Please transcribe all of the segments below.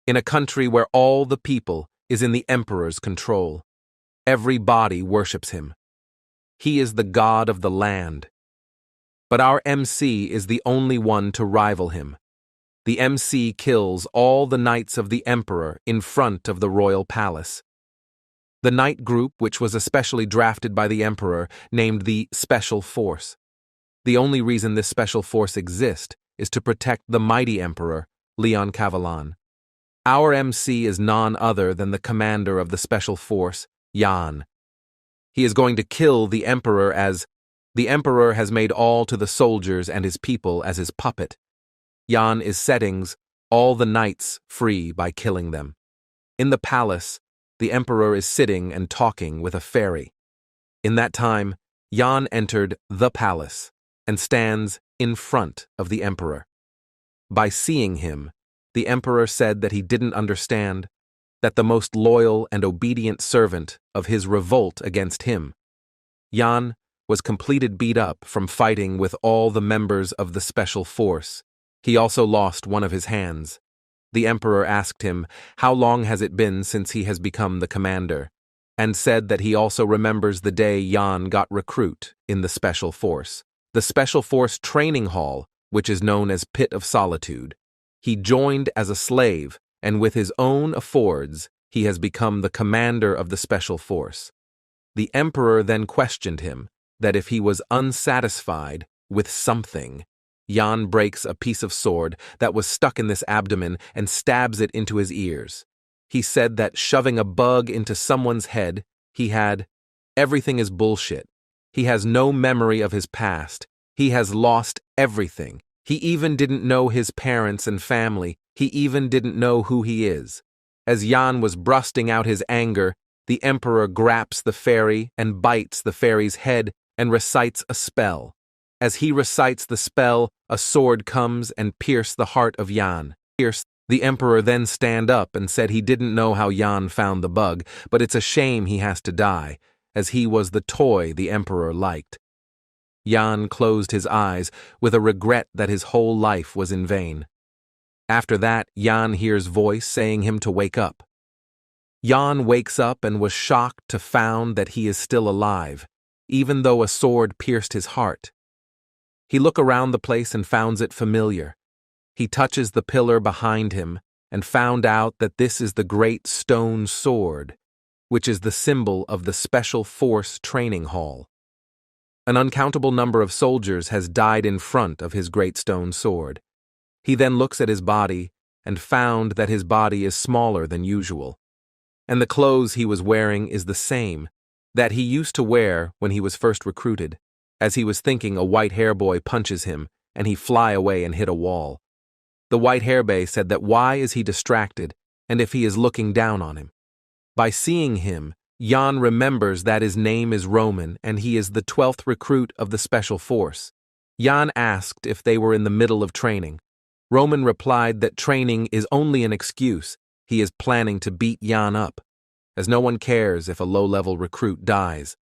in a country where all the people is in the emperor's control. Every body worships him. He is the god of the land. But our MC is the only one to rival him. The MC kills all the knights of the emperor in front of the royal palace. The knight group, which was especially drafted by the emperor, named the Special Force. The only reason this special force exists is to protect the mighty emperor, Leon Cavalan. Our MC is none other than the commander of the Special Force, Yan. He is going to kill the emperor as the emperor has made all to the soldiers and his people as his puppet. Yan is setting all the knights free by killing them. In the palace, the emperor is sitting and talking with a fairy. In that time, Yan entered the palace and stands in front of the emperor. By seeing him, the emperor said that he didn't understand, that the most loyal and obedient servant of his revolt against him. Yan was completely beat up from fighting with all the members of the special force. He also lost one of his hands. The emperor asked him, how long has it been since he has become the commander, and said that he also remembers the day Yan got recruit in the special force. The special force training hall, which is known as Pit of Solitude. He joined as a slave, and with his own affords, he has become the commander of the special force. The emperor then questioned him that if he was unsatisfied with something, Yan breaks a piece of sword that was stuck in this abdomen and stabs it into his ears. He said that shoving a bug into someone's head, everything is bullshit. He has no memory of his past. He has lost everything. He even didn't know his parents and family. He even didn't know who he is. As Yan was bursting out his anger, the emperor grabs the fairy and bites the fairy's head and recites a spell. As he recites the spell, a sword comes and pierces the heart of Yan. The emperor then stand up and said he didn't know how Yan found the bug, but it's a shame he has to die, as he was the toy the emperor liked. Yan closed his eyes with a regret that his whole life was in vain. After that, Yan hears voice saying him to wake up. Yan wakes up and was shocked to find that he is still alive, even though a sword pierced his heart. He look around the place and finds it familiar. He touches the pillar behind him and found out that this is the great stone sword, which is the symbol of the Special Force Training Hall. An uncountable number of soldiers has died in front of his great stone sword. He then looks at his body and found that his body is smaller than usual, and the clothes he was wearing is the same that he used to wear when he was first recruited. As he was thinking, a white hair boy punches him, and he fly away and hit a wall. The white hair boy said that why is he distracted, and if he is looking down on him. By seeing him, Yan remembers that his name is Roman and he is the 12th recruit of the special force. Yan asked if they were in the middle of training. Roman replied that training is only an excuse. He is planning to beat Yan up, as no one cares if a low-level recruit dies.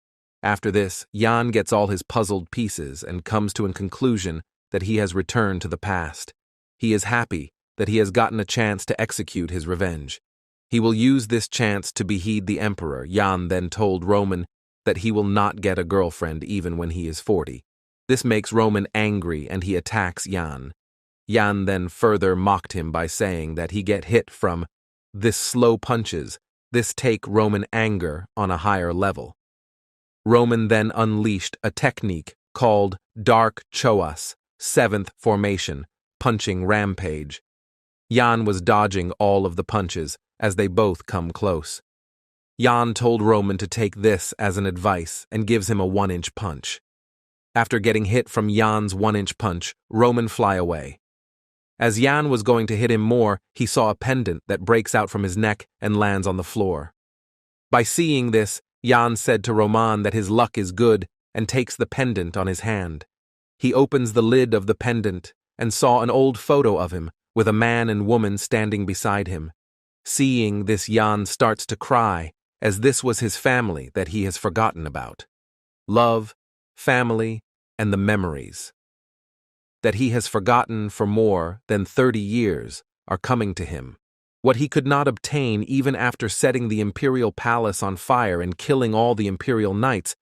After this, Yan gets all his puzzled pieces and comes to a conclusion that he has returned to the past. He is happy that he has gotten a chance to execute his revenge. He will use this chance to behead the emperor. Yan then told Roman that he will not get a girlfriend even when he is 40. This makes Roman angry and he attacks Yan. Yan then further mocked him by saying that he get hit from this slow punches. This take Roman anger on a higher level. Roman then unleashed a technique called Dark Choas, 7th formation, punching rampage. Yan was dodging all of the punches as they both come close. Yan told Roman to take this as an advice and gives him a 1-inch punch. After getting hit from Yan's 1-inch punch, Roman fly away. As Yan was going to hit him more, he saw a pendant that breaks out from his neck and lands on the floor. By seeing this, Yan said to Roman that his luck is good and takes the pendant on his hand. He opens the lid of the pendant and saw an old photo of him with a man and woman standing beside him. Seeing this, Yan starts to cry, as this was his family that he has forgotten about. Love, family, and the memories that he has forgotten for more than 30 years are coming to him. What he could not obtain even after setting the imperial palace on fire and killing all the imperial knights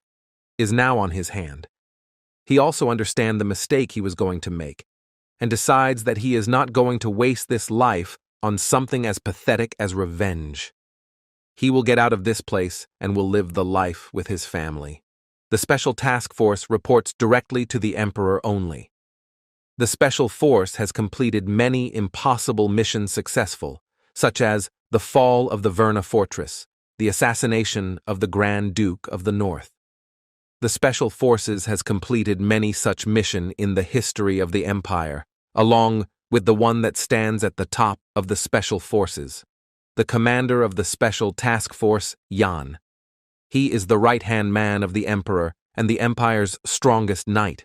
is now on his hand. He also understands the mistake he was going to make, and decides that he is not going to waste this life on something as pathetic as revenge. He will get out of this place and will live the life with his family. The Special Task Force reports directly to the Emperor only. The Special Force has completed many impossible missions successful, such as the fall of the Verna Fortress, the assassination of the Grand Duke of the North. The Special Forces has completed many such missions in the history of the Empire, along with the one that stands at the top of the Special Forces, the commander of the Special Task Force, Yan. He is the right-hand man of the Emperor and the Empire's strongest knight.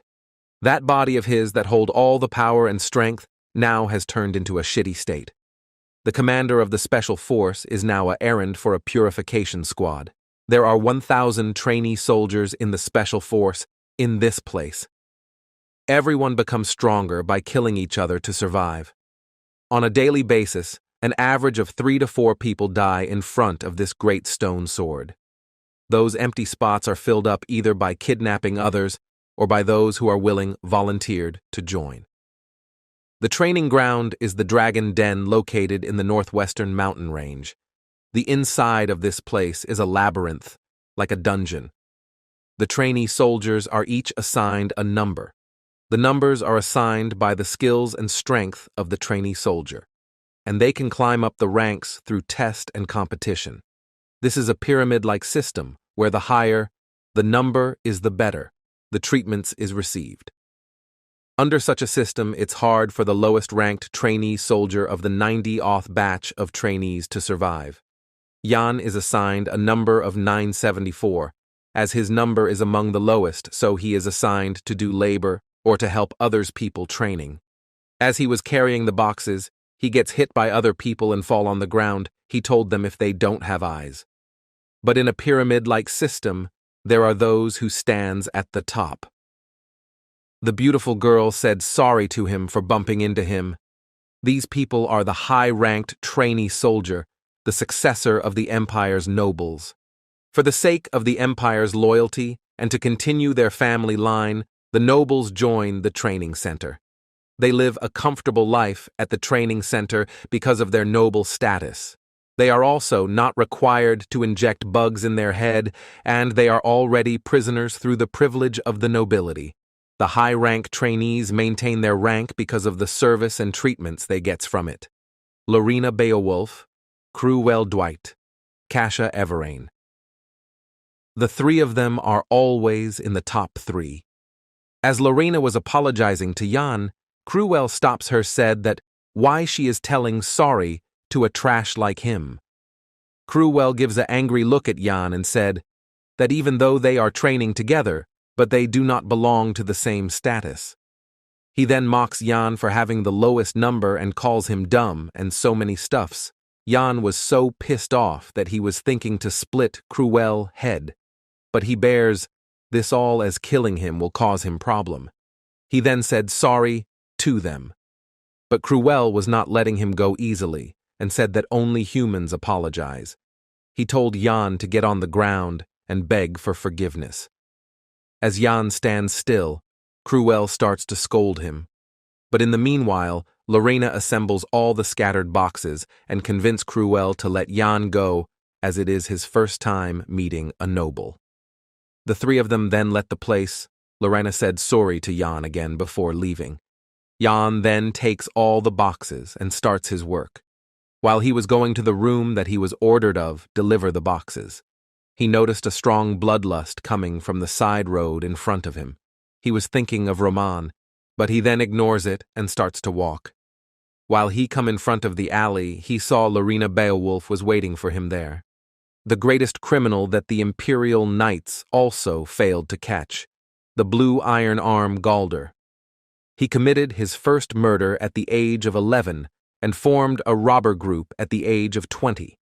That body of his that hold all the power and strength now has turned into a shitty state. The commander of the Special Force is now an errand for a purification squad. There are 1,000 trainee soldiers in the Special Force in this place. Everyone becomes stronger by killing each other to survive. On a daily basis, an average of 3 to 4 people die in front of this great stone sword. Those empty spots are filled up either by kidnapping others or by those who are volunteered to join. The training ground is the Dragon Den located in the northwestern mountain range. The inside of this place is a labyrinth, like a dungeon. The trainee soldiers are each assigned a number. The numbers are assigned by the skills and strength of the trainee soldier, and they can climb up the ranks through test and competition. This is a pyramid-like system where the higher the number is, the better the treatments is received. Under such a system, it's hard for the lowest-ranked trainee soldier of the 90th batch of trainees to survive. Yan is assigned a number of 974, as his number is among the lowest, so he is assigned to do labor or to help others people training. As he was carrying the boxes, he gets hit by other people and fall on the ground. He told them if they don't have eyes. But in a pyramid-like system, there are those who stands at the top. The beautiful girl said sorry to him for bumping into him. These people are the high-ranked trainee soldier, the successor of the Empire's nobles. For the sake of the Empire's loyalty and to continue their family line, the nobles join the training center. They live a comfortable life at the training center because of their noble status. They are also not required to inject bugs in their head, and they are already prisoners through the privilege of the nobility. The high-rank trainees maintain their rank because of the service and treatments they get from it. Lorena Beowolf, Crewell Dwight, Kasha Everain. The 3 of them are always in the top 3. As Lorena was apologizing to Yan, Crewell stops her said that why she is telling sorry to a trash like him. Crewell gives an angry look at Yan and said that even though they are training together, but they do not belong to the same status. He then mocks Yan for having the lowest number and calls him dumb and so many stuffs. Yan was so pissed off that he was thinking to split Crewell's head, but he bears this all as killing him will cause him problem. He then said sorry to them. But Crewell was not letting him go easily and said that only humans apologize. He told Yan to get on the ground and beg for forgiveness. As Yan stands still, Crewell starts to scold him. But in the meanwhile, Lorena assembles all the scattered boxes and convinces Crewell to let Yan go, as it is his first time meeting a noble. The 3 of them then let the place. Lorena said sorry to Yan again before leaving. Yan then takes all the boxes and starts his work. While he was going to the room that he was ordered of deliver the boxes, he noticed a strong bloodlust coming from the side road in front of him. He was thinking of Roman, but he then ignores it and starts to walk. While he come in front of the alley, he saw Lorena Beowolf was waiting for him there. The greatest criminal that the Imperial Knights also failed to catch, the Blue Iron Arm Galder. He committed his first murder at the age of 11 and formed a robber group at the age of 20.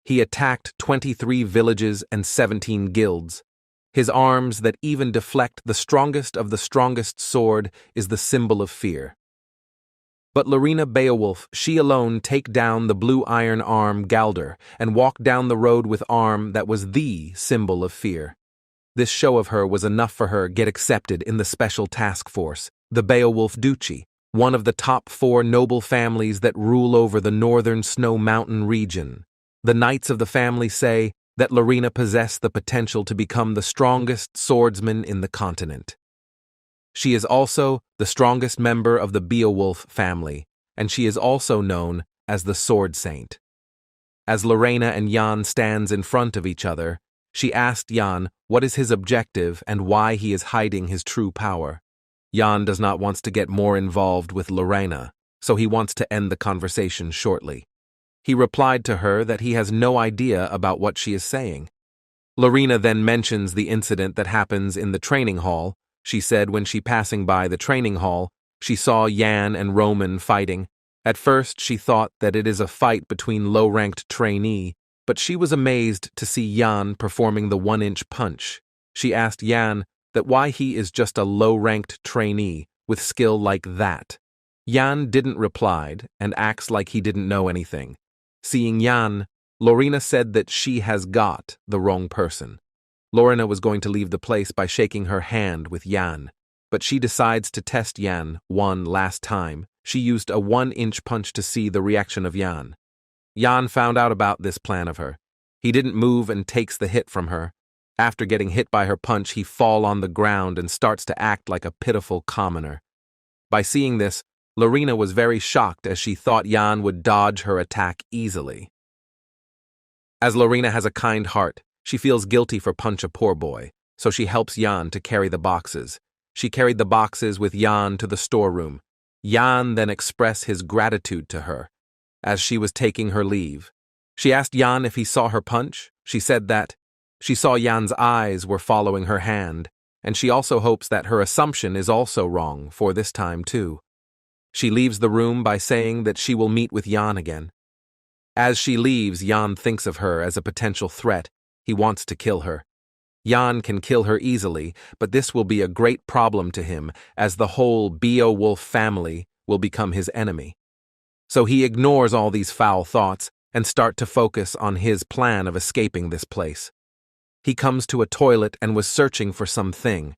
He attacked 23 villages and 17 guilds. His arms that even deflect the strongest of the strongest sword is the symbol of fear. But Lorena Beowolf, she alone, take down the blue iron arm Galder and walk down the road with arm that was the symbol of fear. This show of her was enough for her get accepted in the special task force, the Beowolf Duchy, one of the top 4 noble families that rule over the northern Snow Mountain region. The knights of the family say that Lorena possessed the potential to become the strongest swordsman in the continent. She is also the strongest member of the Beowolf family, and she is also known as the Sword Saint. As Lorena and Jan stands in front of each other, she asked Jan what is his objective and why he is hiding his true power. Jan does not want to get more involved with Lorena, so he wants to end the conversation shortly. He replied to her that he has no idea about what she is saying. Lorena then mentions the incident that happens in the training hall. She said when she passing by the training hall, she saw Jan and Roman fighting. At first she thought that it is a fight between low-ranked trainee, but she was amazed to see Jan performing the 1-inch punch. She asked Jan that why he is just a low-ranked trainee with skill like that. Jan didn't reply and acts like he didn't know anything. Seeing Jan, Lorena said that she has got the wrong person. Lorena was going to leave the place by shaking her hand with Jan, but she decides to test Jan one last time. She used a 1-inch punch to see the reaction of Jan. Jan found out about this plan of her. He didn't move and takes the hit from her. After getting hit by her punch, he fall on the ground and starts to act like a pitiful commoner. By seeing this, Lorena was very shocked as she thought Jan would dodge her attack easily. As Lorena has a kind heart, she feels guilty for punch a poor boy, so she helps Jan to carry the boxes. She carried the boxes with Jan to the storeroom. Jan then expressed his gratitude to her. As she was taking her leave, she asked Jan if he saw her punch. She said that she saw Jan's eyes were following her hand, and she also hopes that her assumption is also wrong for this time too. She leaves the room by saying that she will meet with Jan again. As she leaves, Jan thinks of her as a potential threat. He wants to kill her. Jan can kill her easily, but this will be a great problem to him as the whole Beowolf family will become his enemy. So he ignores all these foul thoughts and starts to focus on his plan of escaping this place. He comes to a toilet and was searching for something.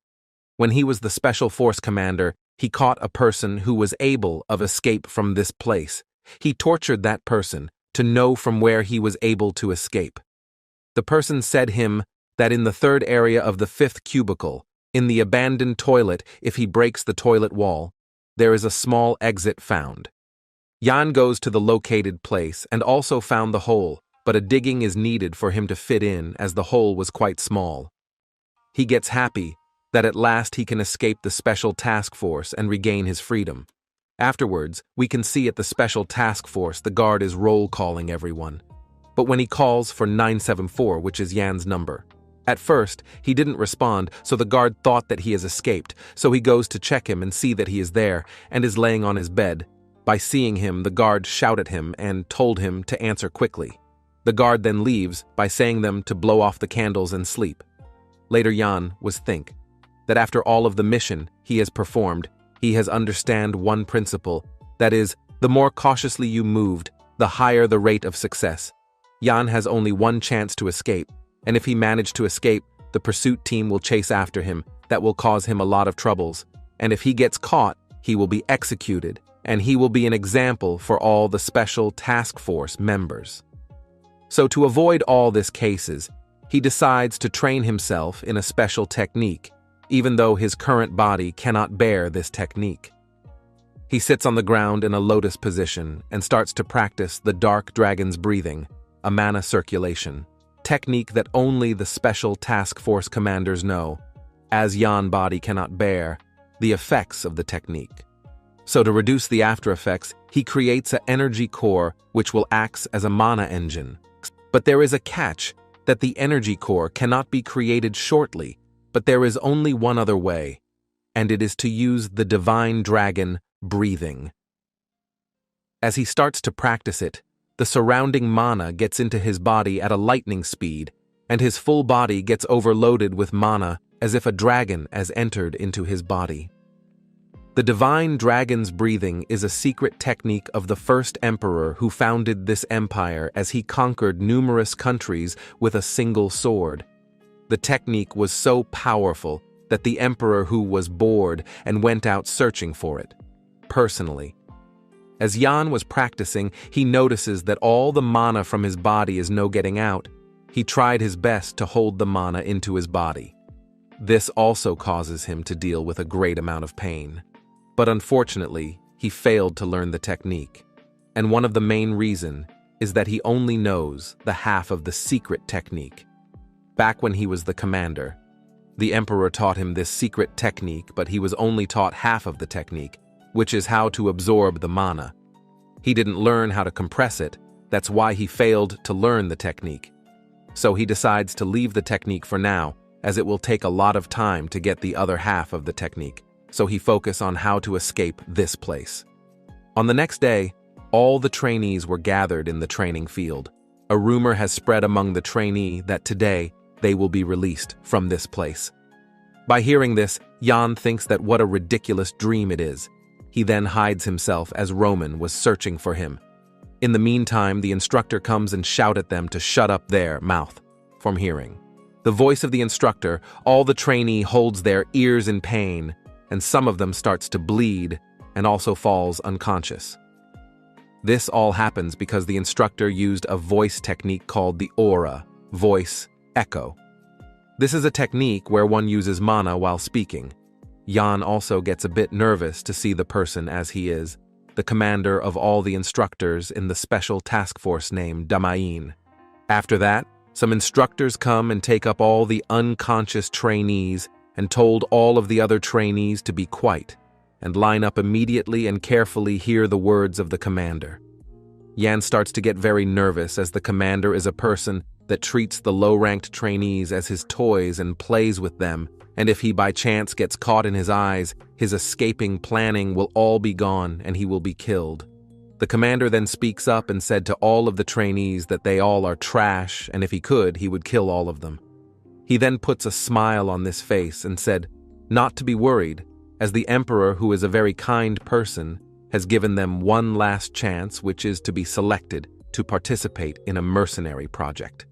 When he was the special force commander, he caught a person who was able of escape from this place. He tortured that person to know from where he was able to escape. The person said him that in the 3rd area of the 5th cubicle, in the abandoned toilet, if he breaks the toilet wall, there is a small exit found. Jan goes to the located place and also found the hole, but a digging is needed for him to fit in as the hole was quite small. He gets happy that at last he can escape the special task force and regain his freedom. Afterwards, we can see at the special task force the guard is roll calling everyone. But when he calls for 974, which is Jan's number, at first, he didn't respond, so the guard thought that he has escaped, so he goes to check him and see that he is there and is laying on his bed. By seeing him, the guard shouted at him and told him to answer quickly. The guard then leaves by saying them to blow off the candles and sleep. Later Jan was think that after all of the mission he has performed, he has understand one principle, that is, the more cautiously you moved, the higher the rate of success. Jan has only one chance to escape, and if he managed to escape, the pursuit team will chase after him. That will cause him a lot of troubles, and if he gets caught, he will be executed, and he will be an example for all the special task force members. So to avoid all these cases, he decides to train himself in a special technique, even though his current body cannot bear this technique. He sits on the ground in a lotus position and starts to practice the dark dragon's breathing, a mana circulation, technique that only the special task force commanders know, as Jan body cannot bear the effects of the technique. So to reduce the after effects, he creates an energy core which will act as a mana engine. But there is a catch, that the energy core cannot be created shortly, but there is only one other way, and it is to use the divine dragon breathing. As he starts to practice it, the surrounding mana gets into his body at a lightning speed, and his full body gets overloaded with mana as if a dragon has entered into his body. The divine dragon's breathing is a secret technique of the first emperor who founded this empire as he conquered numerous countries with a single sword. The technique was so powerful that the emperor who was bored and went out searching for it, personally. As Yan was practicing, he notices that all the mana from his body is no getting out. He tried his best to hold the mana into his body. This also causes him to deal with a great amount of pain. But unfortunately, he failed to learn the technique. And one of the main reasons is that he only knows the half of the secret technique. Back when he was the commander, the emperor taught him this secret technique, but he was only taught half of the technique, which is how to absorb the mana. He didn't learn how to compress it. That's why he failed to learn the technique. So he decides to leave the technique for now, as it will take a lot of time to get the other half of the technique. So he focuses on how to escape this place. On the next day, all the trainees were gathered in the training field. A rumor has spread among the trainee that today they will be released from this place. By hearing this, Yan thinks that what a ridiculous dream it is. He then hides himself as Roman was searching for him. In the meantime, the instructor comes and shouts at them to shut up their mouth from hearing. The voice of the instructor, all the trainee holds their ears in pain, and some of them starts to bleed and also falls unconscious. This all happens because the instructor used a voice technique called the aura, voice, echo. This is a technique where one uses mana while speaking. Yan also gets a bit nervous to see the person as he is, the commander of all the instructors in the special task force named Damain. After that, some instructors come and take up all the unconscious trainees and told all of the other trainees to be quiet and line up immediately and carefully hear the words of the commander. Yan starts to get very nervous as the commander is a person that treats the low-ranked trainees as his toys and plays with them, and if he by chance gets caught in his eyes, his escaping planning will all be gone and he will be killed. The commander then speaks up and said to all of the trainees that they all are trash, and if he could, he would kill all of them. He then puts a smile on this face and said not to be worried, as the emperor, who is a very kind person, has given them one last chance, which is to be selected to participate in a mercenary project.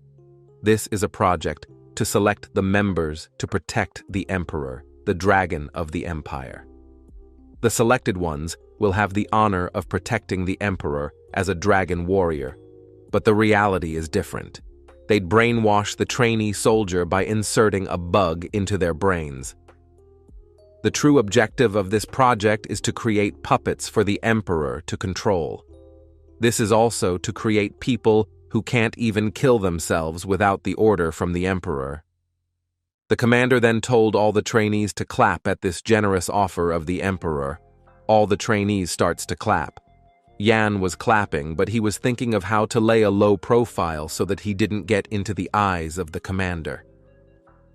This is a project to select the members to protect the emperor, the dragon of the empire. The selected ones will have the honor of protecting the emperor as a dragon warrior, but the reality is different. They'd brainwash the trainee soldier by inserting a bug into their brains. The true objective of this project is to create puppets for the emperor to control. This is also to create people who can't even kill themselves without the order from the emperor. The commander then told all the trainees to clap at this generous offer of the emperor. All the trainees starts to clap. Yan was clapping, but he was thinking of how to lay a low profile so that he didn't get into the eyes of the commander.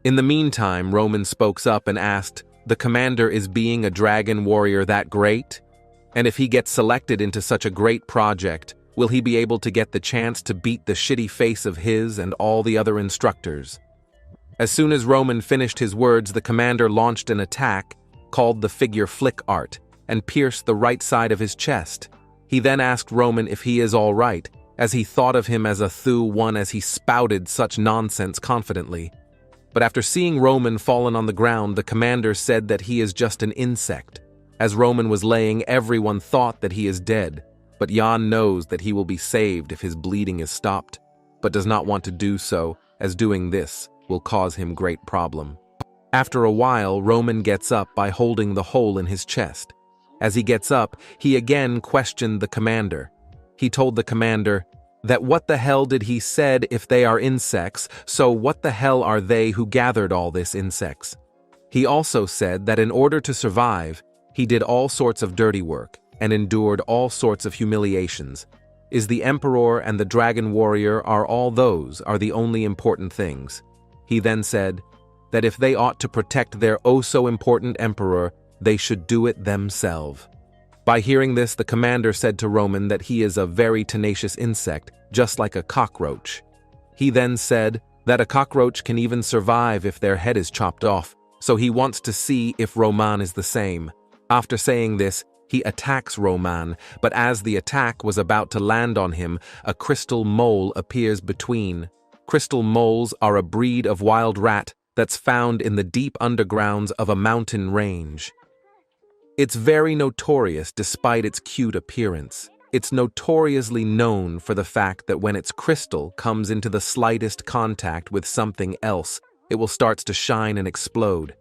In the meantime, Roman spoke up and asked, "The commander is being a dragon warrior that great? And if he gets selected into such a great project, will he be able to get the chance to beat the shitty face of his and all the other instructors?" As soon as Roman finished his words, the commander launched an attack called the figure flick art and pierced the right side of his chest. He then asked Roman if he is all right, as he thought of him as a one as he spouted such nonsense confidently. But after seeing Roman fallen on the ground, the commander said that he is just an insect. As Roman was laying, everyone thought that he is dead, but Yan knows that he will be saved if his bleeding is stopped, but does not want to do so, as doing this will cause him great problem. After a while, Roman gets up by holding the hole in his chest. As he gets up, he again questioned the commander. He told the commander that what the hell did he said if they are insects, so what the hell are they who gathered all this insects? He also said that in order to survive, he did all sorts of dirty work and endured all sorts of humiliations. Is the emperor and the dragon warrior are the only important things. He then said that if they ought to protect their oh-so-important emperor, they should do it themselves. By hearing this, the commander said to Roman that he is a very tenacious insect, just like a cockroach. He then said that a cockroach can even survive if their head is chopped off, so he wants to see if Roman is the same. After saying this, he attacks Roman, but as the attack was about to land on him, a crystal mole appears between. Crystal moles are a breed of wild rat that's found in the deep undergrounds of a mountain range. It's very notorious despite its cute appearance. It's notoriously known for the fact that when its crystal comes into the slightest contact with something else, it will start to shine and explode.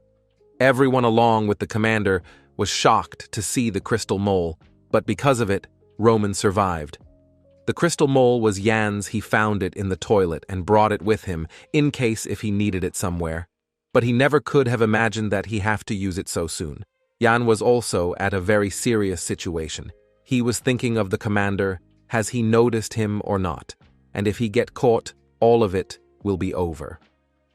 Everyone along with the commander was shocked to see the crystal mole, but because of it, Roman survived. The crystal mole was Jan's. He found it in the toilet and brought it with him, in case if he needed it somewhere. But he never could have imagined that he have to use it so soon. Jan was also at a very serious situation. He was thinking of the commander, has he noticed him or not? And if he get caught, all of it will be over.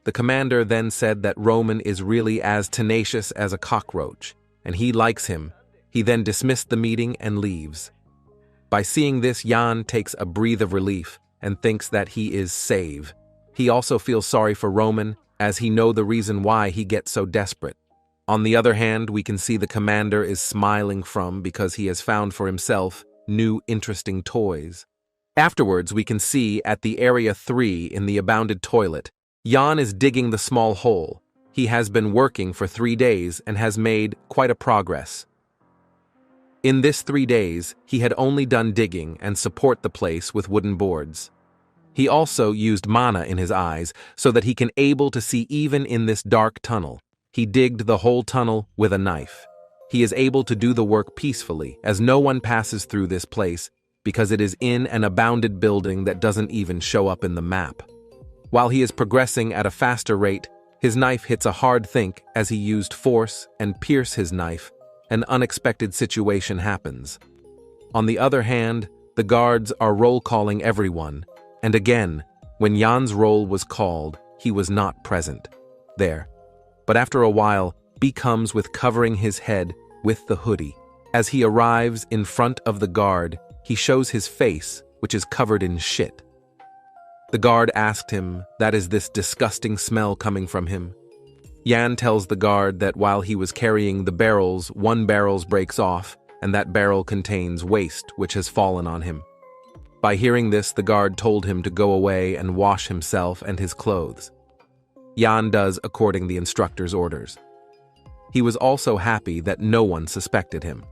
The commander then said that Roman is really as tenacious as a cockroach, and he likes him. He then dismissed the meeting and leaves. By seeing this, Jan takes a breath of relief and thinks that he is safe. He also feels sorry for Roman, as he knows the reason why he gets so desperate. On the other hand, we can see the commander is smiling because he has found for himself new interesting toys. Afterwards, we can see at the Area 3 in the abandoned toilet, Jan is digging the small hole. He has been working for 3 days and has made quite a progress. In this 3 days, he had only done digging and support the place with wooden boards. He also used mana in his eyes so that he can able to see even in this dark tunnel. He digged the whole tunnel with a knife. He is able to do the work peacefully, as no one passes through this place because it is in an abounded building that doesn't even show up in the map. While he is progressing at a faster rate, his knife hits a hard think as he used force and pierce his knife. An unexpected situation happens. On the other hand, the guards are roll calling everyone, and again, when Jan's roll was called, he was not present there. But after a while, B comes with covering his head with the hoodie. As he arrives in front of the guard, he shows his face, which is covered in shit. The guard asked him, that is this disgusting smell coming from him. Jan tells the guard that while he was carrying the barrels, one barrel breaks off, and that barrel contains waste which has fallen on him. By hearing this, the guard told him to go away and wash himself and his clothes. Jan does according the instructor's orders. He was also happy that no one suspected him.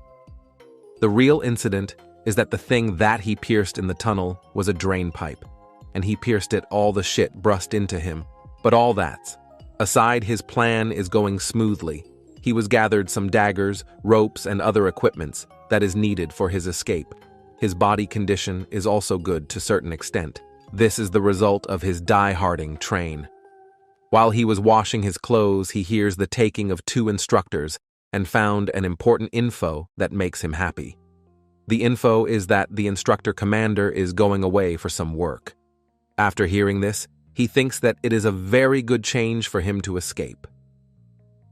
The real incident is that the thing that he pierced in the tunnel was a drain pipe, and he pierced it, all the shit brushed into him. But all that aside, his plan is going smoothly. He was gathered some daggers, ropes, and other equipments that is needed for his escape. His body condition is also good to a certain extent. This is the result of his die-harding train. While he was washing his clothes, he hears the taking of 2 instructors and found an important info that makes him happy. The info is that the instructor commander is going away for some work. After hearing this, he thinks that it is a very good change for him to escape.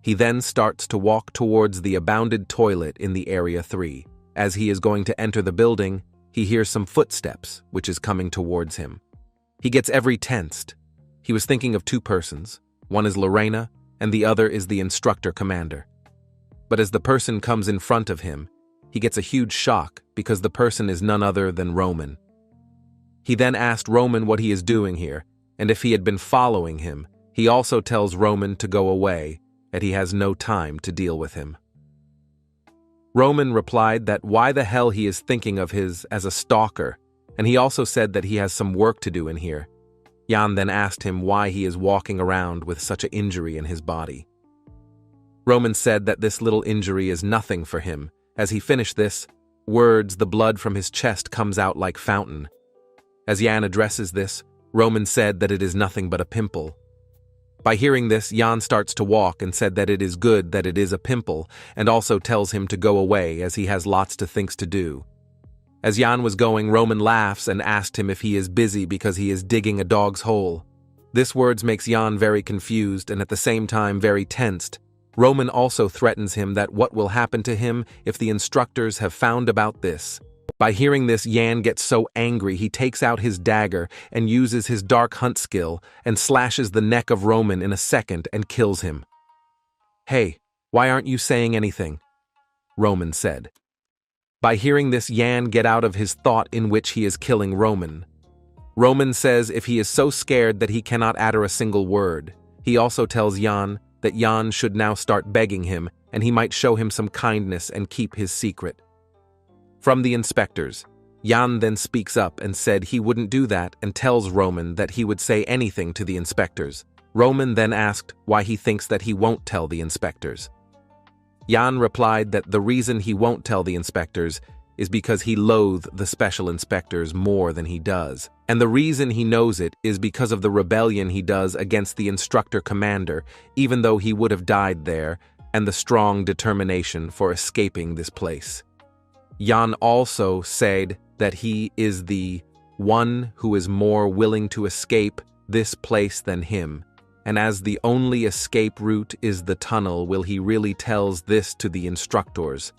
He then starts to walk towards the abounded toilet in the Area 3. As he is going to enter the building, he hears some footsteps, which is coming towards him. He gets every tensed. He was thinking of 2 persons. One is Lorena, and the other is the instructor commander. But as the person comes in front of him, he gets a huge shock because the person is none other than Roman. He then asked Roman what he is doing here, and if he had been following him. He also tells Roman to go away, and he has no time to deal with him. Roman replied that why the hell he is thinking of his as a stalker, and he also said that he has some work to do in here. Jan then asked him why he is walking around with such an injury in his body. Roman said that this little injury is nothing for him. As he finished this, the blood from his chest comes out like fountain. As Jan addresses this, Roman said that it is nothing but a pimple. By hearing this, Jan starts to walk and said that it is good that it is a pimple, and also tells him to go away as he has lots of things to do. As Jan was going, Roman laughs and asked him if he is busy because he is digging a dog's hole. This words makes Jan very confused and at the same time very tensed. Roman also threatens him that what will happen to him if the instructors have found about this. By hearing this, Jan gets so angry he takes out his dagger and uses his dark hunt skill and slashes the neck of Roman in a second and kills him. "Hey, why aren't you saying anything?" Roman said. By hearing this, Yan get out of his thought in which he is killing Roman. Roman says if he is so scared that he cannot utter a single word. He also tells Yan that Yan should now start begging him and he might show him some kindness and keep his secret. From the inspectors, Yan then speaks up and said he wouldn't do that and tells Roman that he would say anything to the inspectors. Roman then asked why he thinks that he won't tell the inspectors. Yan replied that the reason he won't tell the inspectors is because he loathes the special inspectors more than he does. And the reason he knows it is because of the rebellion he does against the instructor commander, even though he would have died there, and the strong determination for escaping this place. Yan also said that he is the one who is more willing to escape this place than him, and as the only escape route is the tunnel, will he really tells this to the instructors.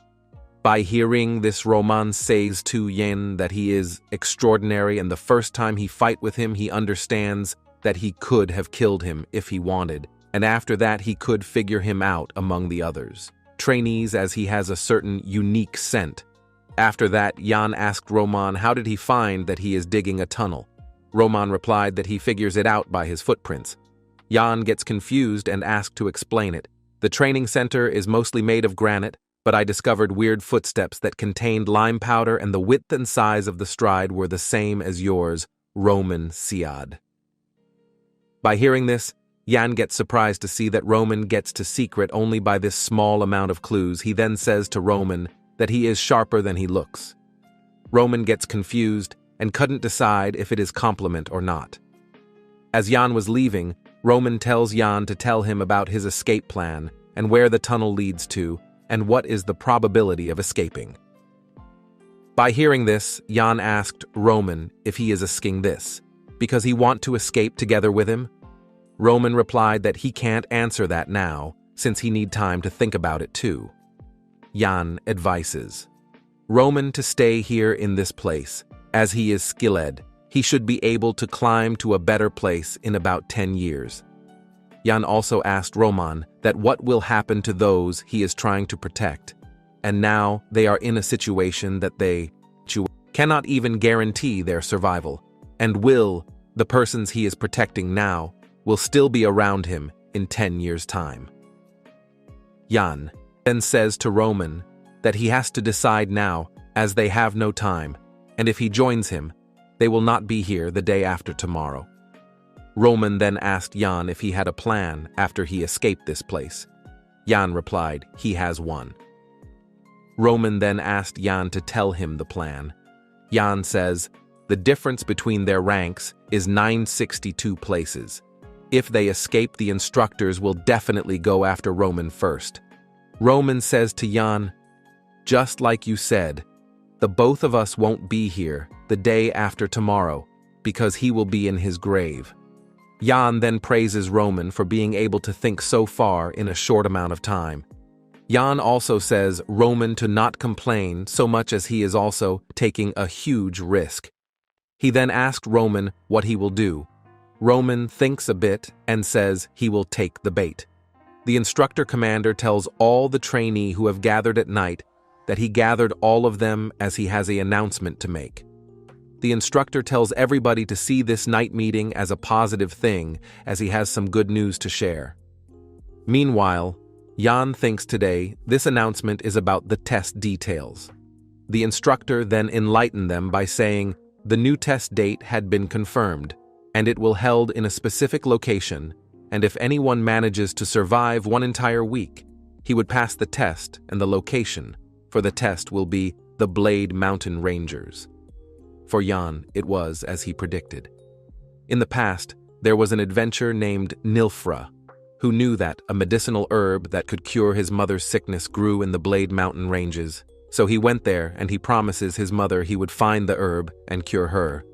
By hearing this, Roman says to Yan that he is extraordinary, and the first time he fight with him, he understands that he could have killed him if he wanted, and after that he could figure him out among the others. Trainees, as he has a certain unique scent. After that, Yan asked Roman how did he find that he is digging a tunnel. Roman replied that he figures it out by his footprints. Yan gets confused and asked to explain it. The training center is mostly made of granite, but I discovered weird footsteps that contained lime powder and the width and size of the stride were the same as yours, Roman Siad. By hearing this, Yan gets surprised to see that Roman gets to secret only by this small amount of clues. He then says to Roman that he is sharper than he looks. Roman gets confused and couldn't decide if it is compliment or not. As Yan was leaving, Roman tells Yan to tell him about his escape plan and where the tunnel leads to and what is the probability of escaping. By hearing this, Yan asked Roman if he is asking this because he want to escape together with him. Roman replied that he can't answer that now since he need time to think about it too. Yan advises Roman to stay here in this place. As he is skilled, he should be able to climb to a better place in about 10 years. Yan also asked Roman that what will happen to those he is trying to protect, and now they are in a situation that they cannot even guarantee their survival, and the persons he is protecting now will still be around him in 10 years' time. Yan then says to Roman that he has to decide now as they have no time, and if he joins him, they will not be here the day after tomorrow. Roman then asked Yan if he had a plan after he escaped this place. Yan replied he has one. Roman then asked Yan to tell him the plan. Yan says the difference between their ranks is 962 places. If they escape, the instructors will definitely go after Roman first. Roman says to Yan, just like you said, the both of us won't be here the day after tomorrow because he will be in his grave. Yan then praises Roman for being able to think so far in a short amount of time. Yan also says Roman to not complain so much as he is also taking a huge risk. He then asked Roman what he will do. Roman thinks a bit and says he will take the bait. The instructor commander tells all the trainee who have gathered at night that he gathered all of them as he has an announcement to make. The instructor tells everybody to see this night meeting as a positive thing as he has some good news to share. Meanwhile, Yan thinks today this announcement is about the test details. The instructor then enlightened them by saying the new test date had been confirmed and it will held in a specific location, and if anyone manages to survive one entire week, he would pass the test, and the location for the test will be the Blade Mountain Rangers. For Yan, it was as he predicted. In the past, there was an adventurer named Nilfra, who knew that a medicinal herb that could cure his mother's sickness grew in the Blade Mountain Ranges. So he went there and he promises his mother he would find the herb and cure her.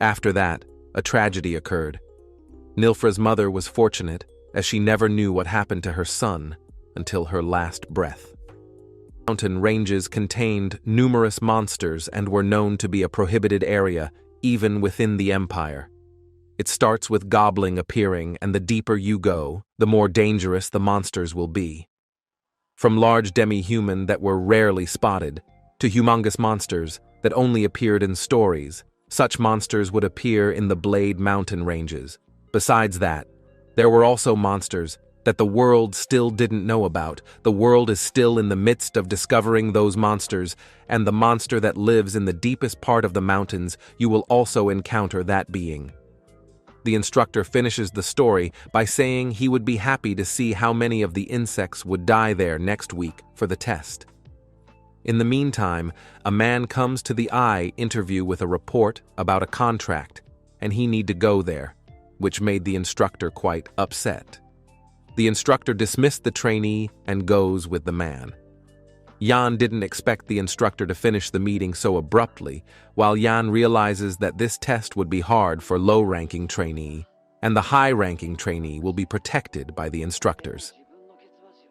After that, a tragedy occurred. Nilfra's mother was fortunate as she never knew what happened to her son until her last breath. Mountain ranges contained numerous monsters and were known to be a prohibited area even within the empire. It starts with gobbling appearing, and the deeper you go, the more dangerous the monsters will be. from large demi-human that were rarely spotted, to humongous monsters that only appeared in stories. Such monsters would appear in the Blade Mountain ranges. Besides that, there were also monsters that the world still didn't know about. The world is still in the midst of discovering those monsters, and the monster that lives in the deepest part of the mountains, you will also encounter that being. The instructor finishes the story by saying he would be happy to see how many of the insects would die there next week for the test. In the meantime, a man comes to the eye interview with a report about a contract, and he need to go there, which made the instructor quite upset. The instructor dismissed the trainee and goes with the man. Jan didn't expect the instructor to finish the meeting so abruptly, while Jan realizes that this test would be hard for low-ranking trainee, and the high-ranking trainee will be protected by the instructors.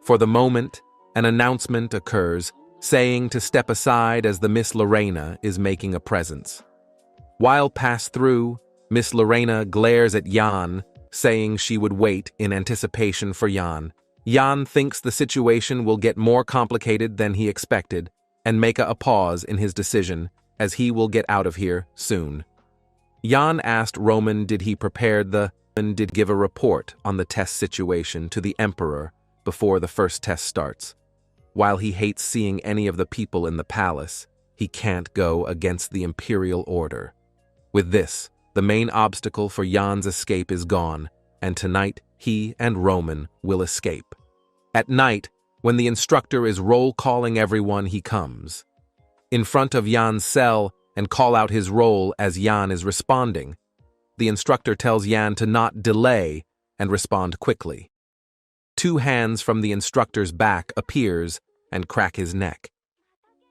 For the moment, an announcement occurs, saying to step aside as the Miss Lorena is making a presence. While passed through, Miss Lorena glares at Jan, saying she would wait in anticipation for Jan. Jan thinks the situation will get more complicated than he expected, and make a pause in his decision, as he will get out of here soon. Jan asked Roman did he give a report on the test situation to the Emperor before the first test starts. While he hates seeing any of the people in the palace, he can't go against the imperial order. With this, the main obstacle for Jan's escape is gone, and tonight he and Roman will escape. At night, when the instructor is roll-calling everyone, he comes in front of Jan's cell and call out his roll as Jan is responding. The instructor tells Jan to not delay and respond quickly. 2 hands from the instructor's back appears and crack his neck.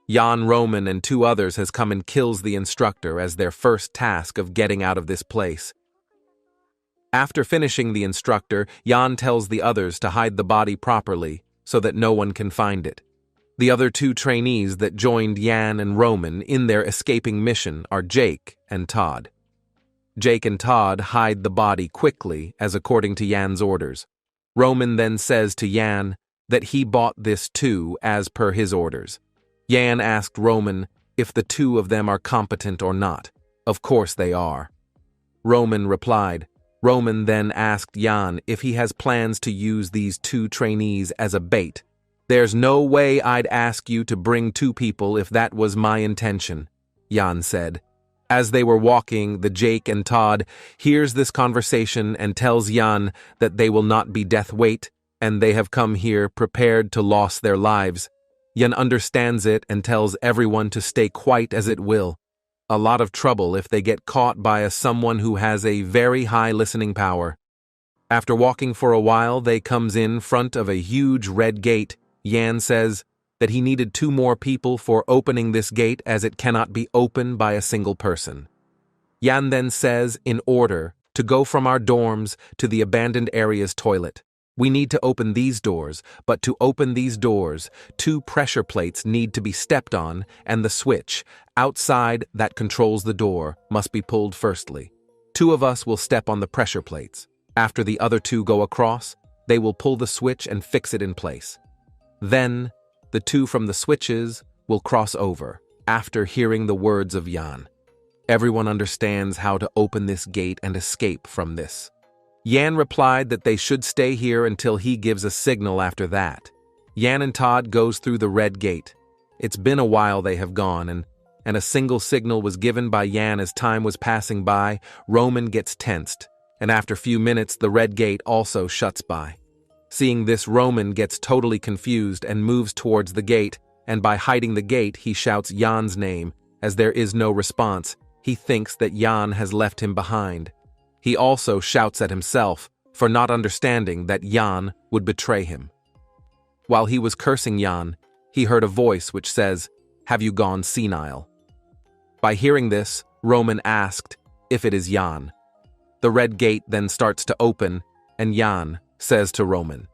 Jan, Roman, and 2 others has come and kills the instructor as their first task of getting out of this place. After finishing the instructor, Jan tells the others to hide the body properly so that no one can find it. The other 2 trainees that joined Jan and Roman in their escaping mission are Jake and Todd. Jake and Todd hide the body quickly as according to Jan's orders. Roman then says to Jan that he bought this too as per his orders. Jan asked Roman if the 2 of them are competent or not. Of course they are. Roman replied. Roman then asked Jan if he has plans to use these 2 trainees as a bait. There's no way I'd ask you to bring 2 people if that was my intention, Jan said. As they were walking, the Jake and Todd hears this conversation and tells Jan that they will not be death weight and they have come here prepared to lose their lives. Jan understands it and tells everyone to stay quiet as it will. A lot of trouble if they get caught by someone who has a very high listening power. After walking for a while, they comes in front of a huge red gate. Jan says that he needed 2 more people for opening this gate as it cannot be opened by a single person. Jan then says in order to go from our dorms to the abandoned area's toilet. We need to open these doors, but to open these doors, 2 pressure plates need to be stepped on, and the switch outside that controls the door must be pulled firstly. 2 of us will step on the pressure plates. After the other 2 go across, they will pull the switch and fix it in place. Then, the 2 from the switches will cross over, after hearing the words of Jan. Everyone understands how to open this gate and escape from this. Jan replied that they should stay here until he gives a signal after that. Jan and Todd goes through the red gate. It's been a while they have gone, and a single signal was given by Jan as time was passing by. Roman gets tensed, and after few minutes the red gate also shuts by. Seeing this, Roman gets totally confused and moves towards the gate, and by hiding the gate he shouts Jan's name. As there is no response, he thinks that Jan has left him behind. He also shouts at himself for not understanding that Jan would betray him. While he was cursing Jan, he heard a voice which says, "Have you gone senile?" By hearing this, Roman asked if it is Jan. The red gate then starts to open, and Jan says to Roman,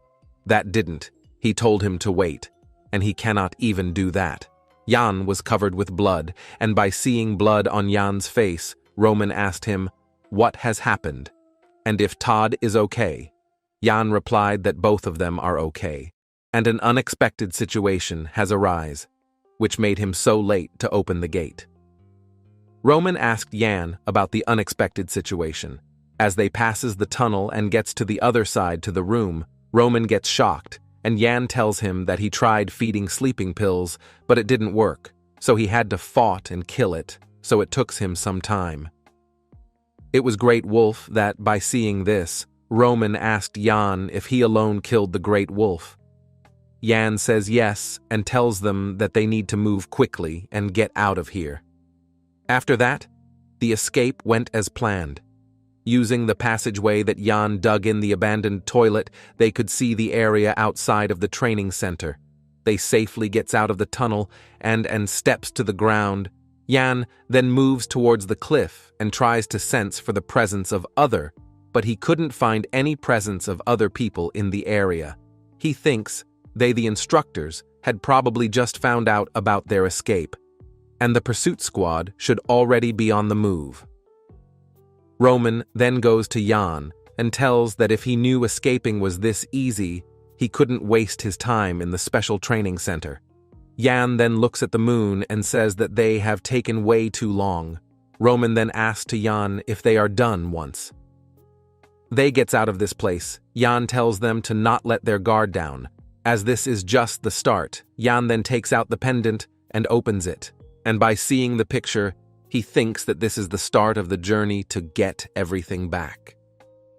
"That didn't. He told him to wait, and he cannot even do that." Jan was covered with blood, and by seeing blood on Jan's face, Roman asked him, "What has happened?" and if Todd is okay. Jan replied that both of them are okay, and an unexpected situation has arisen, which made him so late to open the gate. Roman asked Yan about the unexpected situation. As they passes the tunnel and gets to the other side to the room, Roman gets shocked, and Yan tells him that he tried feeding sleeping pills, but it didn't work, so he had to fought and kill it, so it took him some time. It was Great Wolf that, by seeing this, Roman asked Yan if he alone killed the Great Wolf. Yan says yes and tells them that they need to move quickly and get out of here. After that, the escape went as planned. Using the passageway that Yan dug in the abandoned toilet, they could see the area outside of the training center. They safely gets out of the tunnel and steps to the ground. Yan then moves towards the cliff and tries to sense for the presence of other, but he couldn't find any presence of other people in the area. He thinks they, the instructors, had probably just found out about their escape, and the pursuit squad should already be on the move. Roman then goes to Yan and tells that if he knew escaping was this easy, he couldn't waste his time in the special training center. Yan then looks at the moon and says that they have taken way too long. Roman then asks to Yan if they are done once. They gets out of this place. Yan tells them to not let their guard down. As this is just the start, Yan then takes out the pendant and opens it, and by seeing the picture, he thinks that this is the start of the journey to get everything back.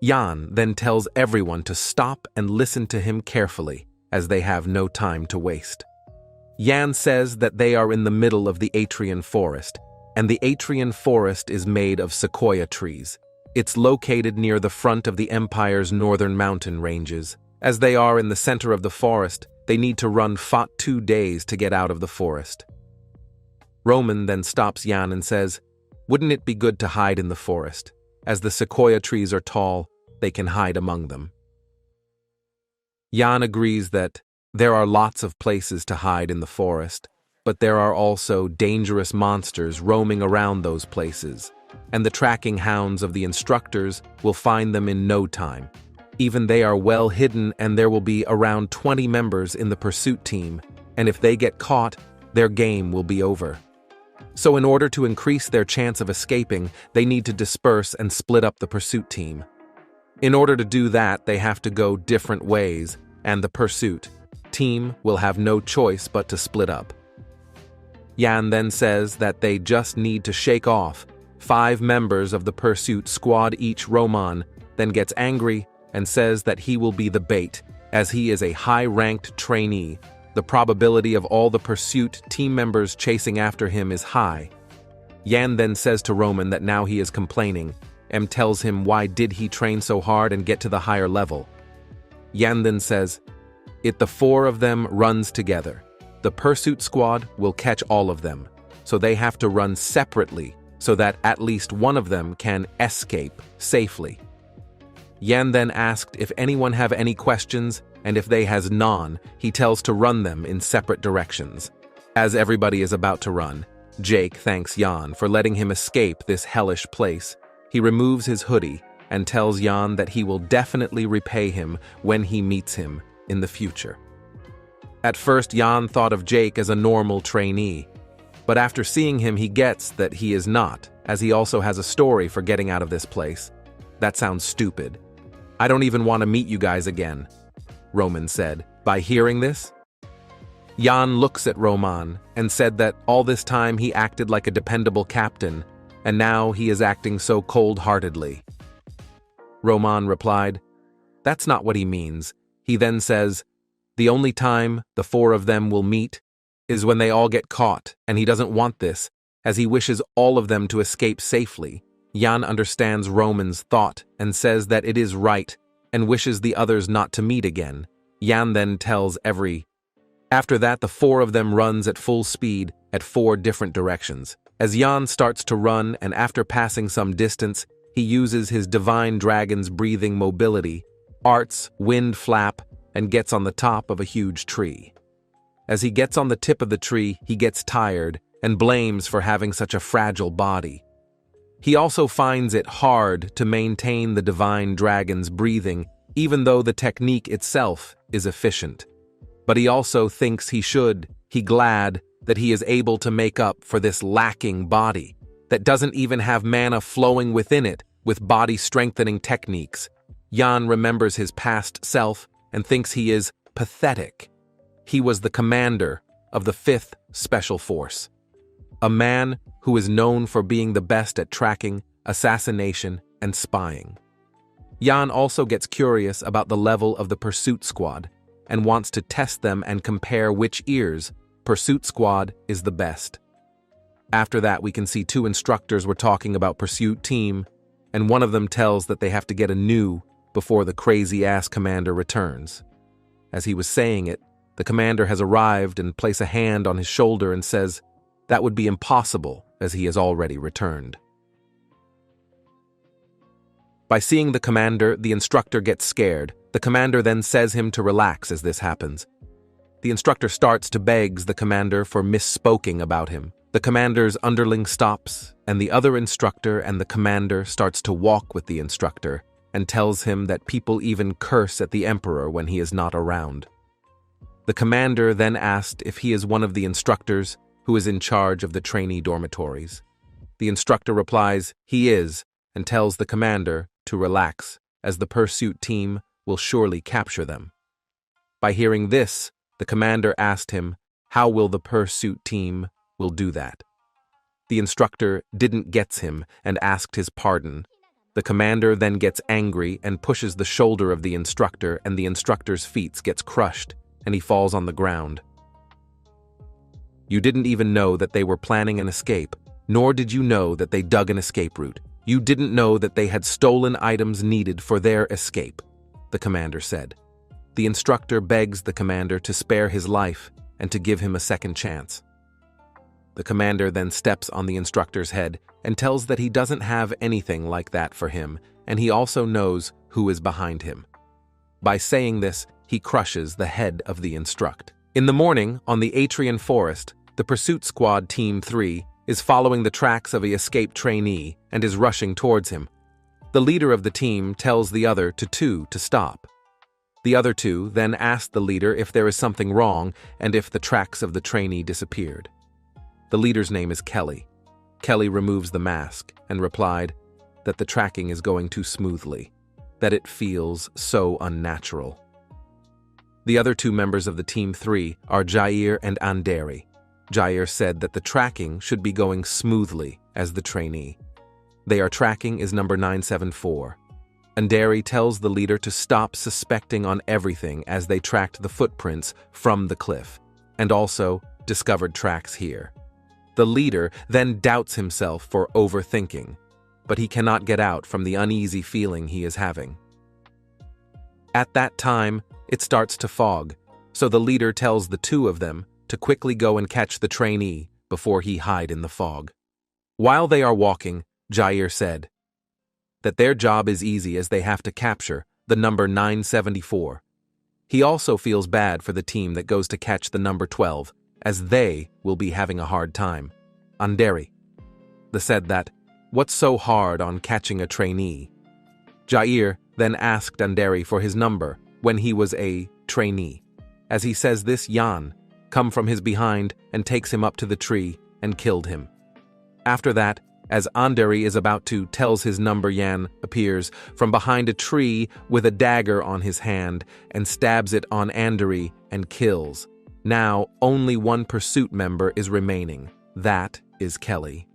Yan then tells everyone to stop and listen to him carefully, as they have no time to waste. Yan says that they are in the middle of the Atrian Forest, and the Atrian Forest is made of sequoia trees. It's located near the front of the Empire's northern mountain ranges. As they are in the center of the forest, they need to run 2 days to get out of the forest. Roman then stops Yan and says, "Wouldn't it be good to hide in the forest? As the sequoia trees are tall, they can hide among them." Yan agrees that there are lots of places to hide in the forest, but there are also dangerous monsters roaming around those places, and the tracking hounds of the instructors will find them in no time. Even they are well hidden, and there will be around 20 members in the pursuit team, and if they get caught, their game will be over. So in order to increase their chance of escaping, they need to disperse and split up the pursuit team. In order to do that, they have to go different ways, and the pursuit team will have no choice but to split up. Yan then says that they just need to shake off 5 members of the pursuit squad each. Roman then gets angry and says that he will be the bait, as he is a high-ranked trainee. The probability of all the pursuit team members chasing after him is high. Yan then says to Roman that now he is complaining, and tells him why did he train so hard and get to the higher level. Yan then says, "If the 4 of them runs together, the pursuit squad will catch all of them, so they have to run separately so that at least one of them can escape safely." Yan then asked if anyone have any questions, and if they has none, he tells to run them in separate directions. As everybody is about to run, Jake thanks Yan for letting him escape this hellish place. He removes his hoodie and tells Yan that he will definitely repay him when he meets him in the future. At first, Yan thought of Jake as a normal trainee, but after seeing him he gets that he is not, as he also has a story for getting out of this place. "That sounds stupid. I don't even want to meet you guys again," Roman said. By hearing this, Yan looks at Roman and said that all this time he acted like a dependable captain, and now he is acting so cold-heartedly. Roman replied, "That's not what he means." He then says, "The only time the 4 of them will meet is when they all get caught, and he doesn't want this, as he wishes all of them to escape safely." Yan understands Roman's thought and says that it is right and wishes the others not to meet again. Yan then tells After that, the 4 of them runs at full speed at 4 different directions. As Yan starts to run, and after passing some distance, he uses his divine dragon's breathing mobility, arts wind flap, and gets on the top of a huge tree. As he gets on the tip of the tree, he gets tired and blames for having such a fragile body. He also finds it hard to maintain the divine dragon's breathing, even though the technique itself is efficient. But he also thinks he glad that he is able to make up for this lacking body that doesn't even have mana flowing within it with body-strengthening techniques. Jan remembers his past self and thinks he is pathetic. He was the commander of the 5th Special Force, a man who is known for being the best at tracking, assassination, and spying. Jan also gets curious about the level of the Pursuit Squad and wants to test them and compare which ears Pursuit Squad is the best. After that, we can see 2 instructors were talking about Pursuit Team, and one of them tells that they have to get a new before the crazy-ass commander returns. As he was saying it, the commander has arrived and places a hand on his shoulder and says that would be impossible as he has already returned. By seeing the commander, the instructor gets scared. The commander then says him to relax as this happens. The instructor starts to beg the commander for misspoking about him. The commander's underling stops, and the other instructor and the commander starts to walk with the instructor and tells him that people even curse at the emperor when he is not around. The commander then asked if he is one of the instructors who is in charge of the trainee dormitories. The instructor replies he is and tells the commander to relax, as the pursuit team will surely capture them. By hearing this, the commander asked him how will the pursuit team will do that. The instructor didn't get him and asked his pardon. The commander then gets angry and pushes the shoulder of the instructor, and the instructor's feet gets crushed and he falls on the ground. You didn't even know that they were planning an escape, nor did you know that they dug an escape route. You didn't know that they had stolen items needed for their escape, the commander said. The instructor begs the commander to spare his life and to give him a second chance. The commander then steps on the instructor's head and tells that he doesn't have anything like that for him, and he also knows who is behind him. By saying this, he crushes the head of the instruct. In the morning, on the Atrian Forest, the Pursuit Squad Team 3 is following the tracks of a escaped trainee and is rushing towards him. The leader of the team tells the other two to stop. The other 2 then ask the leader if there is something wrong and if the tracks of the trainee disappeared. The leader's name is Kelly. Kelly removes the mask and replied that the tracking is going too smoothly, that it feels so unnatural. The other 2 members of the Team 3 are Jair and Anderi. Jair said that the tracking should be going smoothly as the trainee. Their tracking is number 974. Anderi tells the leader to stop suspecting on everything as they tracked the footprints from the cliff, and also discovered tracks here. The leader then doubts himself for overthinking, but he cannot get out from the uneasy feeling he is having. At that time, it starts to fog, so the leader tells the 2 of them to quickly go and catch the trainee before he hide in the fog. While they are walking, Jair said that their job is easy as they have to capture the number 974. He also feels bad for the team that goes to catch the number 12, as they will be having a hard time. Anderi said that, "What's so hard on catching a trainee?" Jair then asked Anderi for his number when he was a trainee. As he says this, Jan come from his behind and takes him up to the tree and killed him. After that, as Anderi is about to tells his number, Jan appears from behind a tree with a dagger on his hand and stabs it on Anderi and kills. Now, only one pursuit member is remaining. That is Kelly.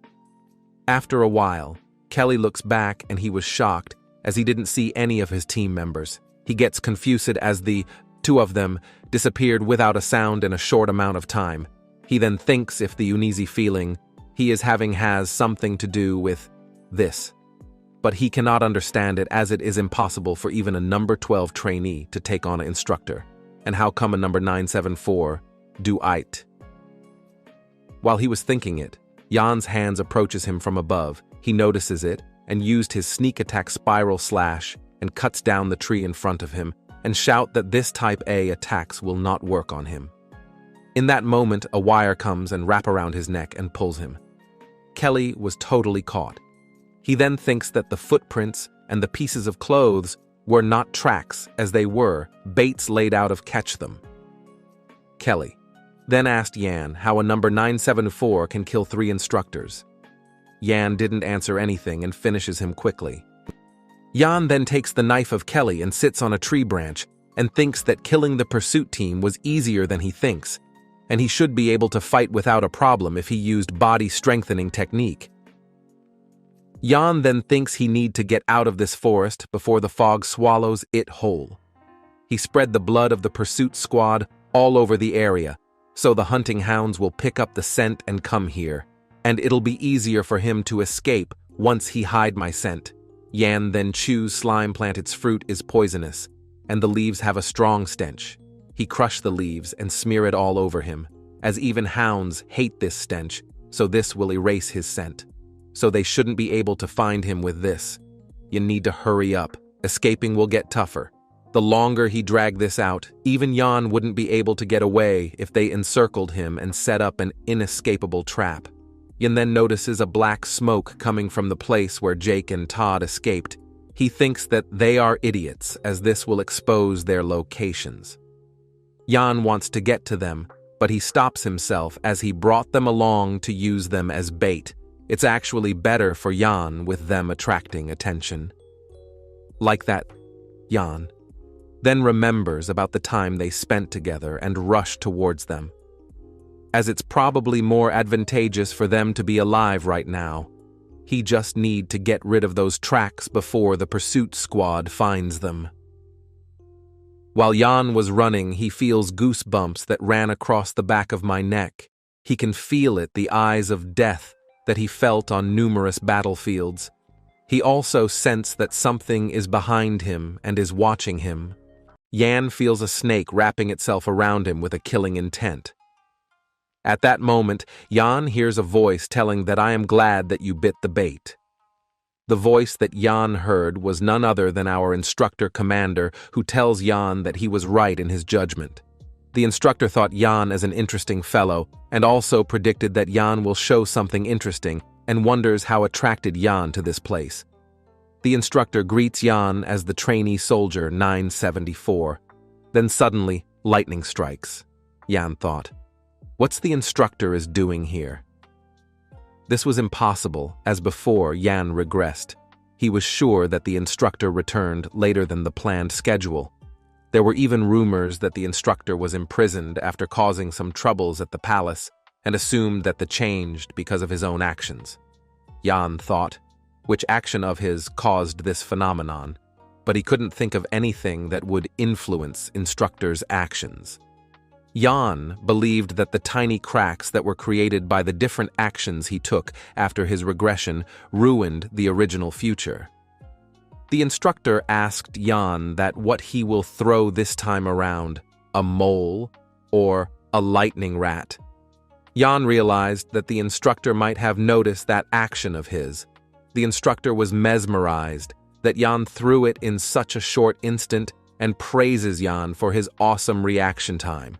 After a while, Kelly looks back and he was shocked as he didn't see any of his team members. He gets confused as the 2 of them disappeared without a sound in a short amount of time. He then thinks if the uneasy feeling he is having has something to do with this. But he cannot understand it as it is impossible for even a number 12 trainee to take on an instructor. And how come a number 974 do it? While he was thinking it, Jan's hands approaches him from above. He notices it and used his sneak attack spiral slash and cuts down the tree in front of him and shout that this type A attacks will not work on him. In that moment, a wire comes and wraps around his neck and pulls him. Kelly was totally caught. He then thinks that the footprints and the pieces of clothes were not tracks as they were baits laid out of catch them. Kelly, then asked Yan how a number 974 can kill 3 instructors. Yan didn't answer anything and finishes him quickly. Yan then takes the knife of Kelly and sits on a tree branch and thinks that killing the pursuit team was easier than he thinks, and he should be able to fight without a problem if he used body-strengthening technique. Yan then thinks he need to get out of this forest before the fog swallows it whole. He spread the blood of the pursuit squad all over the area, so the hunting hounds will pick up the scent and come here, and it'll be easier for him to escape once he hide my scent. Yan then chews slime plant. Its fruit is poisonous, and the leaves have a strong stench. He crushed the leaves and smear it all over him, as even hounds hate this stench, so this will erase his scent. So they shouldn't be able to find him with this. You need to hurry up. Escaping will get tougher. The longer he dragged this out, even Yan wouldn't be able to get away if they encircled him and set up an inescapable trap. Yan then notices a black smoke coming from the place where Jake and Todd escaped. He thinks that they are idiots, as this will expose their locations. Yan wants to get to them, but he stops himself as he brought them along to use them as bait. It's actually better for Yan with them attracting attention. Like that, Yan then remembers about the time they spent together and rushes towards them, as it's probably more advantageous for them to be alive right now. He just need to get rid of those tracks before the pursuit squad finds them. While Yan was running, he feels goosebumps that ran across the back of my neck. He can feel it, the eyes of death that he felt on numerous battlefields. He also sensed that something is behind him and is watching him. Yan feels a snake wrapping itself around him with a killing intent. At that moment, Yan hears a voice telling that I am glad that you bit the bait. The voice that Yan heard was none other than our instructor commander, who tells Yan that he was right in his judgment. The instructor thought Yan as an interesting fellow and also predicted that Yan will show something interesting and wonders how attracted Yan to this place. The instructor greets Yan as the trainee soldier 974. Then suddenly, lightning strikes. Yan thought, what's the instructor is doing here? This was impossible, as before Yan regressed. He was sure that the instructor returned later than the planned schedule. There were even rumors that the instructor was imprisoned after causing some troubles at the palace, and assumed that the changed because of his own actions. Yan thought, which action of his caused this phenomenon, but he couldn't think of anything that would influence instructor's actions. Yan believed that the tiny cracks that were created by the different actions he took after his regression ruined the original future. The instructor asked Yan that what he will throw this time around, a mole or a lightning rat. Yan realized that the instructor might have noticed that action of his. The instructor was mesmerized that Yan threw it in such a short instant and praises Yan for his awesome reaction time.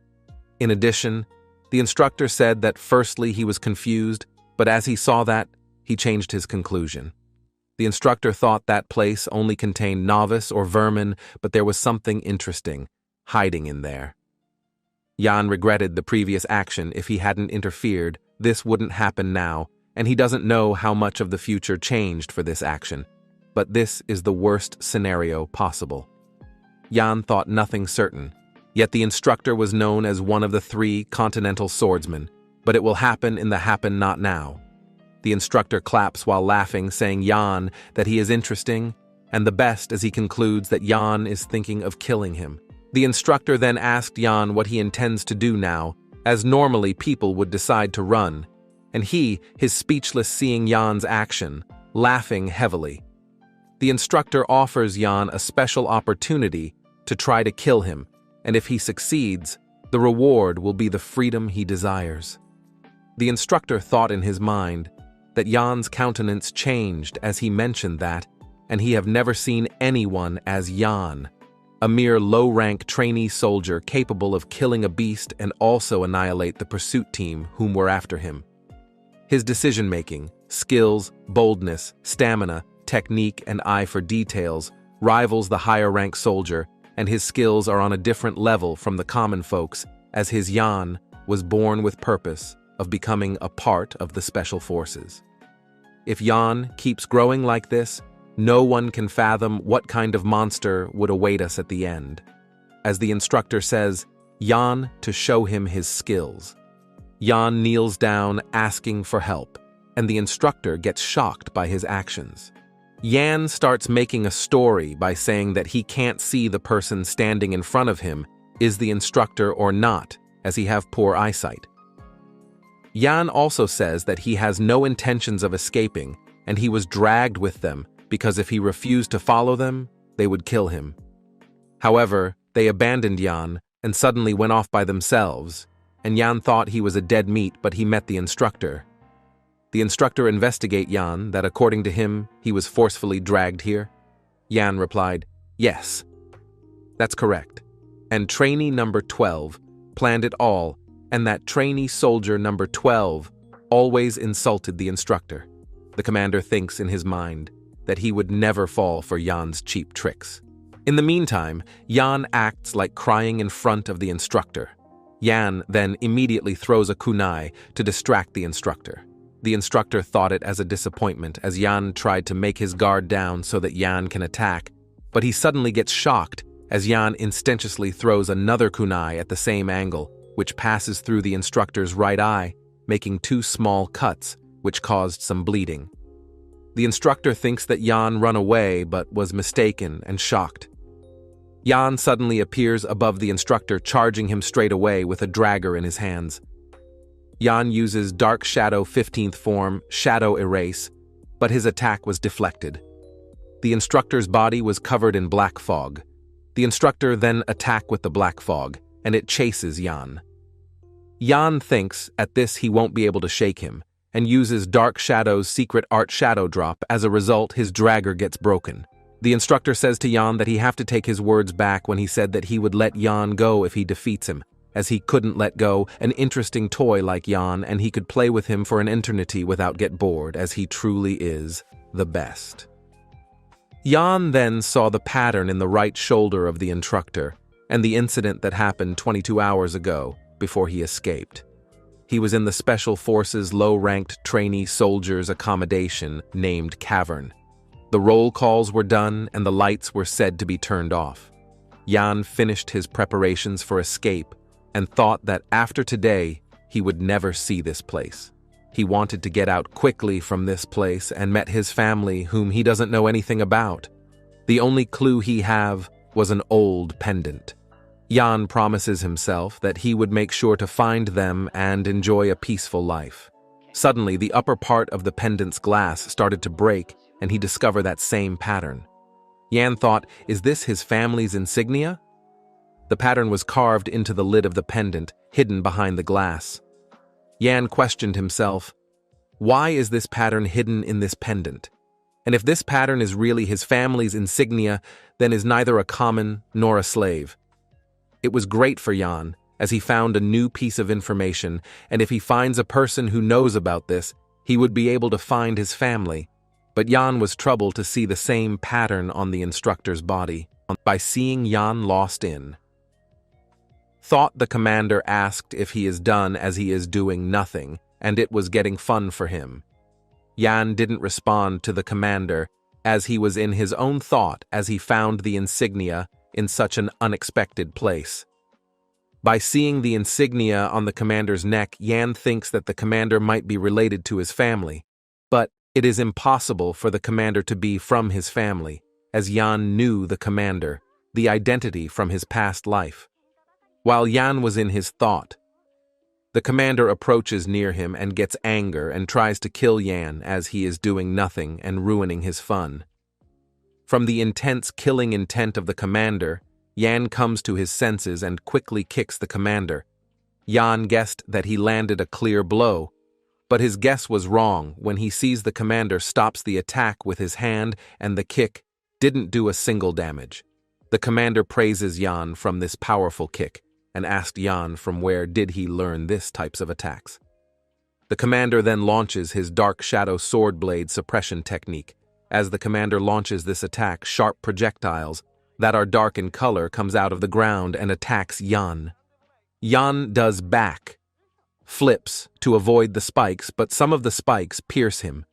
In addition, the instructor said that firstly he was confused, but as he saw that, he changed his conclusion. The instructor thought that place only contained novice or vermin, but there was something interesting hiding in there. Yan regretted the previous action. If he hadn't interfered, this wouldn't happen now, and he doesn't know how much of the future changed for this action. But this is the worst scenario possible. Yan thought nothing certain, yet the instructor was known as one of the 3 continental swordsmen, but it will happen in the happen not now. The instructor claps while laughing, saying Yan that he is interesting, and the best as he concludes that Yan is thinking of killing him. The instructor then asked Yan what he intends to do now, as normally people would decide to run, and he is speechless seeing Yan's action, laughing heavily. The instructor offers Yan a special opportunity to try to kill him, and if he succeeds, the reward will be the freedom he desires. The instructor thought in his mind that Yan's countenance changed as he mentioned that, and he have never seen anyone as Yan, a mere low-rank trainee soldier capable of killing a beast and also annihilate the pursuit team whom were after him. His decision-making, skills, boldness, stamina, technique, and eye for details rivals the higher-rank soldier, and his skills are on a different level from the common folks, as his Jan was born with purpose of becoming a part of the Special Forces. If Jan keeps growing like this, no one can fathom what kind of monster would await us at the end. As the instructor says, Jan to show him his skills. Jan kneels down asking for help, and the instructor gets shocked by his actions. Jan starts making a story by saying that he can't see the person standing in front of him is the instructor or not, as he have poor eyesight. Jan also says that he has no intentions of escaping, and he was dragged with them because if he refused to follow them, they would kill him. However, they abandoned Jan and suddenly went off by themselves, and Jan thought he was a dead meat, but he met the instructor. The instructor investigated Jan that according to him, he was forcefully dragged here. Jan replied, "Yes, that's correct. And trainee number 12 planned it all, and that trainee soldier number 12 always insulted the instructor." The commander thinks in his mind that he would never fall for Jan's cheap tricks. In the meantime, Jan acts like crying in front of the instructor. Jan then immediately throws a kunai to distract the instructor. The instructor thought it as a disappointment as Jan tried to make his guard down so that Jan can attack, but he suddenly gets shocked as Jan instinctually throws another kunai at the same angle, which passes through the instructor's right eye, making 2 small cuts, which caused some bleeding. The instructor thinks that Jan run away but was mistaken and shocked. Jan suddenly appears above the instructor, charging him straight away with a dagger in his hands. Jan uses Dark Shadow 15th form, Shadow Erase, but his attack was deflected. The instructor's body was covered in black fog. The instructor then attacks with the black fog, and it chases Jan. Jan thinks at this he won't be able to shake him, and uses Dark Shadow's secret art Shadow Drop. As a result, his dagger gets broken. The instructor says to Jan that he have to take his words back when he said that he would let Jan go if he defeats him, as he couldn't let go an interesting toy like Jan and he could play with him for an eternity without get bored, as he truly is the best. Jan then saw the pattern in the right shoulder of the instructor and the incident that happened 22 hours ago before he escaped. He was in the Special Forces low-ranked trainee soldiers' accommodation named Cavern. The roll calls were done and the lights were said to be turned off. Jan finished his preparations for escape and thought that after today, he would never see this place. He wanted to get out quickly from this place and met his family, whom he doesn't know anything about. The only clue he have was an old pendant. Jan promises himself that he would make sure to find them and enjoy a peaceful life. Suddenly, the upper part of the pendant's glass started to break, and he discovered that same pattern. Jan thought, is this his family's insignia? The pattern was carved into the lid of the pendant, hidden behind the glass. Jan questioned himself, why is this pattern hidden in this pendant? And if this pattern is really his family's insignia, then is neither a common nor a slave. It was great for Jan, as he found a new piece of information, and if he finds a person who knows about this, he would be able to find his family. But Jan was troubled to see the same pattern on the instructor's body. By seeing Jan lost in, thought the commander asked if he is done as he is doing nothing, and it was getting fun for him. Jan didn't respond to the commander, as he was in his own thought as he found the insignia in such an unexpected place. By seeing the insignia on the commander's neck, Jan thinks that the commander might be related to his family, but it is impossible for the commander to be from his family, as Jan knew the commander, the identity from his past life. While Jan was in his thought, the commander approaches near him and gets anger and tries to kill Jan as he is doing nothing and ruining his fun. From the intense killing intent of the commander, Jan comes to his senses and quickly kicks the commander. Jan guessed that he landed a clear blow, but his guess was wrong when he sees the commander stops the attack with his hand and the kick didn't do a single damage. The commander praises Jan from this powerful kick and asked Jan from where did he learn this types of attacks. The commander then launches his Dark Shadow sword blade suppression technique. As the commander launches this attack, sharp projectiles that are dark in color comes out of the ground and attacks Jan. Yan does back, flips to avoid the spikes, but some of the spikes pierce him.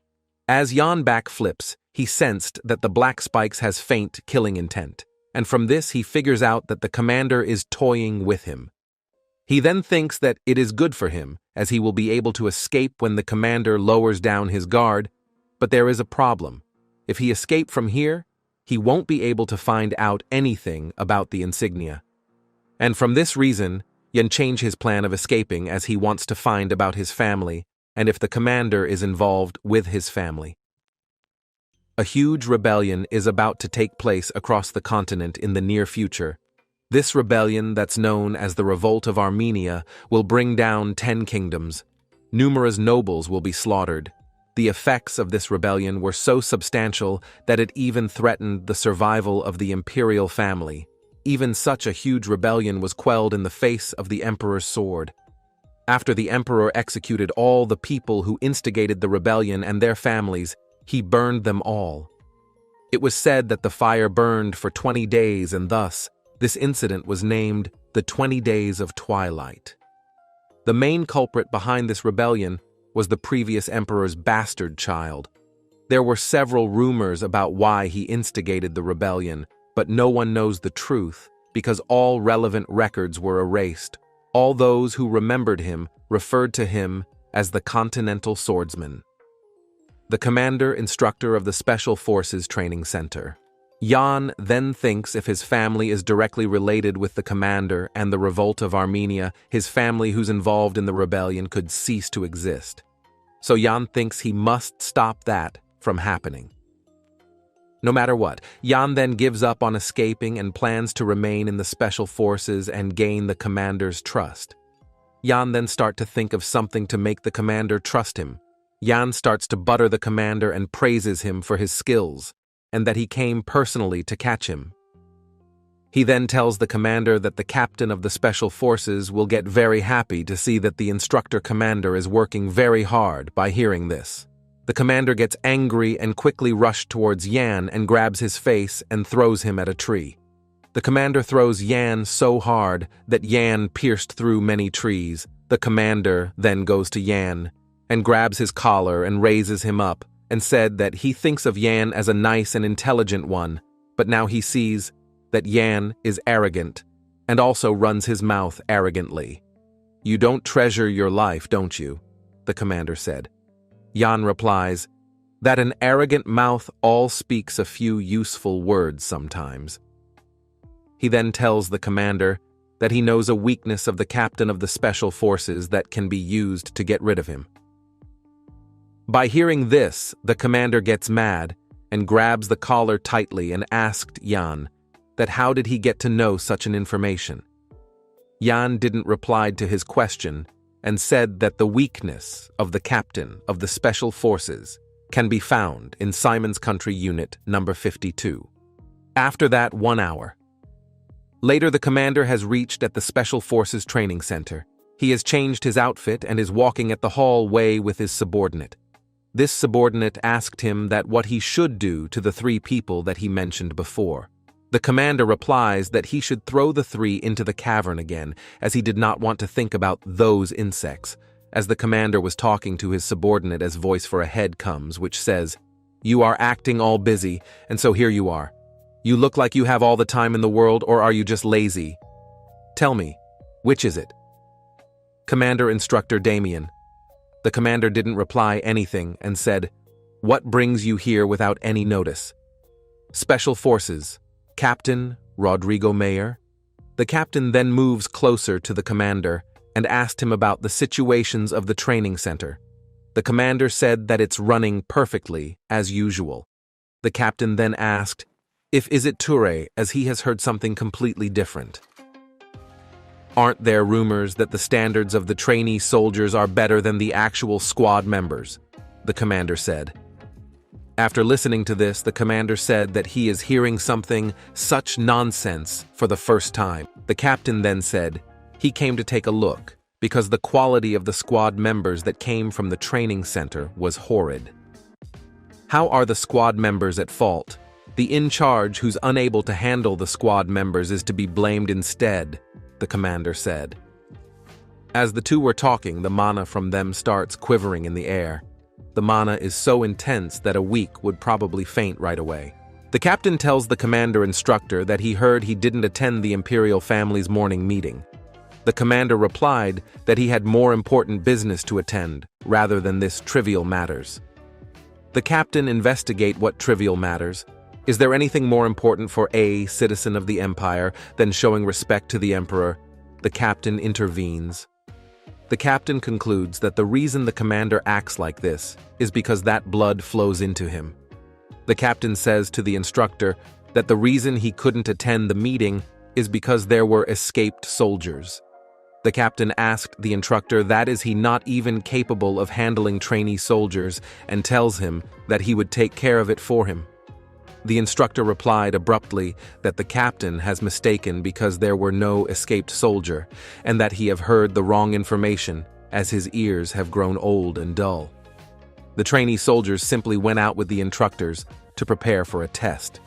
As Yan back flips, he sensed that the black spikes has faint killing intent, and from this he figures out that the commander is toying with him. He then thinks that it is good for him, as he will be able to escape when the commander lowers down his guard, but there is a problem. If he escapes from here, he won't be able to find out anything about the insignia. And from this reason, Yan changes his plan of escaping as he wants to find about his family and if the commander is involved with his family. A huge rebellion is about to take place across the continent in the near future. This rebellion, that's known as the Revolt of Armenia, will bring down 10 kingdoms. Numerous nobles will be slaughtered. The effects of this rebellion were so substantial that it even threatened the survival of the imperial family. Even such a huge rebellion was quelled in the face of the emperor's sword. After the emperor executed all the people who instigated the rebellion and their families, he burned them all. It was said that the fire burned for 20 days, and thus, this incident was named the 20 Days of Twilight. The main culprit behind this rebellion was the previous emperor's bastard child. There were several rumors about why he instigated the rebellion, but no one knows the truth because all relevant records were erased. All those who remembered him referred to him as the Continental Swordsman. The commander-instructor of the Special Forces Training Center. Yan then thinks if his family is directly related with the commander and the Revolt of Armenia, his family who's involved in the rebellion could cease to exist. So Yan thinks he must stop that from happening. No matter what, Yan then gives up on escaping and plans to remain in the Special Forces and gain the commander's trust. Yan then starts to think of something to make the commander trust him. Yan starts to butter the commander and praises him for his skills, and that he came personally to catch him. He then tells the commander that the captain of the Special Forces will get very happy to see that the instructor commander is working very hard by hearing this. The commander gets angry and quickly rushes towards Yan and grabs his face and throws him at a tree. The commander throws Yan so hard that Yan pierced through many trees. The commander then goes to Yan and grabs his collar and raises him up and said that he thinks of Yan as a nice and intelligent one, but now he sees that Yan is arrogant and also runs his mouth arrogantly. "You don't treasure your life, don't you?" the commander said. Yan replies that an arrogant mouth all speaks a few useful words sometimes. He then tells the commander that he knows a weakness of the captain of the Special Forces that can be used to get rid of him. By hearing this, the commander gets mad and grabs the collar tightly and asked Yan that how did he get to know such an information. Yan didn't reply to his question and said that the weakness of the captain of the Special Forces can be found in Simon's Country Unit number 52. After that 1 hour. Later, the commander has reached at the Special Forces Training Center. He has changed his outfit and is walking at the hallway with his subordinate. This subordinate asked him that what he should do to the 3 people that he mentioned before. The commander replies that he should throw the 3 into the cavern again, as he did not want to think about those insects. As the commander was talking to his subordinate, as voice for a head comes, which says, "You are acting all busy, and so here you are. You look like you have all the time in the world, or are you just lazy? Tell me, which is it?" Commander Instructor Damien. The commander didn't reply anything and said, "What brings you here without any notice?" Special Forces. Captain Rodrigo Mayer. The captain then moves closer to the commander and asked him about the situations of the training center. The commander said that it's running perfectly, as usual. The captain then asked, "If is it Toure, as he has heard something completely different. Aren't there rumors that the standards of the trainee soldiers are better than the actual squad members?" the commander said. After listening to this, the commander said that he is hearing something such nonsense for the first time. The captain then said he came to take a look because the quality of the squad members that came from the training center was horrid. How are the squad members at fault? The in-charge who's unable to handle the squad members is to be blamed instead, the commander said. As the two were talking, the mana from them starts quivering in the air. The mana is so intense that a weak would probably faint right away. The captain tells the commander instructor that he heard he didn't attend the imperial family's morning meeting. The commander replied that he had more important business to attend, rather than this trivial matters. The captain investigate what trivial matters. Is there anything more important for a citizen of the empire than showing respect to the emperor? The captain intervenes. The captain concludes that the reason the commander acts like this is because that blood flows into him. The captain says to the instructor that the reason he couldn't attend the meeting is because there were escaped soldiers. The captain asked the instructor that is he not even capable of handling trainee soldiers and tells him that he would take care of it for him. The instructor replied abruptly that the captain has mistaken because there were no escaped soldier and that he have heard the wrong information as his ears have grown old and dull. The trainee soldiers simply went out with the instructors to prepare for a test.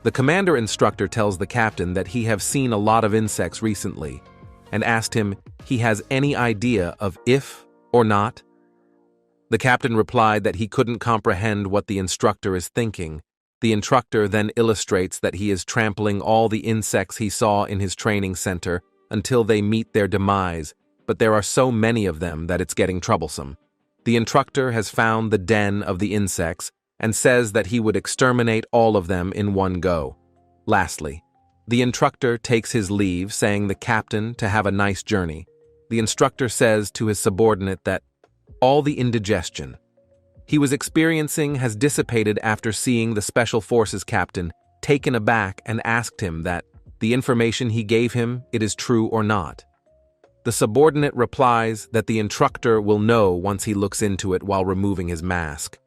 The commander instructor tells the captain that he have seen a lot of insects recently and asked him he has any idea of if or not. The captain replied that he couldn't comprehend what the instructor is thinking. The instructor then illustrates that he is trampling all the insects he saw in his training center until they meet their demise, but there are so many of them that it's getting troublesome. The instructor has found the den of the insects and says that he would exterminate all of them in one go. Lastly, the instructor takes his leave, saying the captain to have a nice journey. The instructor says to his subordinate that all the indigestion he was experiencing has dissipated after seeing the Special Forces captain taken aback and asked him that the information he gave him, it is true or not. The subordinate replies that the instructor will know once he looks into it while removing his mask.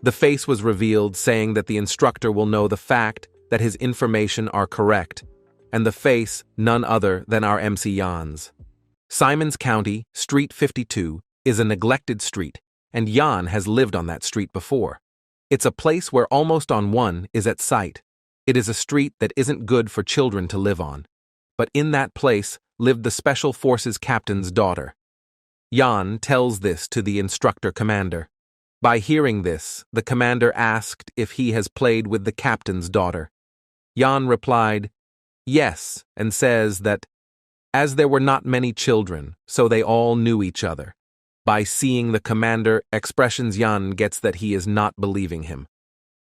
The face was revealed, saying that the instructor will know the fact that his information are correct, and the face none other than our MC Jan's. Simons County, Street 52, is a neglected street, and Jan has lived on that street before. It's a place where almost on one is at sight. It is a street that isn't good for children to live on. But in that place lived the Special Forces captain's daughter. Jan tells this to the instructor commander. By hearing this, the commander asked if he has played with the captain's daughter. Jan replied, yes, and says that as there were not many children, so they all knew each other. By seeing the commander expressions, Jan gets that he is not believing him.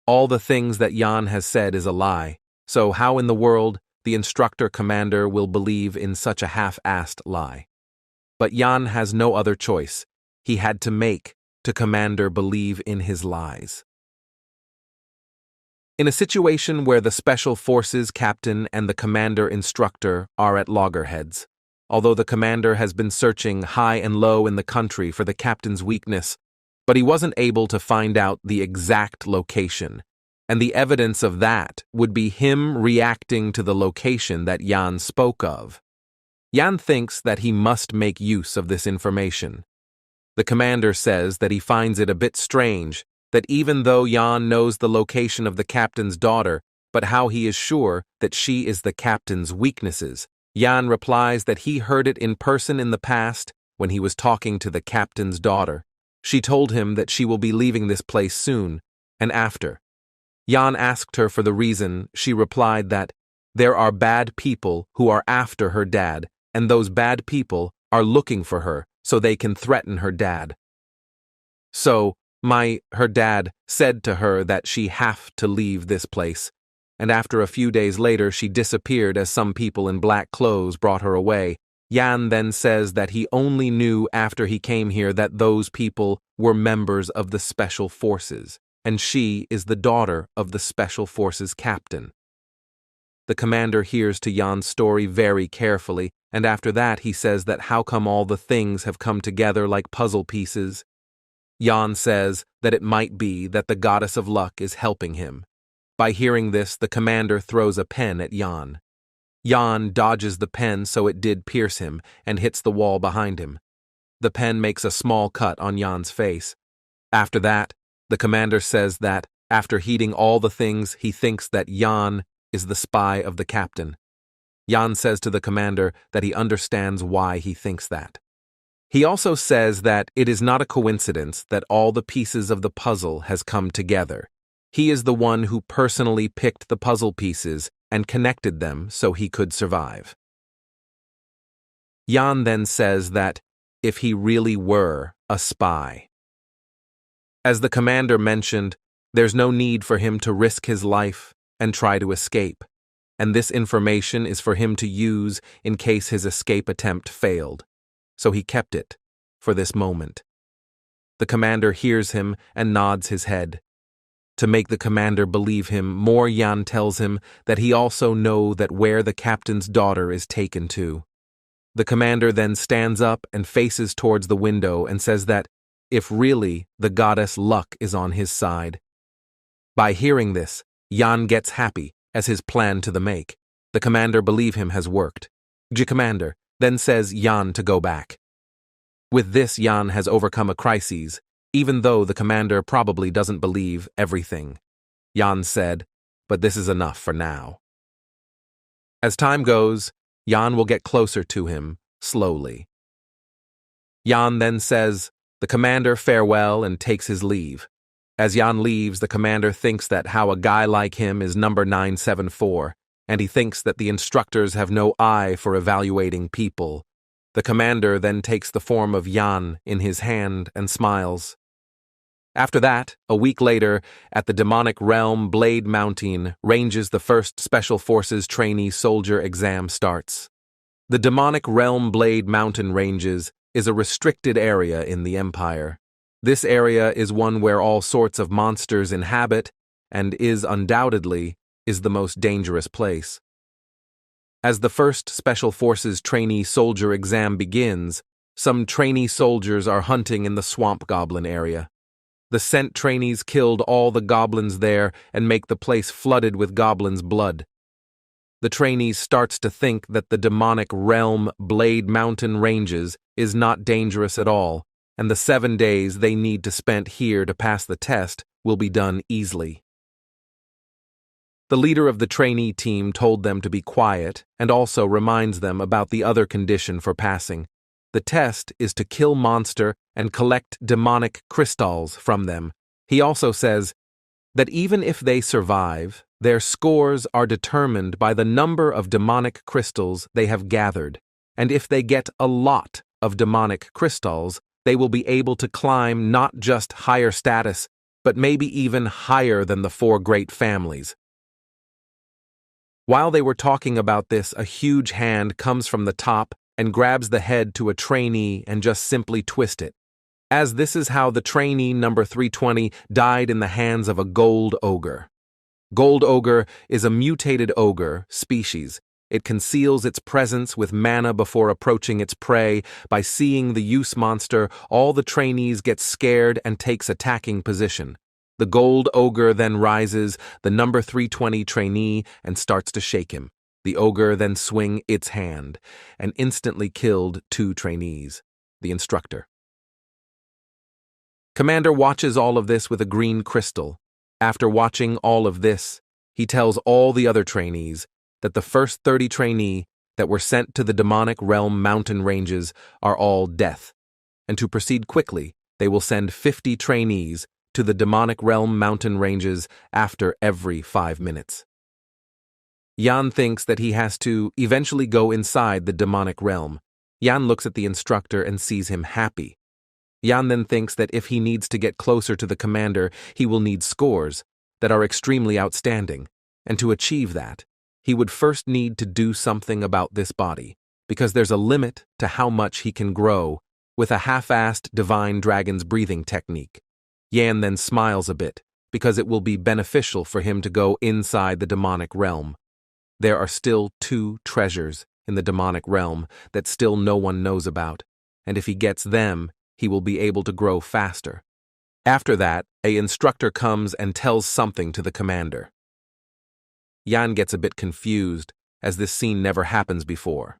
All the things that Jan has said is a lie, so how in the world the instructor commander will believe in such a half-assed lie? But Jan has no other choice. He had to make the commander believe in his lies. In a situation where the Special Forces captain and the commander instructor are at loggerheads, although the commander has been searching high and low in the country for the captain's weakness, but he wasn't able to find out the exact location, and the evidence of that would be him reacting to the location that Jan spoke of. Jan thinks that he must make use of this information. The commander says that he finds it a bit strange that even though Jan knows the location of the captain's daughter, but how he is sure that she is the captain's weaknesses. Jan replies that he heard it in person in the past when he was talking to the captain's daughter. She told him that she will be leaving this place soon, and after. Jan asked her for the reason. She replied that there are bad people who are after her dad, and those bad people are looking for her so they can threaten her dad. So, her dad said to her that she have to leave this place, and after a few days later she disappeared as some people in black clothes brought her away. Jan then says that he only knew after he came here that those people were members of the Special Forces, and she is the daughter of the Special Forces captain. The commander hears to Jan's story very carefully, and after that he says that how come all the things have come together like puzzle pieces. Jan says that it might be that the goddess of luck is helping him. By hearing this, the commander throws a pen at Jan. Jan dodges the pen so it did pierce him and hits the wall behind him. The pen makes a small cut on Jan's face. After that, the commander says that, after heeding all the things, he thinks that Jan is the spy of the captain. Jan says to the commander that he understands why he thinks that. He also says that it is not a coincidence that all the pieces of the puzzle has come together. He is the one who personally picked the puzzle pieces and connected them so he could survive. Jan then says that if he really were a spy. As the commander mentioned, there's no need for him to risk his life and try to escape, and this information is for him to use in case his escape attempt failed. So he kept it for this moment. The commander hears him and nods his head. To make the commander believe him more, Jan tells him that he also knows that where the captain's daughter is taken to. The commander then stands up and faces towards the window and says that if really the goddess Luck is on his side. By hearing this, Jan gets happy as his plan to the make. The commander believe him has worked. The commander then says Jan to go back. With this, Jan has overcome a crisis, even though the commander probably doesn't believe everything. Jan said, but this is enough for now. As time goes, Jan will get closer to him, slowly. Jan then says, the commander farewell and takes his leave. As Jan leaves, the commander thinks that how a guy like him is number 974, and he thinks that the instructors have no eye for evaluating people. The commander then takes the form of Jan in his hand and smiles. After that, a week later, at the demonic realm Blade Mountain ranges, the first Special Forces trainee soldier exam starts. The demonic realm Blade Mountain ranges is a restricted area in the Empire. This area is one where all sorts of monsters inhabit and is undoubtedly the most dangerous place. As the first Special Forces trainee soldier exam begins, some trainee soldiers are hunting in the swamp goblin area. The scent trainees killed all the goblins there and make the place flooded with goblins' blood. The trainees starts to think that the demonic realm Blade Mountain ranges is not dangerous at all, and the 7 days they need to spend here to pass the test will be done easily. The leader of the trainee team told them to be quiet and also reminds them about the other condition for passing. The test is to kill monster and collect demonic crystals from them. He also says that even if they survive, their scores are determined by the number of demonic crystals they have gathered, and if they get a lot of demonic crystals, they will be able to climb not just higher status, but maybe even higher than the 4 great families. While they were talking about this, a huge hand comes from the top and grabs the head to a trainee and just simply twist it. As this is how the trainee number 320 died in the hands of a gold ogre. Gold ogre is a mutated ogre species. It conceals its presence with mana before approaching its prey. By seeing the use monster, all the trainees get scared and takes attacking position. The gold ogre then rises, the number 320 trainee, and starts to shake him. The ogre then swing its hand, and instantly killed 2 trainees, the instructor. Commander watches all of this with a green crystal. After watching all of this, he tells all the other trainees that the first 30 trainee that were sent to the demonic realm mountain ranges are all death, and to proceed quickly, they will send 50 trainees to the demonic realm mountain ranges after every 5 minutes. Jan thinks that he has to eventually go inside the demonic realm. Jan looks at the instructor and sees him happy. Jan then thinks that if he needs to get closer to the commander, he will need scores that are extremely outstanding, and to achieve that, he would first need to do something about this body, because there's a limit to how much he can grow with a half-assed divine dragon's breathing technique. Jan then smiles a bit, because it will be beneficial for him to go inside the demonic realm. There are still 2 treasures in the demonic realm that still no one knows about, and if he gets them, he will be able to grow faster. After that, an instructor comes and tells something to the commander. Jan gets a bit confused, as this scene never happens before.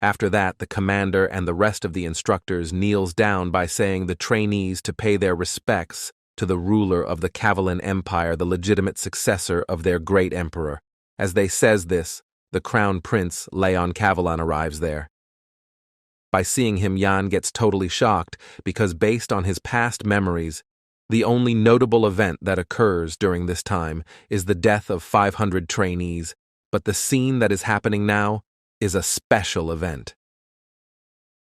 After that, the commander and the rest of the instructors kneels down by saying the trainees to pay their respects to the ruler of the Kavalan Empire, the legitimate successor of their great emperor. As they says this, the crown prince, Leon Cavalan, arrives there. By seeing him, Jan gets totally shocked because based on his past memories, the only notable event that occurs during this time is the death of 500 trainees, but the scene that is happening now is a special event.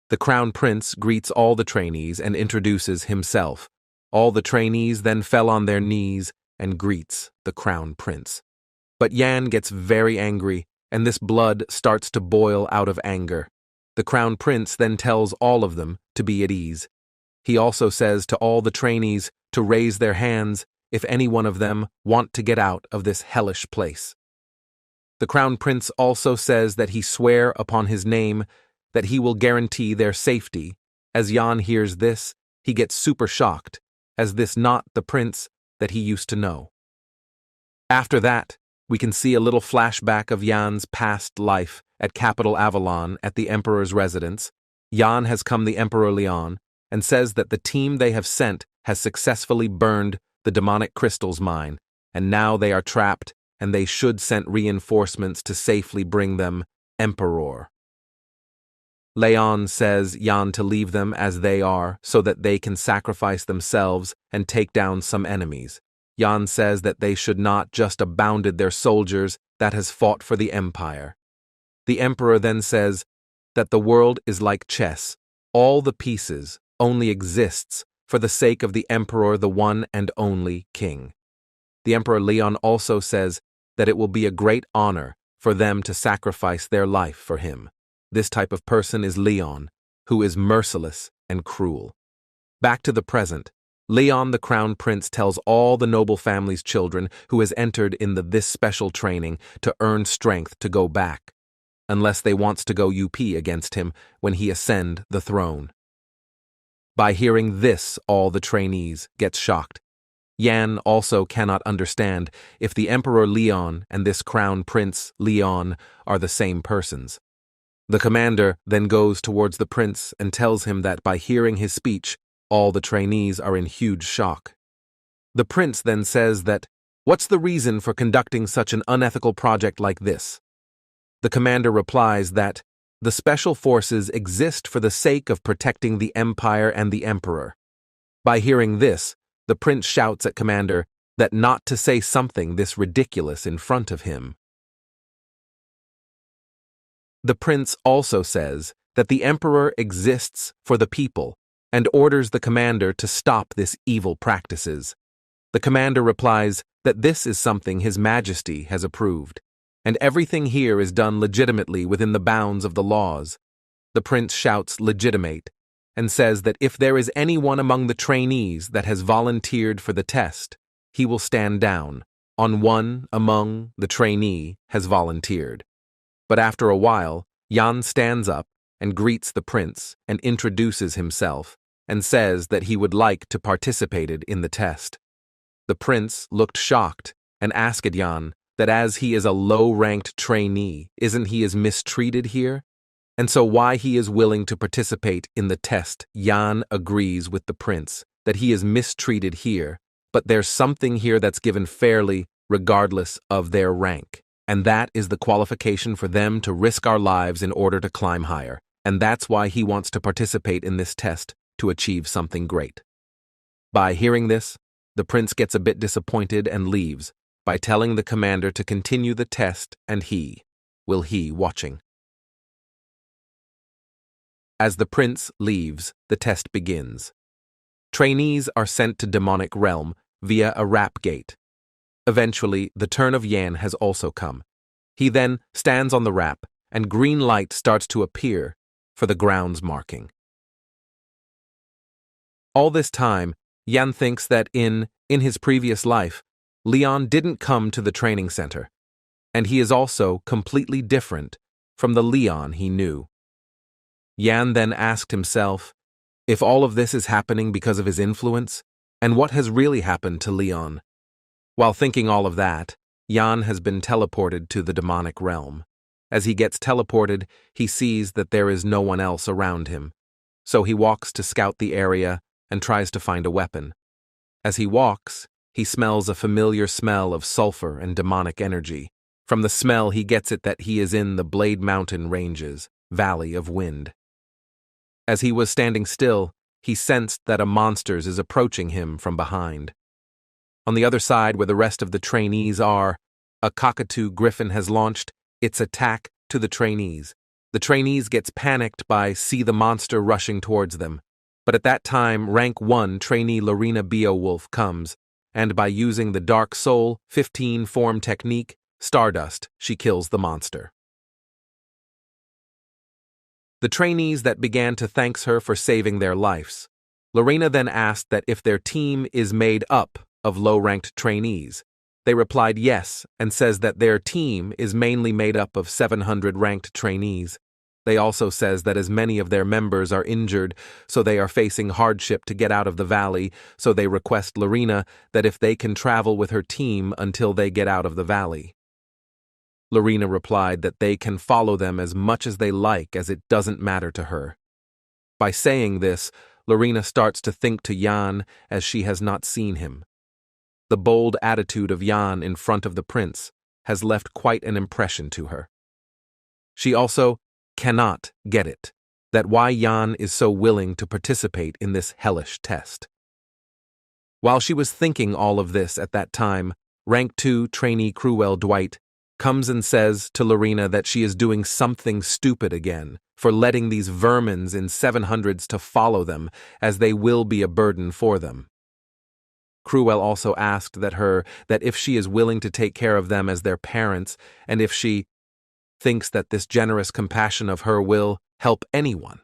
The crown prince greets all the trainees and introduces himself. All the trainees then fell on their knees and greets the crown prince. But Jan gets very angry, and this blood starts to boil out of anger. The crown prince then tells all of them to be at ease. He also says to all the trainees to raise their hands if any one of them want to get out of this hellish place. The crown prince also says that he swear upon his name that he will guarantee their safety. As Jan hears this, he gets super shocked, as this not the prince that he used to know. After that, we can see a little flashback of Jan's past life at Capital Avalon at the Emperor's residence. Jan has come the Emperor Leon and says that the team they have sent has successfully burned the demonic crystals mine, and now they are trapped and they should send reinforcements to safely bring them Emperor. Leon says Jan to leave them as they are so that they can sacrifice themselves and take down some enemies. Jan says that they should not just abounded their soldiers that has fought for the empire. The emperor then says that the world is like chess. All the pieces only exists for the sake of the emperor, the one and only king. The Emperor Leon also says that it will be a great honor for them to sacrifice their life for him. This type of person is Leon, who is merciless and cruel. Back to the present, Leon the Crown Prince tells all the noble family's children who has entered in this special training to earn strength to go back, unless they wants to go UP against him when he ascend the throne. By hearing this, all the trainees get shocked. Jan also cannot understand if the Emperor Leon and this Crown Prince Leon are the same persons. The commander then goes towards the prince and tells him that by hearing his speech, all the trainees are in huge shock. The prince then says that, "What's the reason for conducting such an unethical project like this?" The commander replies that the special forces exist for the sake of protecting the empire and the emperor. By hearing this, the prince shouts at commander that not to say something this ridiculous in front of him. The prince also says that the emperor exists for the people and orders the commander to stop this evil practices. The commander replies that this is something His Majesty has approved, and everything here is done legitimately within the bounds of the laws. The prince shouts legitimate and says that if there is anyone among the trainees that has volunteered for the test, he will stand down. On one among the trainee has volunteered. But after a while, Jan stands up and greets the prince and introduces himself and says that he would like to participate in the test. The prince looked shocked and asked Jan that as he is a low-ranked trainee, isn't he as mistreated here? And so why he is willing to participate in the test. Jan agrees with the prince that he is mistreated here, but there's something here that's given fairly regardless of their rank. And that is the qualification for them to risk our lives in order to climb higher. And that's why he wants to participate in this test to achieve something great. By hearing this, the prince gets a bit disappointed and leaves by telling the commander to continue the test and he watching. As the prince leaves, the test begins. Trainees are sent to demonic realm via a rap gate. Eventually, the turn of Jan has also come. He then stands on the rap, and green light starts to appear for the grounds marking. All this time, Jan thinks that in his previous life, Leon didn't come to the training center, and he is also completely different from the Leon he knew. Jan then asked himself if all of this is happening because of his influence, and what has really happened to Leon. While thinking all of that, Jan has been teleported to the demonic realm. As he gets teleported, he sees that there is no one else around him. So he walks to scout the area and tries to find a weapon. As he walks, he smells a familiar smell of sulfur and demonic energy From the smell, he gets it that he is in the Blade Mountain Ranges, Valley of Wind. As he was standing still, he sensed that a monsters is approaching him from behind. On the other side, where the rest of the trainees are, a cockatoo griffin has launched its attack to the trainees. The trainees gets panicked by see the monster rushing towards them. But at that time, rank 1 trainee Lorena Beowolf comes, and by using the Dark Soul 15 form technique, Stardust, she kills the monster. The trainees that began to thank her for saving their lives. Lorena then asked that if their team is made up of low-ranked trainees. They replied yes, and says that their team is mainly made up of 700 ranked trainees. They also says that as many of their members are injured, so they are facing hardship to get out of the valley, so they request Lorena that if they can travel with her team until they get out of the valley. Lorena replied that they can follow them as much as they like, as it doesn't matter to her. By saying this, Lorena starts to think to Jan as she has not seen him. The bold attitude of Jan in front of the prince has left quite an impression to her. She also cannot get it, that why Jan is so willing to participate in this hellish test. While she was thinking all of this at that time, rank 2 trainee Cruel Dwight comes and says to Lorena that she is doing something stupid again for letting these vermins in 700s to follow them, as they will be a burden for them. Cruel also asked that if she is willing to take care of them as their parents, and if she thinks that this generous compassion of her will help anyone.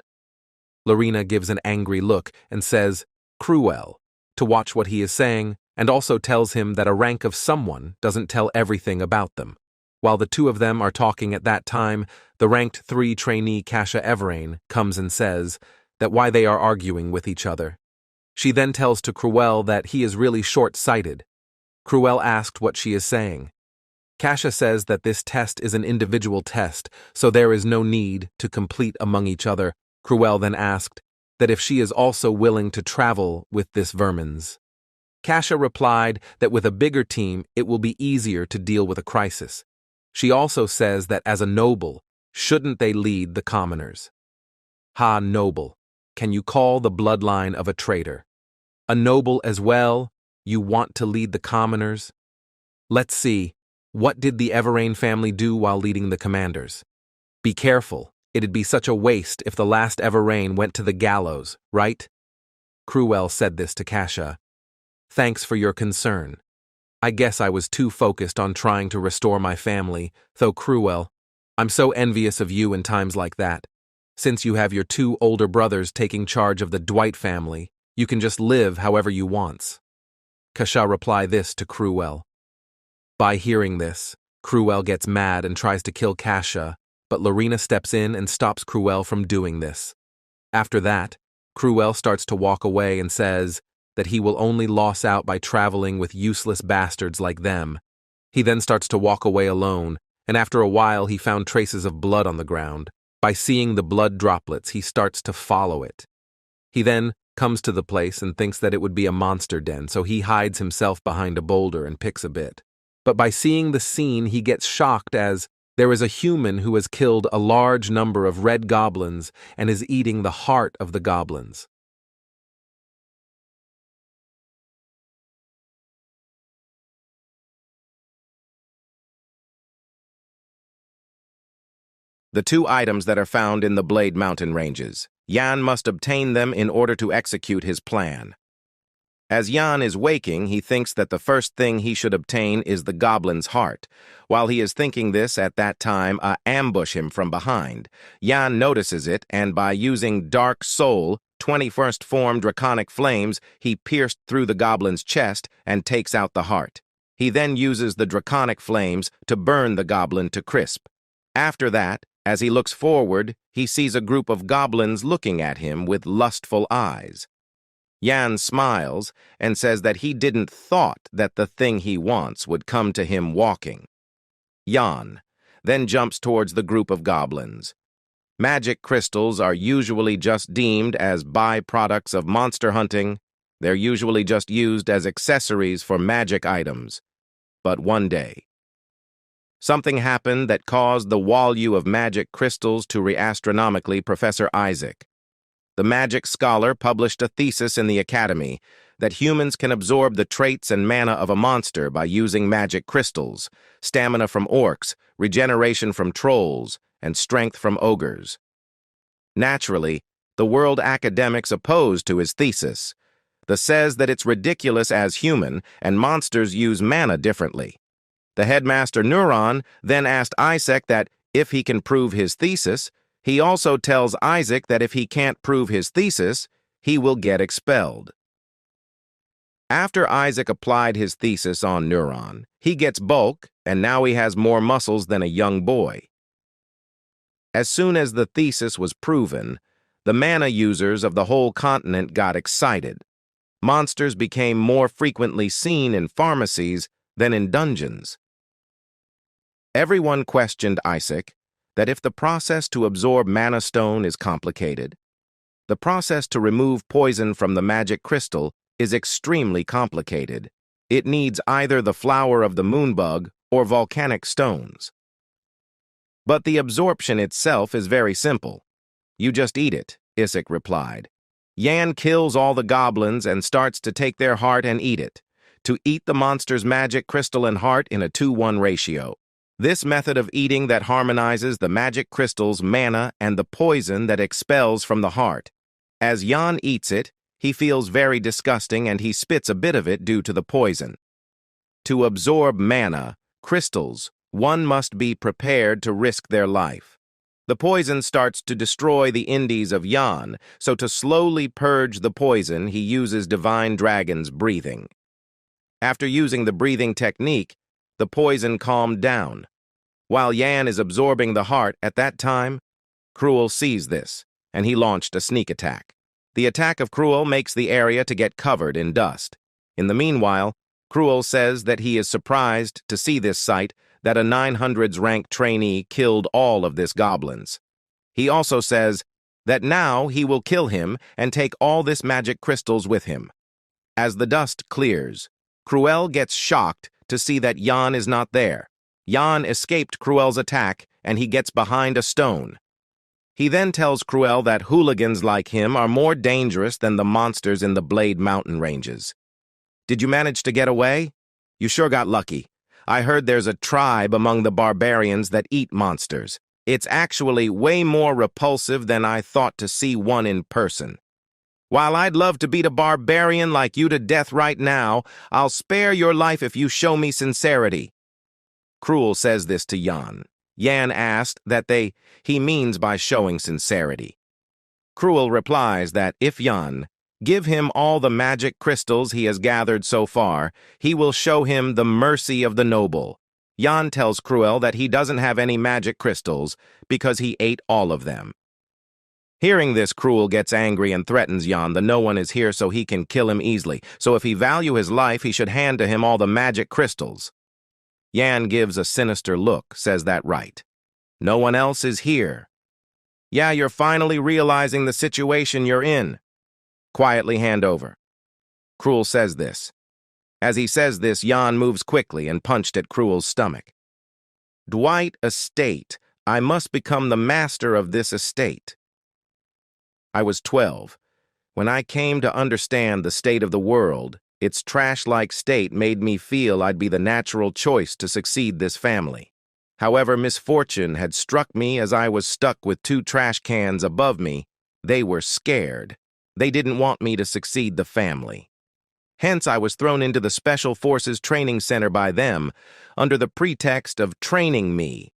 Lorena gives an angry look and says, Cruel, to watch what he is saying, and also tells him that a rank of someone doesn't tell everything about them. While the two of them are talking at that time, the ranked 3 trainee Kasha Everain comes and says that why they are arguing with each other. She then tells to Cruel that he is really short-sighted. Cruel asked what she is saying. Kasha says that this test is an individual test, so there is no need to complete among each other. Cruel then asked that if she is also willing to travel with this vermins. Kasha replied that with a bigger team, it will be easier to deal with a crisis. She also says that as a noble, shouldn't they lead the commoners? Ha, noble, can you call the bloodline of a traitor? A noble as well, you want to lead the commoners? Let's see, what did the Everain family do while leading the commanders? Be careful, it'd be such a waste if the last Everain went to the gallows, right? Cruel said this to Kasha. Thanks for your concern. I guess I was too focused on trying to restore my family, though Cruel, I'm so envious of you in times like that. Since you have your 2 older brothers taking charge of the Dwight family, you can just live however you wants. Kasha replied this to Cruel. By hearing this, Cruel gets mad and tries to kill Kasha, but Lorena steps in and stops Cruel from doing this. After that, Cruel starts to walk away and says that he will only lose out by traveling with useless bastards like them. He then starts to walk away alone, and after a while he found traces of blood on the ground. By seeing the blood droplets, he starts to follow it. He then comes to the place and thinks that it would be a monster den, so he hides himself behind a boulder and picks a bit. But by seeing the scene, he gets shocked as there is a human who has killed a large number of red goblins and is eating the heart of the goblins. The 2 items that are found in the Blade Mountain Ranges. Jan must obtain them in order to execute his plan. As Jan is waking, he thinks that the first thing he should obtain is the goblin's heart. While he is thinking this at that time, ambush him from behind. Jan notices it, and by using Dark Soul, 21st form Draconic Flames, he pierced through the goblin's chest and takes out the heart. He then uses the Draconic Flames to burn the goblin to crisp. After that, as he looks forward, he sees a group of goblins looking at him with lustful eyes. Jan smiles and says that he didn't thought that the thing he wants would come to him walking. Jan then jumps towards the group of goblins. Magic crystals are usually just deemed as byproducts of monster hunting. They're usually just used as accessories for magic items. But one day, Something happened that caused the value of magic crystals to re-astronomically. Professor Isaac, the magic scholar, published a thesis in the Academy that humans can absorb the traits and mana of a monster by using magic crystals, stamina from orcs, regeneration from trolls, and strength from ogres. Naturally, the world academics opposed to his thesis. The says that it's ridiculous as human and monsters use mana differently. The headmaster Neuron then asked Isaac that if he can prove his thesis, he also tells Isaac that if he can't prove his thesis, he will get expelled. After Isaac applied his thesis on Neuron, he gets bulk, and now he has more muscles than a young boy. As soon as the thesis was proven, the mana users of the whole continent got excited. Monsters became more frequently seen in pharmacies than in dungeons. Everyone questioned Isaac that if the process to absorb mana stone is complicated, the process to remove poison from the magic crystal is extremely complicated. It needs either the flower of the moonbug or volcanic stones. But the absorption itself is very simple. You just eat it, Isaac replied. Yan kills all the goblins and starts to take their heart and eat it, to eat the monster's magic crystal and heart in a 2:1 ratio. This method of eating that harmonizes the magic crystal's mana and the poison that expels from the heart. As Yan eats it, he feels very disgusting and he spits a bit of it due to the poison. To absorb mana, crystals, one must be prepared to risk their life. The poison starts to destroy the indies of Yan, so to slowly purge the poison, he uses Divine Dragon's breathing. After using the breathing technique, the poison calmed down. While Yan is absorbing the heart at that time, Cruel sees this, and he launched a sneak attack. The attack of Cruel makes the area to get covered in dust. In the meanwhile, Cruel says that he is surprised to see this sight, that a 900s rank trainee killed all of this goblins. He also says that now he will kill him and take all this magic crystals with him. As the dust clears, Cruel gets shocked to see that Yan is not there. Yan escaped Cruel's attack, and he gets behind a stone. He then tells Cruel that hooligans like him are more dangerous than the monsters in the Blade Mountain ranges. Did you manage to get away? You sure got lucky. I heard there's a tribe among the barbarians that eat monsters. It's actually way more repulsive than I thought to see one in person. While I'd love to beat a barbarian like you to death right now, I'll spare your life if you show me sincerity. Cruel says this to Yan. Yan asked that he means by showing sincerity. Cruel replies that if Yan give him all the magic crystals he has gathered so far, he will show him the mercy of the noble. Yan tells Cruel that he doesn't have any magic crystals because he ate all of them. Hearing this, Cruel gets angry and threatens Yan that no one is here so he can kill him easily, so if he value his life, he should hand to him all the magic crystals. Yan gives a sinister look, says that right. No one else is here. Yeah, you're finally realizing the situation you're in. Quietly hand over. Cruel says this. As he says this, Yan moves quickly and punched at Cruel's stomach. Dwight estate. I must become the master of this estate. I was 12. When I came to understand the state of the world, its trash-like state made me feel I'd be the natural choice to succeed this family. However, misfortune had struck me as I was stuck with 2 trash cans above me. They were scared. They didn't want me to succeed the family. Hence, I was thrown into the Special Forces Training Center by them, under the pretext of training me.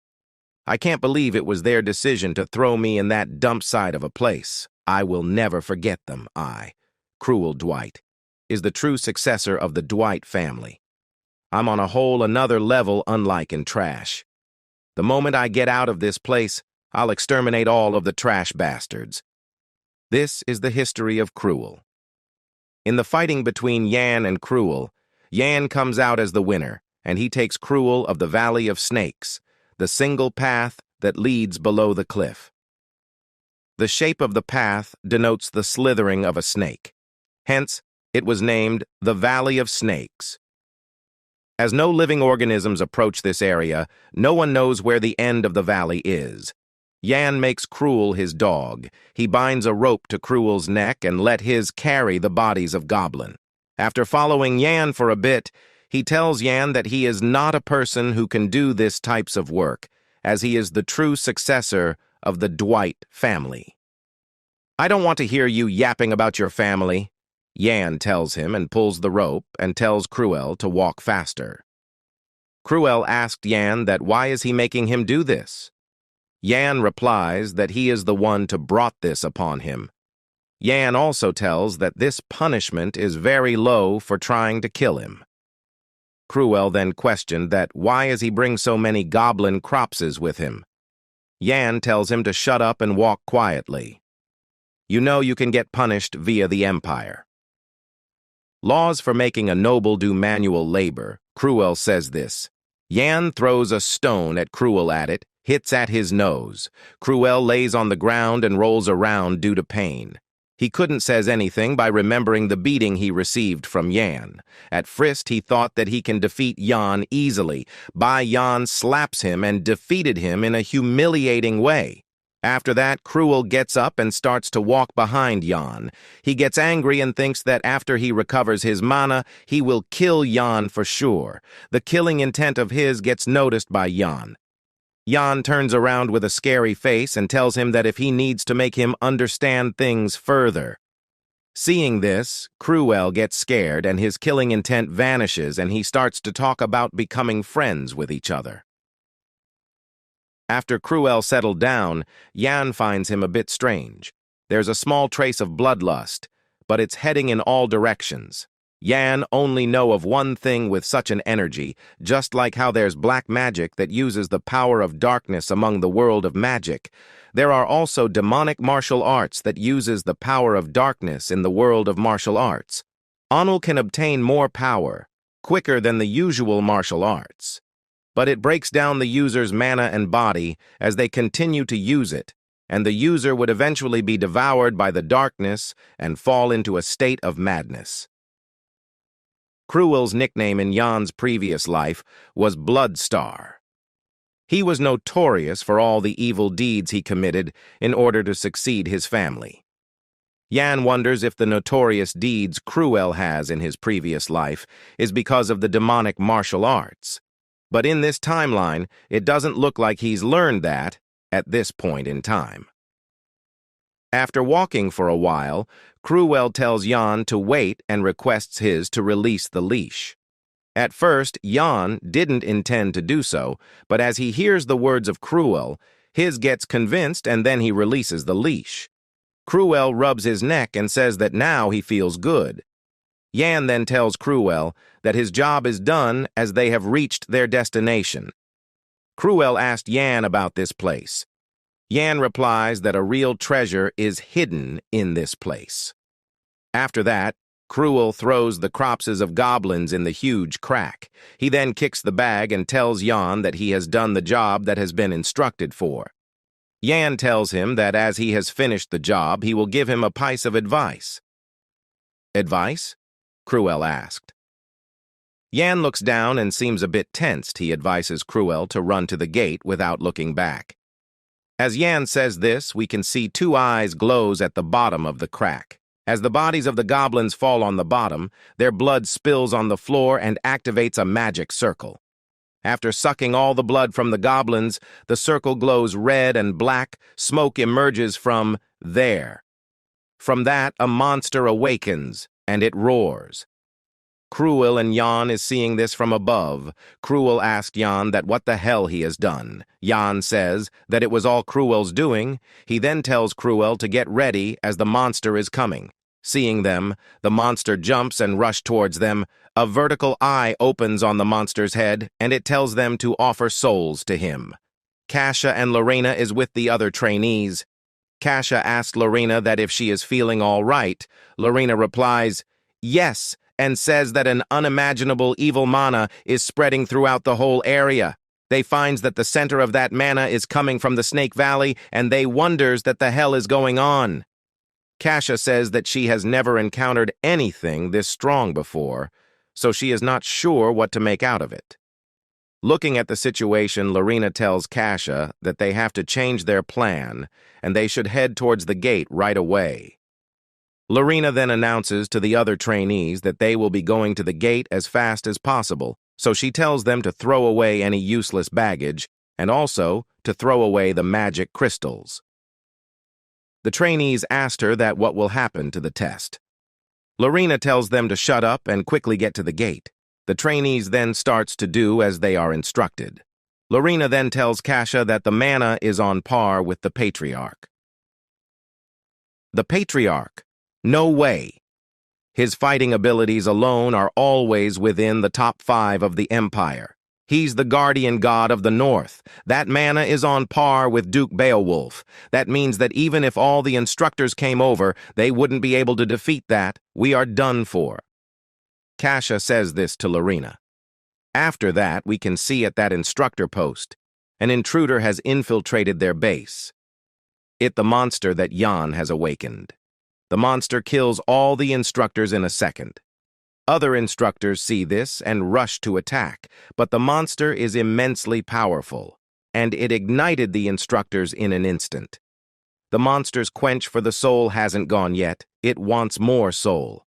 I can't believe it was their decision to throw me in that dump site of a place. I will never forget them. Cruel Dwight, is the true successor of the Dwight family. I'm on a whole another level unlike in trash. The moment I get out of this place, I'll exterminate all of the trash bastards. This is the history of Cruel. In the fighting between Yan and Cruel, Yan comes out as the winner, and he takes Cruel of the Valley of Snakes, the single path that leads below the cliff. The shape of the path denotes the slithering of a snake. Hence, it was named the Valley of Snakes. As no living organisms approach this area, no one knows where the end of the valley is. Yan makes Cruel his dog. He binds a rope to Cruel's neck and let his carry the bodies of Goblin. After following Yan for a bit, he tells Yan that he is not a person who can do this types of work, as he is the true successor of the Dwight family. "I don't want to hear you yapping about your family," Yan tells him and pulls the rope and tells Cruel to walk faster. Cruel asked Yan that why is he making him do this? Yan replies that he is the one to brought this upon him. Yan also tells that this punishment is very low for trying to kill him. Cruel then questioned that why is he bring so many goblin cropses with him? Yan tells him to shut up and walk quietly. "You know you can get punished via the Empire." Laws for making a noble do manual labor. Cruel says this. Yan throws a stone at Cruel at it, hits at his nose. Cruel lays on the ground and rolls around due to pain. He couldn't says anything by remembering the beating he received from Yan. At first he thought that he can defeat Yan easily. Yan slaps him and defeated him in a humiliating way. After that, Cruel gets up and starts to walk behind Yan. He gets angry and thinks that after he recovers his mana, he will kill Yan for sure. The killing intent of his gets noticed by Yan. Yan turns around with a scary face and tells him that if he needs to make him understand things further. Seeing this, Cruel gets scared and his killing intent vanishes and he starts to talk about becoming friends with each other. After Cruel settled down, Yan finds him a bit strange. There's a small trace of bloodlust, but it's heading in all directions. Yan only know of one thing with such an energy, just like how there's black magic that uses the power of darkness among the world of magic. There are also demonic martial arts that uses the power of darkness in the world of martial arts. Anul can obtain more power, quicker than the usual martial arts. But it breaks down the user's mana and body as they continue to use it, and the user would eventually be devoured by the darkness and fall into a state of madness. Cruel's nickname in Yan's previous life was Bloodstar. He was notorious for all the evil deeds he committed in order to succeed his family. Yan wonders if the notorious deeds Cruel has in his previous life is because of the demonic martial arts. But in this timeline, it doesn't look like he's learned that at this point in time. After walking for a while, Cruel tells Yan to wait and requests his to release the leash. At first, Yan didn't intend to do so, but as he hears the words of Cruel, his gets convinced and then he releases the leash. Cruel rubs his neck and says that now he feels good. Yan then tells Cruel that his job is done as they have reached their destination. Cruel asked Yan about this place. Yan replies that a real treasure is hidden in this place. After that, Cruel throws the corpses of goblins in the huge crack. He then kicks the bag and tells Yan that he has done the job that has been instructed for. Yan tells him that as he has finished the job, he will give him a piece of advice. "Advice?" Cruel asked. Yan looks down and seems a bit tensed. He advises Cruel to run to the gate without looking back. As Yan says this, we can see two eyes glows at the bottom of the crack. As the bodies of the goblins fall on the bottom, their blood spills on the floor and activates a magic circle. After sucking all the blood from the goblins, the circle glows red and black. Smoke emerges from there. From that, a monster awakens, and it roars. Cruel and Yan is seeing this from above. Cruel asked Yan that what the hell he has done. Yan says that it was all Cruel's doing. He then tells Cruel to get ready as the monster is coming. Seeing them, the monster jumps and rushes towards them. A vertical eye opens on the monster's head, and it tells them to offer souls to him. Kasha and Lorena is with the other trainees. Kasha asks Lorena that if she is feeling all right. Lorena replies, "Yes," and says that an unimaginable evil mana is spreading throughout the whole area. They finds that the center of that mana is coming from the Snake Valley, and they wonders that the hell is going on. Kasha says that she has never encountered anything this strong before, so she is not sure what to make out of it. Looking at the situation, Lorena tells Kasha that they have to change their plan and they should head towards the gate right away. Lorena then announces to the other trainees that they will be going to the gate as fast as possible, so she tells them to throw away any useless baggage and also to throw away the magic crystals. The trainees asked her that what will happen to the test. Lorena tells them to shut up and quickly get to the gate. The trainees then starts to do as they are instructed. Lorena then tells Kasha that the mana is on par with the Patriarch. The Patriarch? No way! His fighting abilities alone are always within the top 5 of the Empire. He's the guardian god of the North. That mana is on par with Duke Beowolf. That means that even if all the instructors came over, they wouldn't be able to defeat that. We are done for. Kasha says this to Lorena. After that, we can see at that instructor post, an intruder has infiltrated their base. It the monster that Jan has awakened. The monster kills all the instructors in a second. Other instructors see this and rush to attack, but the monster is immensely powerful, and it ignited the instructors in an instant. The monster's quench for the soul hasn't gone yet. It wants more soul.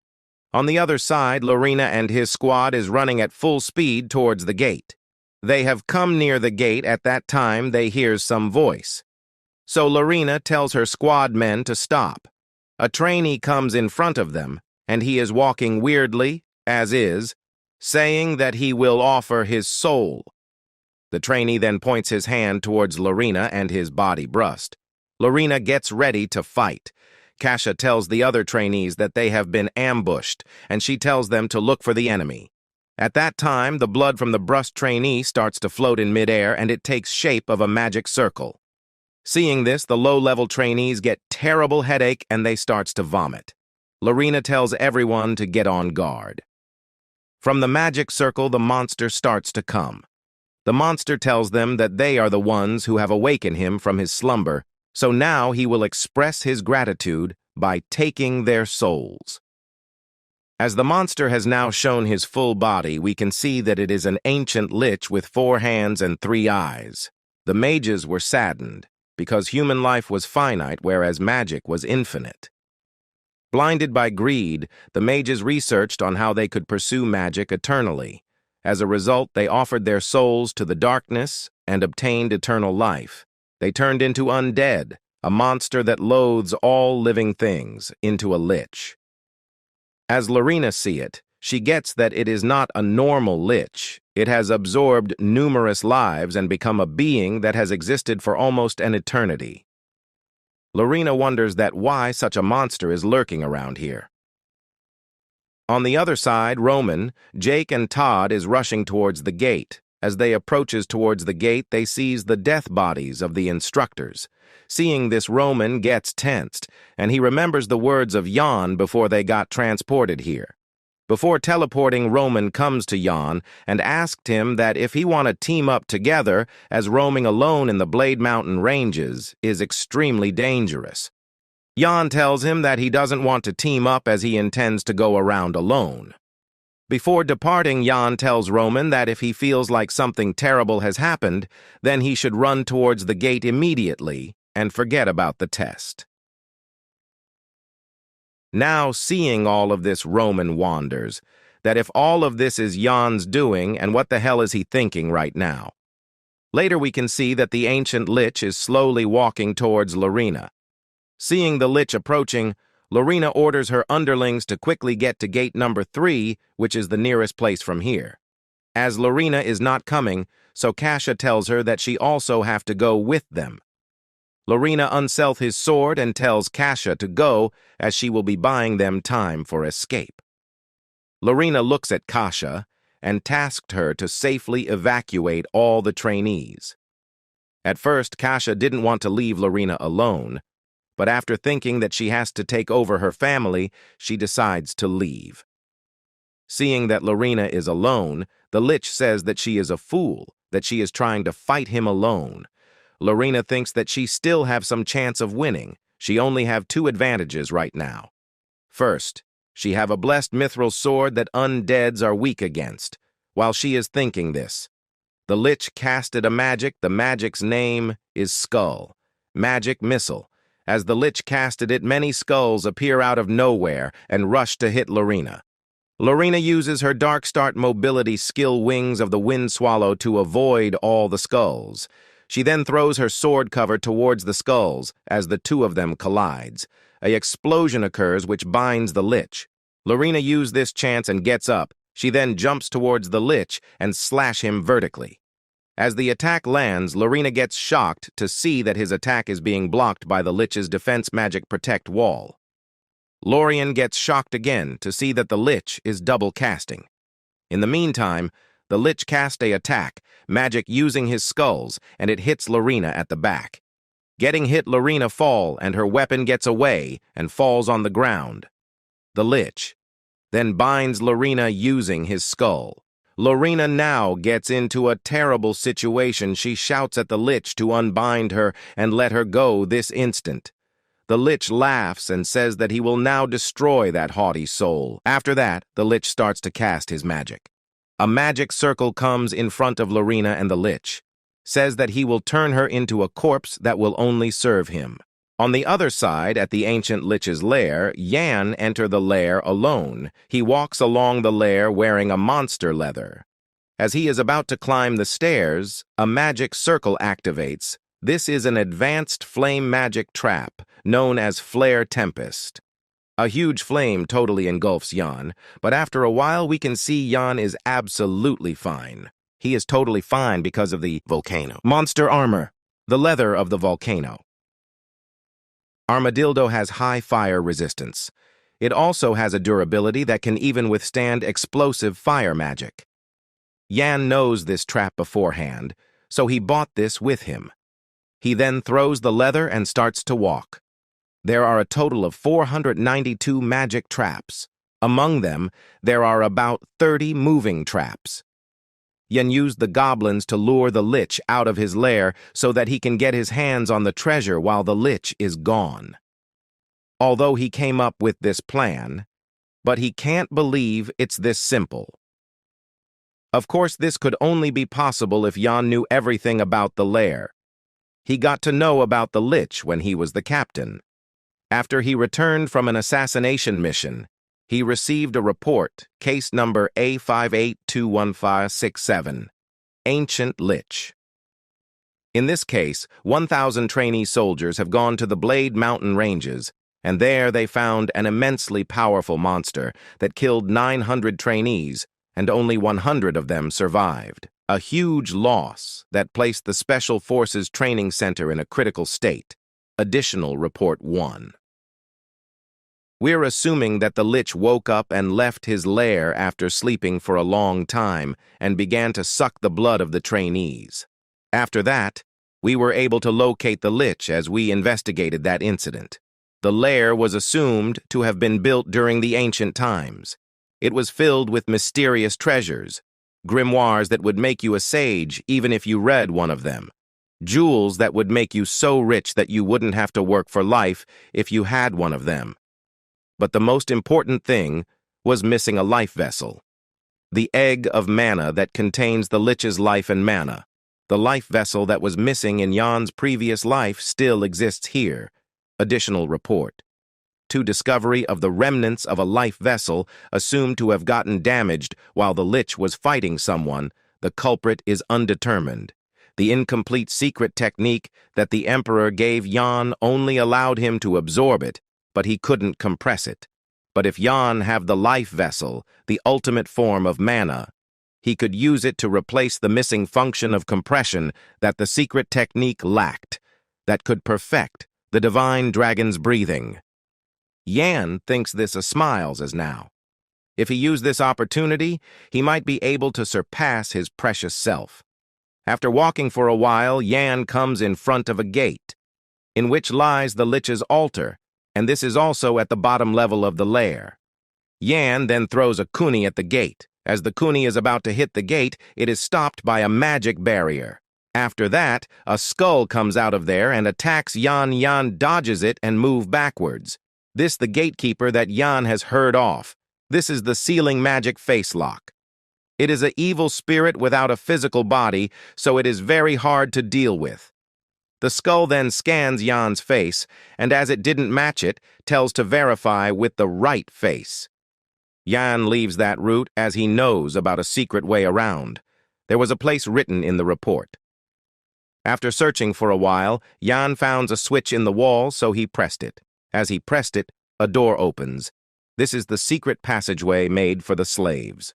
On the other side, Lorena and his squad is running at full speed towards the gate. They have come near the gate at that time they hear some voice. So Lorena tells her squad men to stop. A trainee comes in front of them, and he is walking weirdly, as is, saying that he will offer his soul. The trainee then points his hand towards Lorena and his body brust. Lorena gets ready to fight. Kasha tells the other trainees that they have been ambushed, and she tells them to look for the enemy. At that time, the blood from the brust trainee starts to float in midair, and it takes shape of a magic circle. Seeing this, the low-level trainees get terrible headache and they starts to vomit. Lorena tells everyone to get on guard. From the magic circle, the monster starts to come. The monster tells them that they are the ones who have awakened him from his slumber, so now he will express his gratitude by taking their souls. As the monster has now shown his full body, we can see that it is an ancient lich with 4 hands and 3 eyes. The mages were saddened, because human life was finite, whereas magic was infinite. Blinded by greed, the mages researched on how they could pursue magic eternally. As a result, they offered their souls to the darkness and obtained eternal life. They turned into undead, a monster that loathes all living things, into a lich. As Lorena sees it, she gets that it is not a normal lich. It has absorbed numerous lives and become a being that has existed for almost an eternity. Lorena wonders that why such a monster is lurking around here. On the other side, Roman, Jake, and Todd is rushing towards the gate. As they approaches towards the gate, they sees the death bodies of the instructors. Seeing this, Roman gets tensed, and he remembers the words of Jan before they got transported here. Before teleporting, Roman comes to Jan and asked him that if he want to team up together, as roaming alone in the Blade Mountain ranges is extremely dangerous. Jan tells him that he doesn't want to team up as he intends to go around alone. Before departing, Jan tells Roman that if he feels like something terrible has happened, then he should run towards the gate immediately and forget about the test. Now, seeing all of this, Roman wonders that if all of this is Jan's doing, and what the hell is he thinking right now? Later we can see that the ancient lich is slowly walking towards Lorena. Seeing the lich approaching, Lorena orders her underlings to quickly get to gate number 3, which is the nearest place from here. As Lorena is not coming, so Kasha tells her that she also have to go with them. Lorena unsells his sword and tells Kasha to go, as she will be buying them time for escape. Lorena looks at Kasha and tasked her to safely evacuate all the trainees. At first, Kasha didn't want to leave Lorena alone, but after thinking that she has to take over her family, she decides to leave. Seeing that Lorena is alone, the lich says that she is a fool, that she is trying to fight him alone. Lorena thinks that she still have some chance of winning. She only have 2 advantages right now. First, She have a blessed mithril sword that undeads are weak against. While she is thinking this, the lich casted a magic. The magic's name is Skull. Magic Missile. As the lich casted it, many skulls appear out of nowhere and rush to hit Lorena. Lorena uses her Dark Start mobility skill Wings of the Wind Swallow to avoid all the skulls. She then throws her sword cover towards the skulls as the two of them collides. An explosion occurs which binds the lich. Lorena uses this chance and gets up. She then jumps towards the lich and slash him vertically. As the attack lands, Lorena gets shocked to see that his attack is being blocked by the lich's defense magic protect wall. Lorien gets shocked again to see that the lich is double casting. In the meantime, the lich casts a attack, magic using his skulls, and it hits Lorena at the back. Getting hit, Lorena fall, and her weapon gets away and falls on the ground. The lich then binds Lorena using his skull. Lorena now gets into a terrible situation. She shouts at the lich to unbind her and let her go this instant. The lich laughs and says that he will now destroy that haughty soul. After that, the lich starts to cast his magic. A magic circle comes in front of Lorena, and the lich says that he will turn her into a corpse that will only serve him. On the other side, at the ancient lich's lair, Yan enters the lair alone. He walks along the lair wearing a monster leather. As he is about to climb the stairs, a magic circle activates. This is an advanced flame magic trap, known as Flare Tempest. A huge flame totally engulfs Yan, but after a while we can see Yan is absolutely fine. He is totally fine because of the volcano. Monster armor, the leather of the volcano. Armadillo has high fire resistance. It also has a durability that can even withstand explosive fire magic. Yan knows this trap beforehand, so he bought this with him. He then throws the leather and starts to walk. There are a total of 492 magic traps. Among them, there are about 30 moving traps. Yan used the goblins to lure the lich out of his lair so that he can get his hands on the treasure while the lich is gone. Although he came up with this plan, but he can't believe it's this simple. Of course, this could only be possible if Yan knew everything about the lair. He got to know about the lich when he was the captain. After he returned from an assassination mission, he received a report, case number A5821567, Ancient Lich. In this case, 1,000 trainee soldiers have gone to the Blade Mountain Ranges, and there they found an immensely powerful monster that killed 900 trainees, and only 100 of them survived. A huge loss that placed the Special Forces Training Center in a critical state. Additional Report 1. We're assuming that the lich woke up and left his lair after sleeping for a long time and began to suck the blood of the trainees. After that, we were able to locate the lich as we investigated that incident. The lair was assumed to have been built during the ancient times. It was filled with mysterious treasures, grimoires that would make you a sage even if you read one of them, jewels that would make you so rich that you wouldn't have to work for life if you had one of them. But the most important thing was missing a life vessel. The egg of mana that contains the lich's life and mana. The life vessel that was missing in Yan's previous life still exists here. Additional report. To discovery of the remnants of a life vessel assumed to have gotten damaged while the lich was fighting someone, the culprit is undetermined. The incomplete secret technique that the Emperor gave Yan only allowed him to absorb it, but he couldn't compress it. But if Yan have the life vessel, the ultimate form of mana, he could use it to replace the missing function of compression that the secret technique lacked, that could perfect the divine dragon's breathing. Yan thinks this as smiles as now. If he used this opportunity, he might be able to surpass his precious self. After walking for a while, Yan comes in front of a gate, in which lies the lich's altar, and this is also at the bottom level of the lair. Yan then throws a kuni at the gate. As the kuni is about to hit the gate, it is stopped by a magic barrier. After that, a skull comes out of there and attacks Yan. Yan dodges it and moves backwards. This the gatekeeper that Jan has heard off. This is the sealing magic face lock. It is an evil spirit without a physical body, so it is very hard to deal with. The skull then scans Jan's face, and as it didn't match it, tells to verify with the right face. Jan leaves that route as he knows about a secret way around. There was a place written in the report. After searching for a while, Jan found a switch in the wall, so he pressed it. As he pressed it, a door opens. This is the secret passageway made for the slaves.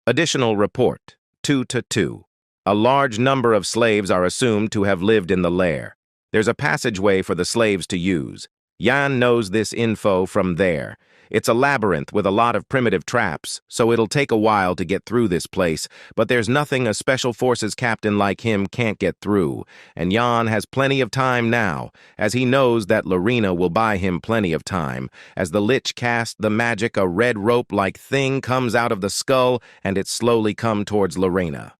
Additional report, 2-2. A large number of slaves are assumed to have lived in the lair. There's a passageway for the slaves to use. Jan knows this info from there. It's a labyrinth with a lot of primitive traps, so it'll take a while to get through this place, but there's nothing a special forces captain like him can't get through, and Jan has plenty of time now, as he knows that Lorena will buy him plenty of time. As the lich casts the magic, a red rope-like thing comes out of the skull, and it slowly comes towards Lorena.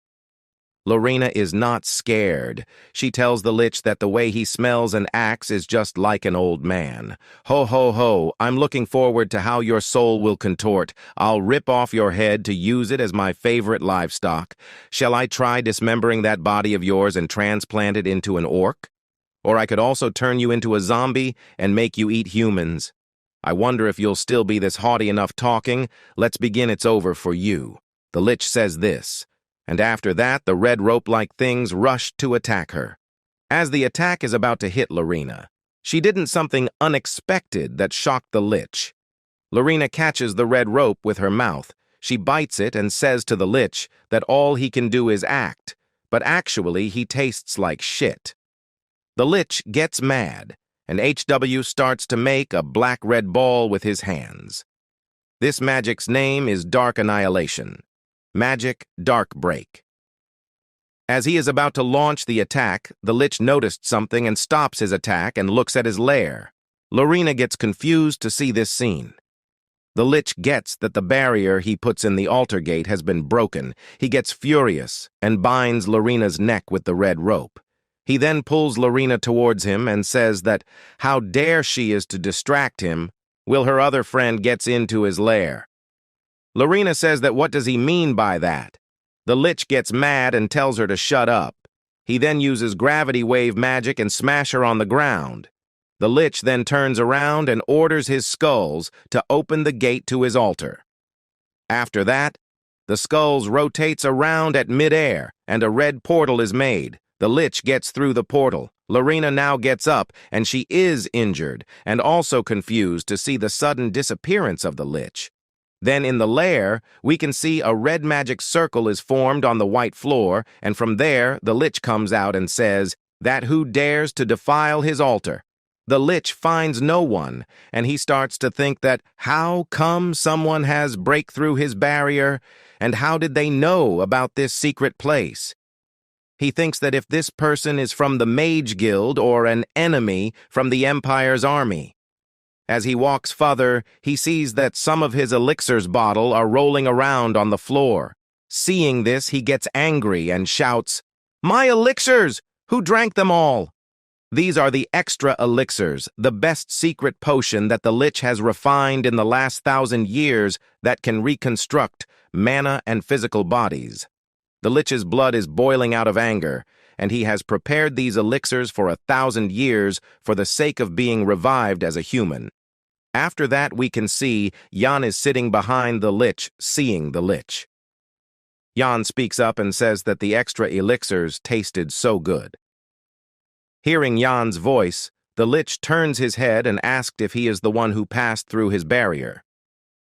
Lorena is not scared. She tells the lich that the way he smells and acts is just like an old man. Ho, ho, ho, I'm looking forward to how your soul will contort. I'll rip off your head to use it as my favorite livestock. Shall I try dismembering that body of yours and transplant it into an orc? Or I could also turn you into a zombie and make you eat humans. I wonder if you'll still be this haughty enough talking. Let's begin, it's over for you. The lich says this. And after that, the red rope-like things rushed to attack her. As the attack is about to hit Lorena, she did something unexpected that shocked the lich. Lorena catches the red rope with her mouth. She bites it and says to the lich that all he can do is act, but actually he tastes like shit. The lich gets mad, and HW starts to make a black-red ball with his hands. This magic's name is Dark Annihilation. Magic Dark Break. As he is about to launch the attack, the lich noticed something and stops his attack and looks at his lair. Lorena gets confused to see this scene. The lich gets that the barrier he puts in the altar gate has been broken. He gets furious and binds Lorena's neck with the red rope. He then pulls Lorena towards him and says that how dare she is to distract him, while her other friend gets into his lair. Lorena says that what does he mean by that? The lich gets mad and tells her to shut up. He then uses gravity wave magic and smash her on the ground. The lich then turns around and orders his skulls to open the gate to his altar. After that, the skulls rotates around at mid-air and a red portal is made. The lich gets through the portal. Lorena now gets up and she is injured and also confused to see the sudden disappearance of the lich. Then in the lair, we can see a red magic circle is formed on the white floor, and from there, the lich comes out and says, that who dares to defile his altar. The lich finds no one, and he starts to think that how come someone has break through his barrier, and how did they know about this secret place? He thinks that if this person is from the Mage Guild or an enemy from the Empire's army. As he walks further, he sees that some of his elixirs bottle are rolling around on the floor. Seeing this, he gets angry and shouts, "My elixirs! Who drank them all?" These are the extra elixirs, the best secret potion that the lich has refined in the last 1,000 years that can reconstruct mana and physical bodies. The lich's blood is boiling out of anger, and he has prepared these elixirs for 1,000 years for the sake of being revived as a human. After that, we can see Jan is sitting behind the lich, seeing the lich. Jan speaks up and says that the extra elixirs tasted so good. Hearing Jan's voice, the lich turns his head and asked if he is the one who passed through his barrier.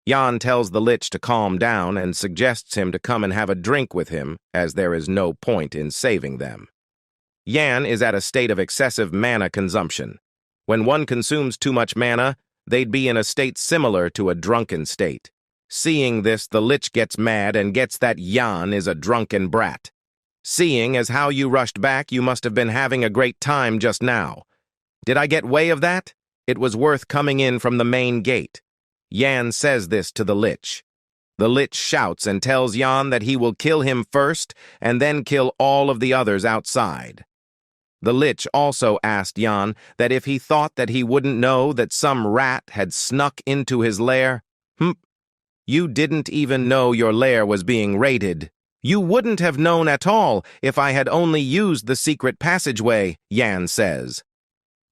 Jan tells the lich to calm down and suggests him to come and have a drink with him, as there is no point in saving them. Jan is at a state of excessive mana consumption. When one consumes too much mana, they'd be in a state similar to a drunken state. Seeing this, the lich gets mad and gets that Jan is a drunken brat. Seeing as how you rushed back, you must have been having a great time just now. Did I get way of that? It was worth coming in from the main gate. Jan says this to the lich. The lich shouts and tells Jan that he will kill him first and then kill all of the others outside. The lich also asked Jan that if he thought that he wouldn't know that some rat had snuck into his lair. You didn't even know your lair was being raided. You wouldn't have known at all if I had only used the secret passageway, Jan says.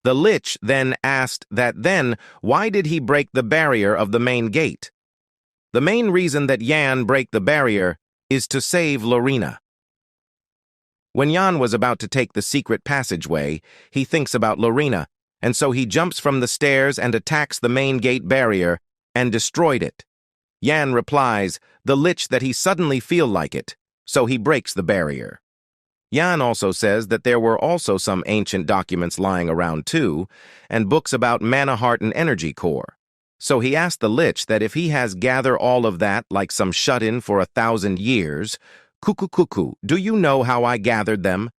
The lich then asked that then, why did he break the barrier of the main gate? The main reason that Jan break the barrier is to save Lorena. When Jan was about to take the secret passageway, he thinks about Lorena, and so he jumps from the stairs and attacks the main gate barrier and destroyed it. Jan replies, the lich, that he suddenly feel like it, so he breaks the barrier. Jan also says that there were also some ancient documents lying around too, and books about mana heart and energy core. So he asked the lich that if he has gather all of that like some shut-in for 1,000 years, Cuckoo, do you know how I gathered them?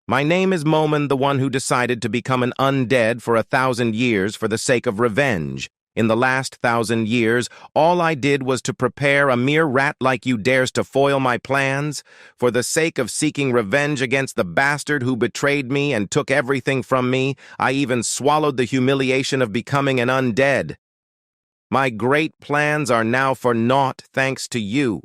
My name is Moman, the one who decided to become an undead for 1,000 years for the sake of revenge. In the last 1,000 years, all I did was to prepare a mere rat like you dares to foil my plans, for the sake of seeking revenge against the bastard who betrayed me and took everything from me. I even swallowed the humiliation of becoming an undead. My great plans are now for naught thanks to you.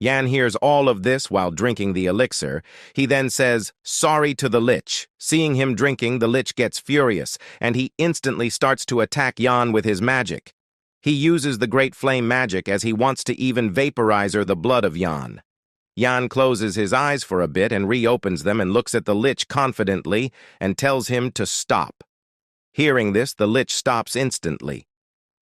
Jan hears all of this while drinking the elixir. He then says, sorry to the lich. Seeing him drinking, the lich gets furious, and he instantly starts to attack Jan with his magic. He uses the Great Flame magic as he wants to even vaporize the blood of Jan. Jan closes his eyes for a bit and reopens them and looks at the lich confidently and tells him to stop. Hearing this, the lich stops instantly.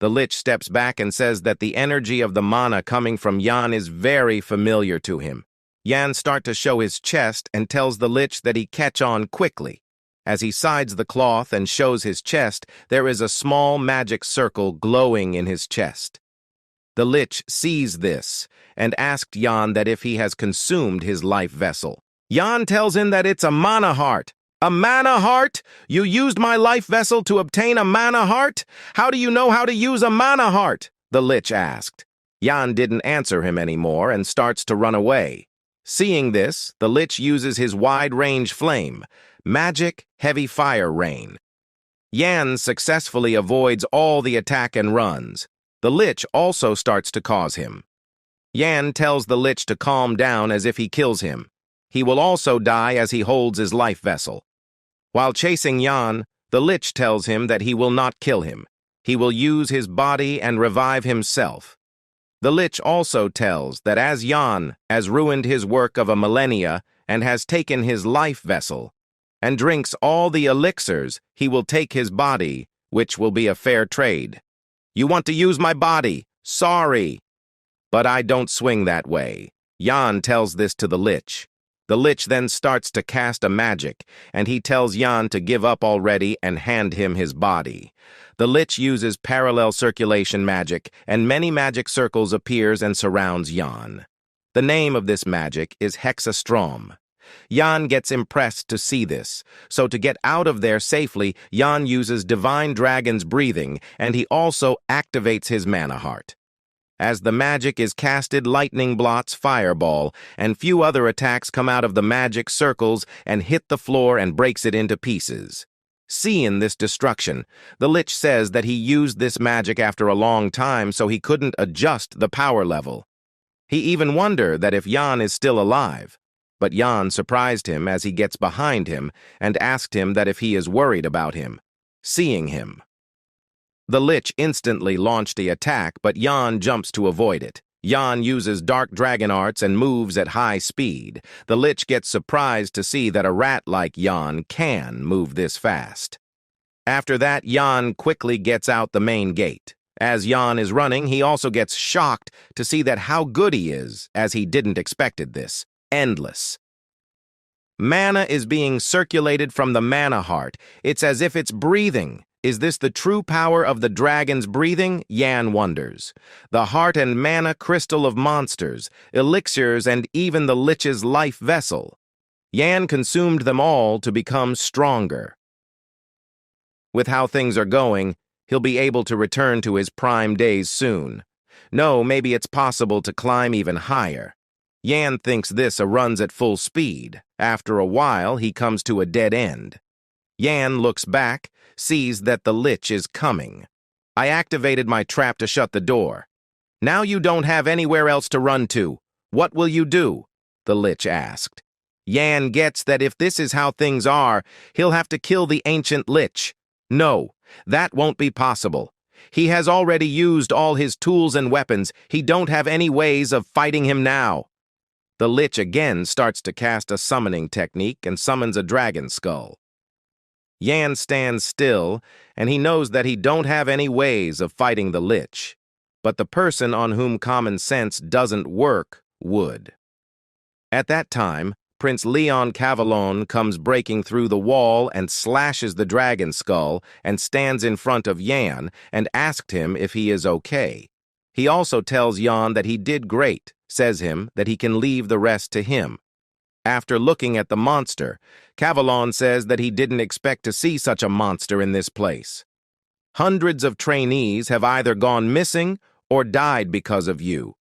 The lich steps back and says that the energy of the mana coming from Jan is very familiar to him. Jan starts to show his chest and tells the lich that he catch on quickly. As he sides the cloth and shows his chest, there is a small magic circle glowing in his chest. The lich sees this and asked Jan that if he has consumed his life vessel. Jan tells him that it's a mana heart. A mana heart? You used my life vessel to obtain a mana heart? How do you know how to use a mana heart? The lich asked. Jan didn't answer him anymore and starts to run away. Seeing this, the lich uses his wide-range flame, magic heavy fire rain. Jan successfully avoids all the attack and runs. The lich also starts to cause him. Jan tells the lich to calm down as if he kills him. He will also die as he holds his life vessel. While chasing Jan, the lich tells him that he will not kill him. He will use his body and revive himself. The lich also tells that as Jan has ruined his work of a millennia and has taken his life vessel, and drinks all the elixirs, he will take his body, which will be a fair trade. You want to use my body? Sorry. But I don't swing that way. Jan tells this to the lich. The lich then starts to cast a magic, and he tells Jan to give up already and hand him his body. The lich uses parallel circulation magic, and many magic circles appears and surrounds Jan. The name of this magic is Hexastrom. Jan gets impressed to see this, so to get out of there safely, Jan uses Divine Dragon's breathing, and he also activates his mana heart. As the magic is casted, lightning blots fireball, and few other attacks come out of the magic circles and hit the floor and breaks it into pieces. Seeing this destruction, the lich says that he used this magic after a long time so he couldn't adjust the power level. He even wondered that if Jan is still alive, but Jan surprised him as he gets behind him and asked him that if he is worried about him, seeing him. The lich instantly launched the attack, but Jan jumps to avoid it. Jan uses dark dragon arts and moves at high speed. The lich gets surprised to see that a rat like Jan can move this fast. After that, Jan quickly gets out the main gate. As Jan is running, he also gets shocked to see that how good he is, as he didn't expected this. Endless. Mana is being circulated from the mana heart. It's as if it's breathing. Is this the true power of the dragon's breathing? Jan wonders. The heart and mana crystal of monsters, elixirs, and even the lich's life vessel. Jan consumed them all to become stronger. With how things are going, he'll be able to return to his prime days soon. No, maybe it's possible to climb even higher. Yan thinks this runs at full speed. After a while, he comes to a dead end. Yan looks back, sees that the lich is coming. I activated my trap to shut the door. Now you don't have anywhere else to run to. What will you do? The lich asked. Yan gets that if this is how things are, he'll have to kill the ancient lich. No, that won't be possible. He has already used all his tools and weapons. He don't have any ways of fighting him now. The lich again starts to cast a summoning technique and summons a dragon skull. Yan stands still, and he knows that he don't have any ways of fighting the lich. But the person on whom common sense doesn't work would. At that time, Prince Leon Cavallon comes breaking through the wall and slashes the dragon skull and stands in front of Yan and asked him if he is okay. He also tells Yan that he did great, says him that he can leave the rest to him. After looking at the monster, Cavallon says that he didn't expect to see such a monster in this place. Hundreds of trainees have either gone missing or died because of you.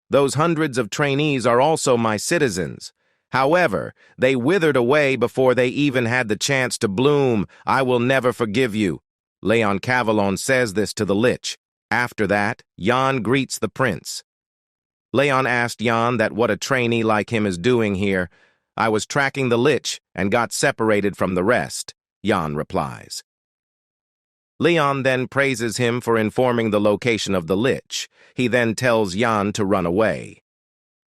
Those hundreds of trainees are also my citizens. However, they withered away before they even had the chance to bloom. I will never forgive you. Leon Cavallon says this to the lich. After that, Yan greets the prince. Leon asked Yan that what a trainee like him is doing here. I was tracking the lich and got separated from the rest, Yan replies. Leon then praises him for informing the location of the lich. He then tells Yan to run away.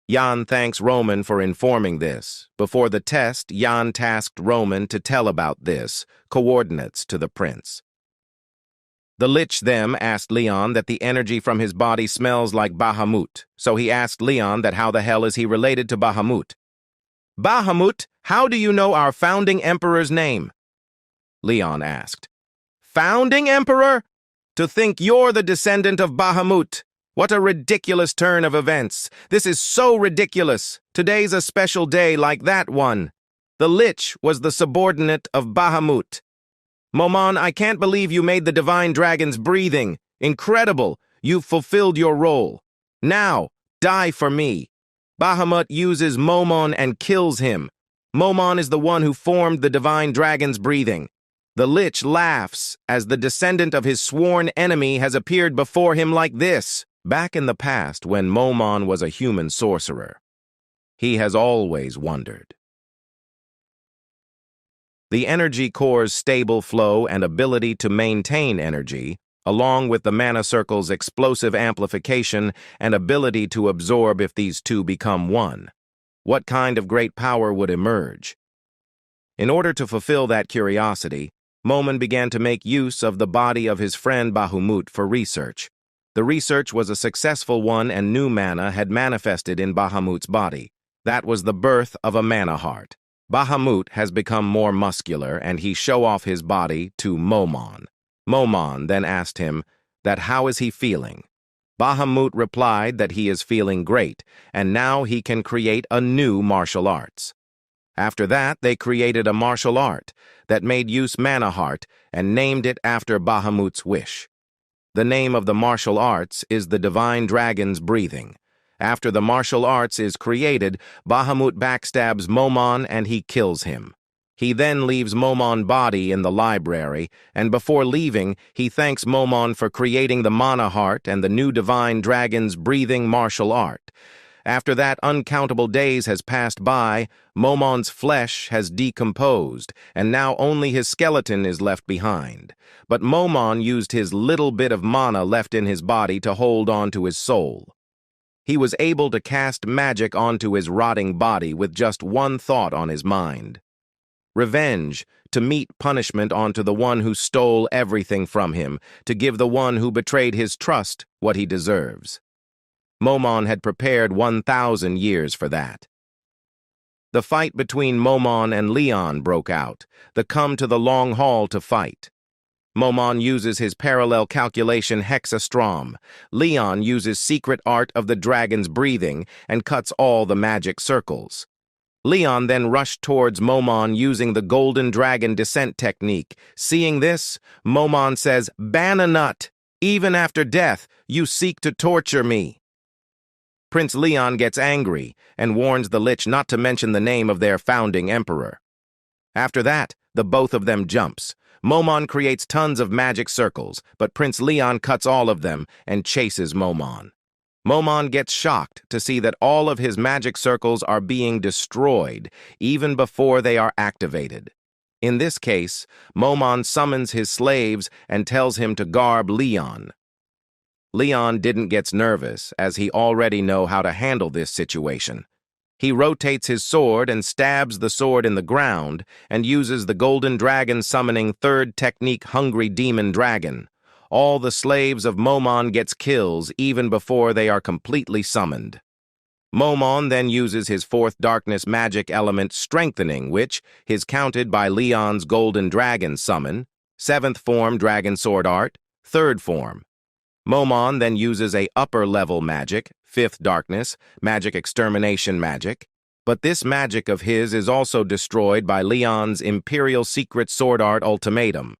Yan thanks Roman for informing this. Before the test, Yan tasked Roman to tell about this, coordinates to the prince. The lich then asked Leon that the energy from his body smells like Bahamut, so he asked Leon that how the hell is he related to Bahamut. Bahamut, how do you know our founding emperor's name? Leon asked. Founding emperor? To think you're the descendant of Bahamut. What a ridiculous turn of events. This is so ridiculous. Today's a special day like that one. The lich was the subordinate of Bahamut. Momon, I can't believe you made the divine dragon's breathing. Incredible. You've fulfilled your role. Now, die for me. Bahamut uses Momon and kills him. Momon is the one who formed the divine dragon's breathing. The lich laughs as the descendant of his sworn enemy has appeared before him like this. Back in the past, when Momon was a human sorcerer, he has always wondered. The energy core's stable flow and ability to maintain energy, along with the mana circle's explosive amplification and ability to absorb if these two become one. What kind of great power would emerge? In order to fulfill that curiosity, Momon began to make use of the body of his friend Bahamut for research. The research was a successful one and new mana had manifested in Bahamut's body. That was the birth of a mana heart. Bahamut has become more muscular and he show off his body to Momon. Momon then asked him that how is he feeling? Bahamut replied that he is feeling great and now he can create a new martial arts. After that, they created a martial art that made use mana heart and named it after Bahamut's wish. The name of the martial arts is the divine dragon's breathing. After the martial arts is created, Bahamut backstabs Momon and he kills him. He then leaves Momon's body in the library, and before leaving, he thanks Momon for creating the mana heart and the new divine dragon's breathing martial art. After that, uncountable days has passed by, Momon's flesh has decomposed, and now only his skeleton is left behind. But Momon used his little bit of mana left in his body to hold on to his soul. He was able to cast magic onto his rotting body with just one thought on his mind. Revenge, to meet punishment onto the one who stole everything from him, to give the one who betrayed his trust what he deserves. Momon had prepared 1,000 years for that. The fight between Momon and Leon broke out, the come to the long hall to fight. Momon uses his parallel calculation hexastrom. Leon uses secret art of the dragon's breathing and cuts all the magic circles. Leon then rushed towards Momon using the golden dragon descent technique. Seeing this, Momon says, "Ban a nut! Even after death, you seek to torture me." Prince Leon gets angry and warns the lich not to mention the name of their founding emperor. After that, the both of them jumps. Momon creates tons of magic circles, but Prince Leon cuts all of them and chases Momon. Momon gets shocked to see that all of his magic circles are being destroyed even before they are activated. In this case, Momon summons his slaves and tells him to garb Leon. Leon didn't get nervous, as he already know how to handle this situation. He rotates his sword and stabs the sword in the ground and uses the golden dragon summoning third technique Hungry Demon Dragon. All the slaves of Momon gets kills even before they are completely summoned. Momon then uses his fourth darkness magic element Strengthening, which is counted by Leon's golden dragon summon, 7th form dragon sword art, 3rd form. Momon then uses a upper level magic, 5th darkness, magic extermination magic, but this magic of his is also destroyed by Leon's imperial secret sword art ultimatum.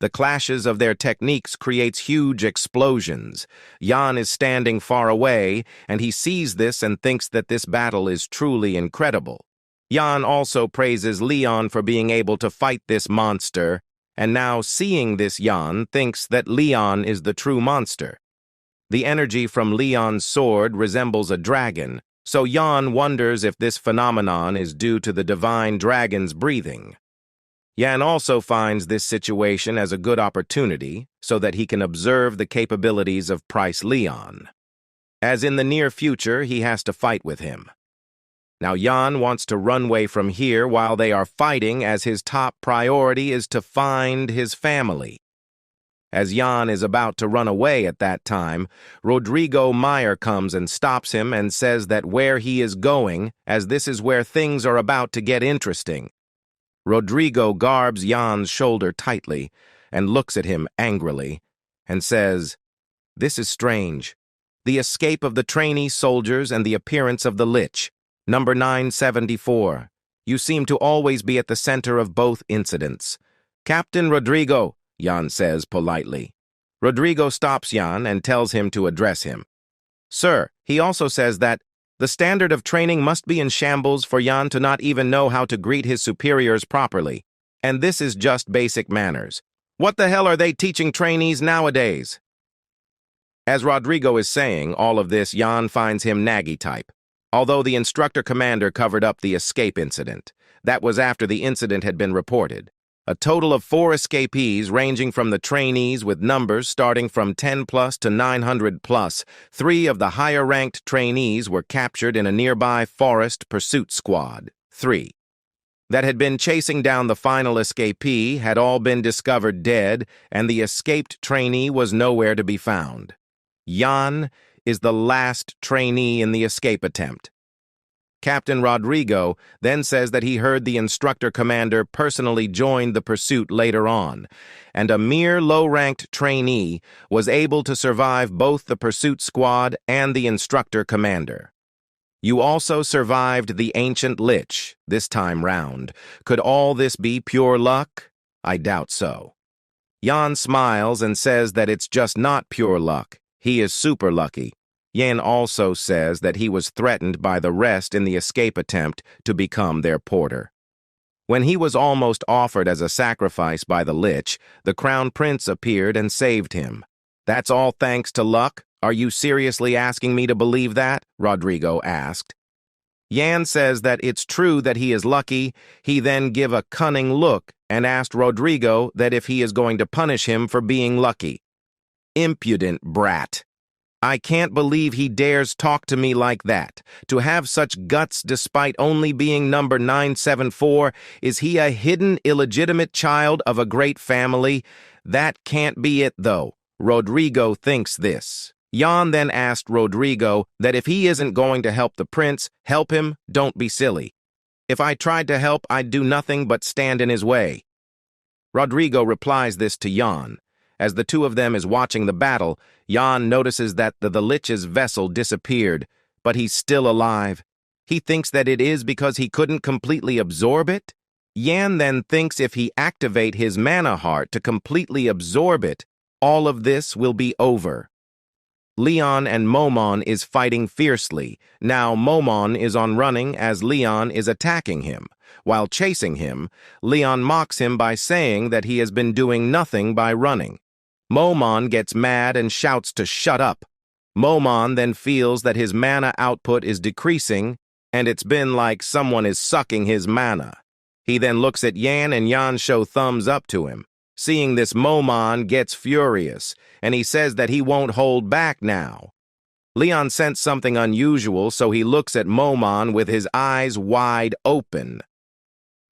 The clashes of their techniques creates huge explosions. Yan is standing far away, and he sees this and thinks that this battle is truly incredible. Yan also praises Leon for being able to fight this monster, and now seeing this Yan thinks that Leon is the true monster. The energy from Leon's sword resembles a dragon, so Yan wonders if this phenomenon is due to the divine dragon's breathing. Yan also finds this situation as a good opportunity so that he can observe the capabilities of Prince Leon, as in the near future he has to fight with him. Now Yan wants to run away from here while they are fighting, as his top priority is to find his family. As Yan is about to run away at that time, Rodrigo Meyer comes and stops him and says that where he is going, as this is where things are about to get interesting. Rodrigo garbs Jan's shoulder tightly and looks at him angrily and says, "This is strange. The escape of the trainee soldiers and the appearance of the lich. Number 974. You seem to always be at the center of both incidents." "Captain Rodrigo," Yan says politely. Rodrigo stops Yan and tells him to address him. "Sir," he also says that the standard of training must be in shambles for Yan to not even know how to greet his superiors properly. And this is just basic manners. What the hell are they teaching trainees nowadays? As Rodrigo is saying all of this, Yan finds him naggy type. Although the instructor commander covered up the escape incident, that was after the incident had been reported. A total of 4 escapees ranging from the trainees with numbers starting from 10 plus to 900 plus. 3 of the higher-ranked trainees were captured in a nearby forest pursuit squad. 3 that had been chasing down the final escapee had all been discovered dead, and the escaped trainee was nowhere to be found. Yan is the last trainee in the escape attempt. Captain Rodrigo then says that he heard the instructor commander personally joined the pursuit later on, and a mere low-ranked trainee was able to survive both the pursuit squad and the instructor commander. You also survived the ancient lich this time round. Could all this be pure luck? I doubt so. Yan smiles and says that it's just not pure luck. He is super lucky. Yan also says that he was threatened by the rest in the escape attempt to become their porter. When he was almost offered as a sacrifice by the lich, the crown prince appeared and saved him. "That's all thanks to luck? Are you seriously asking me to believe that?" Rodrigo asked. Yan says that it's true that he is lucky. He then give a cunning look and asked Rodrigo that if he is going to punish him for being lucky. "Impudent brat. I can't believe he dares talk to me like that. To have such guts despite only being number 974, is he a hidden illegitimate child of a great family? That can't be it though." Rodrigo thinks this. Yan then asked Rodrigo that if he isn't going to help the prince, help him, don't be silly. "If I tried to help, I'd do nothing but stand in his way." Rodrigo replies this to Yan. As the two of them is watching the battle, Yan notices that the lich's vessel disappeared, but he's still alive. He thinks that it is because he couldn't completely absorb it. Yan then thinks if he activate his mana heart to completely absorb it, all of this will be over. Leon and Momon is fighting fiercely. Now Momon is on running as Leon is attacking him. While chasing him, Leon mocks him by saying that he has been doing nothing by running. Momon gets mad and shouts to shut up. Momon then feels that his mana output is decreasing, and it's been like someone is sucking his mana. He then looks at Yan, and Yan show thumbs up to him. Seeing this, Momon gets furious, and he says that he won't hold back now. Leon sensed something unusual, so he looks at Momon with his eyes wide open.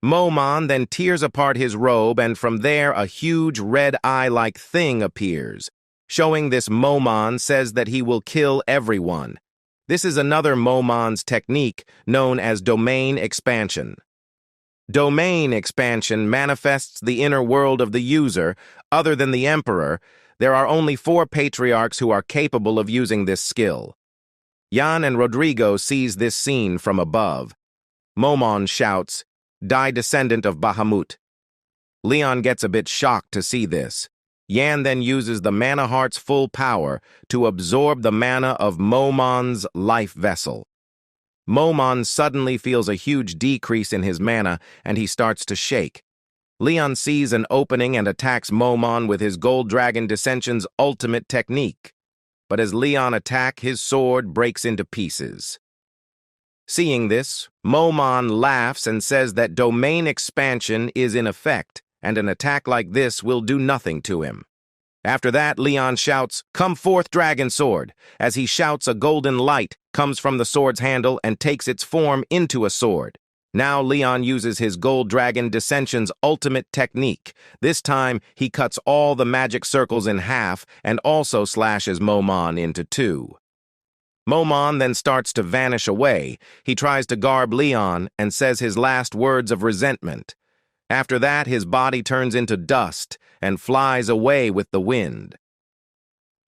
Momon then tears apart his robe, and from there a huge red eye-like thing appears. Showing this, Momon says that he will kill everyone. This is another Momon's technique known as domain expansion. Domain expansion manifests the inner world of the user. Other than the Emperor, there are only 4 patriarchs who are capable of using this skill. Yan and Rodrigo sees this scene from above. Momon shouts, "Die, descendant of Bahamut." Leon gets a bit shocked to see this. Yan then uses the mana heart's full power to absorb the mana of Momon's life vessel. Momon suddenly feels a huge decrease in his mana, and he starts to shake. Leon sees an opening and attacks Momon with his Gold Dragon Dissension's ultimate technique. But as Leon attacks, his sword breaks into pieces. Seeing this, Momon laughs and says that domain expansion is in effect, and an attack like this will do nothing to him. After that, Leon shouts, "Come forth, Dragon Sword!" As he shouts, a golden light comes from the sword's handle and takes its form into a sword. Now Leon uses his Gold Dragon Dissension's ultimate technique. This time, he cuts all the magic circles in half and also slashes Momon into 2. Momon then starts to vanish away. He tries to garb Leon and says his last words of resentment. After that, his body turns into dust and flies away with the wind.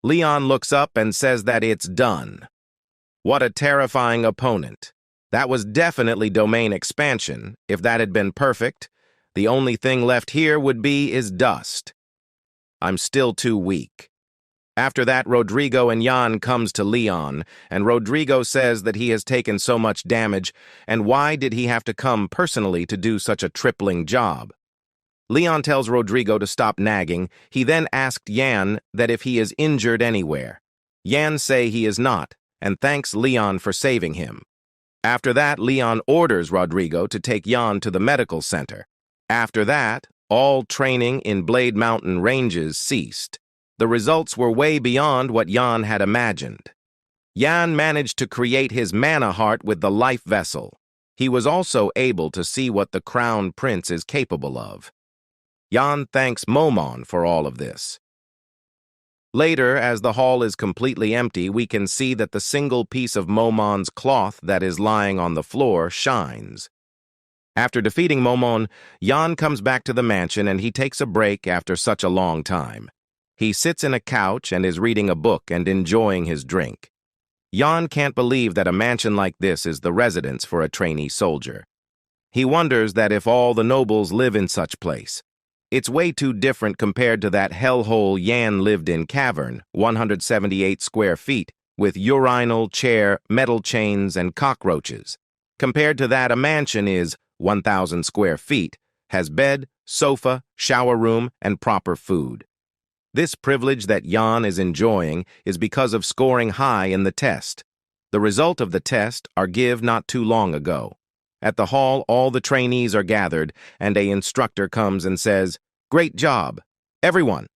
Leon looks up and says that it's done. What a terrifying opponent. That was definitely domain expansion. If that had been perfect, the only thing left here would be is dust. I'm still too weak. After that, Rodrigo and Yan comes to Leon, and Rodrigo says that he has taken so much damage, and why did he have to come personally to do such a tripling job? Leon tells Rodrigo to stop nagging. He then asked Yan that if he is injured anywhere. Yan say he is not, and thanks Leon for saving him. After that, Leon orders Rodrigo to take Yan to the medical center. After that, all training in Blade Mountain ranges ceased. The results were way beyond what Yan had imagined. Yan managed to create his mana heart with the life vessel. He was also able to see what the Crown Prince is capable of. Yan thanks Momon for all of this. Later, as the hall is completely empty, we can see that the single piece of Momon's cloth that is lying on the floor shines. After defeating Momon, Yan comes back to the mansion and he takes a break after such a long time. He sits in a couch and is reading a book and enjoying his drink. Yan can't believe that a mansion like this is the residence for a trainee soldier. He wonders that if all the nobles live in such place. It's way too different compared to that hellhole Yan lived in cavern, 178 square feet, with urinal, chair, metal chains, and cockroaches. Compared to that, a mansion is 1,000 square feet, has bed, sofa, shower room, and proper food. This privilege that Yan is enjoying is because of scoring high in the test. The result of the test are given not too long ago. At the hall, all the trainees are gathered, and an instructor comes and says, "Great job, everyone."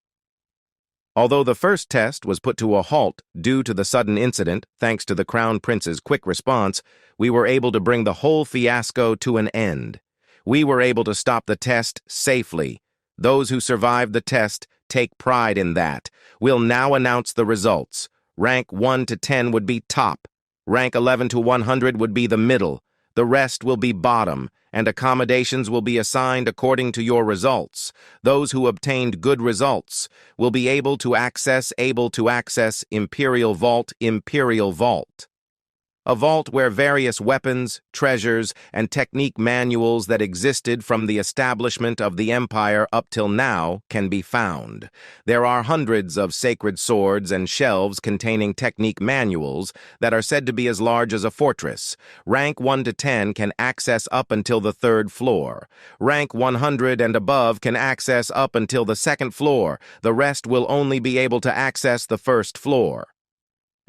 Although the first test was put to a halt due to the sudden incident, thanks to the Crown Prince's quick response, we were able to bring the whole fiasco to an end. We were able to stop the test safely. Those who survived the test take pride in that. We'll now announce the results. Rank 1 to 10 would be top. Rank 11 to 100 would be the middle. The rest will be bottom, and accommodations will be assigned according to your results. Those who obtained good results will be able to access Imperial Vault. A vault where various weapons, treasures, and technique manuals that existed from the establishment of the empire up till now can be found. There are hundreds of sacred swords and shelves containing technique manuals that are said to be as large as a fortress. Rank 1 to 10 can access up until the 3rd floor. Rank 100 and above can access up until the 2nd floor. The rest will only be able to access the 1st floor.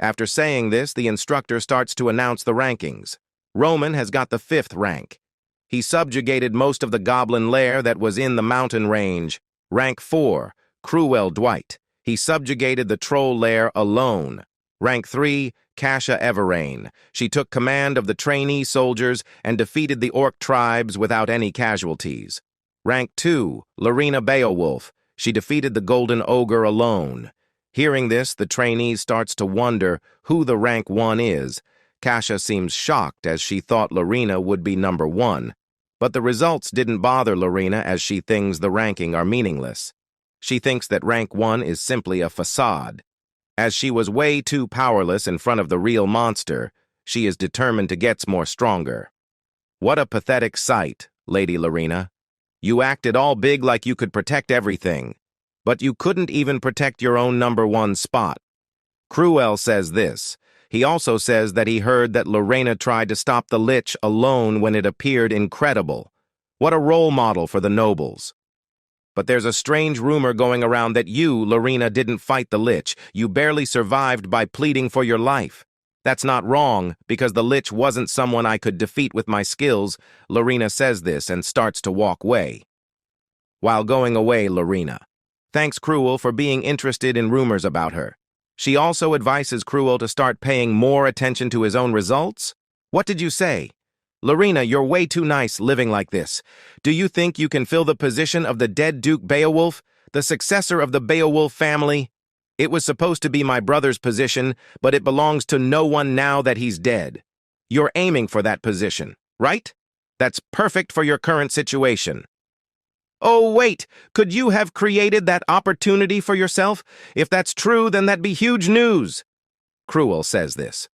After saying this, the instructor starts to announce the rankings. Roman has got the 5th rank. He subjugated most of the goblin lair that was in the mountain range. Rank 4, Cruel Dwight. He subjugated the troll lair alone. Rank 3, Kasha Everrain. She took command of the trainee soldiers and defeated the orc tribes without any casualties. Rank 2, Larina Beowolf. She defeated the golden ogre alone. Hearing this, the trainee starts to wonder who the rank 1 is. Kasha seems shocked as she thought Larina would be number 1. But the results didn't bother Larina as she thinks the ranking are meaningless. She thinks that rank 1 is simply a facade. As she was way too powerless in front of the real monster, she is determined to get more stronger. What a pathetic sight, Lady Larina. You acted all big like you could protect everything. But you couldn't even protect your own number 1 spot. Cruel says this. He also says that he heard that Lorena tried to stop the lich alone when it appeared incredible. What a role model for the nobles. But there's a strange rumor going around that you, Lorena, didn't fight the lich. You barely survived by pleading for your life. That's not wrong, because the lich wasn't someone I could defeat with my skills. Lorena says this and starts to walk away. While going away, Lorena thanks Cruel for being interested in rumors about her. She also advises Cruel to start paying more attention to his own results. What did you say? Lorena, you're way too nice living like this. Do you think you can fill the position of the dead Duke Beowolf, the successor of the Beowolf family? It was supposed to be my brother's position, but it belongs to no one now that he's dead. You're aiming for that position, right? That's perfect for your current situation. Oh, wait, could you have created that opportunity for yourself? If that's true, then that'd be huge news. Cruel says this.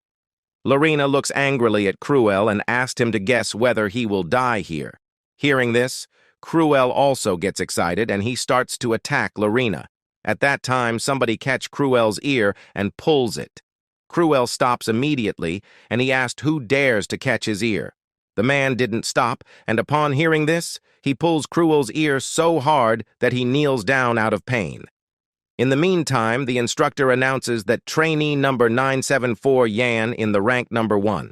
Lorena looks angrily at Cruel and asked him to guess whether he will die here. Hearing this, Cruel also gets excited and he starts to attack Lorena. At that time, somebody catch Cruel's ear and pulls it. Cruel stops immediately and he asked who dares to catch his ear. The man didn't stop, and upon hearing this, he pulls Cruel's ear so hard that he kneels down out of pain. In the meantime, the instructor announces that trainee number 974 Yan in the rank number 1.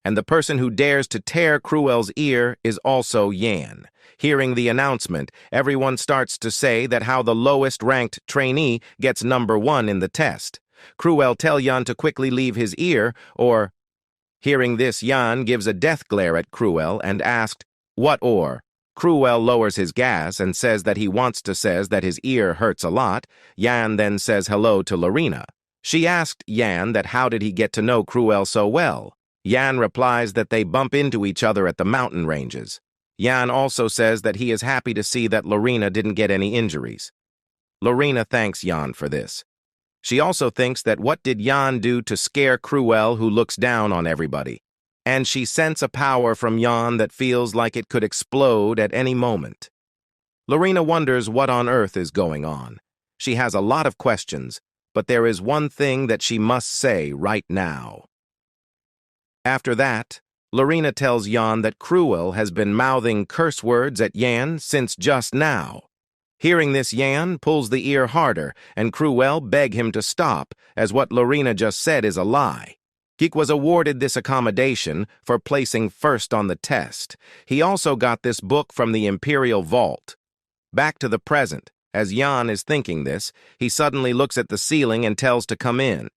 And the person who dares to tear Cruel's ear is also Yan. Hearing the announcement, everyone starts to say that how the lowest ranked trainee gets number 1 in the test. Cruel tell Yan to quickly leave his ear, or... Hearing this, Yan gives a death glare at Cruel and asked, "What or?" Cruel lowers his gas and says that he wants to says that his ear hurts a lot. Yan then says hello to Lorena. She asked Yan that how did he get to know Cruel so well. Yan replies that they bump into each other at the mountain ranges. Yan also says that he is happy to see that Lorena didn't get any injuries. Lorena thanks Yan for this. She also thinks that what did Yan do to scare Cruel, who looks down on everybody? And she senses a power from Yan that feels like it could explode at any moment. Lorena wonders what on earth is going on. She has a lot of questions, but there is one thing that she must say right now. After that, Lorena tells Yan that Cruel has been mouthing curse words at Yan since just now. Hearing this, Yan pulls the ear harder, and Cruel beg him to stop, as what Lorena just said is a lie. Geek was awarded this accommodation for placing first on the test. He also got this book from the Imperial Vault. Back to the present, as Yan is thinking this, he suddenly looks at the ceiling and tells to come in.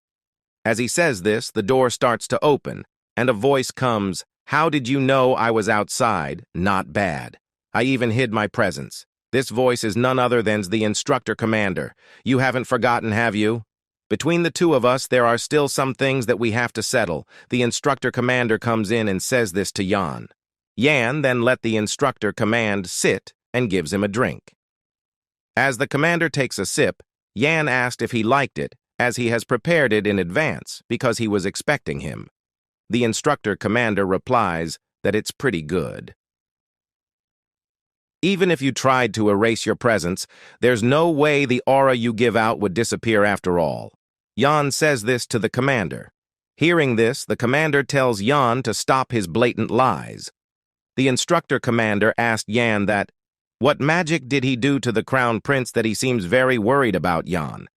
As he says this, the door starts to open, and a voice comes, "How did you know I was outside? Not bad. I even hid my presence." This voice is none other than the instructor commander. You haven't forgotten, have you? Between the two of us, there are still some things that we have to settle. The instructor commander comes in and says this to Yan. Yan then let the instructor command sit and gives him a drink. As the commander takes a sip, Yan asked if he liked it, as he has prepared it in advance because he was expecting him. The instructor commander replies that it's pretty good. Even if you tried to erase your presence, there's no way the aura you give out would disappear after all. Yan says this to the commander. Hearing this, the commander tells Yan to stop his blatant lies. The instructor commander asked Yan that, what magic did he do to the crown prince that he seems very worried about Yan?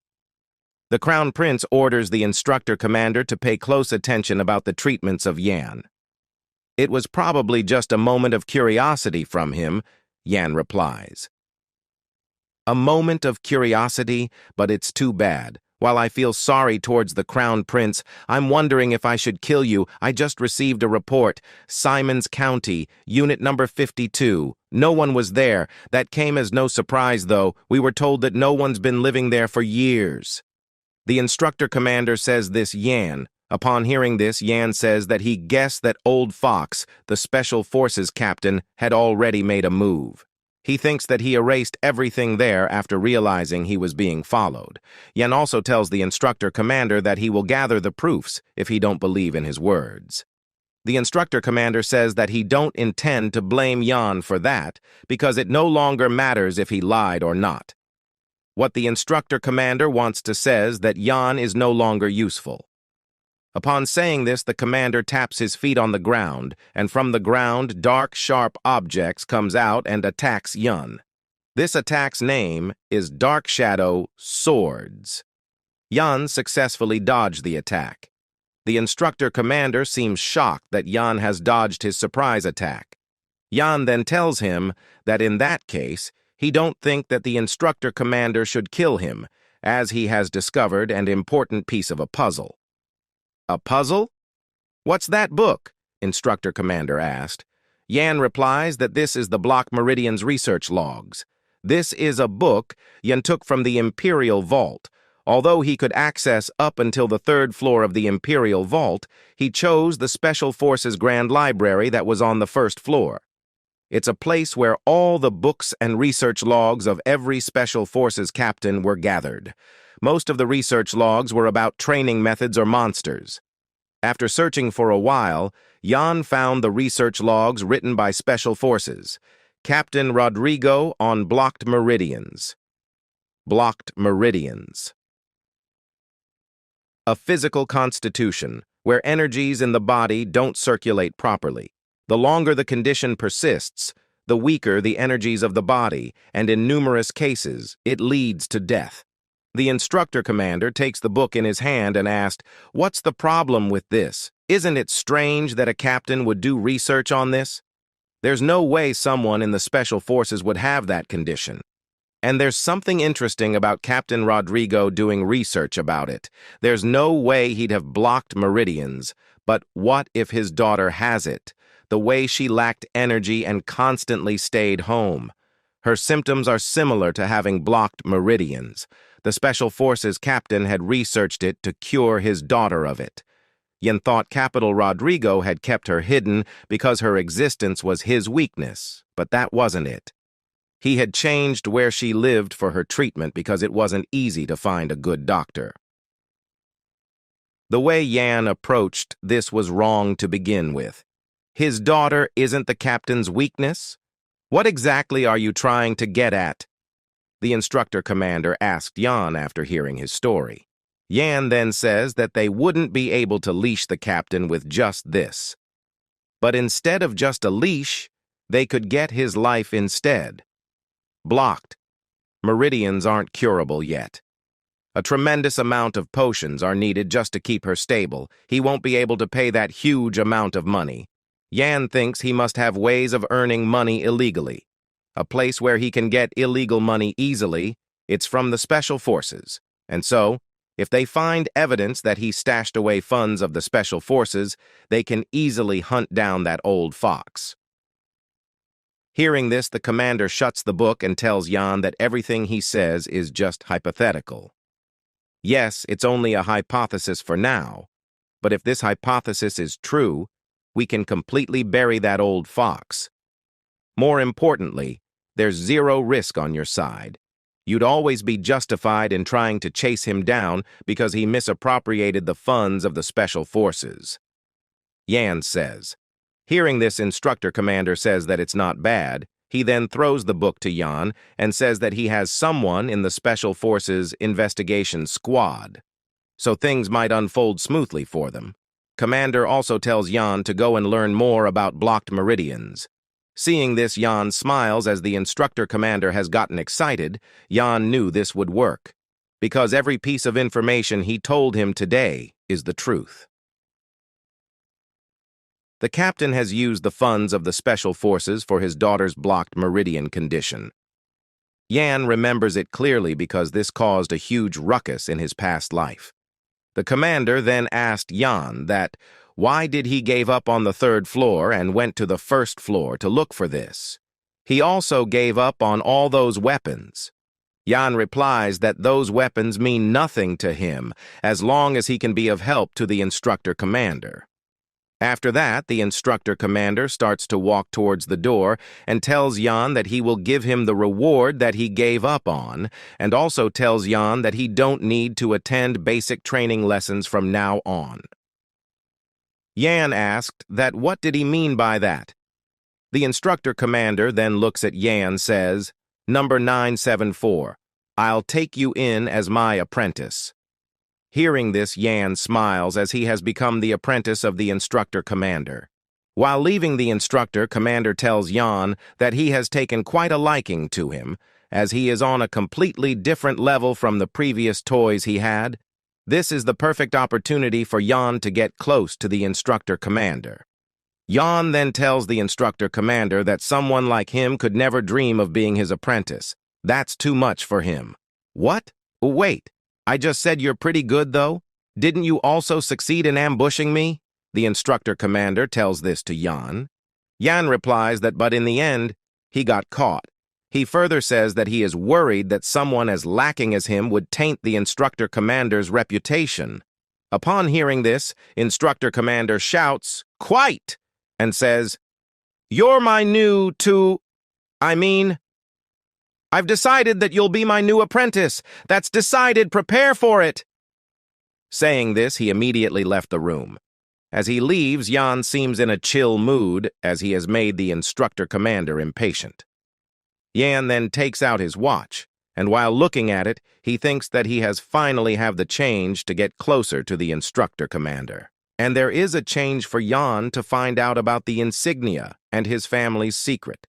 The crown prince orders the instructor commander to pay close attention about the treatments of Yan. It was probably just a moment of curiosity from him, Yan replies. A moment of curiosity, but it's too bad. While I feel sorry towards the crown prince, I'm wondering if I should kill you. I just received a report. Simons County, unit number 52. No one was there. That came as no surprise, though. We were told that no one's been living there for years. The instructor commander says this Yan. Upon hearing this, Yan says that he guessed that Old Fox, the Special Forces captain, had already made a move. He thinks that he erased everything there after realizing he was being followed. Yan also tells the instructor commander that he will gather the proofs if he don't believe in his words. The instructor commander says that he don't intend to blame Yan for that because it no longer matters if he lied or not. What the instructor commander wants to says that Yan is no longer useful. Upon saying this, the commander taps his feet on the ground, and from the ground, dark, sharp objects comes out and attacks Yan. This attack's name is Dark Shadow Swords. Yan successfully dodged the attack. The instructor commander seems shocked that Yan has dodged his surprise attack. Yan then tells him that in that case, he don't think that the instructor commander should kill him, as he has discovered an important piece of a puzzle. A puzzle? What's that book? Instructor commander asked. Yan replies that this is the Block Meridian's research logs. This is a book Yan took from the Imperial Vault. Although he could access up until the 3rd floor of the Imperial Vault, he chose the Special Forces Grand Library that was on the 1st floor. It's a place where all the books and research logs of every Special Forces captain were gathered. Most of the research logs were about training methods or monsters. After searching for a while, Yan found the research logs written by Special Forces. Captain Rodrigo on Blocked Meridians. Blocked Meridians. A physical constitution, where energies in the body don't circulate properly. The longer the condition persists, the weaker the energies of the body, and in numerous cases, it leads to death. The instructor commander takes the book in his hand and asked, "What's the problem with this? Isn't it strange that a captain would do research on this? There's no way someone in the Special Forces would have that condition. And there's something interesting about Captain Rodrigo doing research about it. There's no way he'd have blocked meridians, but what if his daughter has it? The way she lacked energy and constantly stayed home. Her symptoms are similar to having blocked meridians. The Special Forces captain had researched it to cure his daughter of it. Yan thought Capital Rodrigo had kept her hidden because her existence was his weakness, but that wasn't it. He had changed where she lived for her treatment because it wasn't easy to find a good doctor. The way Yan approached this was wrong to begin with. His daughter isn't the captain's weakness? What exactly are you trying to get at? The instructor commander asked Yan after hearing his story. Yan then says that they wouldn't be able to leash the captain with just this. But instead of just a leash, they could get his life instead. Blocked. Meridians aren't curable yet. A tremendous amount of potions are needed just to keep her stable. He won't be able to pay that huge amount of money. Yan thinks he must have ways of earning money illegally. A place where he can get illegal money easily, it's from the Special Forces. And so, if they find evidence that he stashed away funds of the Special Forces, they can easily hunt down that old fox. Hearing this, the commander shuts the book and tells Yan that everything he says is just hypothetical. Yes, it's only a hypothesis for now, but if this hypothesis is true, we can completely bury that old fox. More importantly, there's zero risk on your side. You'd always be justified in trying to chase him down because he misappropriated the funds of the Special Forces. Yan says. Hearing this, instructor commander says that it's not bad. He then throws the book to Yan and says that he has someone in the Special Forces Investigation Squad, so things might unfold smoothly for them. Commander also tells Yan to go and learn more about blocked meridians. Seeing this, Yan smiles as the instructor commander has gotten excited. Yan knew this would work, because every piece of information he told him today is the truth. The captain has used the funds of the Special Forces for his daughter's blocked meridian condition. Yan remembers it clearly because this caused a huge ruckus in his past life. The commander then asked Yan that why did he gave up on the 3rd floor and went to the 1st floor to look for this. He also gave up on all those weapons. Yan replies that those weapons mean nothing to him as long as he can be of help to the instructor commander. After that, the instructor commander starts to walk towards the door and tells Yan that he will give him the reward that he gave up on, and also tells Yan that he don't need to attend basic training lessons from now on. Yan asked that what did he mean by that? The instructor commander then looks at Yan, says, "Number 974, I'll take you in as my apprentice." Hearing this, Yan smiles as he has become the apprentice of the instructor commander. While leaving the instructor, commander tells Yan that he has taken quite a liking to him, as he is on a completely different level from the previous toys he had. This is the perfect opportunity for Yan to get close to the instructor commander. Yan then tells the instructor commander that someone like him could never dream of being his apprentice. That's too much for him. What? Wait. I just said you're pretty good, though? Didn't you also succeed in ambushing me? The instructor commander tells this to Yan. Yan replies that but in the end, he got caught. He further says that he is worried that someone as lacking as him would taint the instructor commander's reputation. Upon hearing this, instructor commander shouts, "Quite!" and says, "You're my new I've decided that you'll be my new apprentice. That's decided. Prepare for it." Saying this, he immediately left the room. As he leaves, Yan seems in a chill mood as he has made the instructor commander impatient. Yan then takes out his watch, and while looking at it, he thinks that he has finally have the change to get closer to the instructor commander. And there is a change for Yan to find out about the insignia and his family's secret.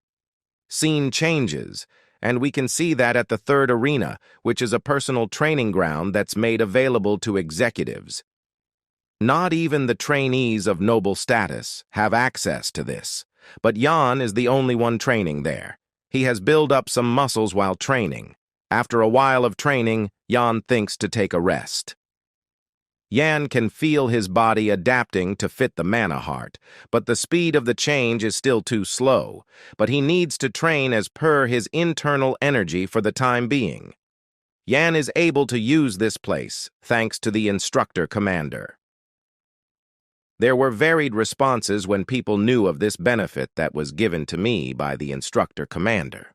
Scene changes, and we can see that at the 3rd arena, which is a personal training ground that's made available to executives. Not even the trainees of noble status have access to this, but Yan is the only one training there. He has built up some muscles while training. After a while of training, Yan thinks to take a rest. Yan can feel his body adapting to fit the mana heart, but the speed of the change is still too slow, but he needs to train as per his internal energy for the time being. Yan is able to use this place, thanks to the instructor commander. There were varied responses when people knew of this benefit that was given to me by the instructor commander.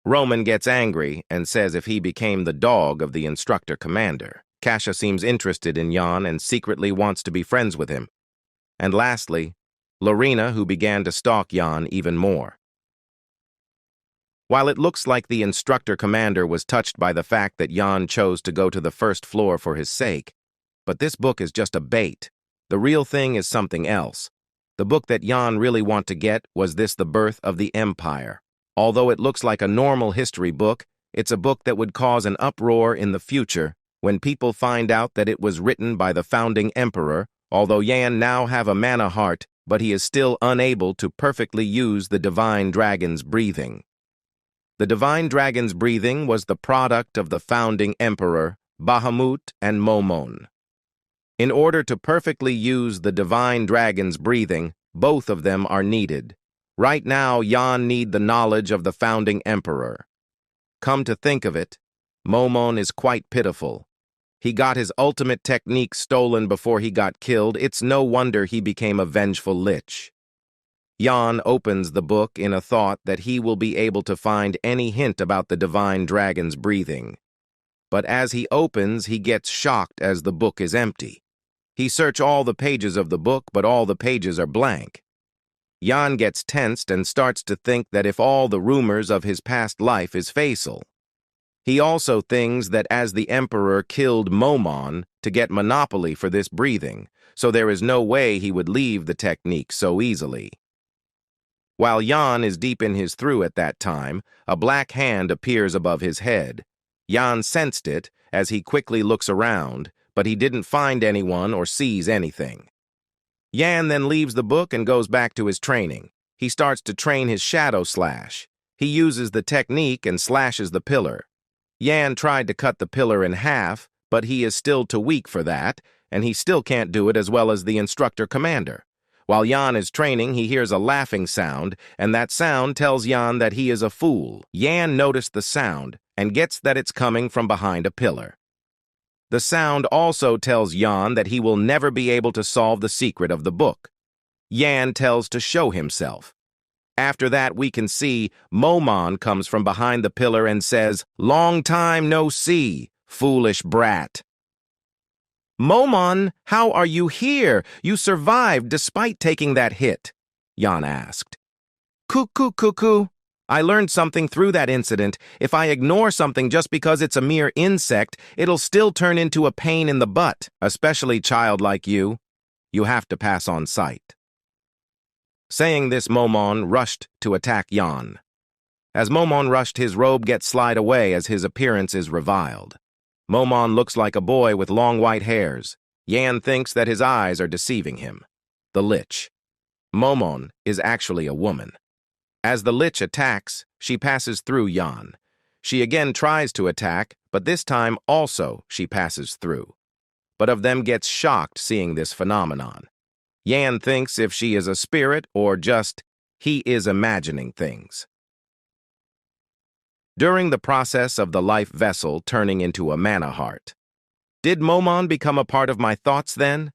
Roman gets angry and says if he became the dog of the instructor commander. Kasha seems interested in Yan and secretly wants to be friends with him. And lastly, Lorena, who began to stalk Yan even more. While it looks like the instructor commander was touched by the fact that Yan chose to go to the 1st floor for his sake, but this book is just a bait. The real thing is something else. The book that Yan really want to get was this The Birth of the Empire. Although it looks like a normal history book, it's a book that would cause an uproar in the future when people find out that it was written by the founding emperor, although Yan now have a mana heart, but he is still unable to perfectly use the divine dragon's breathing. The divine dragon's breathing was the product of the founding emperor, Bahamut and Momon. In order to perfectly use the divine dragon's breathing, both of them are needed. Right now, Yan need the knowledge of the founding emperor. Come to think of it, Momon is quite pitiful. He got his ultimate technique stolen before he got killed. It's no wonder he became a vengeful lich. Yan opens the book in a thought that he will be able to find any hint about the divine dragon's breathing. But as he opens, he gets shocked as the book is empty. He search all the pages of the book, but all the pages are blank. Yan gets tensed and starts to think that if all the rumors of his past life is fatal. He also thinks that as the emperor killed Momon to get monopoly for this breathing, so there is no way he would leave the technique so easily. While Yan is deep in his through at that time, a black hand appears above his head. Yan sensed it as he quickly looks around, but he didn't find anyone or sees anything. Yan then leaves the book and goes back to his training. He starts to train his shadow slash. He uses the technique and slashes the pillar. Yan tried to cut the pillar in half, but he is still too weak for that, and he still can't do it as well as the instructor commander. While Yan is training, he hears a laughing sound, and that sound tells Yan that he is a fool. Yan noticed the sound and gets that it's coming from behind a pillar. The sound also tells Yan that he will never be able to solve the secret of the book. Yan tells to show himself. After that, we can see Momon comes from behind the pillar and says, "Long time no see, foolish brat." "Momon, how are you here? You survived despite taking that hit," Yan asked. Cuckoo. I learned something through that incident. If I ignore something just because it's a mere insect, it'll still turn into a pain in the butt, especially child like you. You have to pass on sight. Saying this, Momon rushed to attack Yan. As Momon rushed, his robe gets slid away as his appearance is reviled. Momon looks like a boy with long white hairs. Yan thinks that his eyes are deceiving him. The lich. Momon is actually a woman. As the lich attacks, she passes through Yan. She again tries to attack, but this time also she passes through. But of them gets shocked seeing this phenomenon. Yan thinks if she is a spirit or just he is imagining things. During the process of the life vessel turning into a mana heart, did Momon become a part of my thoughts then?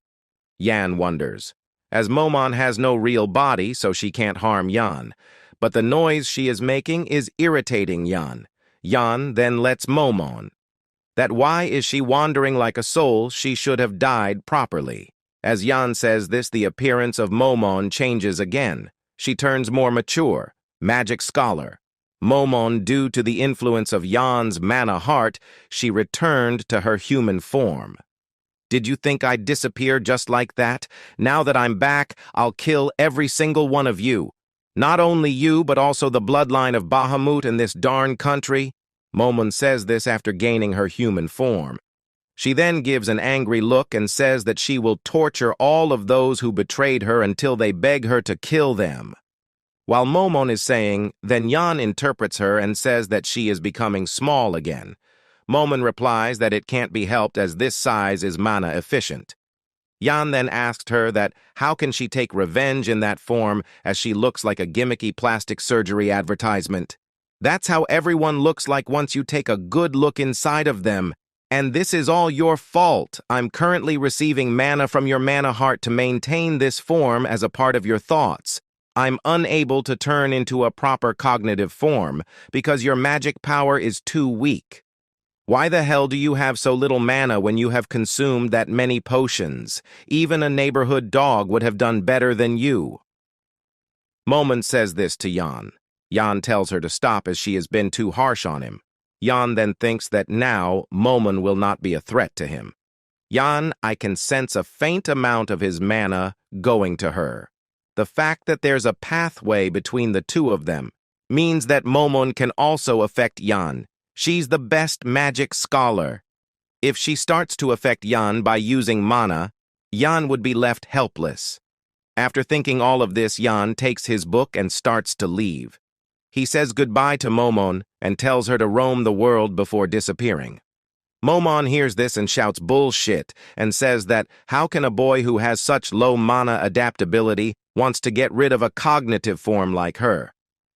Yan wonders, as Momon has no real body, so she can't harm Yan. But the noise she is making is irritating Yan. Yan then lets Momon. That why is she wandering like a soul? She should have died properly. As Yan says this, the appearance of Momon changes again. She turns more mature, magic scholar. Momon, due to the influence of Yan's mana heart, she returned to her human form. Did you think I'd disappear just like that? Now that I'm back, I'll kill every single one of you. Not only you, but also the bloodline of Bahamut in this darn country. Momon says this after gaining her human form. She then gives an angry look and says that she will torture all of those who betrayed her until they beg her to kill them. While Momon is saying, then Yan interprets her and says that she is becoming small again. Momon replies that it can't be helped as this size is mana efficient. Yan then asked her that how can she take revenge in that form as she looks like a gimmicky plastic surgery advertisement. That's how everyone looks like once you take a good look inside of them. And this is all your fault. I'm currently receiving mana from your mana heart to maintain this form as a part of your thoughts. I'm unable to turn into a proper cognitive form because your magic power is too weak. Why the hell do you have so little mana when you have consumed that many potions? Even a neighborhood dog would have done better than you. Momon says this to Yan. Yan tells her to stop as she has been too harsh on him. Yan then thinks that now Momon will not be a threat to him. Yan, I can sense a faint amount of his mana going to her. The fact that there's a pathway between the two of them means that Momon can also affect Yan. She's the best magic scholar. If she starts to affect Yan by using mana, Yan would be left helpless. After thinking all of this, Yan takes his book and starts to leave. He says goodbye to Momon and tells her to roam the world before disappearing. Momon hears this and shouts bullshit and says that how can a boy who has such low mana adaptability wants to get rid of a cognitive form like her.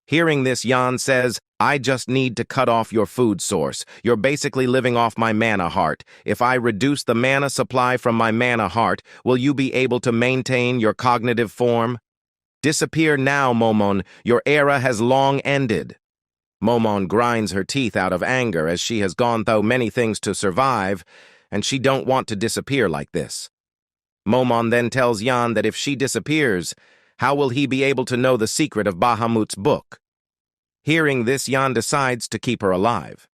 Hearing this, Yan says, I just need to cut off your food source. You're basically living off my mana heart. If I reduce the mana supply from my mana heart, will you be able to maintain your cognitive form? Disappear now, Momon. Your era has long ended. Momon grinds her teeth out of anger as she has gone through many things to survive, and she don't want to disappear like this. Momon then tells Jan that if she disappears, how will he be able to know the secret of Bahamut's book? Hearing this, Jan decides to keep her alive.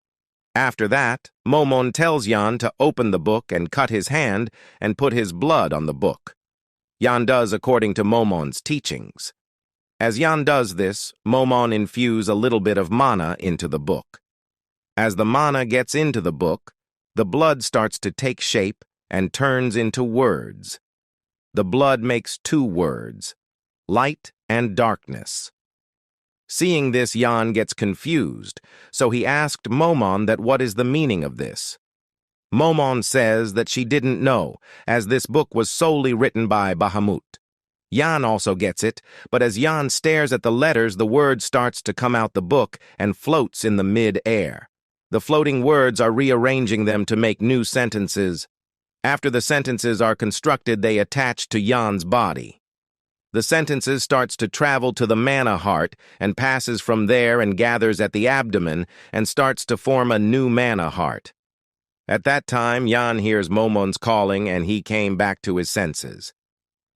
After that, Momon tells Jan to open the book and cut his hand and put his blood on the book. Jan does according to Momon's teachings. As Jan does this, Momon infuses a little bit of mana into the book. As the mana gets into the book, the blood starts to take shape and turns into words. The blood makes two words, light and darkness. Seeing this, Jan gets confused, so he asked Momon that what is the meaning of this. Momon says that she didn't know, as this book was solely written by Bahamut. Jan also gets it, but as Jan stares at the letters, the word starts to come out the book and floats in the mid-air. The floating words are rearranging them to make new sentences. After the sentences are constructed, they attach to Jan's body. The sentences starts to travel to the mana heart and passes from there and gathers at the abdomen and starts to form a new mana heart. At that time, Jan hears Momon's calling and he came back to his senses.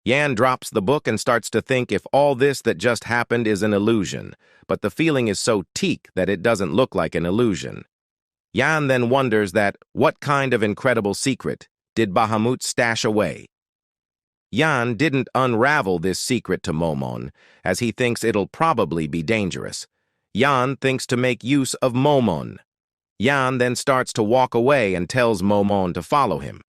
Jan drops the book and starts to think if all this that just happened is an illusion, but the feeling is so teak that it doesn't look like an illusion. Jan then wonders that what kind of incredible secret did Bahamut stash away? Jan didn't unravel this secret to Momon, as he thinks it'll probably be dangerous. Jan thinks to make use of Momon. Jan then starts to walk away and tells Momon to follow him.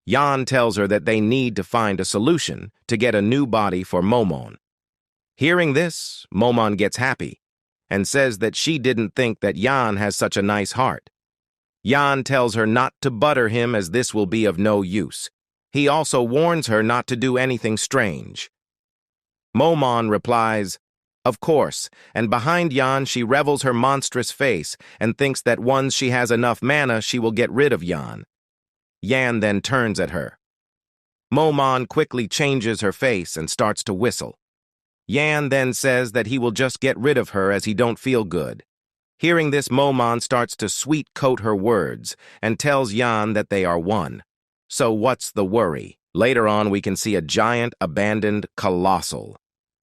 Jan tells her that they need to find a solution to get a new body for Momon. Hearing this, Momon gets happy and says that she didn't think that Jan has such a nice heart. Jan tells her not to butter him as this will be of no use. He also warns her not to do anything strange. Momon replies, "Of course," and behind Jan she revels her monstrous face and thinks that once she has enough mana she will get rid of Jan. Jan then turns at her. Momon quickly changes her face and starts to whistle. Jan then says that he will just get rid of her as he don't feel good. Hearing this, Momon starts to sweet-coat her words and tells Jan that they are one. So what's the worry? Later on, we can see a giant, abandoned colossal.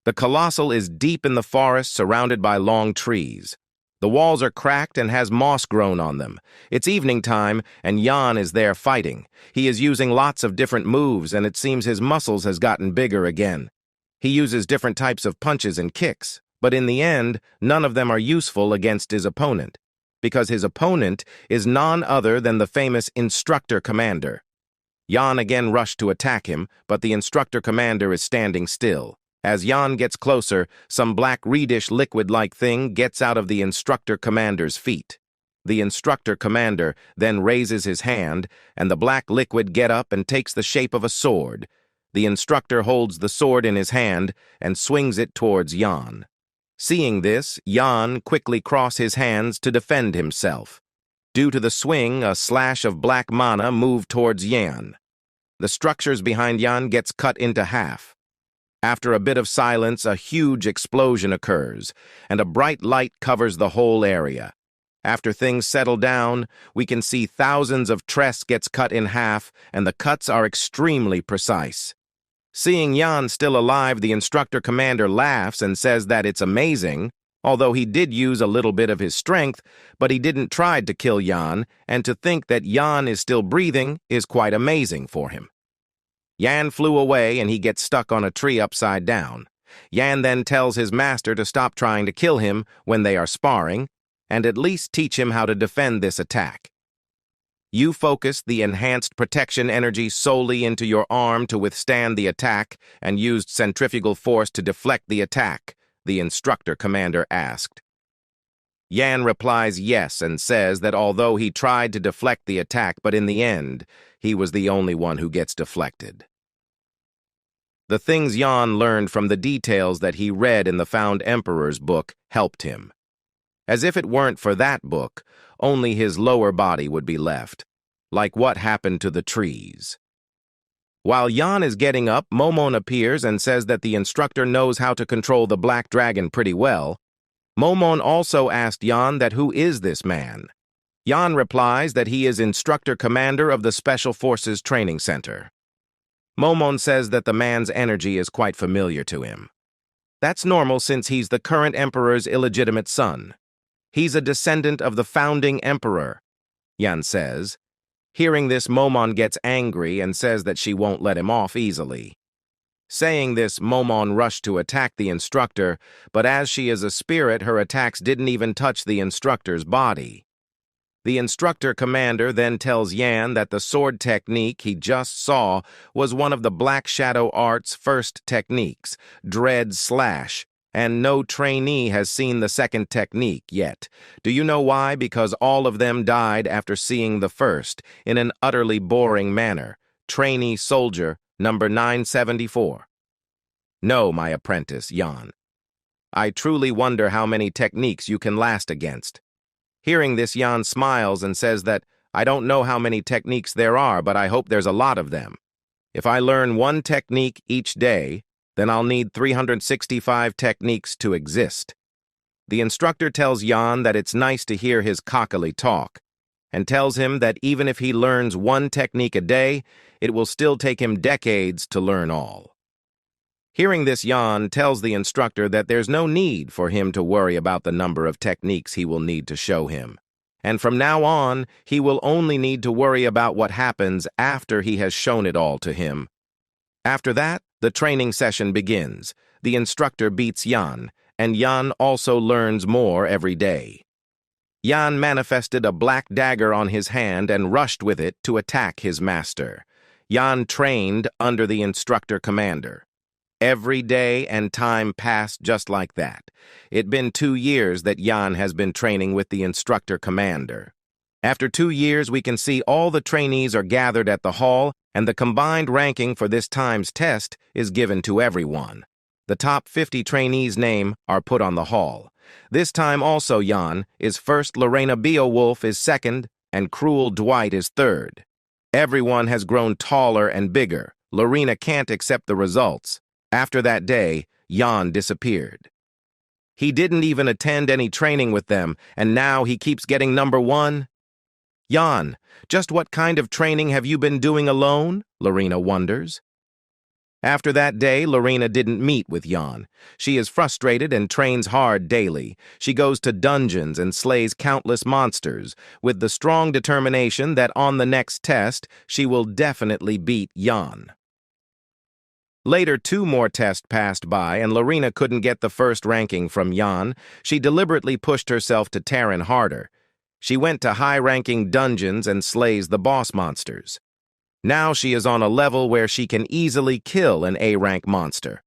The colossal is deep in the forest, surrounded by long trees. The walls are cracked and has moss grown on them. It's evening time, and Jan is there fighting. He is using lots of different moves, and it seems his muscles has gotten bigger again. He uses different types of punches and kicks, but in the end, none of them are useful against his opponent, because his opponent is none other than the famous instructor commander. Jan again rushed to attack him, but the instructor commander is standing still. As Jan gets closer, some black reddish liquid-like thing gets out of the instructor commander's feet. The instructor commander then raises his hand, and the black liquid gets up and takes the shape of a sword. The instructor holds the sword in his hand and swings it towards Jan. Seeing this, Jan quickly crosses his hands to defend himself. Due to the swing, a slash of black mana moved towards Jan. The structures behind Jan gets cut into half. After a bit of silence, a huge explosion occurs, and a bright light covers the whole area. After things settle down, we can see thousands of tress gets cut in half, and the cuts are extremely precise. Seeing Jan still alive, the instructor commander laughs and says that it's amazing, although he did use a little bit of his strength, but he didn't try to kill Jan, and to think that Jan is still breathing is quite amazing for him. Jan flew away and he gets stuck on a tree upside down. Jan then tells his master to stop trying to kill him when they are sparring, and at least teach him how to defend this attack. You focus the enhanced protection energy solely into your arm to withstand the attack and used centrifugal force to deflect the attack, the instructor commander asked. Jan replies yes and says that although he tried to deflect the attack, but in the end, he was the only one who gets deflected. The things Jan learned from the details that he read in the Found Emperor's book helped him. As if it weren't for that book, only his lower body would be left, like what happened to the trees. While Jan is getting up, Momon appears and says that the instructor knows how to control the black dragon pretty well. Momon also asked Jan that who is this man. Jan replies that he is instructor commander of the Special Forces Training Center. Momon says that the man's energy is quite familiar to him. That's normal since he's the current emperor's illegitimate son. He's a descendant of the founding emperor, Yan says. Hearing this, Momon gets angry and says that she won't let him off easily. Saying this, Momon rushed to attack the instructor, but as she is a spirit, her attacks didn't even touch the instructor's body. The instructor commander then tells Yan that the sword technique he just saw was one of the Black Shadow Art's first techniques, Dread Slash, and no trainee has seen the second technique yet. Do you know why? Because all of them died after seeing the first, in an utterly boring manner. Trainee soldier, number 974. No, my apprentice, Yan. I truly wonder how many techniques you can last against. Hearing this, Yan smiles and says that, I don't know how many techniques there are, but I hope there's a lot of them. If I learn one technique each day, then I'll need 365 techniques to exist. The instructor tells Yan that it's nice to hear his cockily talk, and tells him that even if he learns one technique a day, it will still take him decades to learn all. Hearing this, Yan tells the instructor that there's no need for him to worry about the number of techniques he will need to show him. And from now on, he will only need to worry about what happens after he has shown it all to him. After that, the training session begins. The instructor beats Yan, and Yan also learns more every day. Yan manifested a black dagger on his hand and rushed with it to attack his master. Yan trained under the instructor commander. Every day and time passed just like that. It'd been 2 years that Yan has been training with the instructor commander. After 2 years, we can see all the trainees are gathered at the hall, and the combined ranking for this time's test is given to everyone. The top 50 trainees' names are put on the hall. This time also Yan is first, Lorena Beowolf is second, and Cruel Dwight is third. Everyone has grown taller and bigger. Lorena can't accept the results. After that day, Yan disappeared. He didn't even attend any training with them, and now he keeps getting number 1. Yan, just what kind of training have you been doing alone? Lorena wonders. After that day, Lorena didn't meet with Yan. She is frustrated and trains hard daily. She goes to dungeons and slays countless monsters, with the strong determination that on the next test, she will definitely beat Yan. Later, 2 more tests passed by, and Lorena couldn't get the first ranking from Yan. She deliberately pushed herself to Terran harder. She went to high-ranking dungeons and slays the boss monsters. Now she is on a level where she can easily kill an A-rank monster.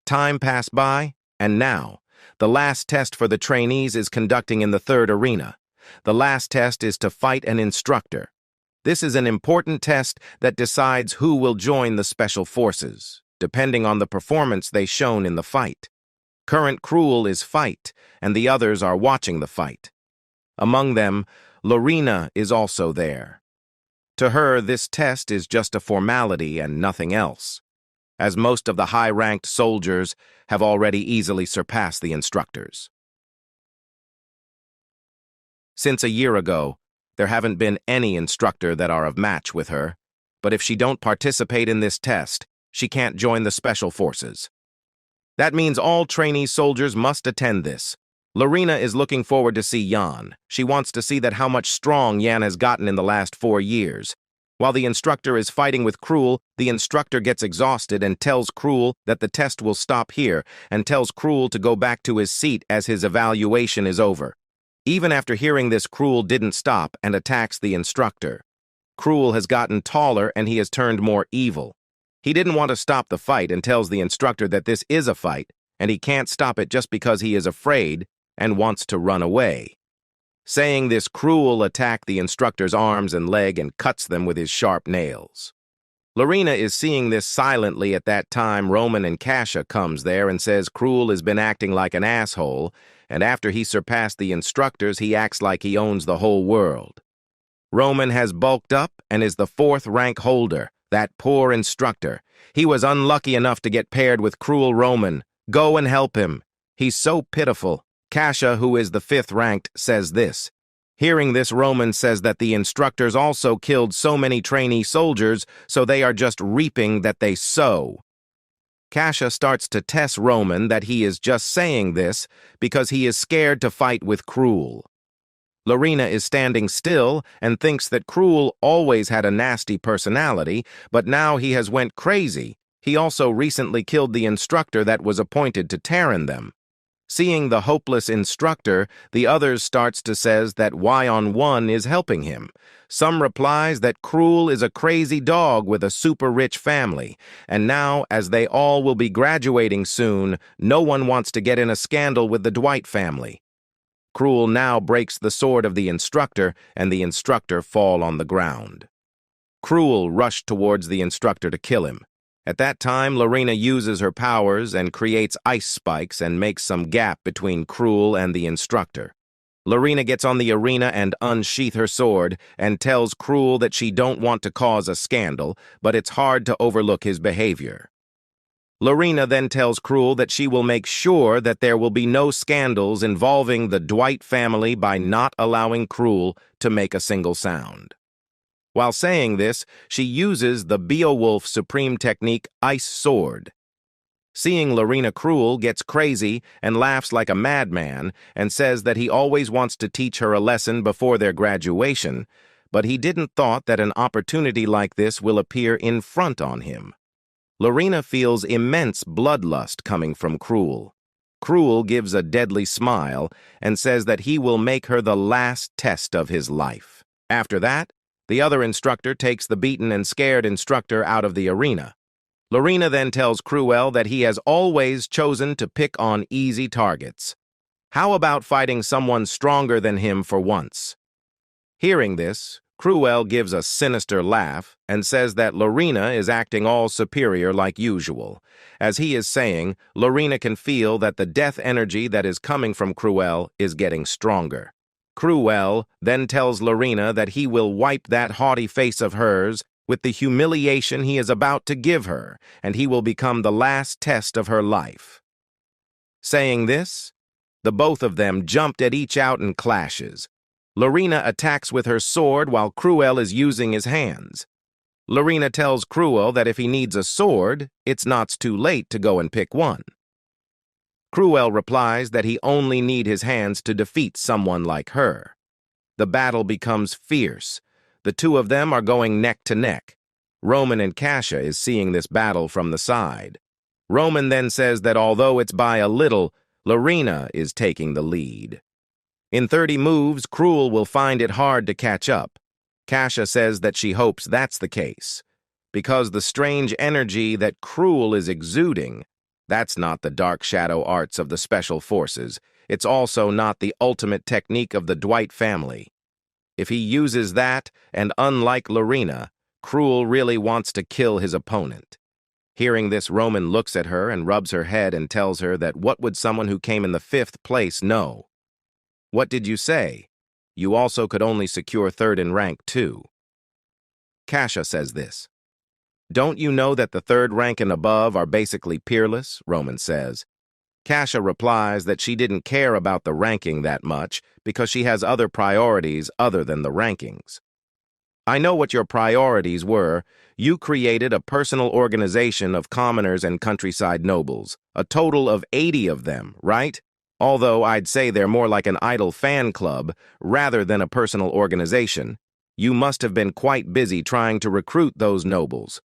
Time passed by, and now, the last test for the trainees is conducting in the 3rd arena. The last test is to fight an instructor. This is an important test that decides who will join the special forces, depending on the performance they shown in the fight. Current Cruel is fight, and the others are watching the fight. Among them, Lorena is also there. To her, this test is just a formality and nothing else, as most of the high-ranked soldiers have already easily surpassed the instructors. Since a year ago, there haven't been any instructor that are of match with her, but if she don't participate in this test, she can't join the special forces. That means all trainee soldiers must attend this. Lorena is looking forward to see Yan. She wants to see that how much strong Yan has gotten in the last 4 years. While the instructor is fighting with Cruel, the instructor gets exhausted and tells Cruel that the test will stop here, and tells Cruel to go back to his seat as his evaluation is over. Even after hearing this, Cruel didn't stop and attacks the instructor. Cruel has gotten taller and he has turned more evil. He didn't want to stop the fight and tells the instructor that this is a fight, and he can't stop it just because he is afraid and wants to run away. Saying this, Cruel attacks the instructor's arms and leg and cuts them with his sharp nails. Lorena is seeing this silently. At that time, Roman and Kasha comes there and says Cruel has been acting like an asshole, and after he surpassed the instructors, he acts like he owns the whole world. Roman has bulked up and is the 4th rank holder, that poor instructor. He was unlucky enough to get paired with Cruel Roman. Go and help him. He's so pitiful. Kasha, who is the 5th ranked, says this. Hearing this, Roman says that the instructors also killed so many trainee soldiers, so they are just reaping that they sow. Kasha starts to test Roman that he is just saying this because he is scared to fight with Cruel. Lorena is standing still and thinks that Cruel always had a nasty personality, but now he has went crazy. He also recently killed the instructor that was appointed to Terran them. Seeing the hopeless instructor, the others starts to says that Y-on-1 is helping him. Some replies that Cruel is a crazy dog with a super rich family, and now, as they all will be graduating soon, no one wants to get in a scandal with the Dwight family. Cruel now breaks the sword of the instructor, and the instructor fall on the ground. Cruel rushed towards the instructor to kill him. At that time, Lorena uses her powers and creates ice spikes and makes some gap between Cruel and the instructor. Lorena gets on the arena and unsheath her sword and tells Cruel that she don't want to cause a scandal, but it's hard to overlook his behavior. Lorena then tells Cruel that she will make sure that there will be no scandals involving the Dwight family by not allowing Cruel to make a single sound. While saying this, she uses the Beowolf supreme technique Ice Sword. Seeing Lorena, Cruel gets crazy and laughs like a madman and says that he always wants to teach her a lesson before their graduation, but he didn't thought that an opportunity like this will appear in front on him. Lorena feels immense bloodlust coming from Cruel. Cruel gives a deadly smile and says that he will make her the last test of his life. After that, the other instructor takes the beaten and scared instructor out of the arena. Lorena then tells Cruel that he has always chosen to pick on easy targets. How about fighting someone stronger than him for once? Hearing this, Cruel gives a sinister laugh and says that Lorena is acting all superior like usual. As he is saying, Lorena can feel that the death energy that is coming from Cruel is getting stronger. Cruel then tells Lorena that he will wipe that haughty face of hers with the humiliation he is about to give her, and he will become the last test of her life. Saying this, the both of them jumped at each out and clashes. Lorena attacks with her sword while Cruel is using his hands. Lorena tells Cruel that if he needs a sword, it's not too late to go and pick one. Cruel replies that he only need his hands to defeat someone like her. The battle becomes fierce. The two of them are going neck to neck. Roman and Kasha is seeing this battle from the side. Roman then says that although it's by a little, Lorena is taking the lead. In 30 moves, Cruel will find it hard to catch up. Kasha says that she hopes that's the case, because the strange energy that Cruel is exuding, that's not the dark shadow arts of the special forces. It's also not the ultimate technique of the Dwight family. If he uses that, and unlike Lorena, Cruel really wants to kill his opponent. Hearing this, Roman looks at her and rubs her head and tells her that what would someone who came in the 5th place know? What did you say? You also could only secure 3rd in rank too. Kasha says this. Don't you know that the 3rd rank and above are basically peerless? Roman says. Kasha replies that she didn't care about the ranking that much because she has other priorities other than the rankings. I know what your priorities were. You created a personal organization of commoners and countryside nobles, a total of 80 of them, right? Although I'd say they're more like an idle fan club rather than a personal organization. You must have been quite busy trying to recruit those nobles.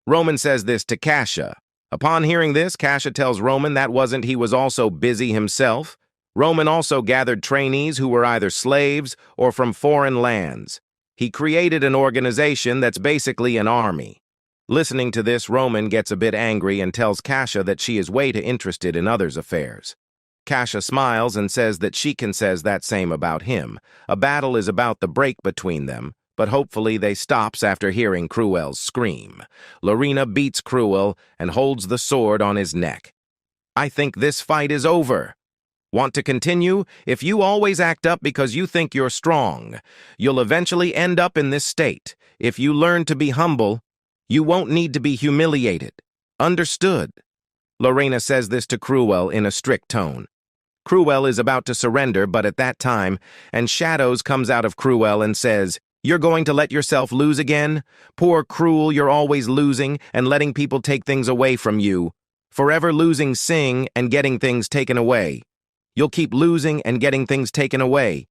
Roman says this to Kasha. Upon hearing this, Kasha tells Roman that wasn't he was also busy himself. Roman also gathered trainees who were either slaves or from foreign lands. He created an organization that's basically an army. Listening to this, Roman gets a bit angry and tells Kasha that she is way too interested in others' affairs. Kasha smiles and says that she can says that same about him. A battle is about to break between them, but hopefully they stops after hearing Cruel's scream. Lorena beats Cruel and holds the sword on his neck. I think this fight is over. Want to continue? If you always act up because you think you're strong, you'll eventually end up in this state. If you learn to be humble, you won't need to be humiliated. Understood? Lorena says this to Cruel in a strict tone. Cruel is about to surrender, but at that time, and Shadows comes out of Cruel and says, "You're going to let yourself lose again? Poor Cruel, you're always losing and letting people take things away from you. Forever losing Sing and getting things taken away. You'll keep losing and getting things taken away.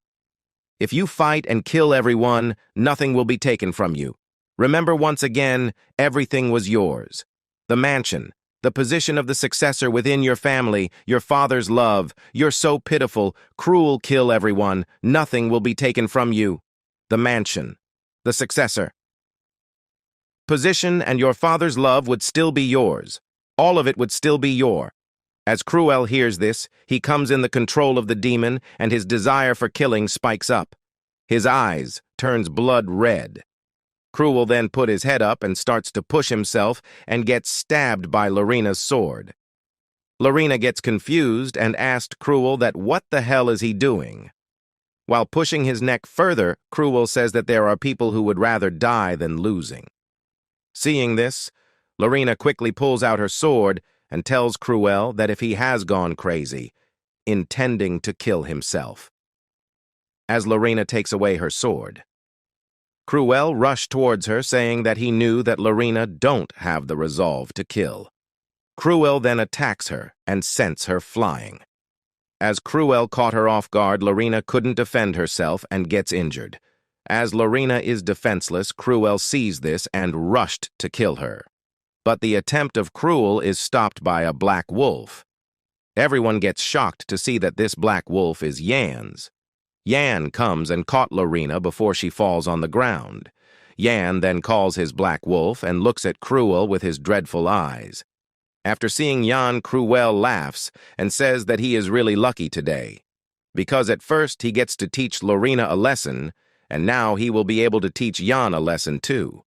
If you fight and kill everyone, nothing will be taken from you. Remember once again, everything was yours. The mansion, the position of the successor within your family, your father's love. You're so pitiful, Cruel, kill everyone. Nothing will be taken from you. The mansion, the successor. Position and your father's love would still be yours. All of it would still be yours." As Cruel hears this, he comes in the control of the demon, and his desire for killing spikes up. His eyes turns blood red. Cruel then put his head up and starts to push himself and gets stabbed by Lorina's sword. Lorina gets confused and asked Cruel that what the hell is he doing? While pushing his neck further, Cruel says that there are people who would rather die than losing. Seeing this, Lorina quickly pulls out her sword and tells Cruel that if he has gone crazy, intending to kill himself. As Lorina takes away her sword, Cruel rushed towards her, saying that he knew that Lorina don't have the resolve to kill. Cruel then attacks her and sends her flying. As Cruel caught her off guard, Lorina couldn't defend herself and gets injured. As Lorina is defenseless, Cruel sees this and rushed to kill her. But the attempt of Cruel is stopped by a black wolf. Everyone gets shocked to see that this black wolf is Yan's. Yan comes and caught Lorina before she falls on the ground. Yan then calls his black wolf and looks at Cruel with his dreadful eyes. After seeing Yan, Cruel laughs and says that he is really lucky today, because at first he gets to teach Lorina a lesson, and now he will be able to teach Yan a lesson too.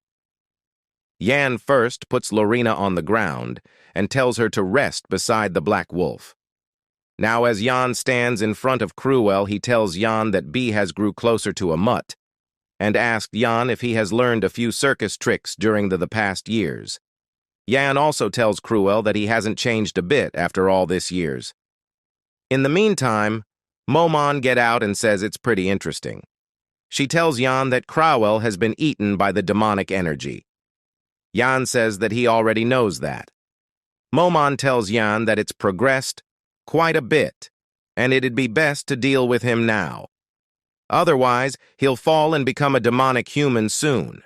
Yan first puts Lorina on the ground and tells her to rest beside the black wolf. Now as Yan stands in front of Cruel, he tells Yan that B has grew closer to a mutt, and asked Yan if he has learned a few circus tricks during the past years. Yan also tells Cruel that he hasn't changed a bit after all this years. In the meantime, Momon get out and says it's pretty interesting. She tells Yan that Cruel has been eaten by the demonic energy. Yan says that he already knows that. Momon tells Yan that it's progressed quite a bit, and it'd be best to deal with him now. Otherwise, he'll fall and become a demonic human soon.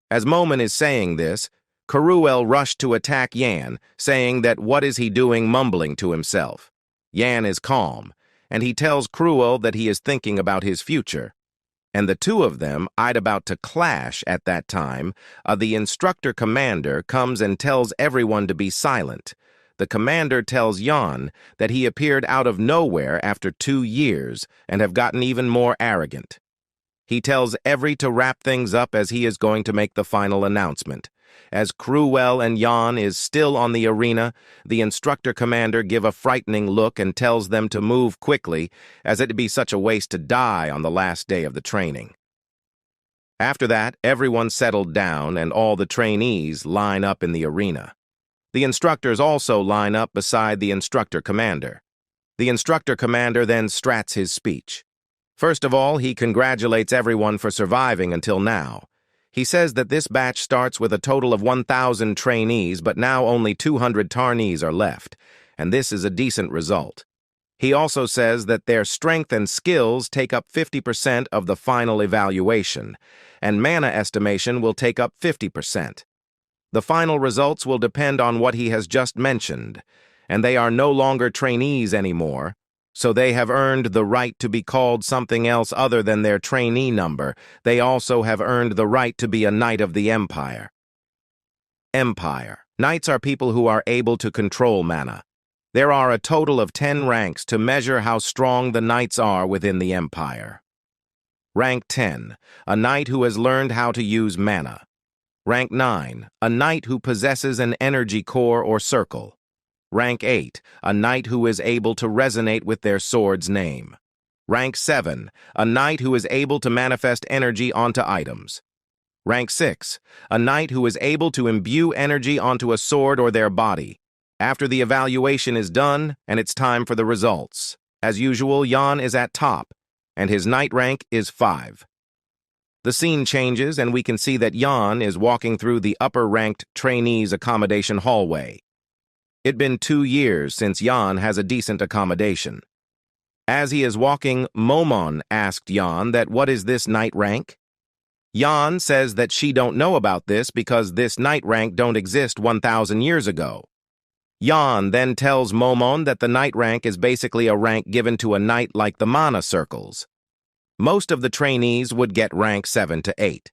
As Momon is saying this, Cruel rushed to attack Yan, saying that what is he doing, mumbling to himself. Yan is calm, and he tells Cruel that he is thinking about his future. And the two of them eyed about to clash at that time. The instructor commander comes and tells everyone to be silent. The commander tells Yan that he appeared out of nowhere after 2 years and have gotten even more arrogant. He tells every to wrap things up as he is going to make the final announcement. As Cruel and Yan is still on the arena, the instructor commander give a frightening look and tells them to move quickly, as it'd be such a waste to die on the last day of the training. After that, everyone settled down and all the trainees line up in the arena. The instructors also line up beside the instructor commander. The instructor commander then strats his speech. First of all, he congratulates everyone for surviving until now. He says that this batch starts with a total of 1,000 trainees, but now only 200 tarnees are left, and this is a decent result. He also says that their strength and skills take up 50% of the final evaluation, and mana estimation will take up 50%. The final results will depend on what he has just mentioned, and they are no longer trainees anymore, so they have earned the right to be called something else other than their trainee number. They also have earned the right to be a Knight of the Empire. Empire. Knights are people who are able to control mana. There are a total of 10 ranks to measure how strong the knights are within the Empire. Rank 10, a knight who has learned how to use mana. Rank 9, a knight who possesses an energy core or circle. Rank 8, a knight who is able to resonate with their sword's name. Rank 7, a knight who is able to manifest energy onto items. Rank 6, a knight who is able to imbue energy onto a sword or their body. After the evaluation is done, and it's time for the results. As usual, Jan is at top, and his knight rank is 5. The scene changes, and we can see that Jan is walking through the upper-ranked trainees' accommodation hallway. It'd been 2 years since Jan has a decent accommodation. As he is walking, Momon asked Jan that what is this knight rank? Jan says that she don't know about this because this knight rank don't exist 1,000 years ago. Jan then tells Momon that the knight rank is basically a rank given to a knight like the mana circles. Most of the trainees would get rank 7 to 8.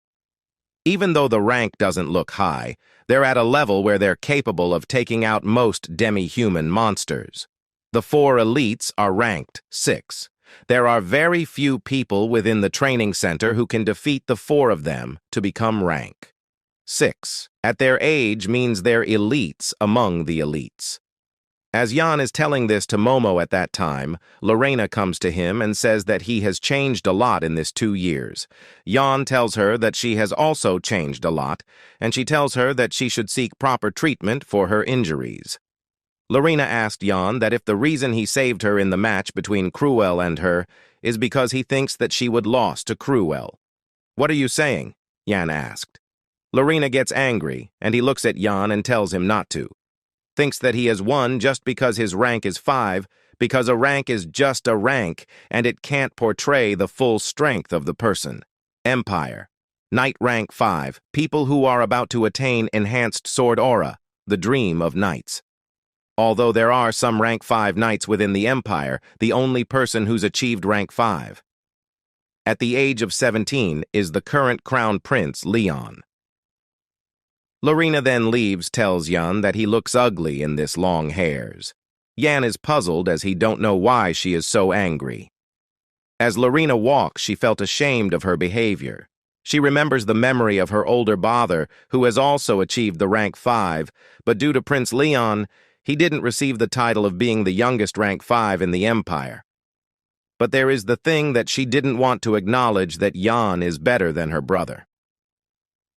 Even though the rank doesn't look high, they're at a level where they're capable of taking out most demi-human monsters. The 4 elites are ranked 6. There are very few people within the training center who can defeat the 4 of them to become rank 6. At their age means they're elites among the elites. As Jan is telling this to Momo at that time, Lorena comes to him and says that he has changed a lot in this 2 years. Jan tells her that she has also changed a lot, and she tells her that she should seek proper treatment for her injuries. Lorena asked Jan that if the reason he saved her in the match between Cruel and her is because he thinks that she would lose to Cruel. "What are you saying?" Jan asked. Lorena gets angry, and he looks at Jan and tells him not to. Thinks that he has won just because his rank is 5, because a rank is just a rank, and it can't portray the full strength of the person. Empire. Knight rank 5, people who are about to attain enhanced sword aura, the dream of knights. Although there are some rank 5 knights within the Empire, the only person who's achieved rank 5. At the age of 17 is the current crown prince, Leon. Lorena then leaves, tells Jan that he looks ugly in this long hairs. Jan is puzzled as he don't know why she is so angry. As Lorena walks, she felt ashamed of her behavior. She remembers the memory of her older brother, who has also achieved the rank 5, but due to Prince Leon, he didn't receive the title of being the youngest rank 5 in the Empire. But there is the thing that she didn't want to acknowledge, that Jan is better than her brother.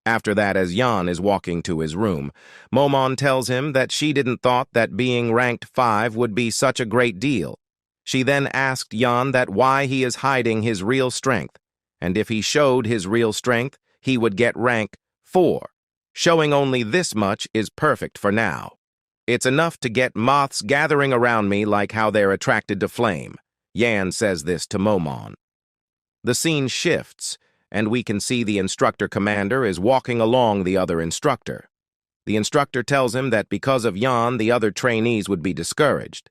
After that, as Jan is walking to his room, Momon tells him that she didn't thought that being ranked 5 would be such a great deal. She then asked Jan that why he is hiding his real strength, and if he showed his real strength, he would get rank 4. Showing only this much is perfect for now. It's enough to get moths gathering around me like how they're attracted to flame. Jan says this to Momon. The scene shifts, and we can see the instructor commander is walking along the other instructor. The instructor tells him that because of Jan, the other trainees would be discouraged.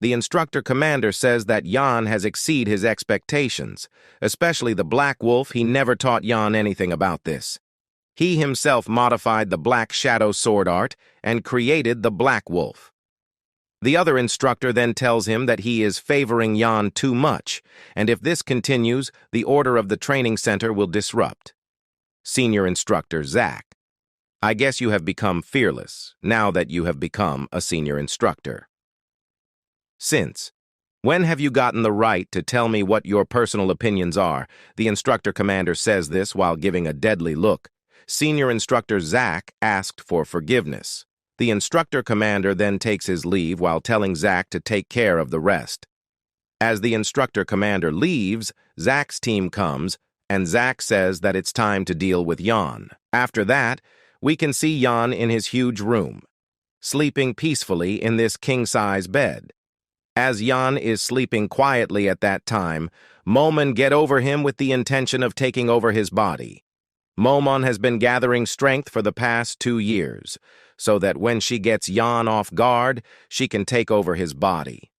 The instructor commander says that Jan has exceeded his expectations, especially the Black Wolf. He never taught Jan anything about this. He himself modified the Black Shadow sword art and created the Black Wolf. The other instructor then tells him that he is favoring Jan too much, and if this continues, the order of the training center will disrupt. Senior instructor Zach. I guess you have become fearless, now that you have become a senior instructor. Since. When have you gotten the right to tell me what your personal opinions are? The instructor commander says this while giving a deadly look. Senior instructor Zach asked for forgiveness. The instructor commander then takes his leave while telling Zach to take care of the rest. As the instructor commander leaves, Zach's team comes, and Zach says that it's time to deal with Jan. After that, we can see Jan in his huge room, sleeping peacefully in this king-size bed. As Jan is sleeping quietly at that time, Momon get over him with the intention of taking over his body. Momon has been gathering strength for the past 2 years, so that when she gets Jan off guard, she can take over his body.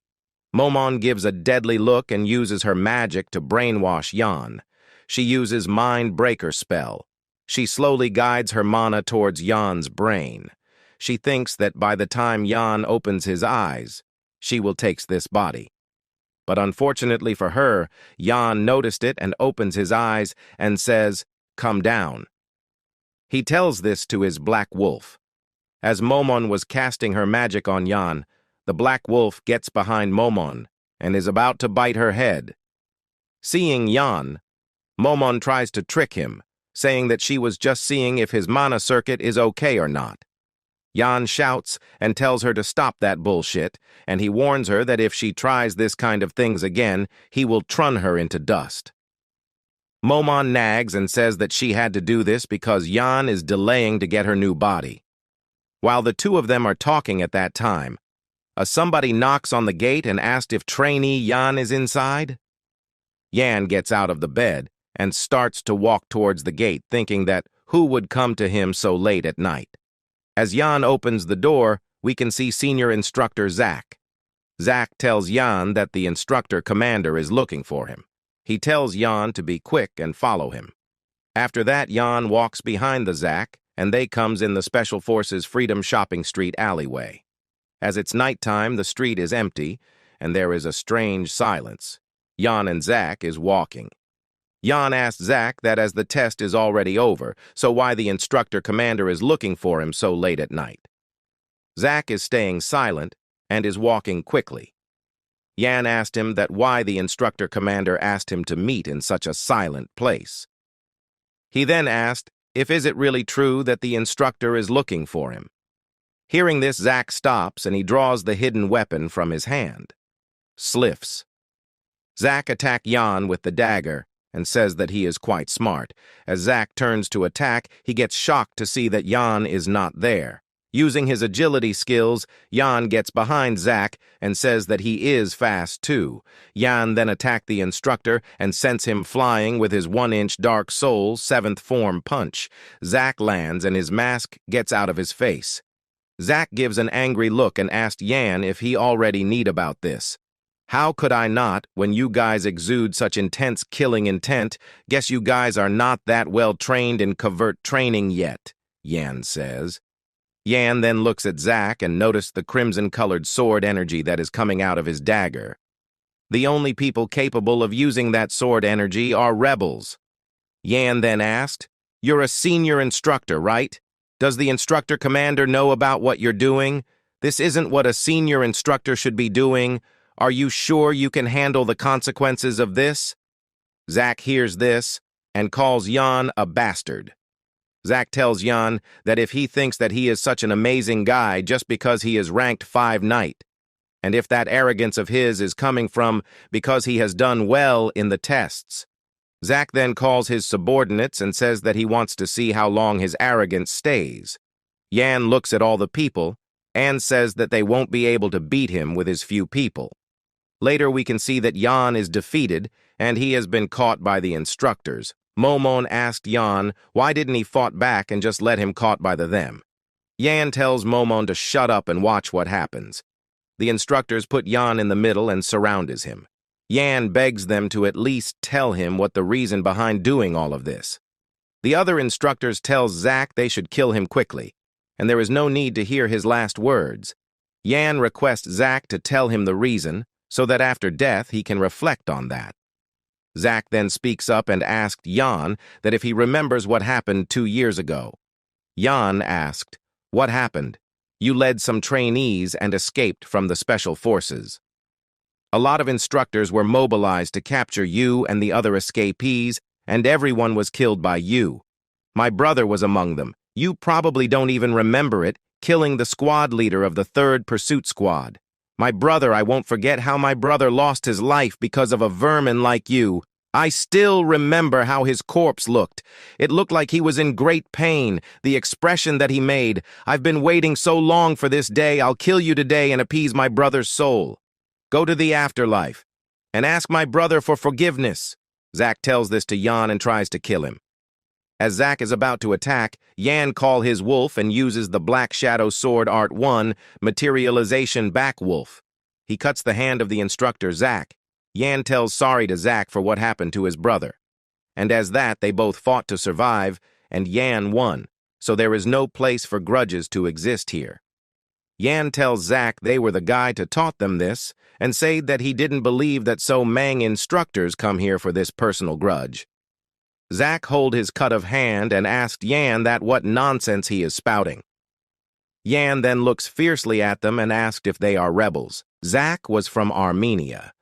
Momon gives a deadly look and uses her magic to brainwash Jan. She uses Mind Breaker spell. She slowly guides her mana towards Jan's brain. She thinks that by the time Jan opens his eyes, she will take this body. But unfortunately for her, Jan noticed it and opens his eyes and says, "Come down." He tells this to his Black Wolf. As Momon was casting her magic on Jan, the Black Wolf gets behind Momon and is about to bite her head. Seeing Jan, Momon tries to trick him, saying that she was just seeing if his mana circuit is okay or not. Yan shouts and tells her to stop that bullshit, and he warns her that if she tries this kind of things again, he will trun her into dust. Momon nags and says that she had to do this because Yan is delaying to get her new body. While the two of them are talking at that time, somebody knocks on the gate and asks if trainee Yan is inside. Yan gets out of the bed and starts to walk towards the gate, thinking that who would come to him so late at night. As Yan opens the door, we can see senior instructor Zach. Zach tells Yan that the instructor commander is looking for him. He tells Yan to be quick and follow him. After that, Yan walks behind the Zach, and they comes in the Special Forces Freedom Shopping Street alleyway. As it's nighttime, the street is empty, and there is a strange silence. Yan and Zach is walking. Yan asks Zach that as the test is already over, so why the instructor commander is looking for him so late at night. Zach is staying silent and is walking quickly. Yan asked him that why the instructor commander asked him to meet in such a silent place. He then asked if is it really true that the instructor is looking for him. Hearing this, Zach stops and he draws the hidden weapon from his hand. Sliffs. Zach attacks Yan with the dagger and says that he is quite smart. As Zach turns to attack, he gets shocked to see that Yan is not there. Using his agility skills, Yan gets behind Zach and says that he is fast too. Yan then attacks the instructor and sends him flying with his 1-inch Dark Soul 7th form punch. Zach lands and his mask gets out of his face. Zach gives an angry look and asks Yan if he already knew about this. How could I not, when you guys exude such intense killing intent? Guess you guys are not that well trained in covert training yet, Yan says. Yan then looks at Zach and notices the crimson-colored sword energy that is coming out of his dagger. The only people capable of using that sword energy are rebels. Yan then asked, "You're a senior instructor, right? Does the instructor commander know about what you're doing? This isn't what a senior instructor should be doing. Are you sure you can handle the consequences of this?" Zach hears this and calls Yan a bastard. Zach tells Yan that if he thinks that he is such an amazing guy just because he is ranked 5 knight, and if that arrogance of his is coming from because he has done well in the tests. Zach then calls his subordinates and says that he wants to see how long his arrogance stays. Yan looks at all the people and says that they won't be able to beat him with his few people. Later we can see that Yan is defeated and he has been caught by the instructors. Momon asked Yan why didn't he fought back and just let him caught by them. Yan tells Momon to shut up and watch what happens. The instructors put Yan in the middle and surrounds him. Yan begs them to at least tell him what the reason behind doing all of this. The other instructors tell Zach they should kill him quickly, and there is no need to hear his last words. Yan requests Zach to tell him the reason, so that after death he can reflect on that. Zach then speaks up and asked Yan that if he remembers what happened 2 years ago. Yan asked, "What happened? You led some trainees and escaped from the special forces. A lot of instructors were mobilized to capture you and the other escapees, and everyone was killed by you. My brother was among them. You probably don't even remember it, killing the squad leader of the 3rd Pursuit Squad. My brother, I won't forget how my brother lost his life because of a vermin like you. I still remember how his corpse looked. It looked like he was in great pain, the expression that he made. I've been waiting so long for this day. I'll kill you today and appease my brother's soul. Go to the afterlife and ask my brother for forgiveness." Zach tells this to Yan and tries to kill him. As Zach is about to attack, Yan calls his wolf and uses the Black Shadow Sword Art 1 Materialization Back Wolf. He cuts the hand of the instructor, Zach. Yan tells sorry to Zach for what happened to his brother. And as that, they both fought to survive, and Yan won, so there is no place for grudges to exist here. Yan tells Zach they were the guy to taught them this, and said that he didn't believe that so Mang instructors come here for this personal grudge. Zach hold his cut of hand and asked Yan that what nonsense he is spouting. Yan then looks fiercely at them and asked if they are rebels. Zach was from Armenia.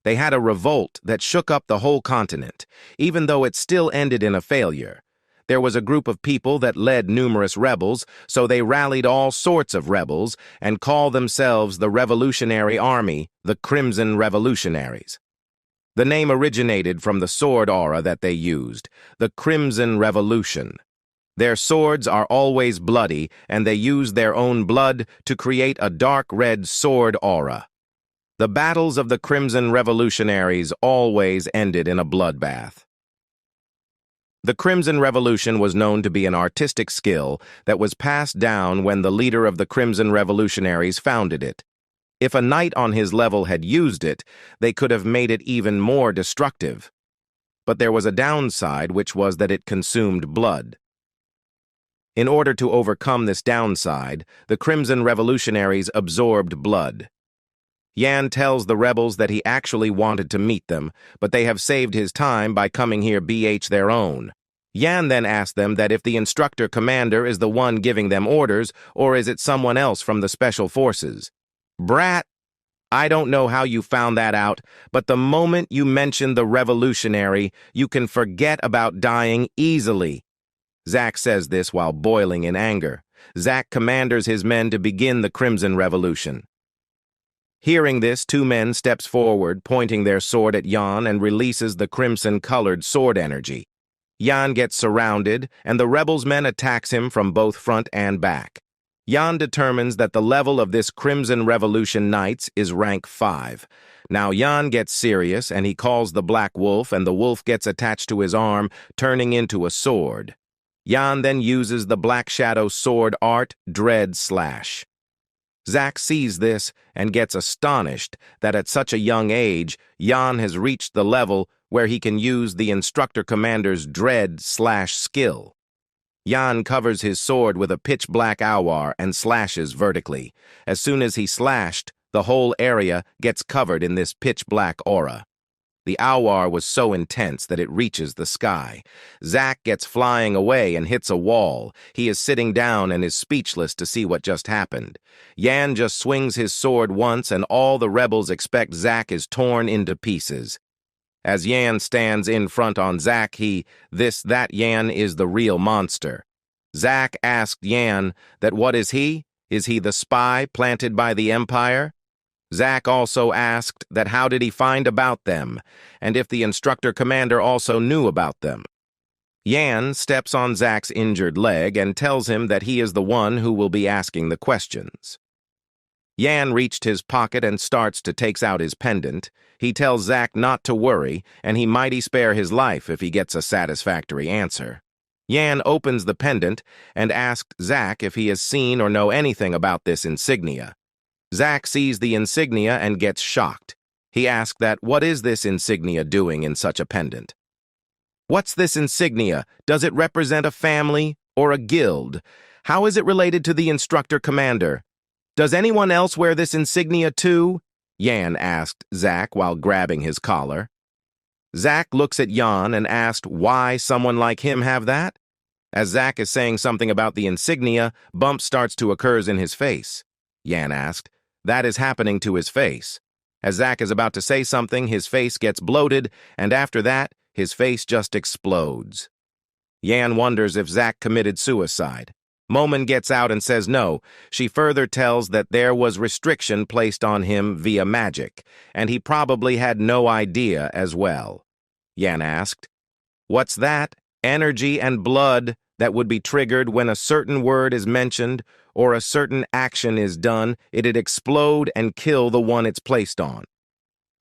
They had a revolt that shook up the whole continent, even though it still ended in a failure. There was a group of people that led numerous rebels, so they rallied all sorts of rebels and called themselves the Revolutionary Army, the Crimson Revolutionaries. The name originated from the sword aura that they used, the Crimson Revolution. Their swords are always bloody, and they use their own blood to create a dark red sword aura. The battles of the Crimson Revolutionaries always ended in a bloodbath. The Crimson Revolution was known to be an artistic skill that was passed down when the leader of the Crimson Revolutionaries founded it. If a knight on his level had used it, they could have made it even more destructive. But there was a downside, which was that it consumed blood. In order to overcome this downside, the Crimson Revolutionaries absorbed blood. Yan tells the rebels that he actually wanted to meet them, but they have saved his time by coming here their own. Yan then asks them that if the instructor commander is the one giving them orders, or is it someone else from the special forces? Brat, I don't know how you found that out, but the moment you mention the revolutionary, you can forget about dying easily. Zack says this while boiling in anger. Zack commands his men to begin the Crimson Revolution. Hearing this, two men steps forward, pointing their sword at Yan and releases the crimson-colored sword energy. Yan gets surrounded, and the rebels' men attacks him from both front and back. Yan determines that the level of this Crimson Revolution Knights is rank 5. Now Yan gets serious, and he calls the Black Wolf, and the wolf gets attached to his arm, turning into a sword. Yan then uses the Black Shadow sword art, Dread Slash. Zack sees this and gets astonished that at such a young age, Yan has reached the level where he can use the instructor commander's Dread Slash skill. Yan covers his sword with a pitch-black awar and slashes vertically. As soon as he slashed, the whole area gets covered in this pitch-black aura. The awar was so intense that it reaches the sky. Zack gets flying away and hits a wall. He is sitting down and is speechless to see what just happened. Yan just swings his sword once and all the rebels expect Zack is torn into pieces. As Yan stands in front on Zack, that Yan is the real monster. Zack asked Yan that what is he? Is he the spy planted by the Empire? Zack also asked that how did he find about them, and if the instructor commander also knew about them. Yan steps on Zack's injured leg and tells him that he is the one who will be asking the questions. Yan reached his pocket and starts to take out his pendant. He tells Zack not to worry, and he mighty spare his life if he gets a satisfactory answer. Yan opens the pendant and asks Zack if he has seen or know anything about this insignia. Zack sees the insignia and gets shocked. He asks that what is this insignia doing in such a pendant? What's this insignia? Does it represent a family or a guild? How is it related to the instructor commander? Does anyone else wear this insignia too? Yan asked Zack while grabbing his collar. Zack looks at Yan and asked why someone like him have that? As Zack is saying something about the insignia, bump starts to occur in his face. Yan asked, that is happening to his face. As Zack is about to say something, his face gets bloated, and after that, his face just explodes. Yan wonders if Zack committed suicide. Momin gets out and says no. She further tells that there was restriction placed on him via magic, and he probably had no idea as well. Yan asked, what's that? Energy and blood that would be triggered when a certain word is mentioned or a certain action is done, it'd explode and kill the one it's placed on.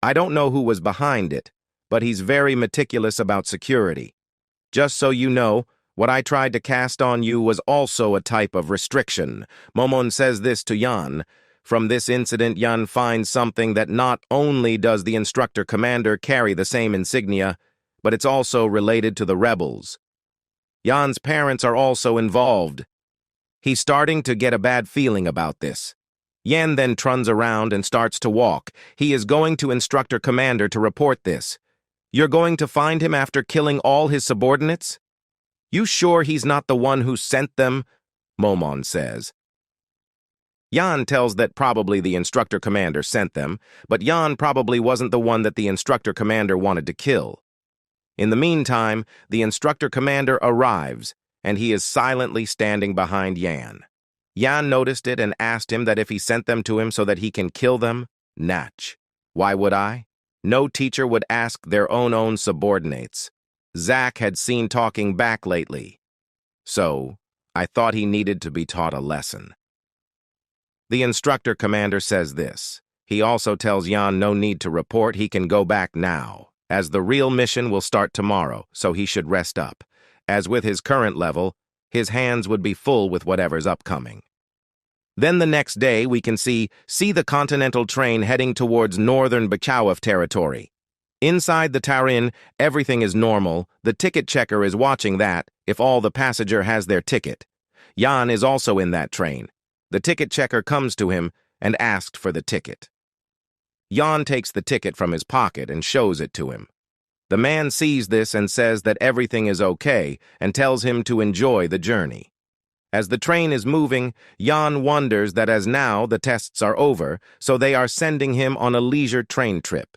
I don't know who was behind it, but he's very meticulous about security. Just so you know, what I tried to cast on you was also a type of restriction. Momon says this to Yan. From this incident, Yan finds something that not only does the instructor commander carry the same insignia, but it's also related to the rebels. Yan's parents are also involved. He's starting to get a bad feeling about this. Yan then turns around and starts to walk. He is going to instructor commander to report this. You're going to find him after killing all his subordinates? You sure he's not the one who sent them? Momon says. Yan tells that probably the instructor commander sent them, but Yan probably wasn't the one that the instructor commander wanted to kill. In the meantime, the instructor commander arrives, and he is silently standing behind Yan. Yan noticed it and asked him that if he sent them to him so that he can kill them, natch. Why would I? No teacher would ask their own subordinates. Zach had seen talking back lately. So, I thought he needed to be taught a lesson. The instructor commander says this. He also tells Yan no need to report, he can go back now, as the real mission will start tomorrow, so he should rest up. As with his current level, his hands would be full with whatever's upcoming. Then the next day, we can see the Continental train heading towards northern Beowolf territory. Inside the Tarin, everything is normal. The ticket checker is watching that, if all the passenger has their ticket. Yan is also in that train. The ticket checker comes to him and asked for the ticket. Yan takes the ticket from his pocket and shows it to him. The man sees this and says that everything is okay and tells him to enjoy the journey. As the train is moving, Yan wonders that as now the tests are over, so they are sending him on a leisure train trip.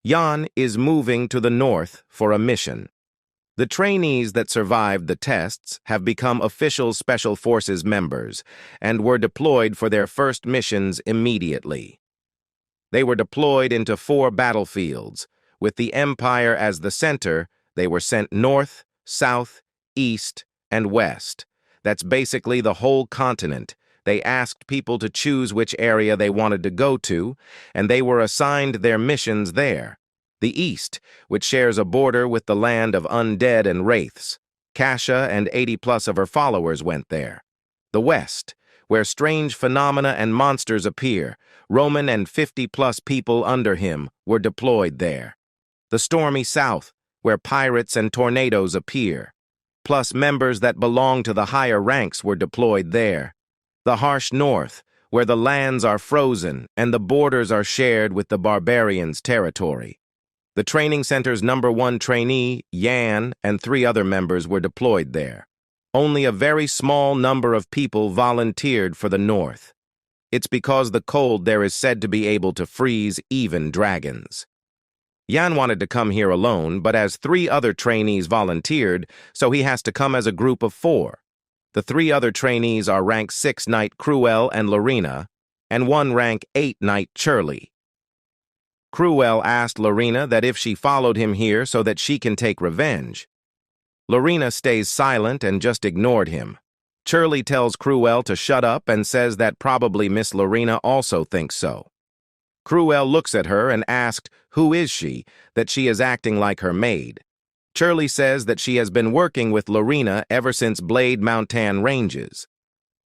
Yan is moving to the north for a mission. The trainees that survived the tests have become official Special Forces members and were deployed for their first missions immediately. They were deployed into 4 battlefields. With the Empire as the center, they were sent north, south, east, and west. That's basically the whole continent. They asked people to choose which area they wanted to go to, and they were assigned their missions there. The east, which shares a border with the land of undead and wraiths. Kasha and 80+ of her followers went there. The west, where strange phenomena and monsters appear. Roman and 50+ people under him were deployed there. The stormy south, where pirates and tornadoes appear. Plus members that belong to the higher ranks were deployed there. The harsh north, where the lands are frozen and the borders are shared with the Barbarians' territory. The training center's #1 trainee, Yan, and 3 other members were deployed there. Only a very small number of people volunteered for the north. It's because the cold there is said to be able to freeze even dragons. Yan wanted to come here alone, but as 3 other trainees volunteered, so he has to come as a group of 4. The 3 other trainees are rank 6 Knight Cruel and Lorena, and 1 rank 8 Knight Shirley. Cruel asked Lorena that if she followed him here so that she can take revenge. Lorena stays silent and just ignored him. Shirley tells Cruel to shut up and says that probably Miss Lorena also thinks so. Cruel looks at her and asked, who is she, that she is acting like her maid. Shirley says that she has been working with Lorena ever since Blade Mountain Ranges.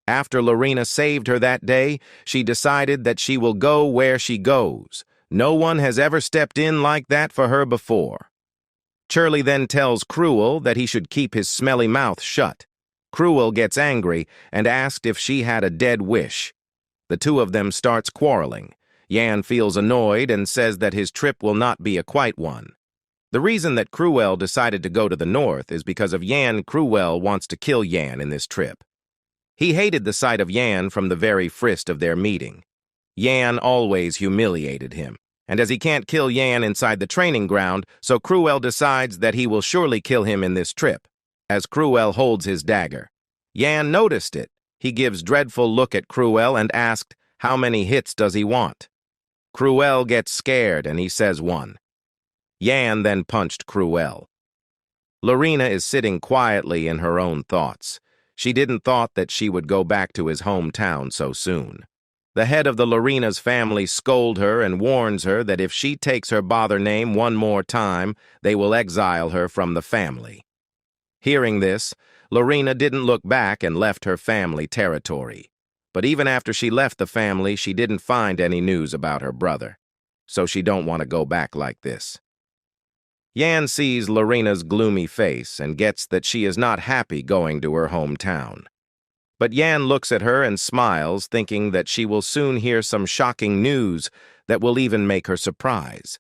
After Lorena saved her that day, she decided that she will go where she goes. No one has ever stepped in like that for her before. Shirley then tells Cruel that he should keep his smelly mouth shut. Cruel gets angry and asked if she had a dead wish. The 2 of them starts quarreling. Yan feels annoyed and says that his trip will not be a quiet one. The reason that Cruel decided to go to the north is because of Yan. Cruel wants to kill Yan in this trip. He hated the sight of Yan from the very first of their meeting. Yan always humiliated him, and as he can't kill Yan inside the training ground, so Cruel decides that he will surely kill him in this trip. As Cruel holds his dagger, Yan noticed it. He gives dreadful look at Cruel and asked, how many hits does he want? Cruel gets scared and he says 1. Yan then punched Cruel. Lorena is sitting quietly in her own thoughts. She didn't thought that she would go back to his hometown so soon. The head of the Lorena's family scolds her and warns her that if she takes her bother name one more time, they will exile her from the family. Hearing this, Lorena didn't look back and left her family territory. But even after she left the family, she didn't find any news about her brother. So she don't want to go back like this. Yan sees Lorena's gloomy face and gets that she is not happy going to her hometown. But Yan looks at her and smiles, thinking that she will soon hear some shocking news that will even make her surprise.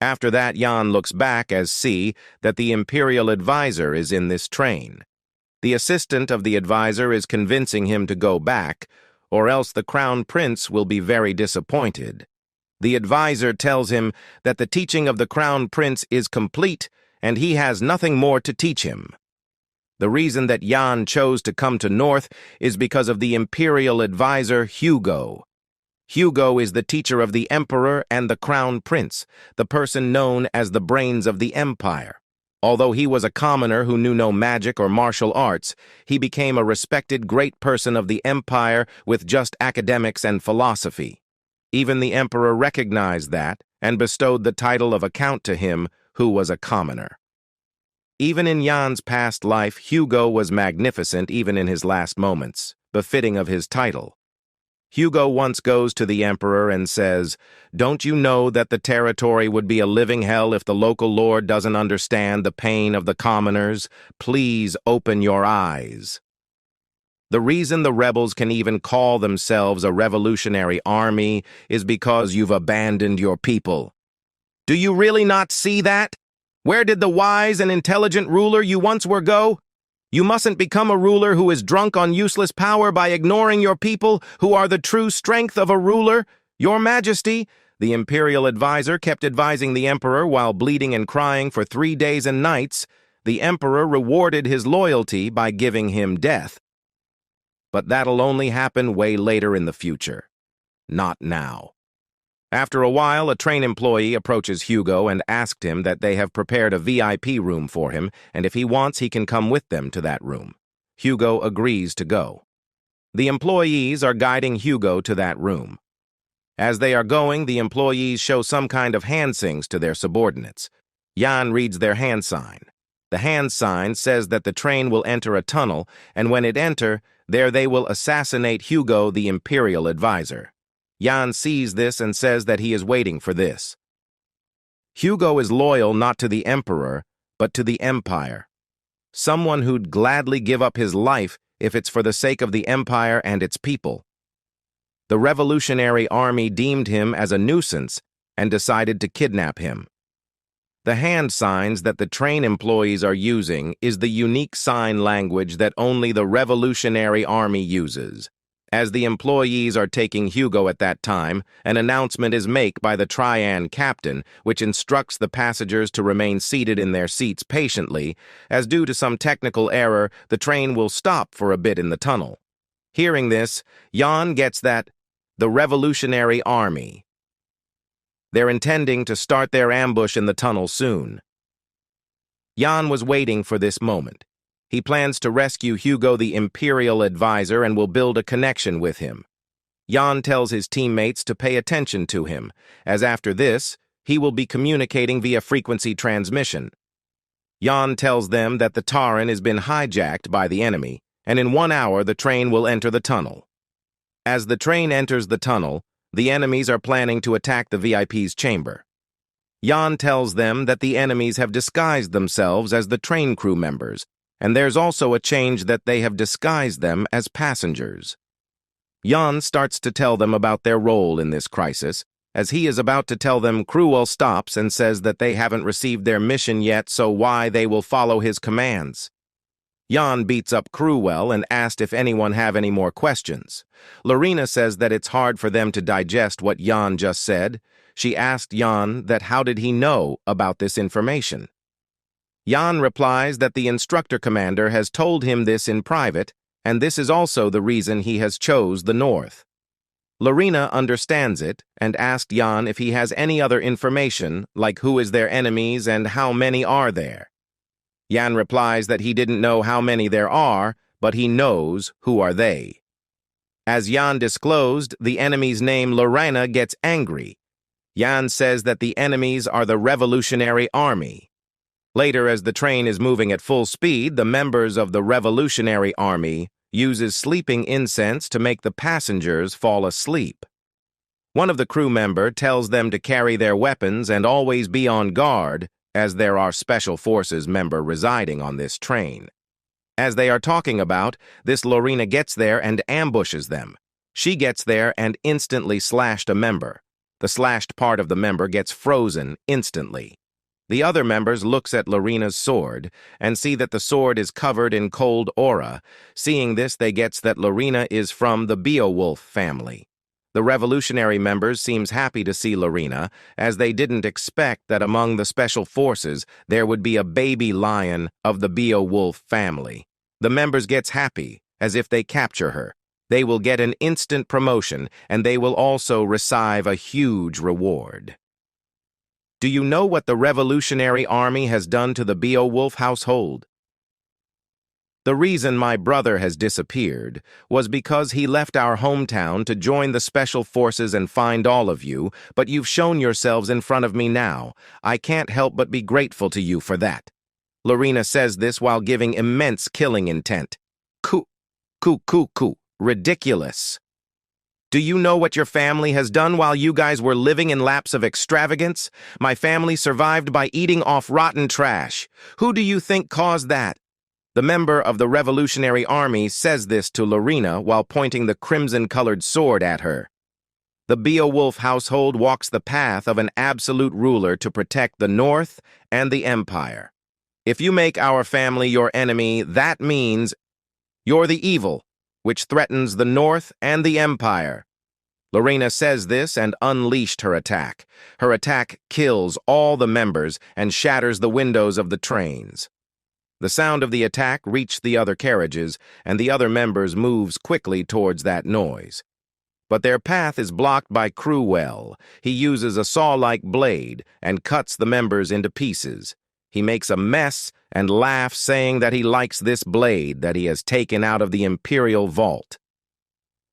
After that, Yan looks back as see that the Imperial advisor is in this train. The assistant of the advisor is convincing him to go back, or else the Crown Prince will be very disappointed. The advisor tells him that the teaching of the Crown Prince is complete and he has nothing more to teach him. The reason that Jan chose to come to North is because of the imperial advisor Hugo. Hugo is the teacher of the emperor and the crown prince, the person known as the brains of the empire. Although he was a commoner who knew no magic or martial arts, he became a respected great person of the empire with just academics and philosophy. Even the emperor recognized that and bestowed the title of a count to him who was a commoner. Even in Jan's past life, Hugo was magnificent even in his last moments, befitting of his title. Hugo once goes to the emperor and says, "Don't you know that the territory would be a living hell if the local lord doesn't understand the pain of the commoners? Please open your eyes." The reason the rebels can even call themselves a revolutionary army is because you've abandoned your people. Do you really not see that? Where did the wise and intelligent ruler you once were go? You mustn't become a ruler who is drunk on useless power by ignoring your people, who are the true strength of a ruler. Your Majesty, the imperial advisor kept advising the emperor while bleeding and crying for 3 days and nights. The emperor rewarded his loyalty by giving him death. But that'll only happen way later in the future. Not now. After a while, a train employee approaches Hugo and asked him that they have prepared a VIP room for him, and if he wants, he can come with them to that room. Hugo agrees to go. The employees are guiding Hugo to that room. As they are going, the employees show some kind of hand signs to their subordinates. Jan reads their hand sign. The hand sign says that the train will enter a tunnel, and when it enter, there they will assassinate Hugo, the imperial advisor. Jan sees this and says that he is waiting for this. Hugo is loyal not to the emperor, but to the empire. Someone who'd gladly give up his life if it's for the sake of the empire and its people. The Revolutionary Army deemed him as a nuisance and decided to kidnap him. The hand signs that the train employees are using is the unique sign language that only the Revolutionary Army uses. As the employees are taking Hugo at that time, an announcement is made by the trainee captain, which instructs the passengers to remain seated in their seats patiently, as due to some technical error, the train will stop for a bit in the tunnel. Hearing this, Jan gets that the Revolutionary Army. They're intending to start their ambush in the tunnel soon. Jan was waiting for this moment. He plans to rescue Hugo, the imperial advisor, and will build a connection with him. Jan tells his teammates to pay attention to him, as after this, he will be communicating via frequency transmission. Jan tells them that the Taran has been hijacked by the enemy, and in 1 hour the train will enter the tunnel. As the train enters the tunnel, the enemies are planning to attack the VIP's chamber. Jan tells them that the enemies have disguised themselves as the train crew members, and there's also a change that they have disguised them as passengers. Jan starts to tell them about their role in this crisis. As he is about to tell them, Cruel stops and says that they haven't received their mission yet, so why they will follow his commands. Jan beats up Cruel and asked if anyone have any more questions. Lorena says that it's hard for them to digest what Jan just said. She asked Jan that how did he know about this information. Jan replies that the instructor commander has told him this in private, and this is also the reason he has chose the North. Lorena understands it and asked Jan if he has any other information, like who is their enemies and how many are there. Jan replies that he didn't know how many there are, but he knows who are they. As Jan disclosed, the enemy's name Lorena gets angry. Jan says that the enemies are the Revolutionary Army. Later, as the train is moving at full speed, the members of the Revolutionary Army uses sleeping incense to make the passengers fall asleep. One of the crew members tells them to carry their weapons and always be on guard, as there are Special Forces members residing on this train. As they are talking about, this Lorena gets there and ambushes them. She gets there and instantly slashed a member. The slashed part of the member gets frozen instantly. The other members looks at Lorena's sword and see that the sword is covered in cold aura. Seeing this, they gets that Lorena is from the Beowolf family. The revolutionary members seems happy to see Lorena, as they didn't expect that among the special forces there would be a baby lion of the Beowolf family. The members gets happy, as if they capture her. They will get an instant promotion, and they will also receive a huge reward. Do you know what the Revolutionary Army has done to the Beowolf household? The reason my brother has disappeared was because he left our hometown to join the special forces and find all of you, but you've shown yourselves in front of me now. I can't help but be grateful to you for that. Lorena says this while giving immense killing intent. Coo. Ridiculous. Do you know what your family has done while you guys were living in laps of extravagance? My family survived by eating off rotten trash. Who do you think caused that? The member of the Revolutionary Army says this to Lorena while pointing the crimson-colored sword at her. The Beowolf household walks the path of an absolute ruler to protect the North and the Empire. If you make our family your enemy, that means you're the evil, which threatens the North and the Empire. Lorena says this and unleashed her attack. Her attack kills all the members and shatters the windows of the trains. The sound of the attack reached the other carriages, and the other members moves quickly towards that noise. But their path is blocked by Cruel. He uses a saw-like blade and cuts the members into pieces. He makes a mess and laughs, saying that he likes this blade that he has taken out of the Imperial Vault.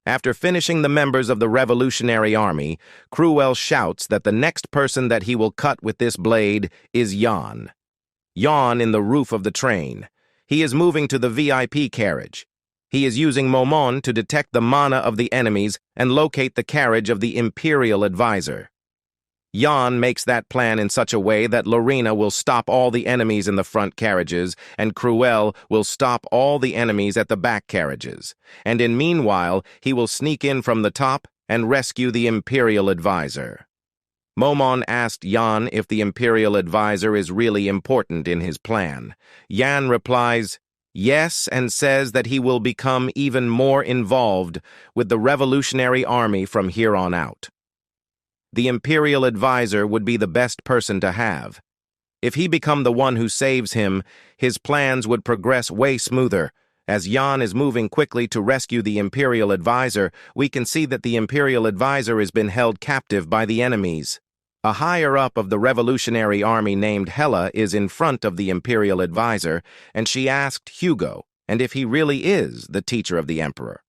After finishing the members of the Revolutionary Army, Cruel shouts that the next person that he will cut with this blade is Jan. Jan in the roof of the train. He is moving to the VIP carriage. He is using Momon to detect the mana of the enemies and locate the carriage of the Imperial Advisor. Jan makes that plan in such a way that Lorena will stop all the enemies in the front carriages and Cruel will stop all the enemies at the back carriages. And in meanwhile, he will sneak in from the top and rescue the Imperial Advisor. Momon asked Jan if the Imperial Advisor is really important in his plan. Jan replies, yes, and says that he will become even more involved with the Revolutionary Army from here on out. The Imperial Advisor would be the best person to have. If he become the one who saves him, his plans would progress way smoother. As Jan is moving quickly to rescue the Imperial Advisor, we can see that the Imperial Advisor has been held captive by the enemies. A higher-up of the Revolutionary Army named Hela is in front of the Imperial Advisor, and she asked Hugo, and if he really is the teacher of the Emperor.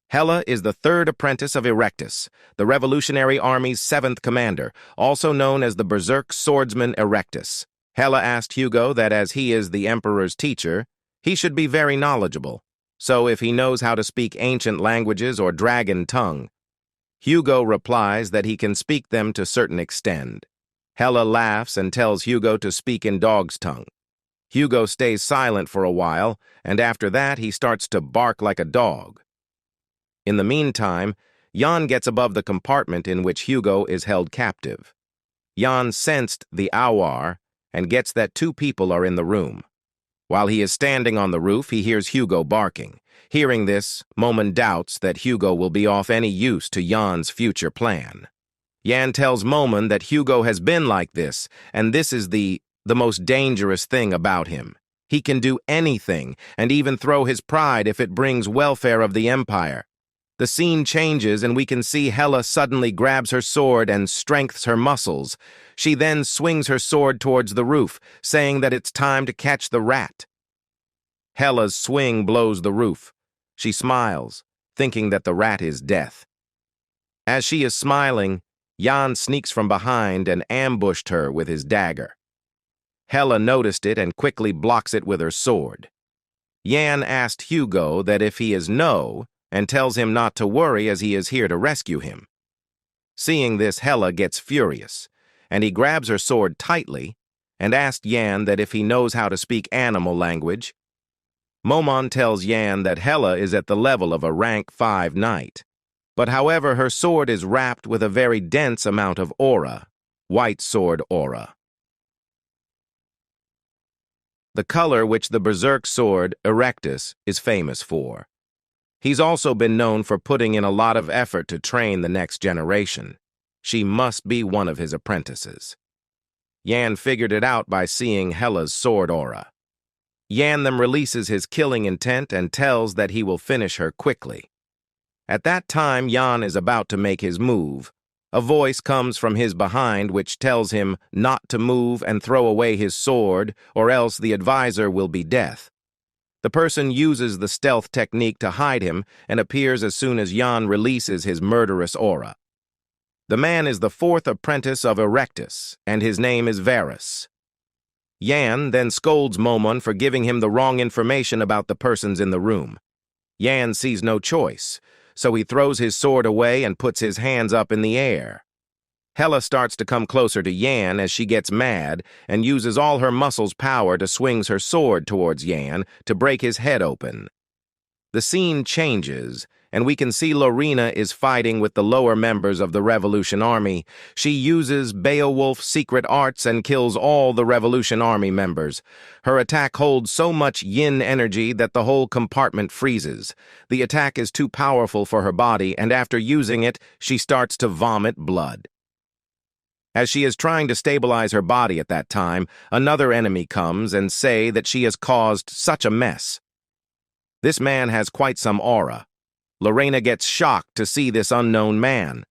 Hela is the third apprentice of Erectus, the Revolutionary Army's 7th commander, also known as the Berserk Swordsman Erectus. Hela asked Hugo that as he is the Emperor's teacher, he should be very knowledgeable, so if he knows how to speak ancient languages or dragon tongue. Hugo replies that he can speak them to a certain extent. Hela laughs and tells Hugo to speak in dog's tongue. Hugo stays silent for a while, and after that he starts to bark like a dog. In the meantime, Jan gets above the compartment in which Hugo is held captive. Jan sensed the hour and gets that 2 people are in the room. While he is standing on the roof, he hears Hugo barking. Hearing this, Momon doubts that Hugo will be of any use to Jan's future plan. Jan tells Momon that Hugo has been like this, and this is the most dangerous thing about him. He can do anything, and even throw his pride if it brings welfare of the Empire. The scene changes, and we can see Hela suddenly grabs her sword and strengthens her muscles. She then swings her sword towards the roof, saying that it's time to catch the rat. Hela's swing blows the roof. She smiles, thinking that the rat is death. As she is smiling, Jan sneaks from behind and ambushed her with his dagger. Hela noticed it and quickly blocks it with her sword. Jan asked Hugo that if he is no, and tells him not to worry as he is here to rescue him. Seeing this, Hela gets furious, and he grabs her sword tightly and asks Jan that if he knows how to speak animal language. Momon tells Jan that Hela is at the level of a rank 5 knight. But however, her sword is wrapped with a very dense amount of aura, white sword aura. The color which the Berserk sword, Erectus, is famous for. He's also been known for putting in a lot of effort to train the next generation. She must be one of his apprentices. Yan figured it out by seeing Hela's sword aura. Yan then releases his killing intent and tells that he will finish her quickly. At that time, Yan is about to make his move. A voice comes from his behind which tells him not to move and throw away his sword, or else the advisor will be death. The person uses the stealth technique to hide him and appears as soon as Yan releases his murderous aura. The man is the fourth apprentice of Erectus, and his name is Varus. Yan then scolds Momon for giving him the wrong information about the persons in the room. Yan sees no choice, so he throws his sword away and puts his hands up in the air. Hela starts to come closer to Yan as she gets mad and uses all her muscles' power to swing her sword towards Yan to break his head open. The scene changes, and we can see Lorena is fighting with the lower members of the Revolution Army. She uses Beowolf's secret arts and kills all the Revolution Army members. Her attack holds so much yin energy that the whole compartment freezes. The attack is too powerful for her body, and after using it, she starts to vomit blood. As she is trying to stabilize her body at that time, another enemy comes and say that she has caused such a mess. This man has quite some aura. Lorena gets shocked to see this unknown man.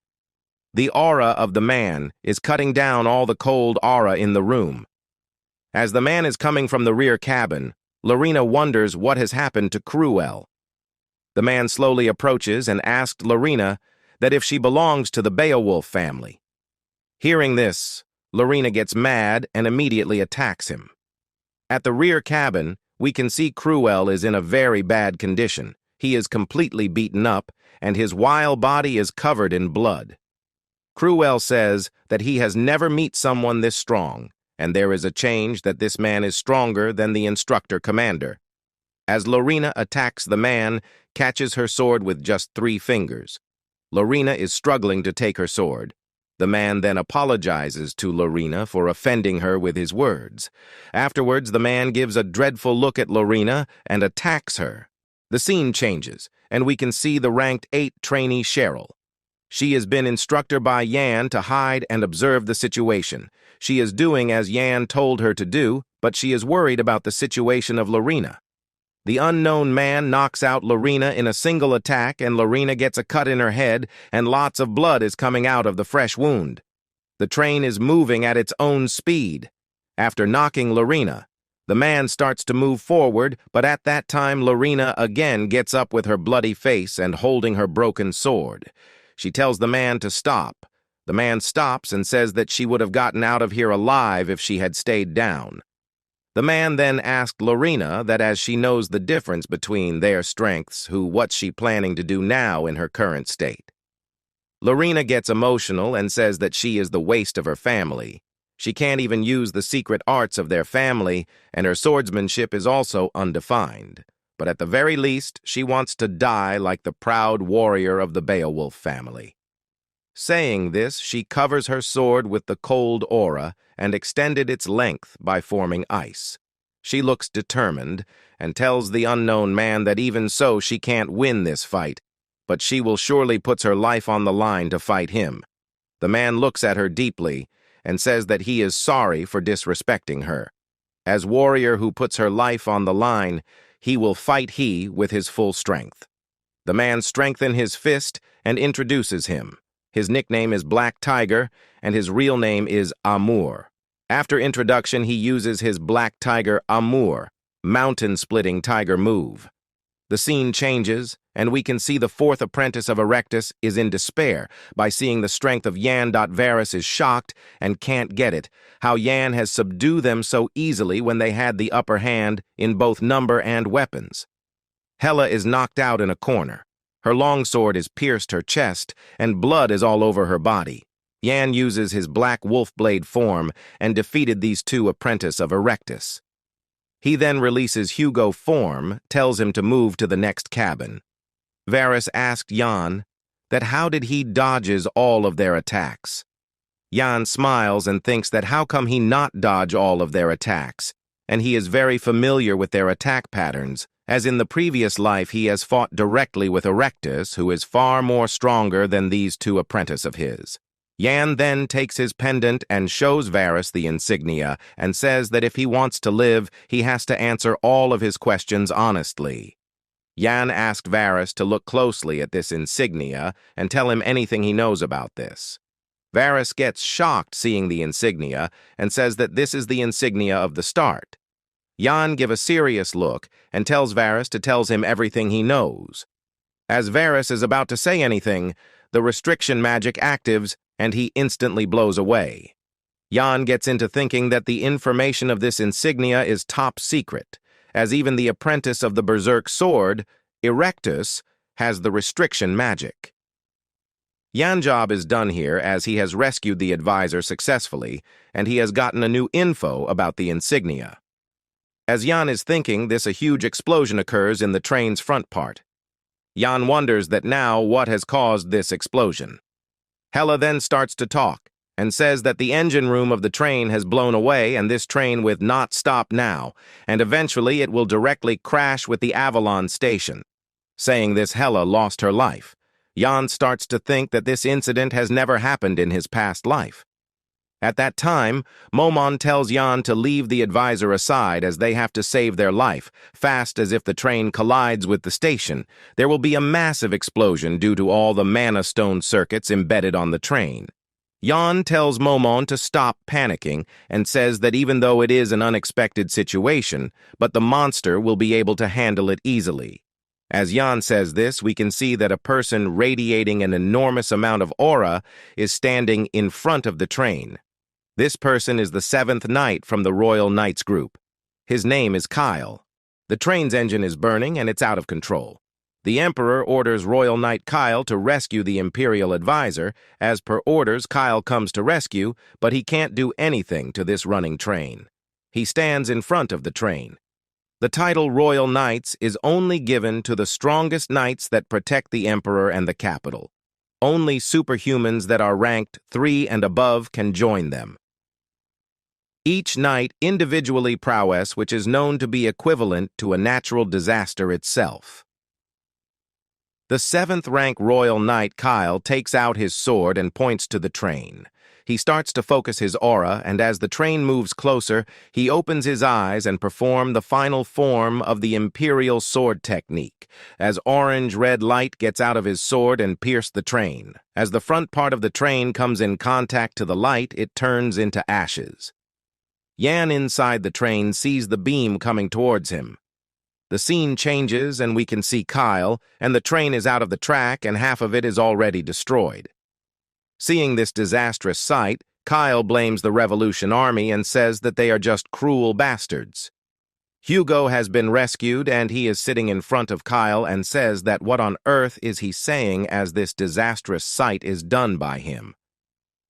The aura of the man is cutting down all the cold aura in the room. As the man is coming from the rear cabin, Lorena wonders what has happened to Cruel. The man slowly approaches and asks Lorena that if she belongs to the Beowolf family. Hearing this, Lorena gets mad and immediately attacks him. At the rear cabin, we can see Cruel is in a very bad condition. He is completely beaten up, and his wild body is covered in blood. Cruel says that he has never met someone this strong, and there is a change that this man is stronger than the instructor commander. As Lorena attacks the man, catches her sword with just 3 fingers. Lorena is struggling to take her sword. The man then apologizes to Lorena for offending her with his words. Afterwards, the man gives a dreadful look at Lorena and attacks her. The scene changes, and we can see the ranked 8 trainee Cheryl. She has been instructed by Yan to hide and observe the situation. She is doing as Yan told her to do, but she is worried about the situation of Lorena. The unknown man knocks out Lorena in a single attack, and Lorena gets a cut in her head, and lots of blood is coming out of the fresh wound. The train is moving at its own speed. After knocking Lorena, the man starts to move forward, but at that time Lorena again gets up with her bloody face and holding her broken sword. She tells the man to stop. The man stops and says that she would have gotten out of here alive if she had stayed down. The man then asked Lorena that as she knows the difference between their strengths, what's she planning to do now in her current state. Lorena gets emotional and says that she is the waste of her family. She can't even use the secret arts of their family, and her swordsmanship is also undefined. But at the very least, she wants to die like the proud warrior of the Beowolf family. Saying this, she covers her sword with the cold aura and extended its length by forming ice. She looks determined and tells the unknown man that even so she can't win this fight, but she will surely put her life on the line to fight him. The man looks at her deeply and says that he is sorry for disrespecting her. As warrior who puts her life on the line, he will fight with his full strength. The man strengthens his fist and introduces him. His nickname is Black Tiger, and his real name is Amour. After introduction, he uses his Black Tiger Amour, mountain-splitting tiger move. The scene changes, and we can see the 4th apprentice of Erectus is in despair by seeing the strength of Yan. Varus is shocked and can't get it, how Yan has subdued them so easily when they had the upper hand in both number and weapons. Hela is knocked out in a corner. Her longsword has pierced her chest, and blood is all over her body. Yan uses his black wolf blade form and defeated these 2 apprentices of Erectus. He then releases Hugo form, tells him to move to the next cabin. Varus asked Yan that how did he dodges all of their attacks. Yan smiles and thinks that how come he not dodge all of their attacks, and he is very familiar with their attack patterns, as in the previous life he has fought directly with Erectus, who is far more stronger than these two apprentices of his. Yan then takes his pendant and shows Varys the insignia and says that if he wants to live, he has to answer all of his questions honestly. Yan asked Varys to look closely at this insignia and tell him anything he knows about this. Varys gets shocked seeing the insignia and says that this is the insignia of the start. Yan gives a serious look and tells Varys to tell him everything he knows. As Varys is about to say anything, the restriction magic actives and he instantly blows away. Yan gets into thinking that the information of this insignia is top secret, as even the apprentice of the Berserk sword, Erectus, has the restriction magic. Yan's job is done here as he has rescued the advisor successfully, and he has gotten a new info about the insignia. As Yan is thinking this, a huge explosion occurs in the train's front part. Yan wonders that now what has caused this explosion. Hela then starts to talk and says that the engine room of the train has blown away and this train will not stop now, and eventually it will directly crash with the Avalon station. Saying this, Hela lost her life. Yan starts to think that this incident has never happened in his past life. At that time, Momon tells Yan to leave the advisor aside as they have to save their life, fast as if the train collides with the station. There will be a massive explosion due to all the mana stone circuits embedded on the train. Yan tells Momon to stop panicking and says that even though it is an unexpected situation, but the monster will be able to handle it easily. As Yan says this, we can see that a person radiating an enormous amount of aura is standing in front of the train. This person is the 7th Knight from the Royal Knights group. His name is Kyle. The train's engine is burning and it's out of control. The Emperor orders Royal Knight Kyle to rescue the Imperial Advisor. As per orders, Kyle comes to rescue, but he can't do anything to this running train. He stands in front of the train. The title Royal Knights is only given to the strongest knights that protect the Emperor and the capital. Only superhumans that are ranked 3 and above can join them. Each knight individually prowess, which is known to be equivalent to a natural disaster itself. The 7th rank Royal Knight Kyle takes out his sword and points to the train. He starts to focus his aura, and as the train moves closer, he opens his eyes and performs the final form of the Imperial Sword technique, as orange-red light gets out of his sword and pierces the train. As the front part of the train comes in contact to the light, it turns into ashes. Yan inside the train sees the beam coming towards him. The scene changes and we can see Kyle, and the train is out of the track and half of it is already destroyed. Seeing this disastrous sight, Kyle blames the Revolution Army and says that they are just cruel bastards. Hugo has been rescued and he is sitting in front of Kyle and says that what on earth is he saying as this disastrous sight is done by him.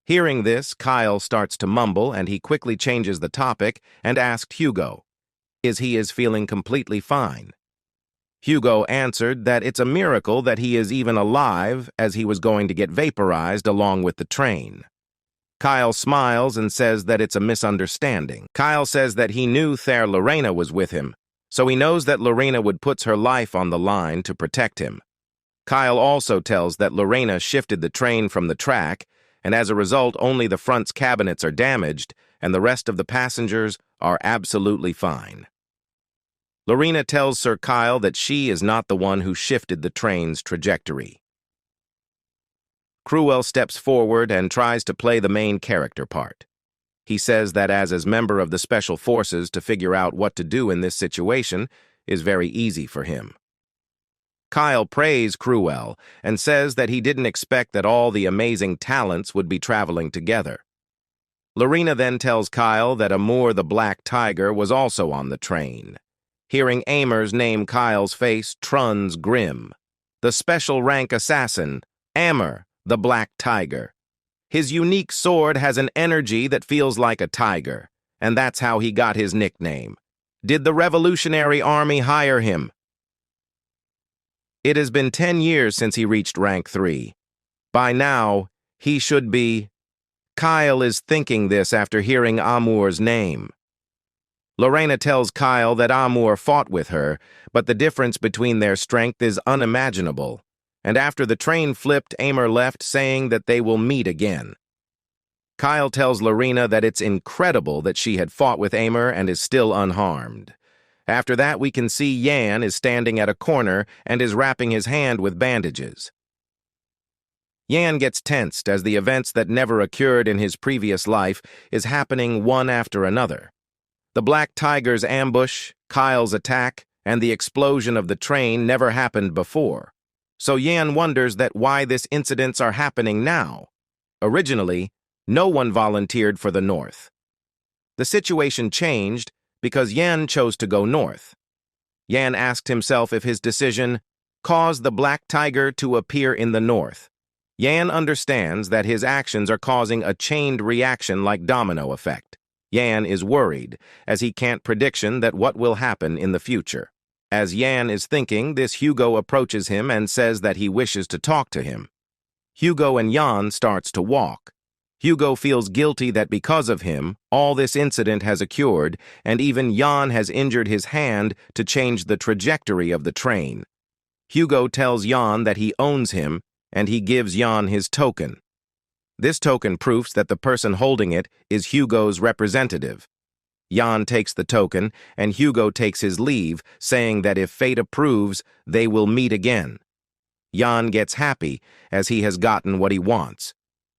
Hearing this, Kyle starts to mumble and he quickly changes the topic and asked Hugo, is he feeling completely fine? Hugo answered that it's a miracle that he is even alive as he was going to get vaporized along with the train. Kyle smiles and says that it's a misunderstanding. Kyle says that he knew Thair Lorena was with him, so he knows that Lorena would put her life on the line to protect him. Kyle also tells that Lorena shifted the train from the track, and as a result only the front's cabinets are damaged and the rest of the passengers are absolutely fine. Lorena tells Sir Kyle that she is not the one who shifted the train's trajectory. Cruel steps forward and tries to play the main character part. He says that as member of the Special Forces to figure out what to do in this situation is very easy for him. Kyle praises Cruel and says that he didn't expect that all the amazing talents would be traveling together. Lorena then tells Kyle that Amur the Black Tiger was also on the train. Hearing Amers name Kyle's face truns grim. The special rank assassin, Amur the Black Tiger. His unique sword has an energy that feels like a tiger, and that's how he got his nickname. Did the Revolutionary Army hire him? It has been 10 years since he reached rank 3. By now, he should be... Kyle is thinking this after hearing Amur's name. Lorena tells Kyle that Amur fought with her, but the difference between their strength is unimaginable. And after the train flipped, Amur left, saying that they will meet again. Kyle tells Lorena that it's incredible that she had fought with Amur and is still unharmed. After that, we can see Yan is standing at a corner and is wrapping his hand with bandages. Yan gets tensed as the events that never occurred in his previous life is happening one after another. The Black Tiger's ambush, Kyle's attack, and the explosion of the train never happened before. So Yan wonders that why these incidents are happening now. Originally, no one volunteered for the North. The situation changed because Yan chose to go north. Yan asked himself if his decision caused the Black Tiger to appear in the North. Yan understands that his actions are causing a chained reaction like domino effect. Yan is worried, as he can't prediction that what will happen in the future. As Yan is thinking, this Hugo approaches him and says that he wishes to talk to him. Hugo and Yan starts to walk. Hugo feels guilty that because of him, all this incident has occurred, and even Yan has injured his hand to change the trajectory of the train. Hugo tells Yan that he owns him, and he gives Yan his token. This token proves that the person holding it is Hugo's representative. Yan takes the token, and Hugo takes his leave, saying that if fate approves, they will meet again. Yan gets happy, as he has gotten what he wants.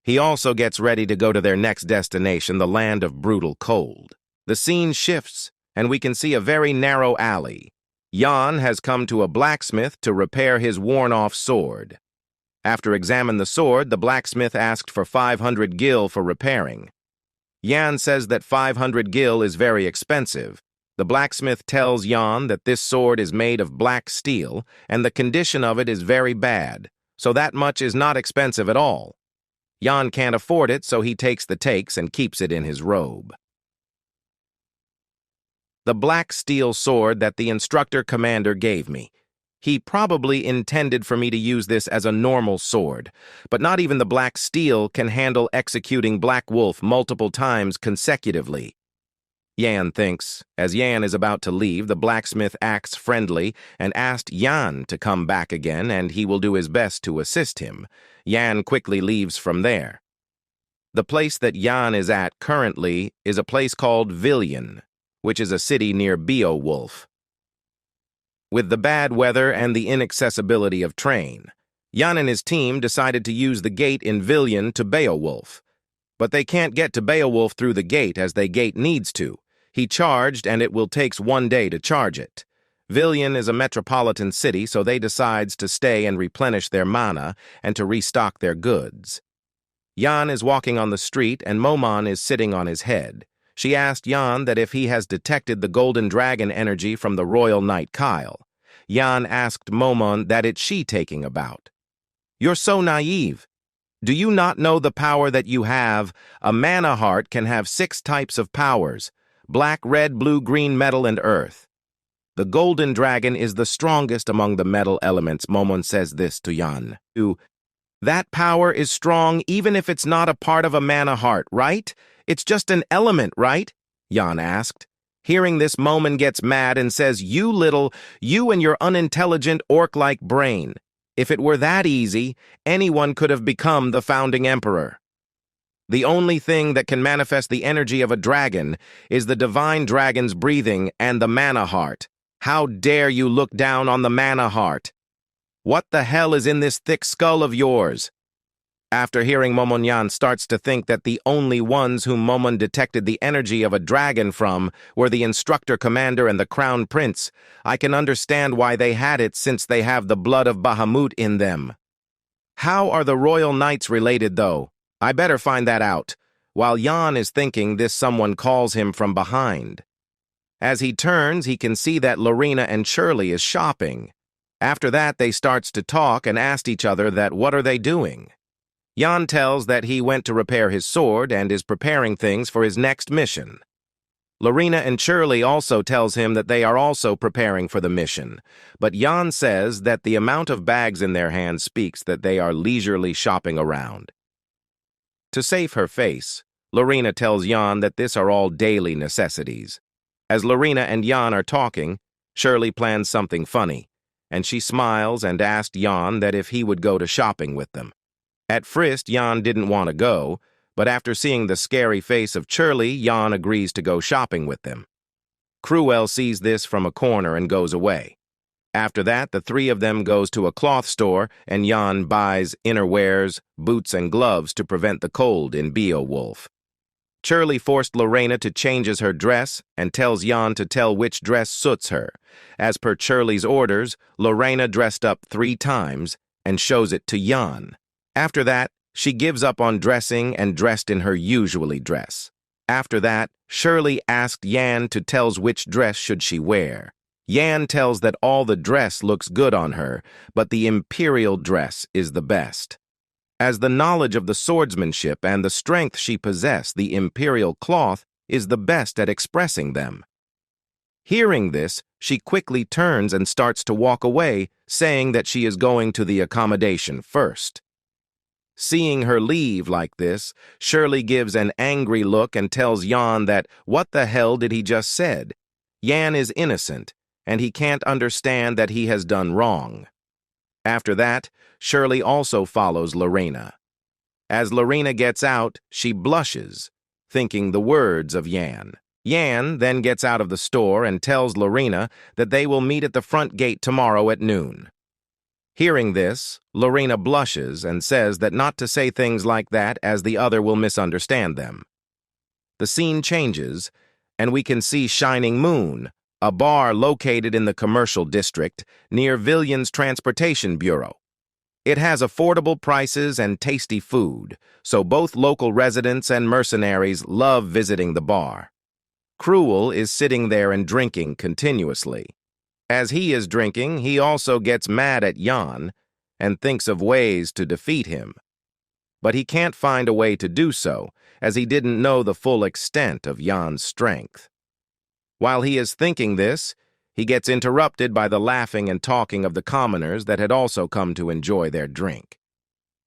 He also gets ready to go to their next destination, the land of brutal cold. The scene shifts, and we can see a very narrow alley. Yan has come to a blacksmith to repair his worn-off sword. After examining the sword, the blacksmith asked for 500 gil for repairing. Yan says that 500 gil is very expensive. The blacksmith tells Yan that this sword is made of black steel, and the condition of it is very bad, so that much is not expensive at all. Yan can't afford it, so he takes the takes and keeps it in his robe. The black steel sword that the instructor commander gave me. He probably intended for me to use this as a normal sword, but not even the black steel can handle executing Black Wolf multiple times consecutively. Yan thinks. As Yan is about to leave, the blacksmith acts friendly and asked Yan to come back again, and he will do his best to assist him. Yan quickly leaves from there. The place that Yan is at currently is a place called Villian, which is a city near Beowolf. With the bad weather and the inaccessibility of train, Yan and his team decided to use the gate in Villian to Beowolf. But they can't get to Beowolf through the gate as the gate needs to. He charged, and it will take 1 day to charge it. Villian is a metropolitan city, so they decides to stay and replenish their mana and to restock their goods. Yan is walking on the street, and Momon is sitting on his head. She asked Yan that if he has detected the golden dragon energy from the royal knight Kyle. Yan asked Momon that it's she taking about. "You're so naive. Do you not know the power that you have? A mana heart can have 6 types of powers: black, red, blue, green, metal, and earth. The golden dragon is the strongest among the metal elements." Momon says this to Yan. "That power is strong even if it's not a part of a mana heart, right? It's just an element, right?" Yan asked. Hearing this, Momon gets mad and says, you and your unintelligent orc-like brain. If it were that easy, anyone could have become the founding emperor. The only thing that can manifest the energy of a dragon is the divine dragon's breathing and the mana heart. How dare you look down on the mana heart? What the hell is in this thick skull of yours? After hearing Momon, Yan starts to think that the only ones whom Momon detected the energy of a dragon from were the instructor commander and the crown prince. I can understand why they had it, since they have the blood of Bahamut in them. How are the royal knights related, though? I better find that out. While Yan is thinking this, someone calls him from behind. As he turns, he can see that Lorena and Shirley is shopping. After that, they starts to talk and ask each other that what are they doing. Yan tells that he went to repair his sword and is preparing things for his next mission. Lorena and Shirley also tells him that they are also preparing for the mission, but Yan says that the amount of bags in their hands speaks that they are leisurely shopping around. To save her face, Lorena tells Yan that this are all daily necessities. As Lorena and Jan are talking, Shirley plans something funny, and she smiles and asked Jan that if he would go to shopping with them. At first, Jan didn't want to go, but after seeing the scary face of Shirley, Jan agrees to go shopping with them. Cruel sees this from a corner and goes away. After that, the three of them goes to a cloth store and Jan buys innerwears, boots, and gloves to prevent the cold in Beowolf. Shirley forced Lorena to changes her dress and tells Jan to tell which dress suits her. As per Shirley's orders, Lorena dressed up 3 times and shows it to Jan. After that, she gives up on dressing and dressed in her usually dress. After that, Shirley asked Jan to tells which dress should she wear. Jan tells that all the dress looks good on her, but the imperial dress is the best. As the knowledge of the swordsmanship and the strength she possessed, the imperial cloth is the best at expressing them. Hearing this, she quickly turns and starts to walk away, saying that she is going to the accommodation first. Seeing her leave like this, Shirley gives an angry look and tells Jan that what the hell did he just said? Jan is innocent, and he can't understand that he has done wrong. After that, Shirley also follows Lorena. As Lorena gets out, she blushes, thinking the words of Jan. Jan then gets out of the store and tells Lorena that they will meet at the front gate tomorrow at noon. Hearing this, Lorena blushes and says that not to say things like that as the other will misunderstand them. The scene changes, and we can see Shining Moon, a bar located in the commercial district near Villian's Transportation Bureau. It has affordable prices and tasty food, so both local residents and mercenaries love visiting the bar. Cruel is sitting there and drinking continuously. As he is drinking, he also gets mad at Jan and thinks of ways to defeat him. But he can't find a way to do so, as he didn't know the full extent of Jan's strength. While he is thinking this, he gets interrupted by the laughing and talking of the commoners that had also come to enjoy their drink.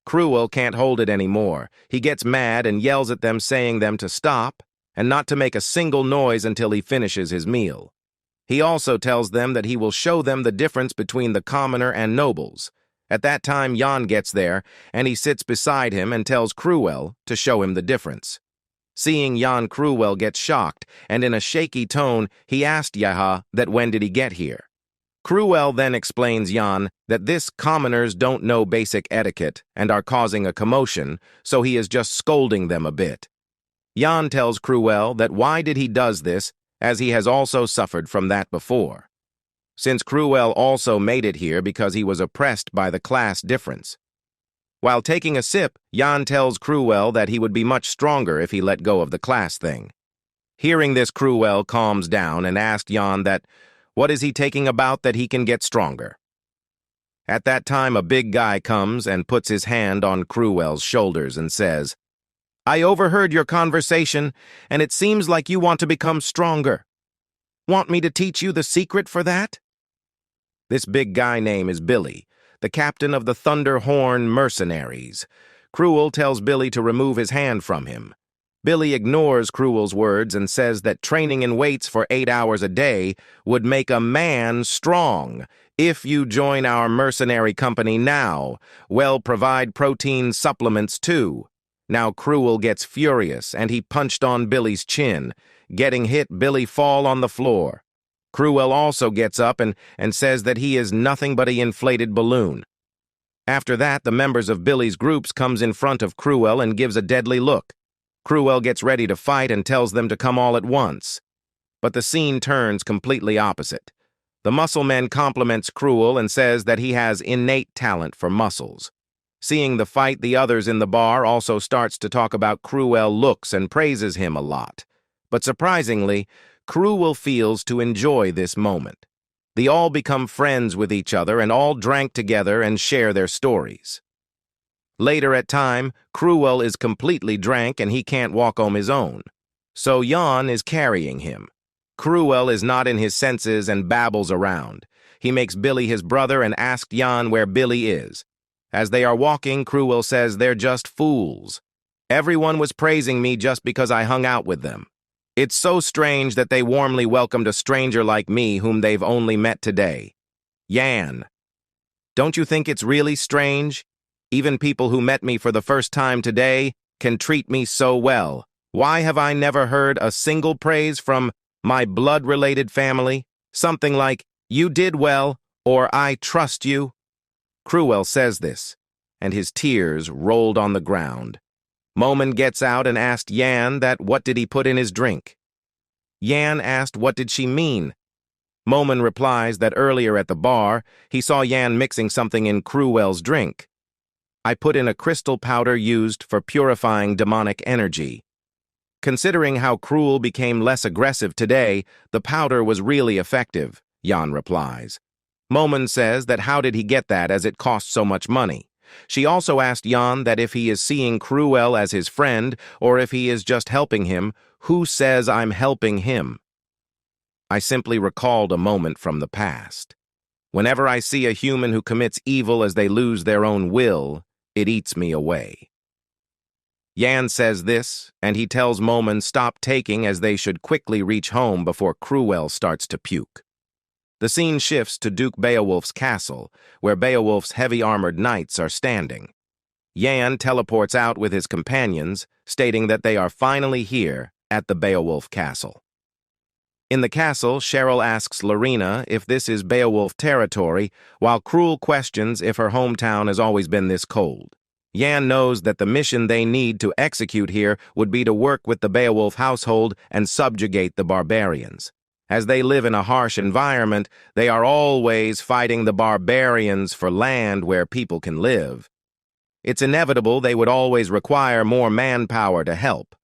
Cruel can't hold it anymore. He gets mad and yells at them, saying them to stop and not to make a single noise until he finishes his meal. He also tells them that he will show them the difference between the commoner and nobles. At that time, Jan gets there, and he sits beside him and tells Cruel to show him the difference. Seeing Jan, Cruel gets shocked, and in a shaky tone, he asked Yaha that when did he get here. Cruel then explains Jan that this commoners don't know basic etiquette and are causing a commotion, so he is just scolding them a bit. Jan tells Cruel that why did he does this, as he has also suffered from that before. Since Cruel also made it here because he was oppressed by the class difference. While taking a sip, Jan tells Cruel that he would be much stronger if he let go of the class thing. Hearing this, Cruel calms down and asks Jan that what is he taking about that he can get stronger. At that time, a big guy comes and puts his hand on Cruel's shoulders and says, "I overheard your conversation, and it seems like you want to become stronger. Want me to teach you the secret for that?" This big guy name is Billy, the captain of the Thunder Horn Mercenaries. Cruel tells Billy to remove his hand from him. Billy ignores Cruel's words and says that training in weights for 8 hours a day would make a man strong. If you join our mercenary company now, we'll provide protein supplements too. Now Cruel gets furious and he punched on Billy's chin. Getting hit, Billy fall on the floor. Cruel also gets up and says that he is nothing but an inflated balloon. After that, the members of Billy's groups comes in front of Cruel and gives a deadly look. Cruel gets ready to fight and tells them to come all at once. But the scene turns completely opposite. The muscle man compliments Cruel and says that he has innate talent for muscles. Seeing the fight, the others in the bar also starts to talk about Cruel looks and praises him a lot. But surprisingly, Cruel feels to enjoy this moment. They all become friends with each other and all drank together and share their stories. Later at time, Cruel is completely drank and he can't walk on his own. So Jan is carrying him. Cruel is not in his senses and babbles around. He makes Billy his brother and asks Jan where Billy is. As they are walking, Cruel says they're just fools. Everyone was praising me just because I hung out with them. It's so strange that they warmly welcomed a stranger like me whom they've only met today. Yan. Don't you think it's really strange? Even people who met me for the first time today can treat me so well. Why have I never heard a single praise from my blood-related family? Something like, "You did well," or "I trust you." Cruel says this, and his tears rolled on the ground. Momen gets out and asked Yan that what did he put in his drink. Yan asked what did she mean. Momen replies that earlier at the bar, he saw Yan mixing something in Cruel's drink. "I put in a crystal powder used for purifying demonic energy. Considering how Cruel became less aggressive today, the powder was really effective," Yan replies. Momen says that how did he get that as it costs so much money. She also asked Yan that if he is seeing Cruel as his friend or if he is just helping him. Who says I'm helping him? I simply recalled a moment from the past. Whenever I see a human who commits evil as they lose their own will, it eats me away. Yan says this, and he tells Momen stop taking as they should quickly reach home before Cruel starts to puke. The scene shifts to Duke Beowolf's castle, where Beowolf's heavy-armored knights are standing. Yan teleports out with his companions, stating that they are finally here at the Beowolf castle. In the castle, Cheryl asks Lorena if this is Beowolf territory, while Cruel questions if her hometown has always been this cold. Yan knows that the mission they need to execute here would be to work with the Beowolf household and subjugate the Barbarians. As they live in a harsh environment, they are always fighting the Barbarians for land where people can live. It's inevitable they would always require more manpower to help.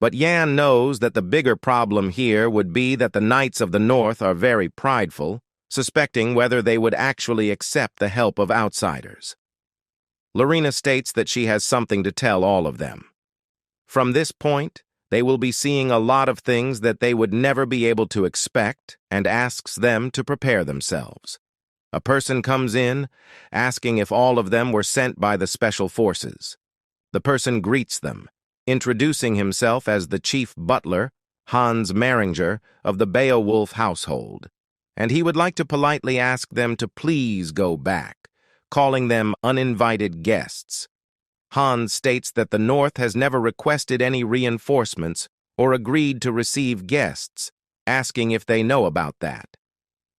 But Yan knows that the bigger problem here would be that the Knights of the North are very prideful, suspecting whether they would actually accept the help of outsiders. Lorena states that she has something to tell all of them. From this point, they will be seeing a lot of things that they would never be able to expect and asks them to prepare themselves. A person comes in, asking if all of them were sent by the Special Forces. The person greets them, introducing himself as the chief butler, Hans Meringer, of the Beowolf household, and he would like to politely ask them to please go back, calling them uninvited guests. Hans states that the North has never requested any reinforcements or agreed to receive guests, asking if they know about that.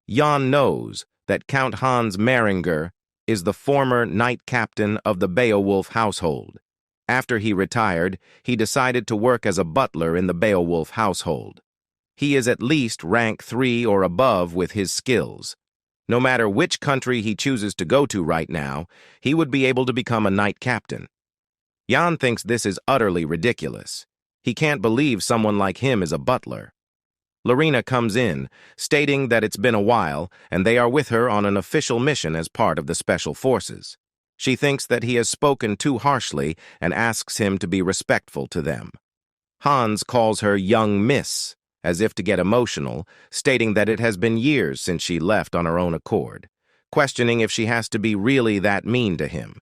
Jan knows that Count Hans Meringer is the former knight captain of the Beowolf household. After he retired, he decided to work as a butler in the Beowolf household. He is at least rank 3 or above with his skills. No matter which country he chooses to go to right now, he would be able to become a knight captain. Jan thinks this is utterly ridiculous. He can't believe someone like him is a butler. Lorena comes in, stating that it's been a while and they are with her on an official mission as part of the Special Forces. She thinks that he has spoken too harshly and asks him to be respectful to them. Hans calls her young miss, as if to get emotional, stating that it has been years since she left on her own accord, questioning if she has to be really that mean to him.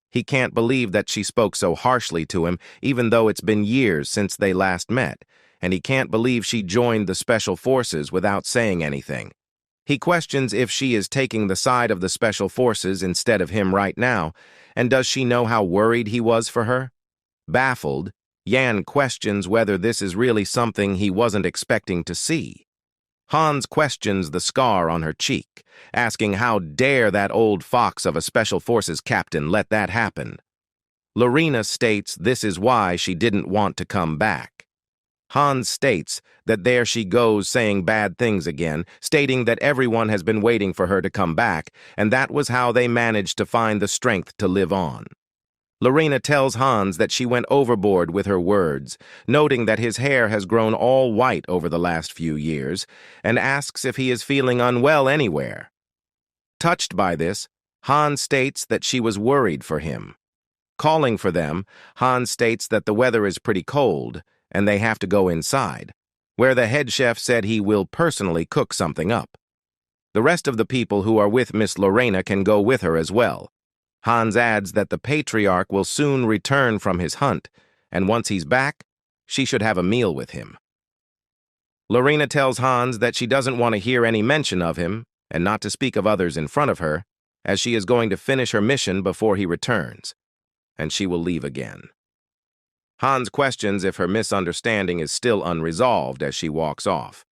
He can't believe that she spoke so harshly to him, even though it's been years since they last met, and he can't believe she joined the Special Forces without saying anything. He questions if she is taking the side of the Special Forces instead of him right now, and does she know how worried he was for her? Baffled, Jan questions whether this is really something he wasn't expecting to see. Hans questions the scar on her cheek, asking how dare that old fox of a Special Forces captain let that happen. Lorena states this is why she didn't want to come back. Hans states that there she goes saying bad things again, stating that everyone has been waiting for her to come back, and that was how they managed to find the strength to live on. Lorena tells Hans that she went overboard with her words, noting that his hair has grown all white over the last few years, and asks if he is feeling unwell anywhere. Touched by this, Hans states that she was worried for him. Calling for them, Hans states that the weather is pretty cold, and they have to go inside, where the head chef said he will personally cook something up. The rest of the people who are with Miss Lorena can go with her as well. Hans adds that the patriarch will soon return from his hunt, and once he's back, she should have a meal with him. Lorena tells Hans that she doesn't want to hear any mention of him, and not to speak of others in front of her, as she is going to finish her mission before he returns, and she will leave again. Hans questions if her misunderstanding is still unresolved as she walks off.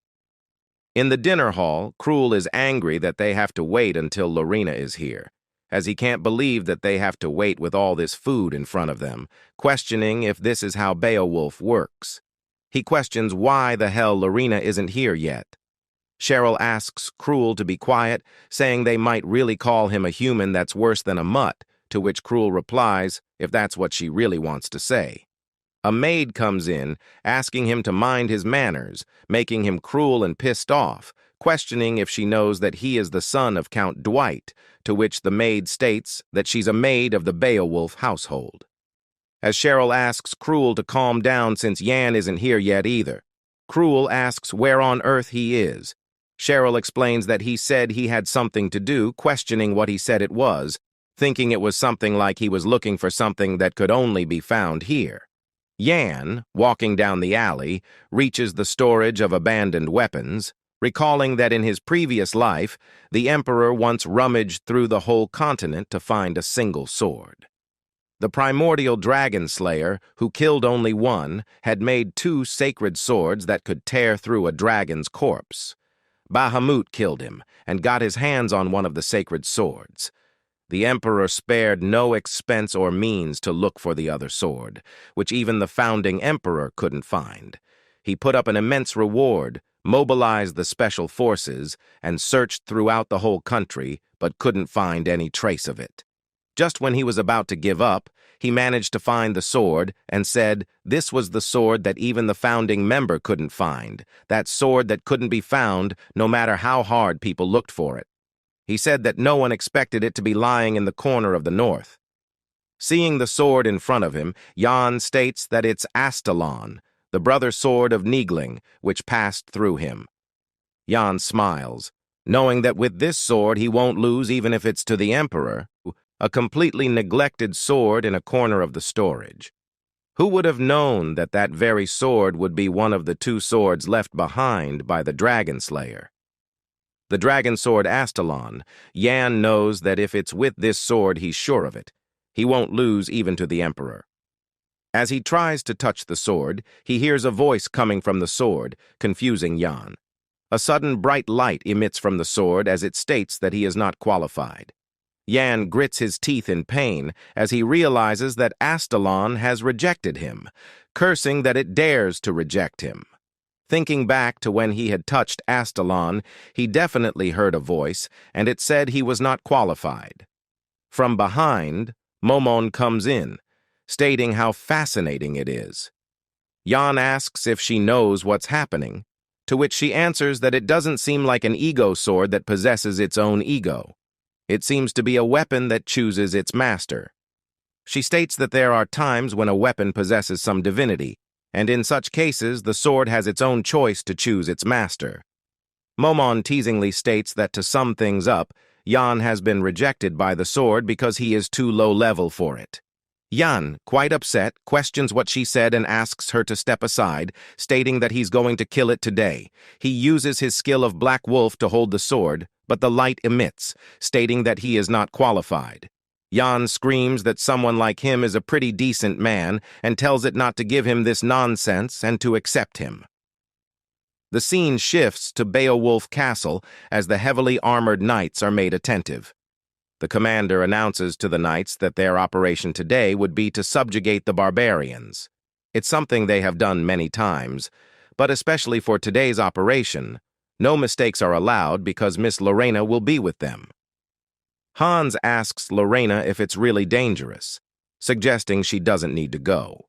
In the dinner hall, Krul is angry that they have to wait until Lorena is here, as he can't believe that they have to wait with all this food in front of them, questioning if this is how Beowolf works. He questions why the hell Lorena isn't here yet. Cheryl asks Krul to be quiet, saying they might really call him a human that's worse than a mutt, to which Krul replies, if that's what she really wants to say. A maid comes in, asking him to mind his manners, making him cruel and pissed off, questioning if she knows that he is the son of Count Dwight, to which the maid states that she's a maid of the Beowolf household. As Cheryl asks Krul to calm down since Yan isn't here yet either, Krul asks where on earth he is. Cheryl explains that he said he had something to do, questioning what he said it was, thinking it was something like he was looking for something that could only be found here. Yan, walking down the alley, reaches the storage of abandoned weapons, recalling that in his previous life, the Emperor once rummaged through the whole continent to find a single sword. The primordial dragon slayer, who killed only one, had made 2 sacred swords that could tear through a dragon's corpse. Bahamut killed him and got his hands on one of the sacred swords. The Emperor spared no expense or means to look for the other sword, which even the founding Emperor couldn't find. He put up an immense reward, mobilized the special forces, and searched throughout the whole country, but couldn't find any trace of it. Just when he was about to give up, he managed to find the sword and said this was the sword that even the founding member couldn't find, that sword that couldn't be found no matter how hard people looked for it. He said that no one expected it to be lying in the corner of the north. Seeing the sword in front of him, Jan states that it's Astalon, the brother sword of Niegling, which passed through him. Jan smiles, knowing that with this sword he won't lose even if it's to the Emperor, a completely neglected sword in a corner of the storage. Who would have known that that very sword would be one of the 2 swords left behind by the Dragon Slayer? The dragon sword Astalon, Yan knows that if it's with this sword he's sure of it. He won't lose even to the Emperor. As he tries to touch the sword, he hears a voice coming from the sword, confusing Yan. A sudden bright light emits from the sword as it states that he is not qualified. Yan grits his teeth in pain as he realizes that Astalon has rejected him, cursing that it dares to reject him. Thinking back to when he had touched Astalon, he definitely heard a voice, and it said he was not qualified. From behind, Momon comes in, stating how fascinating it is. Jan asks if she knows what's happening, to which she answers that it doesn't seem like an ego sword that possesses its own ego. It seems to be a weapon that chooses its master. She states that there are times when a weapon possesses some divinity, and in such cases the sword has its own choice to choose its master. Momon teasingly states that to sum things up, Jan has been rejected by the sword because he is too low level for it. Jan, quite upset, questions what she said and asks her to step aside, stating that he's going to kill it today. He uses his skill of Black Wolf to hold the sword, but the light emits, stating that he is not qualified. Jan screams that someone like him is a pretty decent man and tells it not to give him this nonsense and to accept him. The scene shifts to Beowolf Castle as the heavily armored knights are made attentive. The commander announces to the knights that their operation today would be to subjugate the barbarians. It's something they have done many times, but especially for today's operation, no mistakes are allowed because Miss Lorena will be with them. Hans asks Lorena if it's really dangerous, suggesting she doesn't need to go.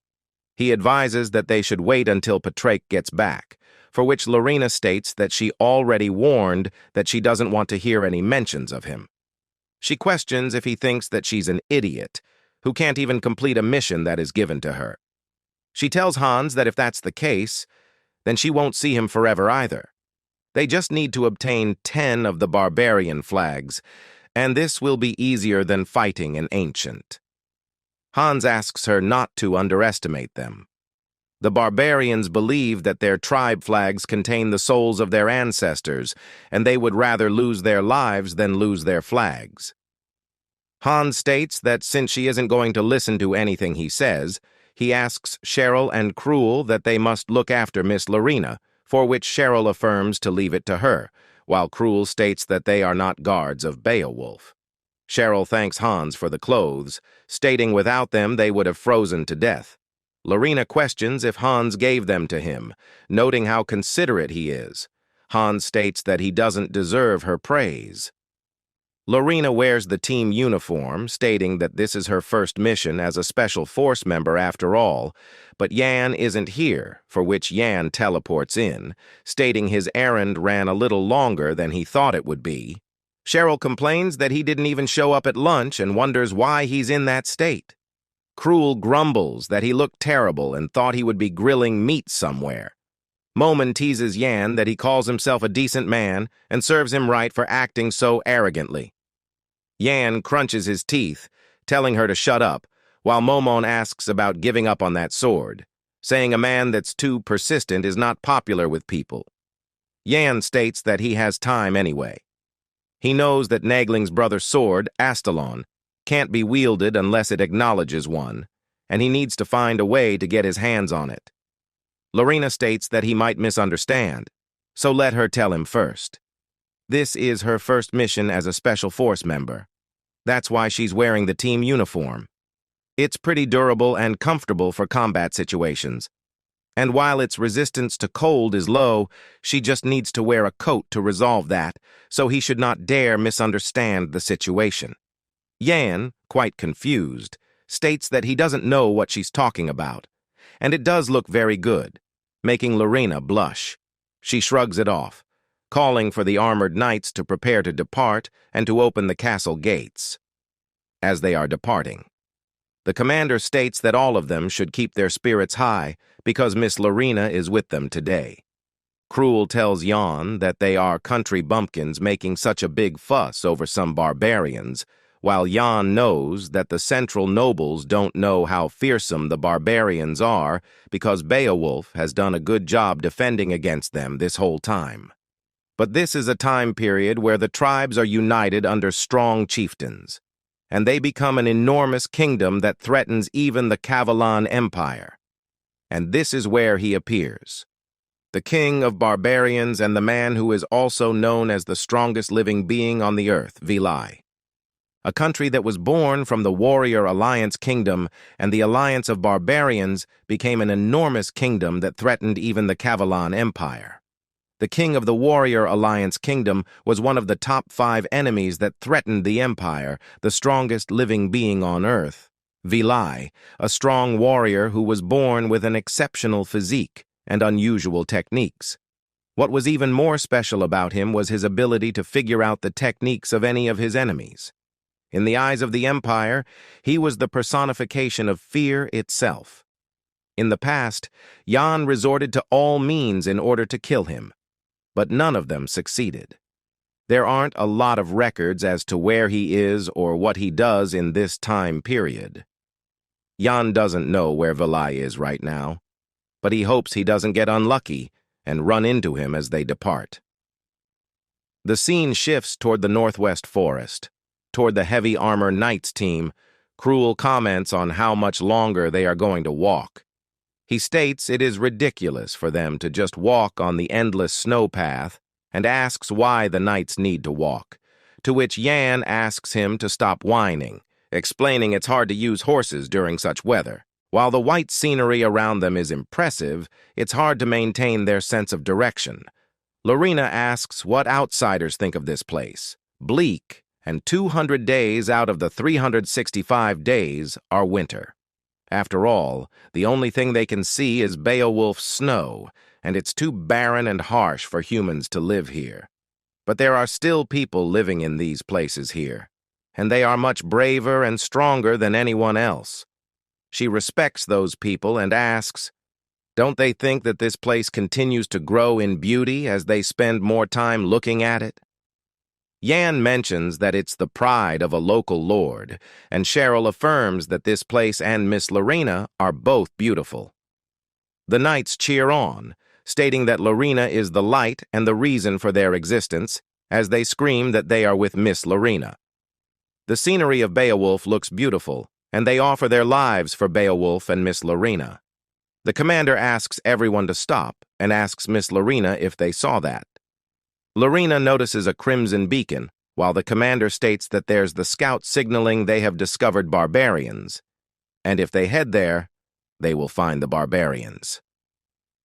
He advises that they should wait until Patrick gets back, for which Lorena states that she already warned that she doesn't want to hear any mentions of him. She questions if he thinks that she's an idiot, who can't even complete a mission that is given to her. She tells Hans that if that's the case, then she won't see him forever either. They just need to obtain 10 of the Barbarian flags, and this will be easier than fighting an ancient. Hans asks her not to underestimate them. The barbarians believe that their tribe flags contain the souls of their ancestors, and they would rather lose their lives than lose their flags. Han states that since she isn't going to listen to anything he says, he asks Cheryl and Cruel that they must look after Miss Lorena, for which Cheryl affirms to leave it to her, while Cruel states that they are not guards of Beowolf. Cheryl thanks Hans for the clothes, stating without them they would have frozen to death. Lorena questions if Hans gave them to him, noting how considerate he is. Hans states that he doesn't deserve her praise. Lorena wears the team uniform, stating that this is her first mission as a special force member after all, but Yan isn't here, for which Yan teleports in, stating his errand ran a little longer than he thought it would be. Cheryl complains that he didn't even show up at lunch and wonders why he's in that state. Cruel grumbles that he looked terrible and thought he would be grilling meat somewhere. Momen teases Yan that he calls himself a decent man and serves him right for acting so arrogantly. Yan crunches his teeth, telling her to shut up, while Momon asks about giving up on that sword, saying a man that's too persistent is not popular with people. Yan states that he has time anyway. He knows that Nagling's brother's sword, Astalon, can't be wielded unless it acknowledges one, and he needs to find a way to get his hands on it. Lorena states that he might misunderstand, so let her tell him first. This is her first mission as a Special Force member. That's why she's wearing the team uniform. It's pretty durable and comfortable for combat situations. And while its resistance to cold is low, she just needs to wear a coat to resolve that, so he should not dare misunderstand the situation. Yan, quite confused, states that he doesn't know what she's talking about, and it does look very good, making Lorena blush. She shrugs it off, calling for the armored knights to prepare to depart and to open the castle gates. As they are departing, the commander states that all of them should keep their spirits high because Miss Lorena is with them today. Cruel tells Yan that they are country bumpkins making such a big fuss over some barbarians, while Yan knows that the central nobles don't know how fearsome the barbarians are because Beowolf has done a good job defending against them this whole time. But this is a time period where the tribes are united under strong chieftains, and they become an enormous kingdom that threatens even the Kavalan Empire. And this is where he appears. The king of barbarians and the man who is also known as the strongest living being on the earth, Vilai. A country that was born from the Warrior Alliance Kingdom and the Alliance of Barbarians became an enormous kingdom that threatened even the Kavalan Empire. The king of the Warrior Alliance Kingdom was one of the top 5 enemies that threatened the Empire, the strongest living being on Earth. Vilai, a strong warrior who was born with an exceptional physique and unusual techniques. What was even more special about him was his ability to figure out the techniques of any of his enemies. In the eyes of the Empire, he was the personification of fear itself. In the past, Yan resorted to all means in order to kill him, but none of them succeeded. There aren't a lot of records as to where he is or what he does in this time period. Yan doesn't know where Vilai is right now, but he hopes he doesn't get unlucky and run into him as they depart. The scene shifts toward the northwest forest. Toward the heavy armor knights team, Cruel comments on how much longer they are going to walk. He states it is ridiculous for them to just walk on the endless snow path and asks why the knights need to walk, to which Yan asks him to stop whining, explaining it's hard to use horses during such weather. While the white scenery around them is impressive, it's hard to maintain their sense of direction. Lorena asks what outsiders think of this place. Bleak, and 200 days out of the 365 days are winter. After all, the only thing they can see is Beowulf's snow, and it's too barren and harsh for humans to live here. But there are still people living in these places here, and they are much braver and stronger than anyone else. She respects those people and asks, don't they think that this place continues to grow in beauty as they spend more time looking at it? Yan mentions that it's the pride of a local lord, and Cheryl affirms that this place and Miss Lorena are both beautiful. The knights cheer on, stating that Lorena is the light and the reason for their existence, as they scream that they are with Miss Lorena. The scenery of Beowolf looks beautiful, and they offer their lives for Beowolf and Miss Lorena. The commander asks everyone to stop and asks Miss Lorena if they saw that. Lorena notices a crimson beacon, while the commander states that there's the scout signaling they have discovered barbarians, and if they head there, they will find the barbarians.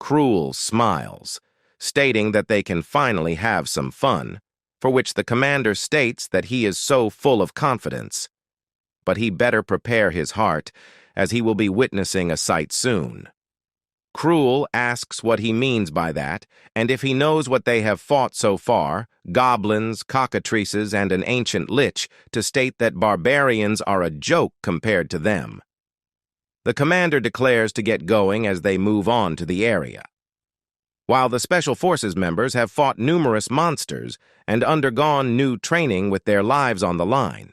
Cruel smiles, stating that they can finally have some fun, for which the commander states that he is so full of confidence. But he better prepare his heart, as he will be witnessing a sight soon. Cruel asks what he means by that, and if he knows what they have fought so far, goblins, cockatrices, and an ancient lich, to state that barbarians are a joke compared to them. The commander declares to get going as they move on to the area. While the Special Forces members have fought numerous monsters and undergone new training with their lives on the line.